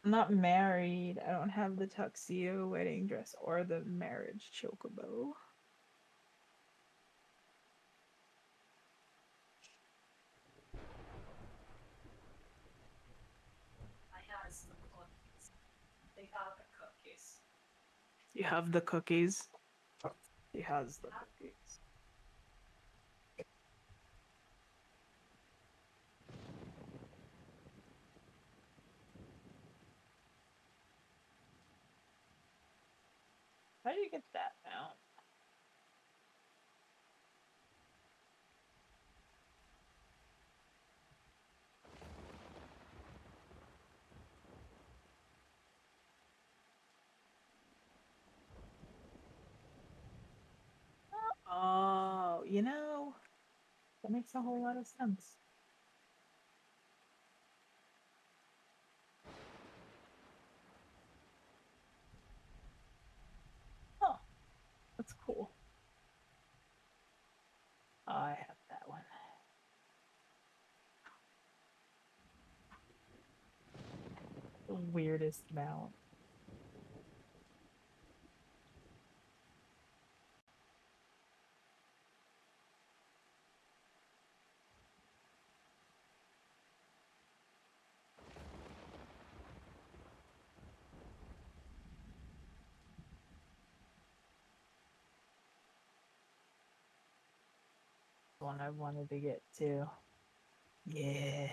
I'm not married. I don't have the tuxedo wedding dress or the marriage chocobo. I have the cookies. They have the cookies. You have the cookies. He has the cookies. How do you get that mount? Oh, that makes a whole lot of sense. Oh, that's cool. Oh, I have that one. The weirdest mount. One I wanted to get to. Yeah.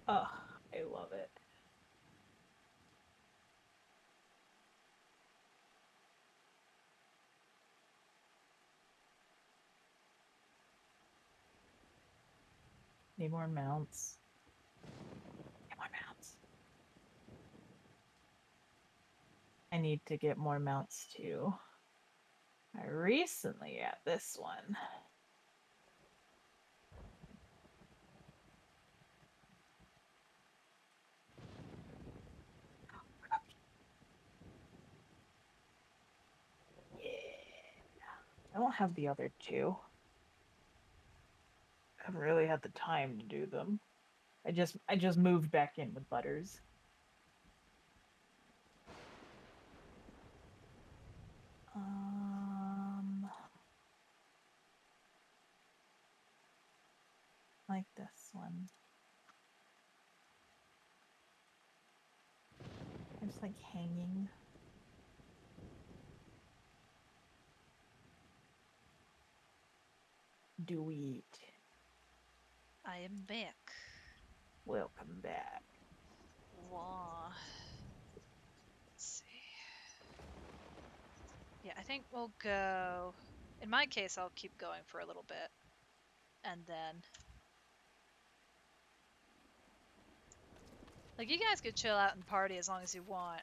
Oh, I love it. Need more mounts. Need more mounts. I need to get more mounts too. I recently got this one. Yeah. I don't have the other two. I haven't really had the time to do them. I just moved back in with Butters. Um one. It's like hanging. Do we eat? I am back. Welcome back. Wow. Let's see. Yeah, I think we'll go. In my case, I'll keep going for a little bit. And then. Like, you guys could chill out and party as long as you want.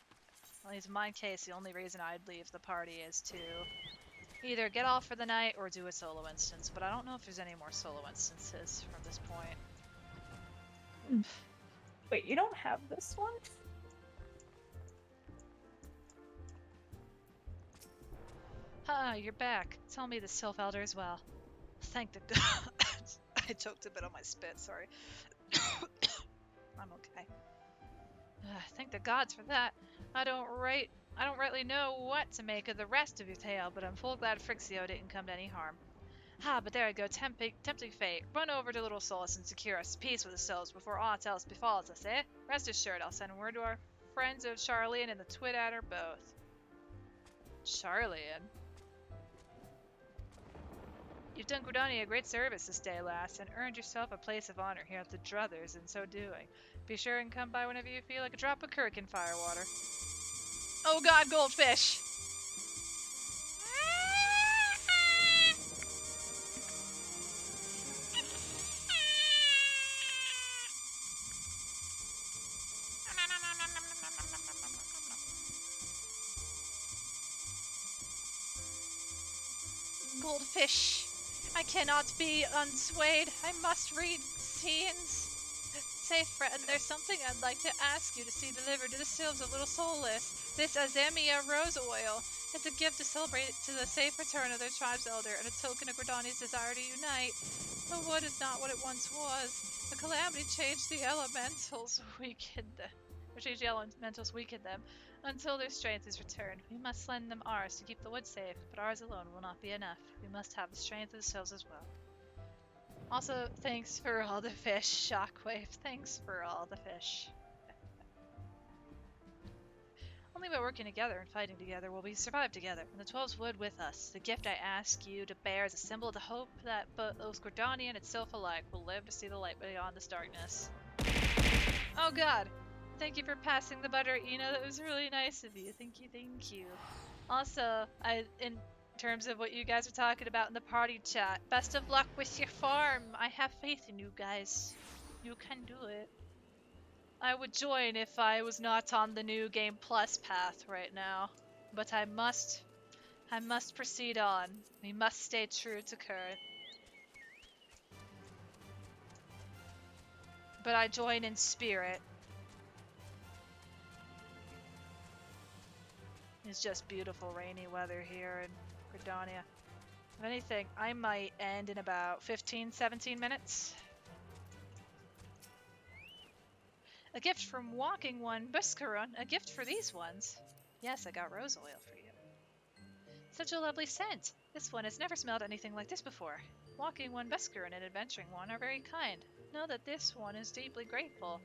At least in my case, the only reason I'd leave the party is to either get off for the night or do a solo instance. But I don't know if there's any more solo instances from this point. Wait, you don't have this one? Ah, you're back. Tell me the Sylph Elder as well. Thank the gods. I choked a bit on my spit, sorry. I'm okay. Thank the gods for that. I don't rightly know what to make of the rest of your tale, but I'm full glad Frixio didn't come to any harm. But there I go, tempting fate. Run over to Little Solus and secure us peace with the Sylphs before aught else befalls us, eh? Rest assured, I'll send word to our friends of Charlian and the Twidadder both. Charlian? You've done Gridani a great service this day, lass, and earned yourself a place of honor here at the Druthers in so doing. Be sure and come by whenever you feel like a drop of Kirk in firewater. Oh god, goldfish! Goldfish! I cannot be unswayed. I must read scenes. Say, friend, there's something I'd like to ask you to see delivered to the Sylphs of Little Soulless. This Azemia rose oil. It's a gift to celebrate to the safe return of their tribe's elder and a token of Gridani's desire to unite. The wood is not what it once was. The calamity changed the elementals, weakened them until their strength is returned. We must lend them ours to keep the wood safe, but ours alone will not be enough. We must have the strength of the Sylphs as well. Also, thanks for all the fish, Shockwave. Thanks for all the fish. Only by working together and fighting together will we survive together, and the 12's wood with us. The gift I ask you to bear is a symbol of the hope that both Gridani and itself alike will live to see the light beyond this darkness. Oh god! Thank you for passing the butter, Ina. That was really nice of you. Thank you, thank you. Also, in terms of what you guys are talking about in the party chat, best of luck with your farm. I have faith in you guys. You can do it. I would join if I was not on the new Game Plus path right now, but I must proceed on. We must stay true to current. But I join in spirit. It's just beautiful rainy weather here in Gridania. If anything, I might end in about 15-17 minutes. A gift from Walking One, Buscarun. A gift for these ones. Yes, I got rose oil for you. Such a lovely scent. This one has never smelled anything like this before. Walking One, Buscarun, and Adventuring One are very kind. Know that this one is deeply grateful.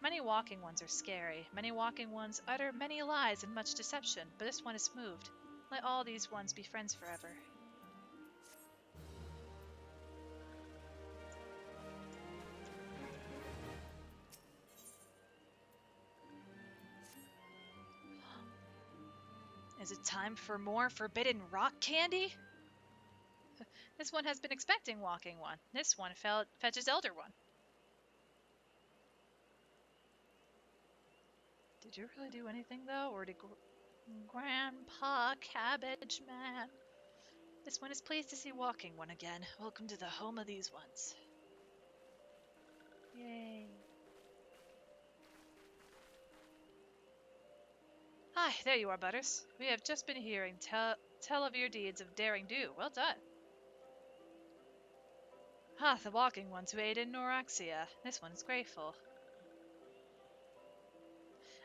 Many walking ones are scary. Many walking ones utter many lies and much deception, but this one is moved. Let all these ones be friends forever. Is it time for more forbidden rock candy? This one has been expecting Walking One. This one fetches Elder One. Did you really do anything, though? Or did Grandpa Cabbage Man? This one is pleased to see Walking One again. Welcome to the home of these ones. Yay. Hi, there you are, Butters. We have just been hearing tell of your deeds of daring do. Well done. The Walking Ones who aid in Noraxia. This one is grateful.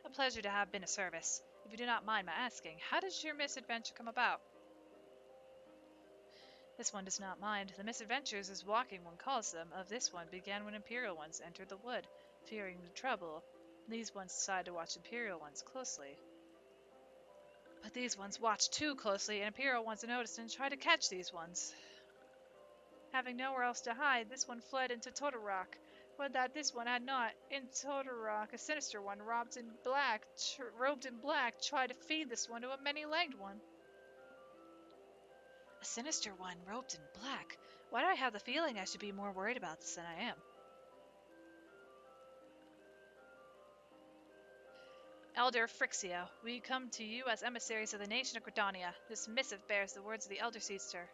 A pleasure to have been of service. If you do not mind my asking, how did your misadventure come about? This one does not mind. The misadventures, as Walking One calls them, of this one began when Imperial ones entered the wood, fearing the trouble. These ones decide to watch Imperial ones closely. But these ones watched too closely, and Imperial ones noticed and tried to catch these ones. Having nowhere else to hide, this one fled into Totorock. But that this one had not. In Totorock, a sinister one, robed in black, tried to feed this one to a many-legged one. A sinister one, robed in black. Why do I have the feeling I should be more worried about this than I am? Elder Phrixio, we come to you as emissaries of the nation of Gridania. This missive bears the words of the Elder Seester.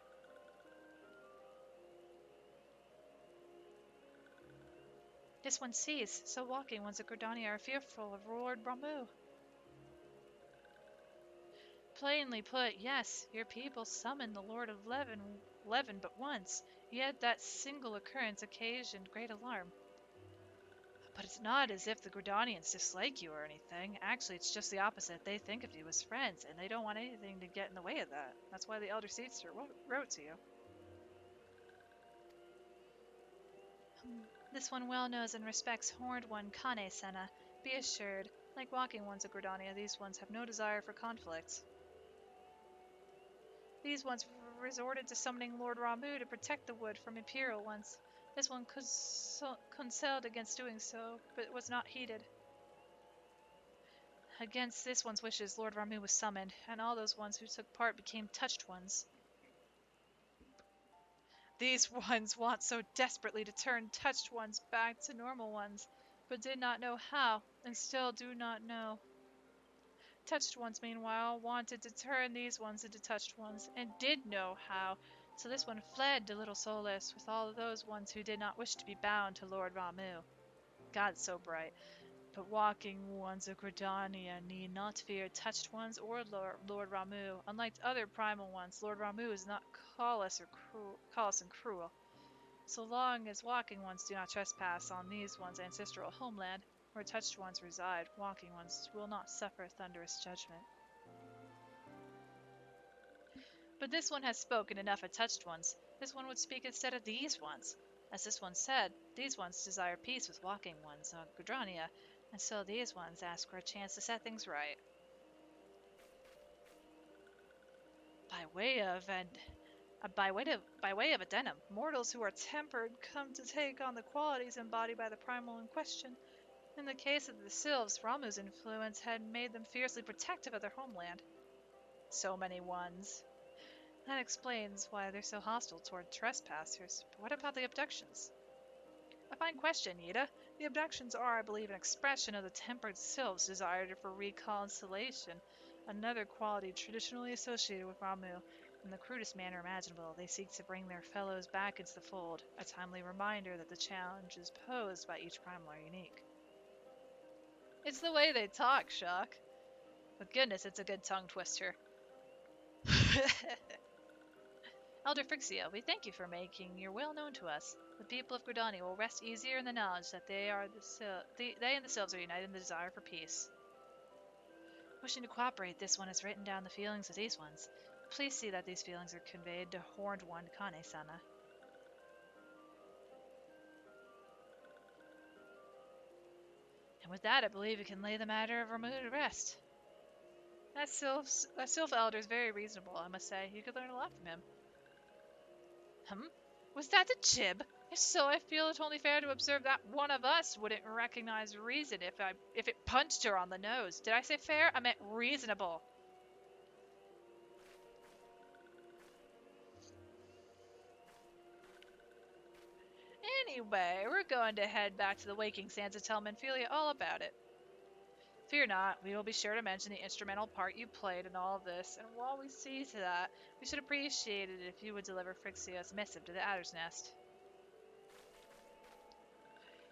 This one sees, so Walking Ones of Gridania are fearful of Lord Ramu. Plainly put, yes, your people summoned the Lord of Leven but once, yet that single occurrence occasioned great alarm. But it's not as if the Gridanians dislike you or anything. Actually, it's just the opposite. They think of you as friends, and they don't want anything to get in the way of that. That's why the Elder Seester wrote to you. This one well knows and respects Horned One Kane-senna. Be assured, like Walking Ones of Gridania, these ones have no desire for conflict. These ones resorted to summoning Lord Ramu to protect the wood from Imperial ones. This one consulted against doing so, but was not heeded. Against this one's wishes, Lord Ramu was summoned, and all those ones who took part became touched ones. These ones want so desperately to turn touched ones back to normal ones, but did not know how, and still do not know. Touched ones, meanwhile, wanted to turn these ones into touched ones, and did know how, so this one fled to Little Solace with all those ones who did not wish to be bound to Lord Ramu. God so bright. But Walking Ones of Gridania need not fear touched ones or Lord Ramu. Unlike other primal ones, Lord Ramu is not callous and cruel. So long as Walking Ones do not trespass on these ones' ancestral homeland, where touched ones reside, Walking Ones will not suffer thunderous judgment. But this one has spoken enough of touched ones. This one would speak instead of these ones. As this one said, these ones desire peace with Walking Ones on Gridania, and so these ones ask for a chance to set things right. By way of addendum, mortals who are tempered come to take on the qualities embodied by the primal in question. In the case of the Sylphs, Ramu's influence had made them fiercely protective of their homeland. So many ones. That explains why they're so hostile toward trespassers. But what about the abductions? A fine question, Yida. The abductions are, I believe, an expression of the tempered Sylph's desire for reconciliation, another quality traditionally associated with Ramu. In the crudest manner imaginable, they seek to bring their fellows back into the fold, a timely reminder that the challenges posed by each primal are unique. It's the way they talk, Shock. But goodness, it's a good tongue twister. Elder Phrixio, we thank you for making your will known to us. The people of Gridania will rest easier in the knowledge that they and the Sylphs are united in the desire for peace. Wishing to cooperate, this one has written down the feelings of these ones. Please see that these feelings are conveyed to Horned One Kane-sana. And with that, I believe we can lay the matter of Ramu to rest. That Sylph Elder is very reasonable, I must say. You could learn a lot from him. Was that a jib? If so, I feel it only fair to observe that one of us wouldn't recognize reason if it punched her on the nose. Did I say fair? I meant reasonable. Anyway, we're going to head back to the Waking Sands to tell Menphilia all about it. Fear not, we will be sure to mention the instrumental part you played in all of this, and while we see to that, we should appreciate it if you would deliver Phrixio's missive to the Adder's Nest.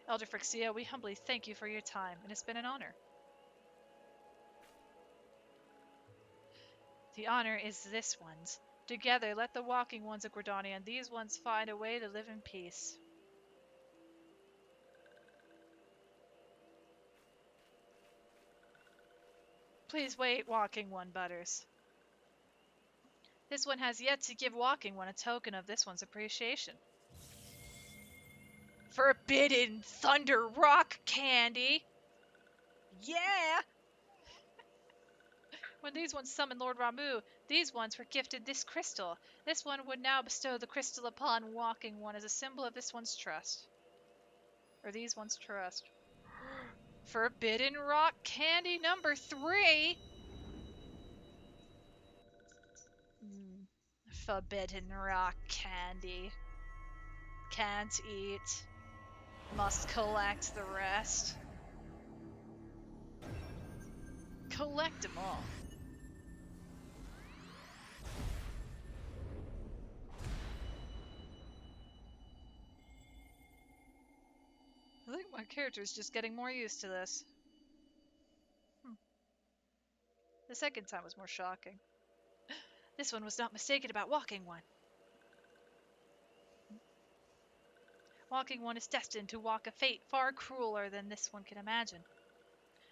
Elder Phrixio, we humbly thank you for your time, and it's been an honor. The honor is this one's. Together, let the Walking Ones of Gridania and these ones find a way to live in peace. Please wait, Walking One Butters. This one has yet to give Walking One a token of this one's appreciation. Forbidden Thunder Rock Candy! Yeah! When these ones summoned Lord Ramu, these ones were gifted this crystal. This one would now bestow the crystal upon Walking One as a symbol of this one's trust. Or these ones' trust. Forbidden Rock Candy number 3! Forbidden Rock Candy. Can't eat. Must collect the rest. Collect them all. I think my character's just getting more used to this. The second time was more shocking. This one was not mistaken about Walking One. Walking One is destined to walk a fate far crueler than this one can imagine.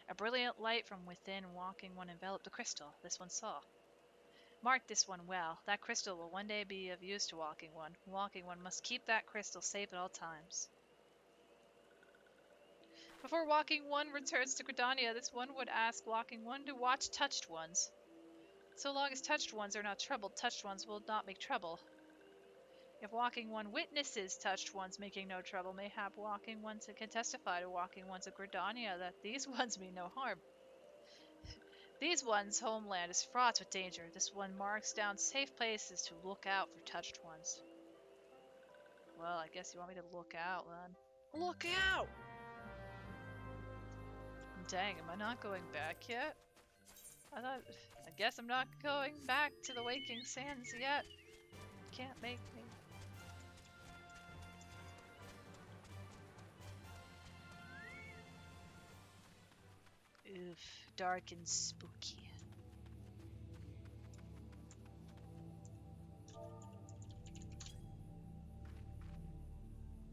A brilliant light from within Walking One enveloped the crystal this one saw. Mark this one well. That crystal will one day be of use to Walking One. Walking One must keep that crystal safe at all times. Before Walking One returns to Gridania, this one would ask Walking One to watch Touched Ones. So long as Touched Ones are not troubled, Touched Ones will not make trouble. If Walking One witnesses Touched Ones making no trouble, mayhap Walking One can testify to Walking Ones of Gridania that these ones mean no harm. These ones' homeland is fraught with danger. This one marks down safe places to look out for Touched Ones. Well, I guess you want me to look out, then. Look out! Dang, am I not going back yet? I guess I'm not going back to the Waking Sands yet. Can't make me. Oof, dark and spooky.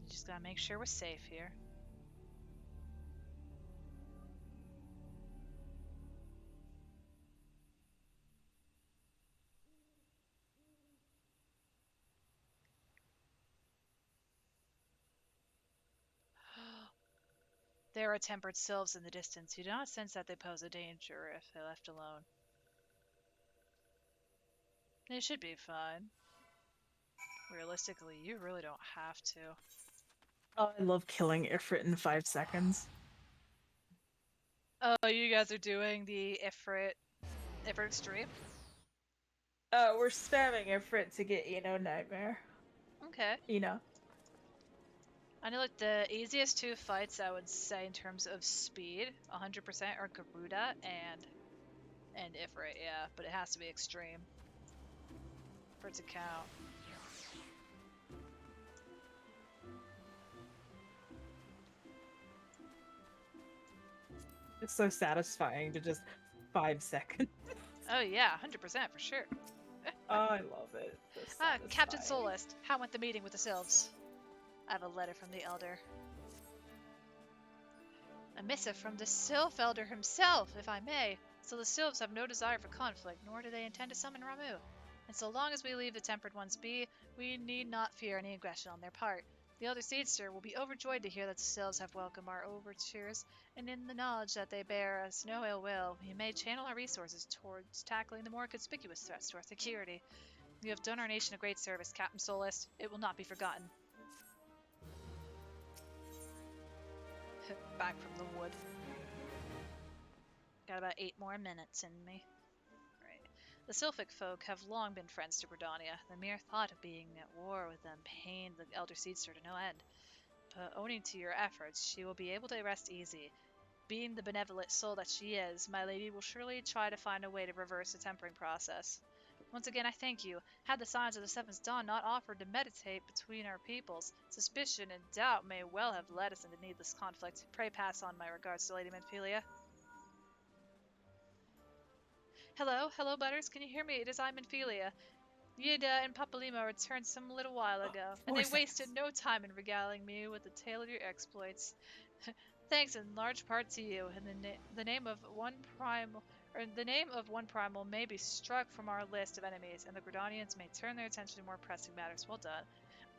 Just gotta make sure we're safe here. There are tempered sylphs in the distance. You do not sense that they pose a danger if they're left alone. They should be fine. Realistically, you really don't have to. Oh, I love killing Ifrit in 5 seconds. Oh, you guys are doing the Ifrit stream? We're spamming Ifrit to get, Nightmare. Okay. I know like the easiest 2 fights I would say in terms of speed, 100% are Garuda and Ifrit, yeah, but it has to be extreme for it to count. It's so satisfying to just 5 seconds. Oh yeah, 100% for sure. Oh, I love it. Captain Solist, how went the meeting with the Sylphs? I have a letter from the Elder. A missive from the Sylph Elder himself, if I may. So the Sylphs have no desire for conflict, nor do they intend to summon Ramu. And so long as we leave the Tempered Ones be, we need not fear any aggression on their part. The Elder Seedster will be overjoyed to hear that the Sylphs have welcomed our overtures, and in the knowledge that they bear us no ill will, we may channel our resources towards tackling the more conspicuous threats to our security. You have done our nation a great service, Captain Solist. It will not be forgotten. Back from the wood. Got about 8 more minutes in me. Right. The Sylphic folk have long been friends to Bredania. The mere thought of being at war with them pained the Elder Seedster to no end. But owing to your efforts, she will be able to rest easy. Being the benevolent soul that she is, my lady will surely try to find a way to reverse the tempering process. Once again, I thank you. Had the signs of the Seventh Dawn not offered to meditate between our peoples, suspicion and doubt may well have led us into needless conflict. Pray pass on my regards to Lady Menphelia. Hello, Butters. Can you hear me? It is I, Menphelia. Yida and Papalima returned some little while ago, and they wasted no time in regaling me with the tale of your exploits. Thanks in large part to you, in the name of one primal Or the name of one primal may be struck from our list of enemies, and the Gridanians may turn their attention to more pressing matters. Well done.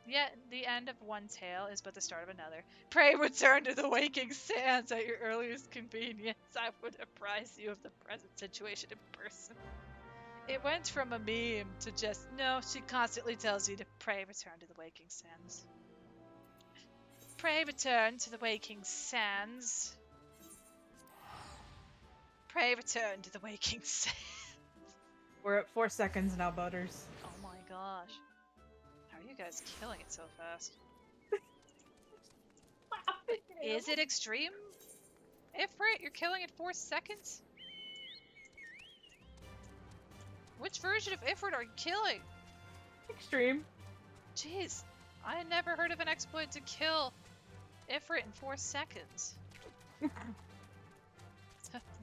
Yet the end of one tale is but the start of another. Pray return to the waking sands at your earliest convenience. I would apprise you of the present situation in person. It went from a meme to just, no, she constantly tells you to pray return to the waking sands. Pray return to the waking sands. Pray return to the waking sands. We're at 4 seconds now, Butters. Oh my gosh. How are you guys killing it so fast? Is it extreme? Ifrit, you're killing it 4 seconds? Which version of Ifrit are you killing? Extreme. Jeez, I had never heard of an exploit to kill Ifrit in 4 seconds.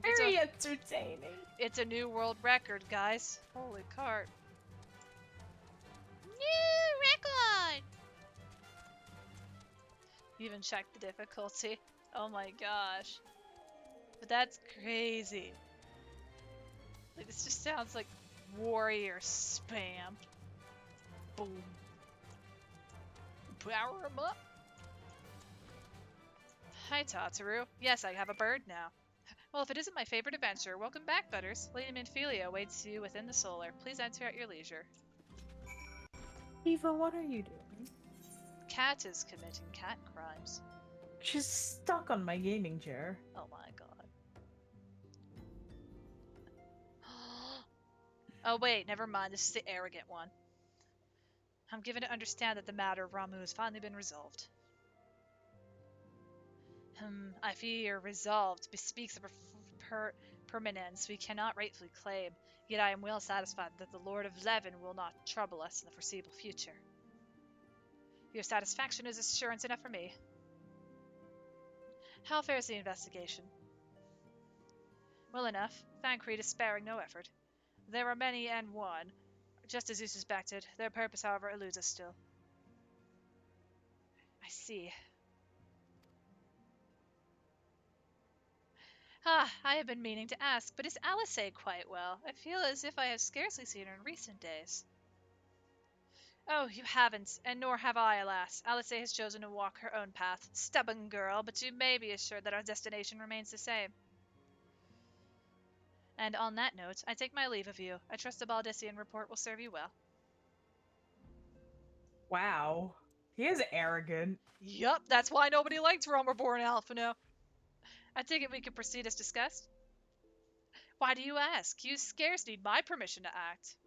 Very entertaining. It's a new world record, guys. Holy cart. New record! Even checked the difficulty. Oh my gosh. But that's crazy. Like, this just sounds like warrior spam. Boom. Power him up. Hi, Tataru. Yes, I have a bird now. Well, if it isn't my favorite adventure, welcome back, Butters. Lady Minfilia awaits you within the solar. Please enter at your leisure. Eva, what are you doing? Cat is committing cat crimes. She's stuck on my gaming chair. Oh my god. Oh wait, never mind. This is the arrogant one. I'm given to understand that the matter of Ramu has finally been resolved. I fear resolved bespeaks of a permanence we cannot rightfully claim, yet I am well satisfied that the Lord of Leven will not trouble us in the foreseeable future. Your satisfaction is assurance enough for me. How fares the investigation? Well enough. Thancred is sparing no effort. There are many and one, just as you suspected. Their purpose, however, eludes us still. I see. I have been meaning to ask, but is Alice quite well? I feel as if I have scarcely seen her in recent days. Oh, you haven't, and nor have I, alas. Alice has chosen to walk her own path. Stubborn girl, but you may be assured that our destination remains the same. And on that note, I take my leave of you. I trust the Baldician report will serve you well. Wow. He is arrogant. Yup, that's why nobody liked Reborn Alphino. I take it we can proceed as discussed. Why do you ask? You scarce need my permission to act.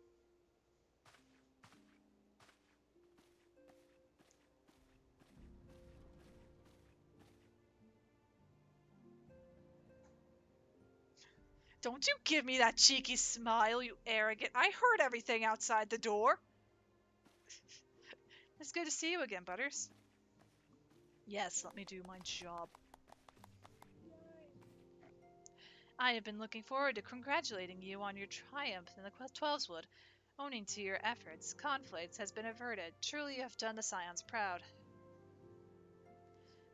Don't you give me that cheeky smile, you arrogant. I heard everything outside the door. It's good to see you again, Butters. Yes, let me do my job. I have been looking forward to congratulating you on your triumph in the Twelveswood. Owing to your efforts, conflicts has been averted. Truly you have done the Scions proud.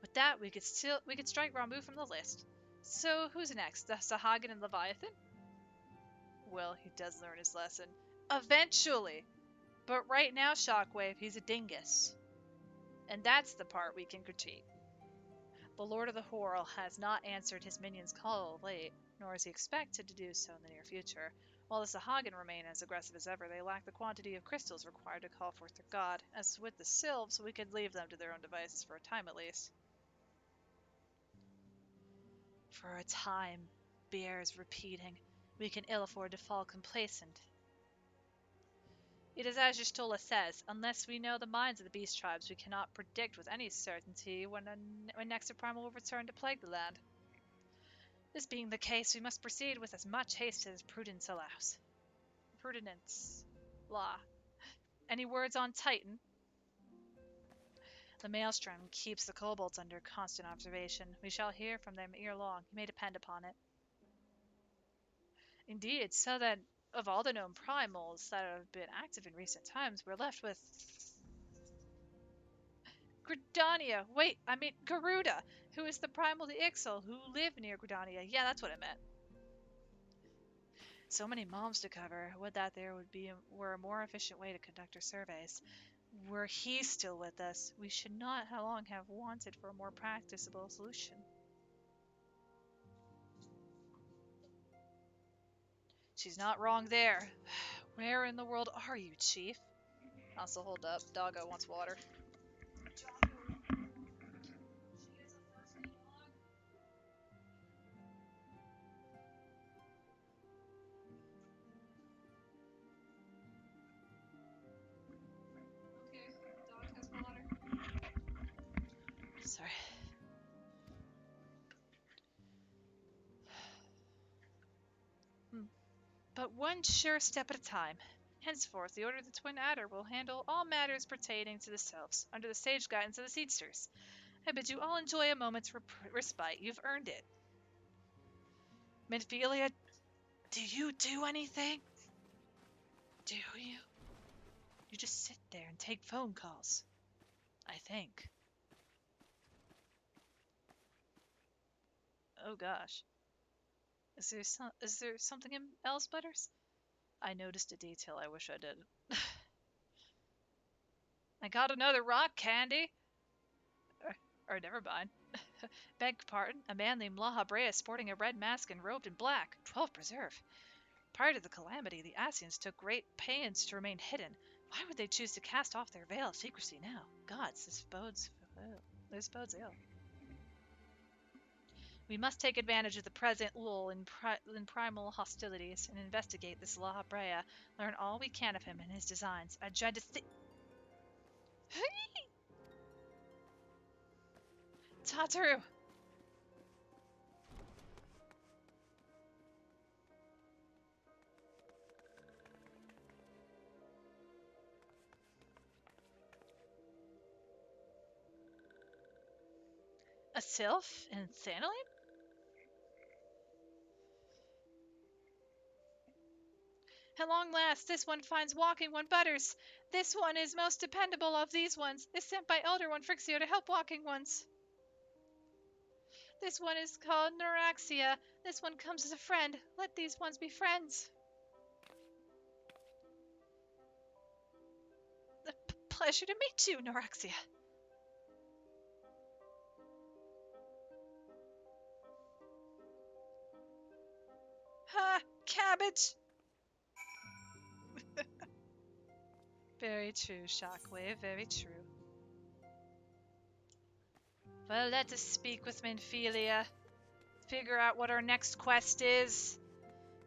With that, we could strike Ramu from the list. So, who's next? The Sahagin and Leviathan? Well, he does learn his lesson. Eventually! But right now, Shockwave, he's a dingus. And that's the part we can critique. The Lord of the Horror has not answered his minions' call of late, nor is he expected to do so in the near future. While the Sahagin remain as aggressive as ever, they lack the quantity of crystals required to call forth their god. As with the Sylphs, we could leave them to their own devices for a time at least. For a time, bears repeating. We can ill afford to fall complacent. It is as Y'shtola says, unless we know the minds of the beast tribes, we cannot predict with any certainty when next a primal will return to plague the land. This being the case, we must proceed with as much haste as prudence allows. Prudence. Law. Any words on Titan? The Maelstrom keeps the kobolds under constant observation. We shall hear from them ere long, you may depend upon it. Indeed, so that of all the known primals that have been active in recent times, we're left with Gridania. Wait, I mean Garuda, who is the primal the Ixal, who live near Gridania. Yeah, that's what I meant. So many moms to cover. Would that there were a more efficient way to conduct our surveys. Were he still with us, we should not how long have wanted for a more practicable solution. She's not wrong there. Where in the world are you, Chief? Also, hold up. Doggo wants water. Okay, dog has water. Sorry. But one sure step at a time. Henceforth, the Order of the Twin Adder will handle all matters pertaining to the selves, under the sage guidance of the Seedsters. I bid you all enjoy a moment's respite. You've earned it. Minfilia, do you do anything? Do you? You just sit there and take phone calls. I think. Oh gosh. Is there something else, Butters? I noticed a detail I wish I didn't. I got another rock candy. Or never mind. Beg pardon. A man named La Habrea sporting a red mask and robed in black. 12 preserve. Prior to the calamity, the Asians took great pains to remain hidden. Why would they choose to cast off their veil of secrecy now? Gods, this bodes ill. We must take advantage of the present lull in primal hostilities and investigate this La Habrea, learn all we can of him and his designs. I tried to Tataru! A sylph in Thanaline? At long last, this one finds walking one Butters. This one is most dependable of these ones, is sent by Elder One Frixio to help walking ones. This one is called Neuraxia. This one comes as a friend. Let these ones be friends. Pleasure to meet you, Neuraxia. Ha! Cabbage! Very true, Shockwave, very true. Well, let us speak with Minfilia, figure out what our next quest is,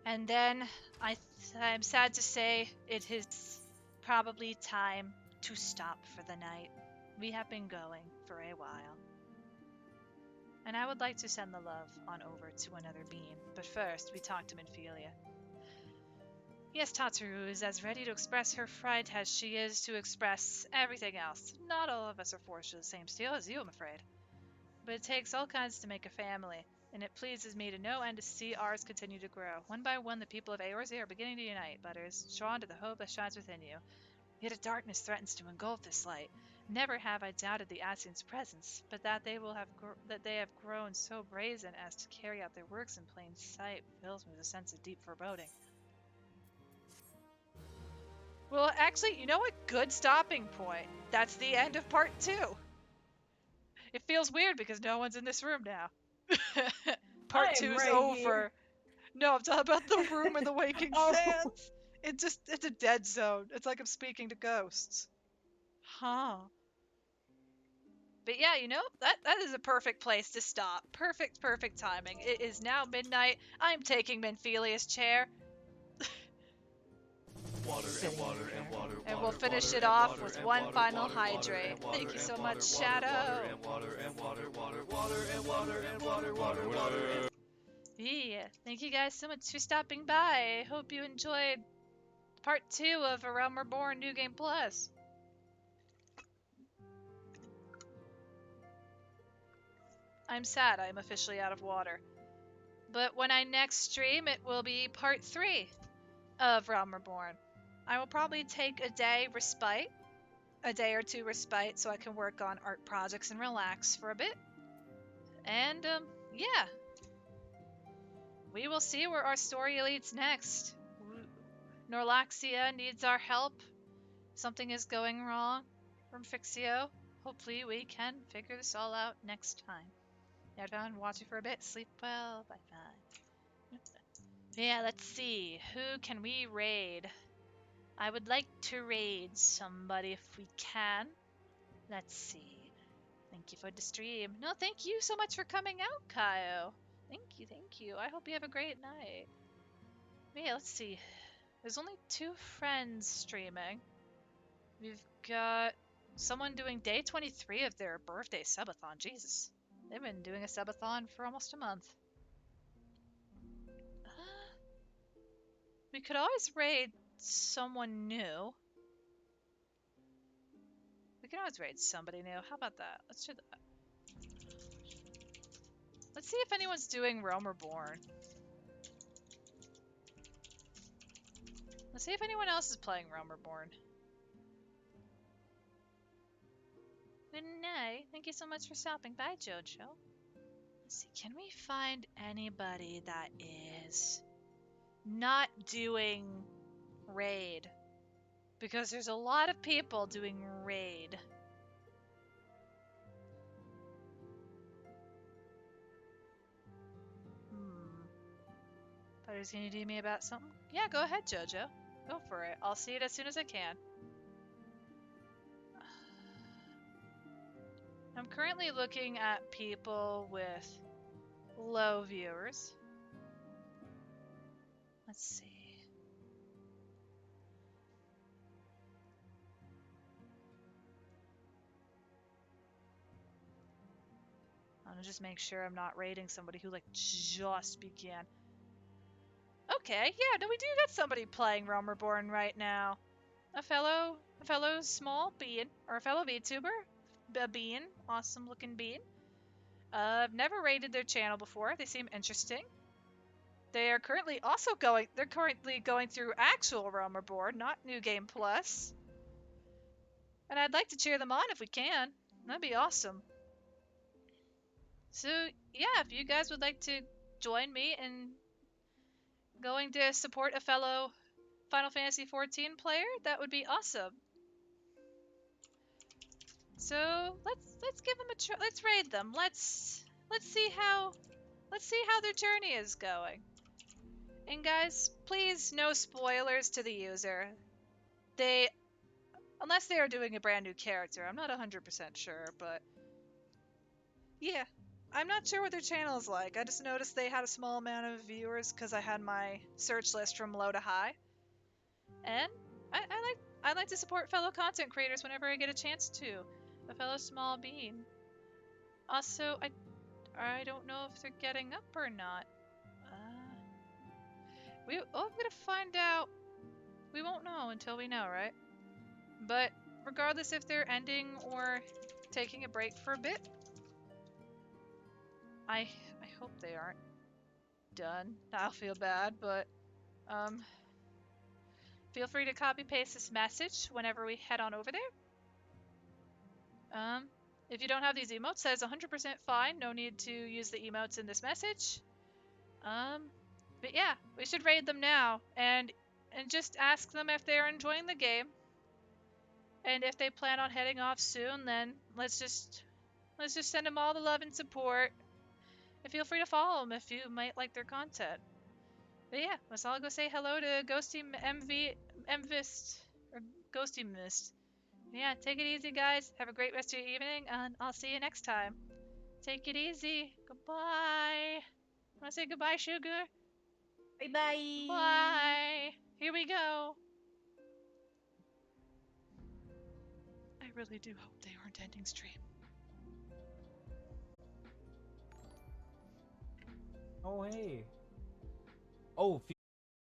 and then I'm sad to say it is probably time to stop for the night. We have been going for a while. And I would like to send the love on over to another beam, but first we talk to Minfilia. Yes, Tataru is as ready to express her fright as she is to express everything else. Not all of us are forged to the same steel as you, I'm afraid. But it takes all kinds to make a family, and it pleases me to no end to see ours continue to grow. One by one, the people of Eorzea are beginning to unite, Butters, drawn to the hope that shines within you. Yet a darkness threatens to engulf this light. Never have I doubted the Asians' presence, but that they have grown so brazen as to carry out their works in plain sight fills me with a sense of deep foreboding. Well, actually, you know what? Good stopping point. That's the end of part 2. It feels weird because no one's in this room now. Part 2 is over. Here. No, I'm talking about the room in the Waking Sands. It's a dead zone. It's like I'm speaking to ghosts. Huh. But yeah, you know, that is a perfect place to stop. Perfect timing. It is now midnight. I'm taking Minfilia's chair. And we'll finish it off with one final hydrate. Thank you so much, Shadow. Yeah, thank you guys so much for stopping by. I hope you enjoyed part 2 of A Realm Reborn New Game Plus. I'm sad I'm officially out of water. But when I next stream, it will be part 3 of Realm Reborn. I will probably take a day or 2 respite, so I can work on art projects and relax for a bit. And, yeah. we will see where our story leads next. Norlaxia needs our help. Something is going wrong from Fixio. Hopefully we can figure this all out next time. Yeah, down, watch you for a bit. Sleep well. Bye-bye. Yeah, let's see. Who can we raid? I would like to raid somebody if we can. Let's see. Thank you for the stream. No, thank you so much for coming out, Kaio. Thank you. I hope you have a great night. Yeah, let's see. There's only 2 friends streaming. We've got someone doing day 23 of their birthday subathon. Jesus. They've been doing a subathon for almost a month. We could always raid someone new. We can always raid somebody new. How about that? Let's do that. Let's see if anyone's doing Realm Reborn. Let's see if anyone else is playing Realm Reborn. Good night. Thank you so much for stopping by, Jojo. Let's see, can we find anybody that is not doing raid? Because there's a lot of people doing raid. Butter's gonna do me about something? Yeah, go ahead, Jojo. Go for it. I'll see it as soon as I can. I'm currently looking at people with low viewers. Let's see. I'm gonna just make sure I'm not raiding somebody who like just began. Okay, yeah, no, we do got somebody playing Realm Reborn right now. A fellow small bean, or a fellow VTuber, a bean, awesome looking bean. I've never raided their channel before. They seem interesting. They're currently going through actual Realm Reborn, not New Game Plus. And I'd like to cheer them on if we can. That'd be awesome. So yeah, if you guys would like to join me in going to support a fellow Final Fantasy XIV player, that would be awesome. So let's give them a try. Let's raid them. Let's see how their journey is going. And guys, please no spoilers to the user. Unless they are doing a brand new character, I'm not 100% sure, but yeah. I'm not sure what their channel is like. I just noticed they had a small amount of viewers because I had my search list from low to high. And I like to support fellow content creators whenever I get a chance to. A fellow small bean. Also, I don't know if they're getting up or not. I'm gonna find out. We won't know until we know, right? But regardless if they're ending or taking a break for a bit, I hope they aren't done. I'll feel bad, but feel free to copy paste this message whenever we head on over there. If you don't have these emotes, that is 100% fine. No need to use the emotes in this message. But yeah, we should raid them now and just ask them if they're enjoying the game. And if they plan on heading off soon, then let's just send them all the love and support. And feel free to follow them if you might like their content. But yeah, let's all go say hello to Ghosty Mvist or Ghosty Mist. Yeah, take it easy, guys. Have a great rest of your evening, and I'll see you next time. Take it easy. Goodbye. Want to say goodbye, Sugar? Bye-bye. Bye. Here we go. I really do hope they aren't ending stream. Oh, hey. Oh,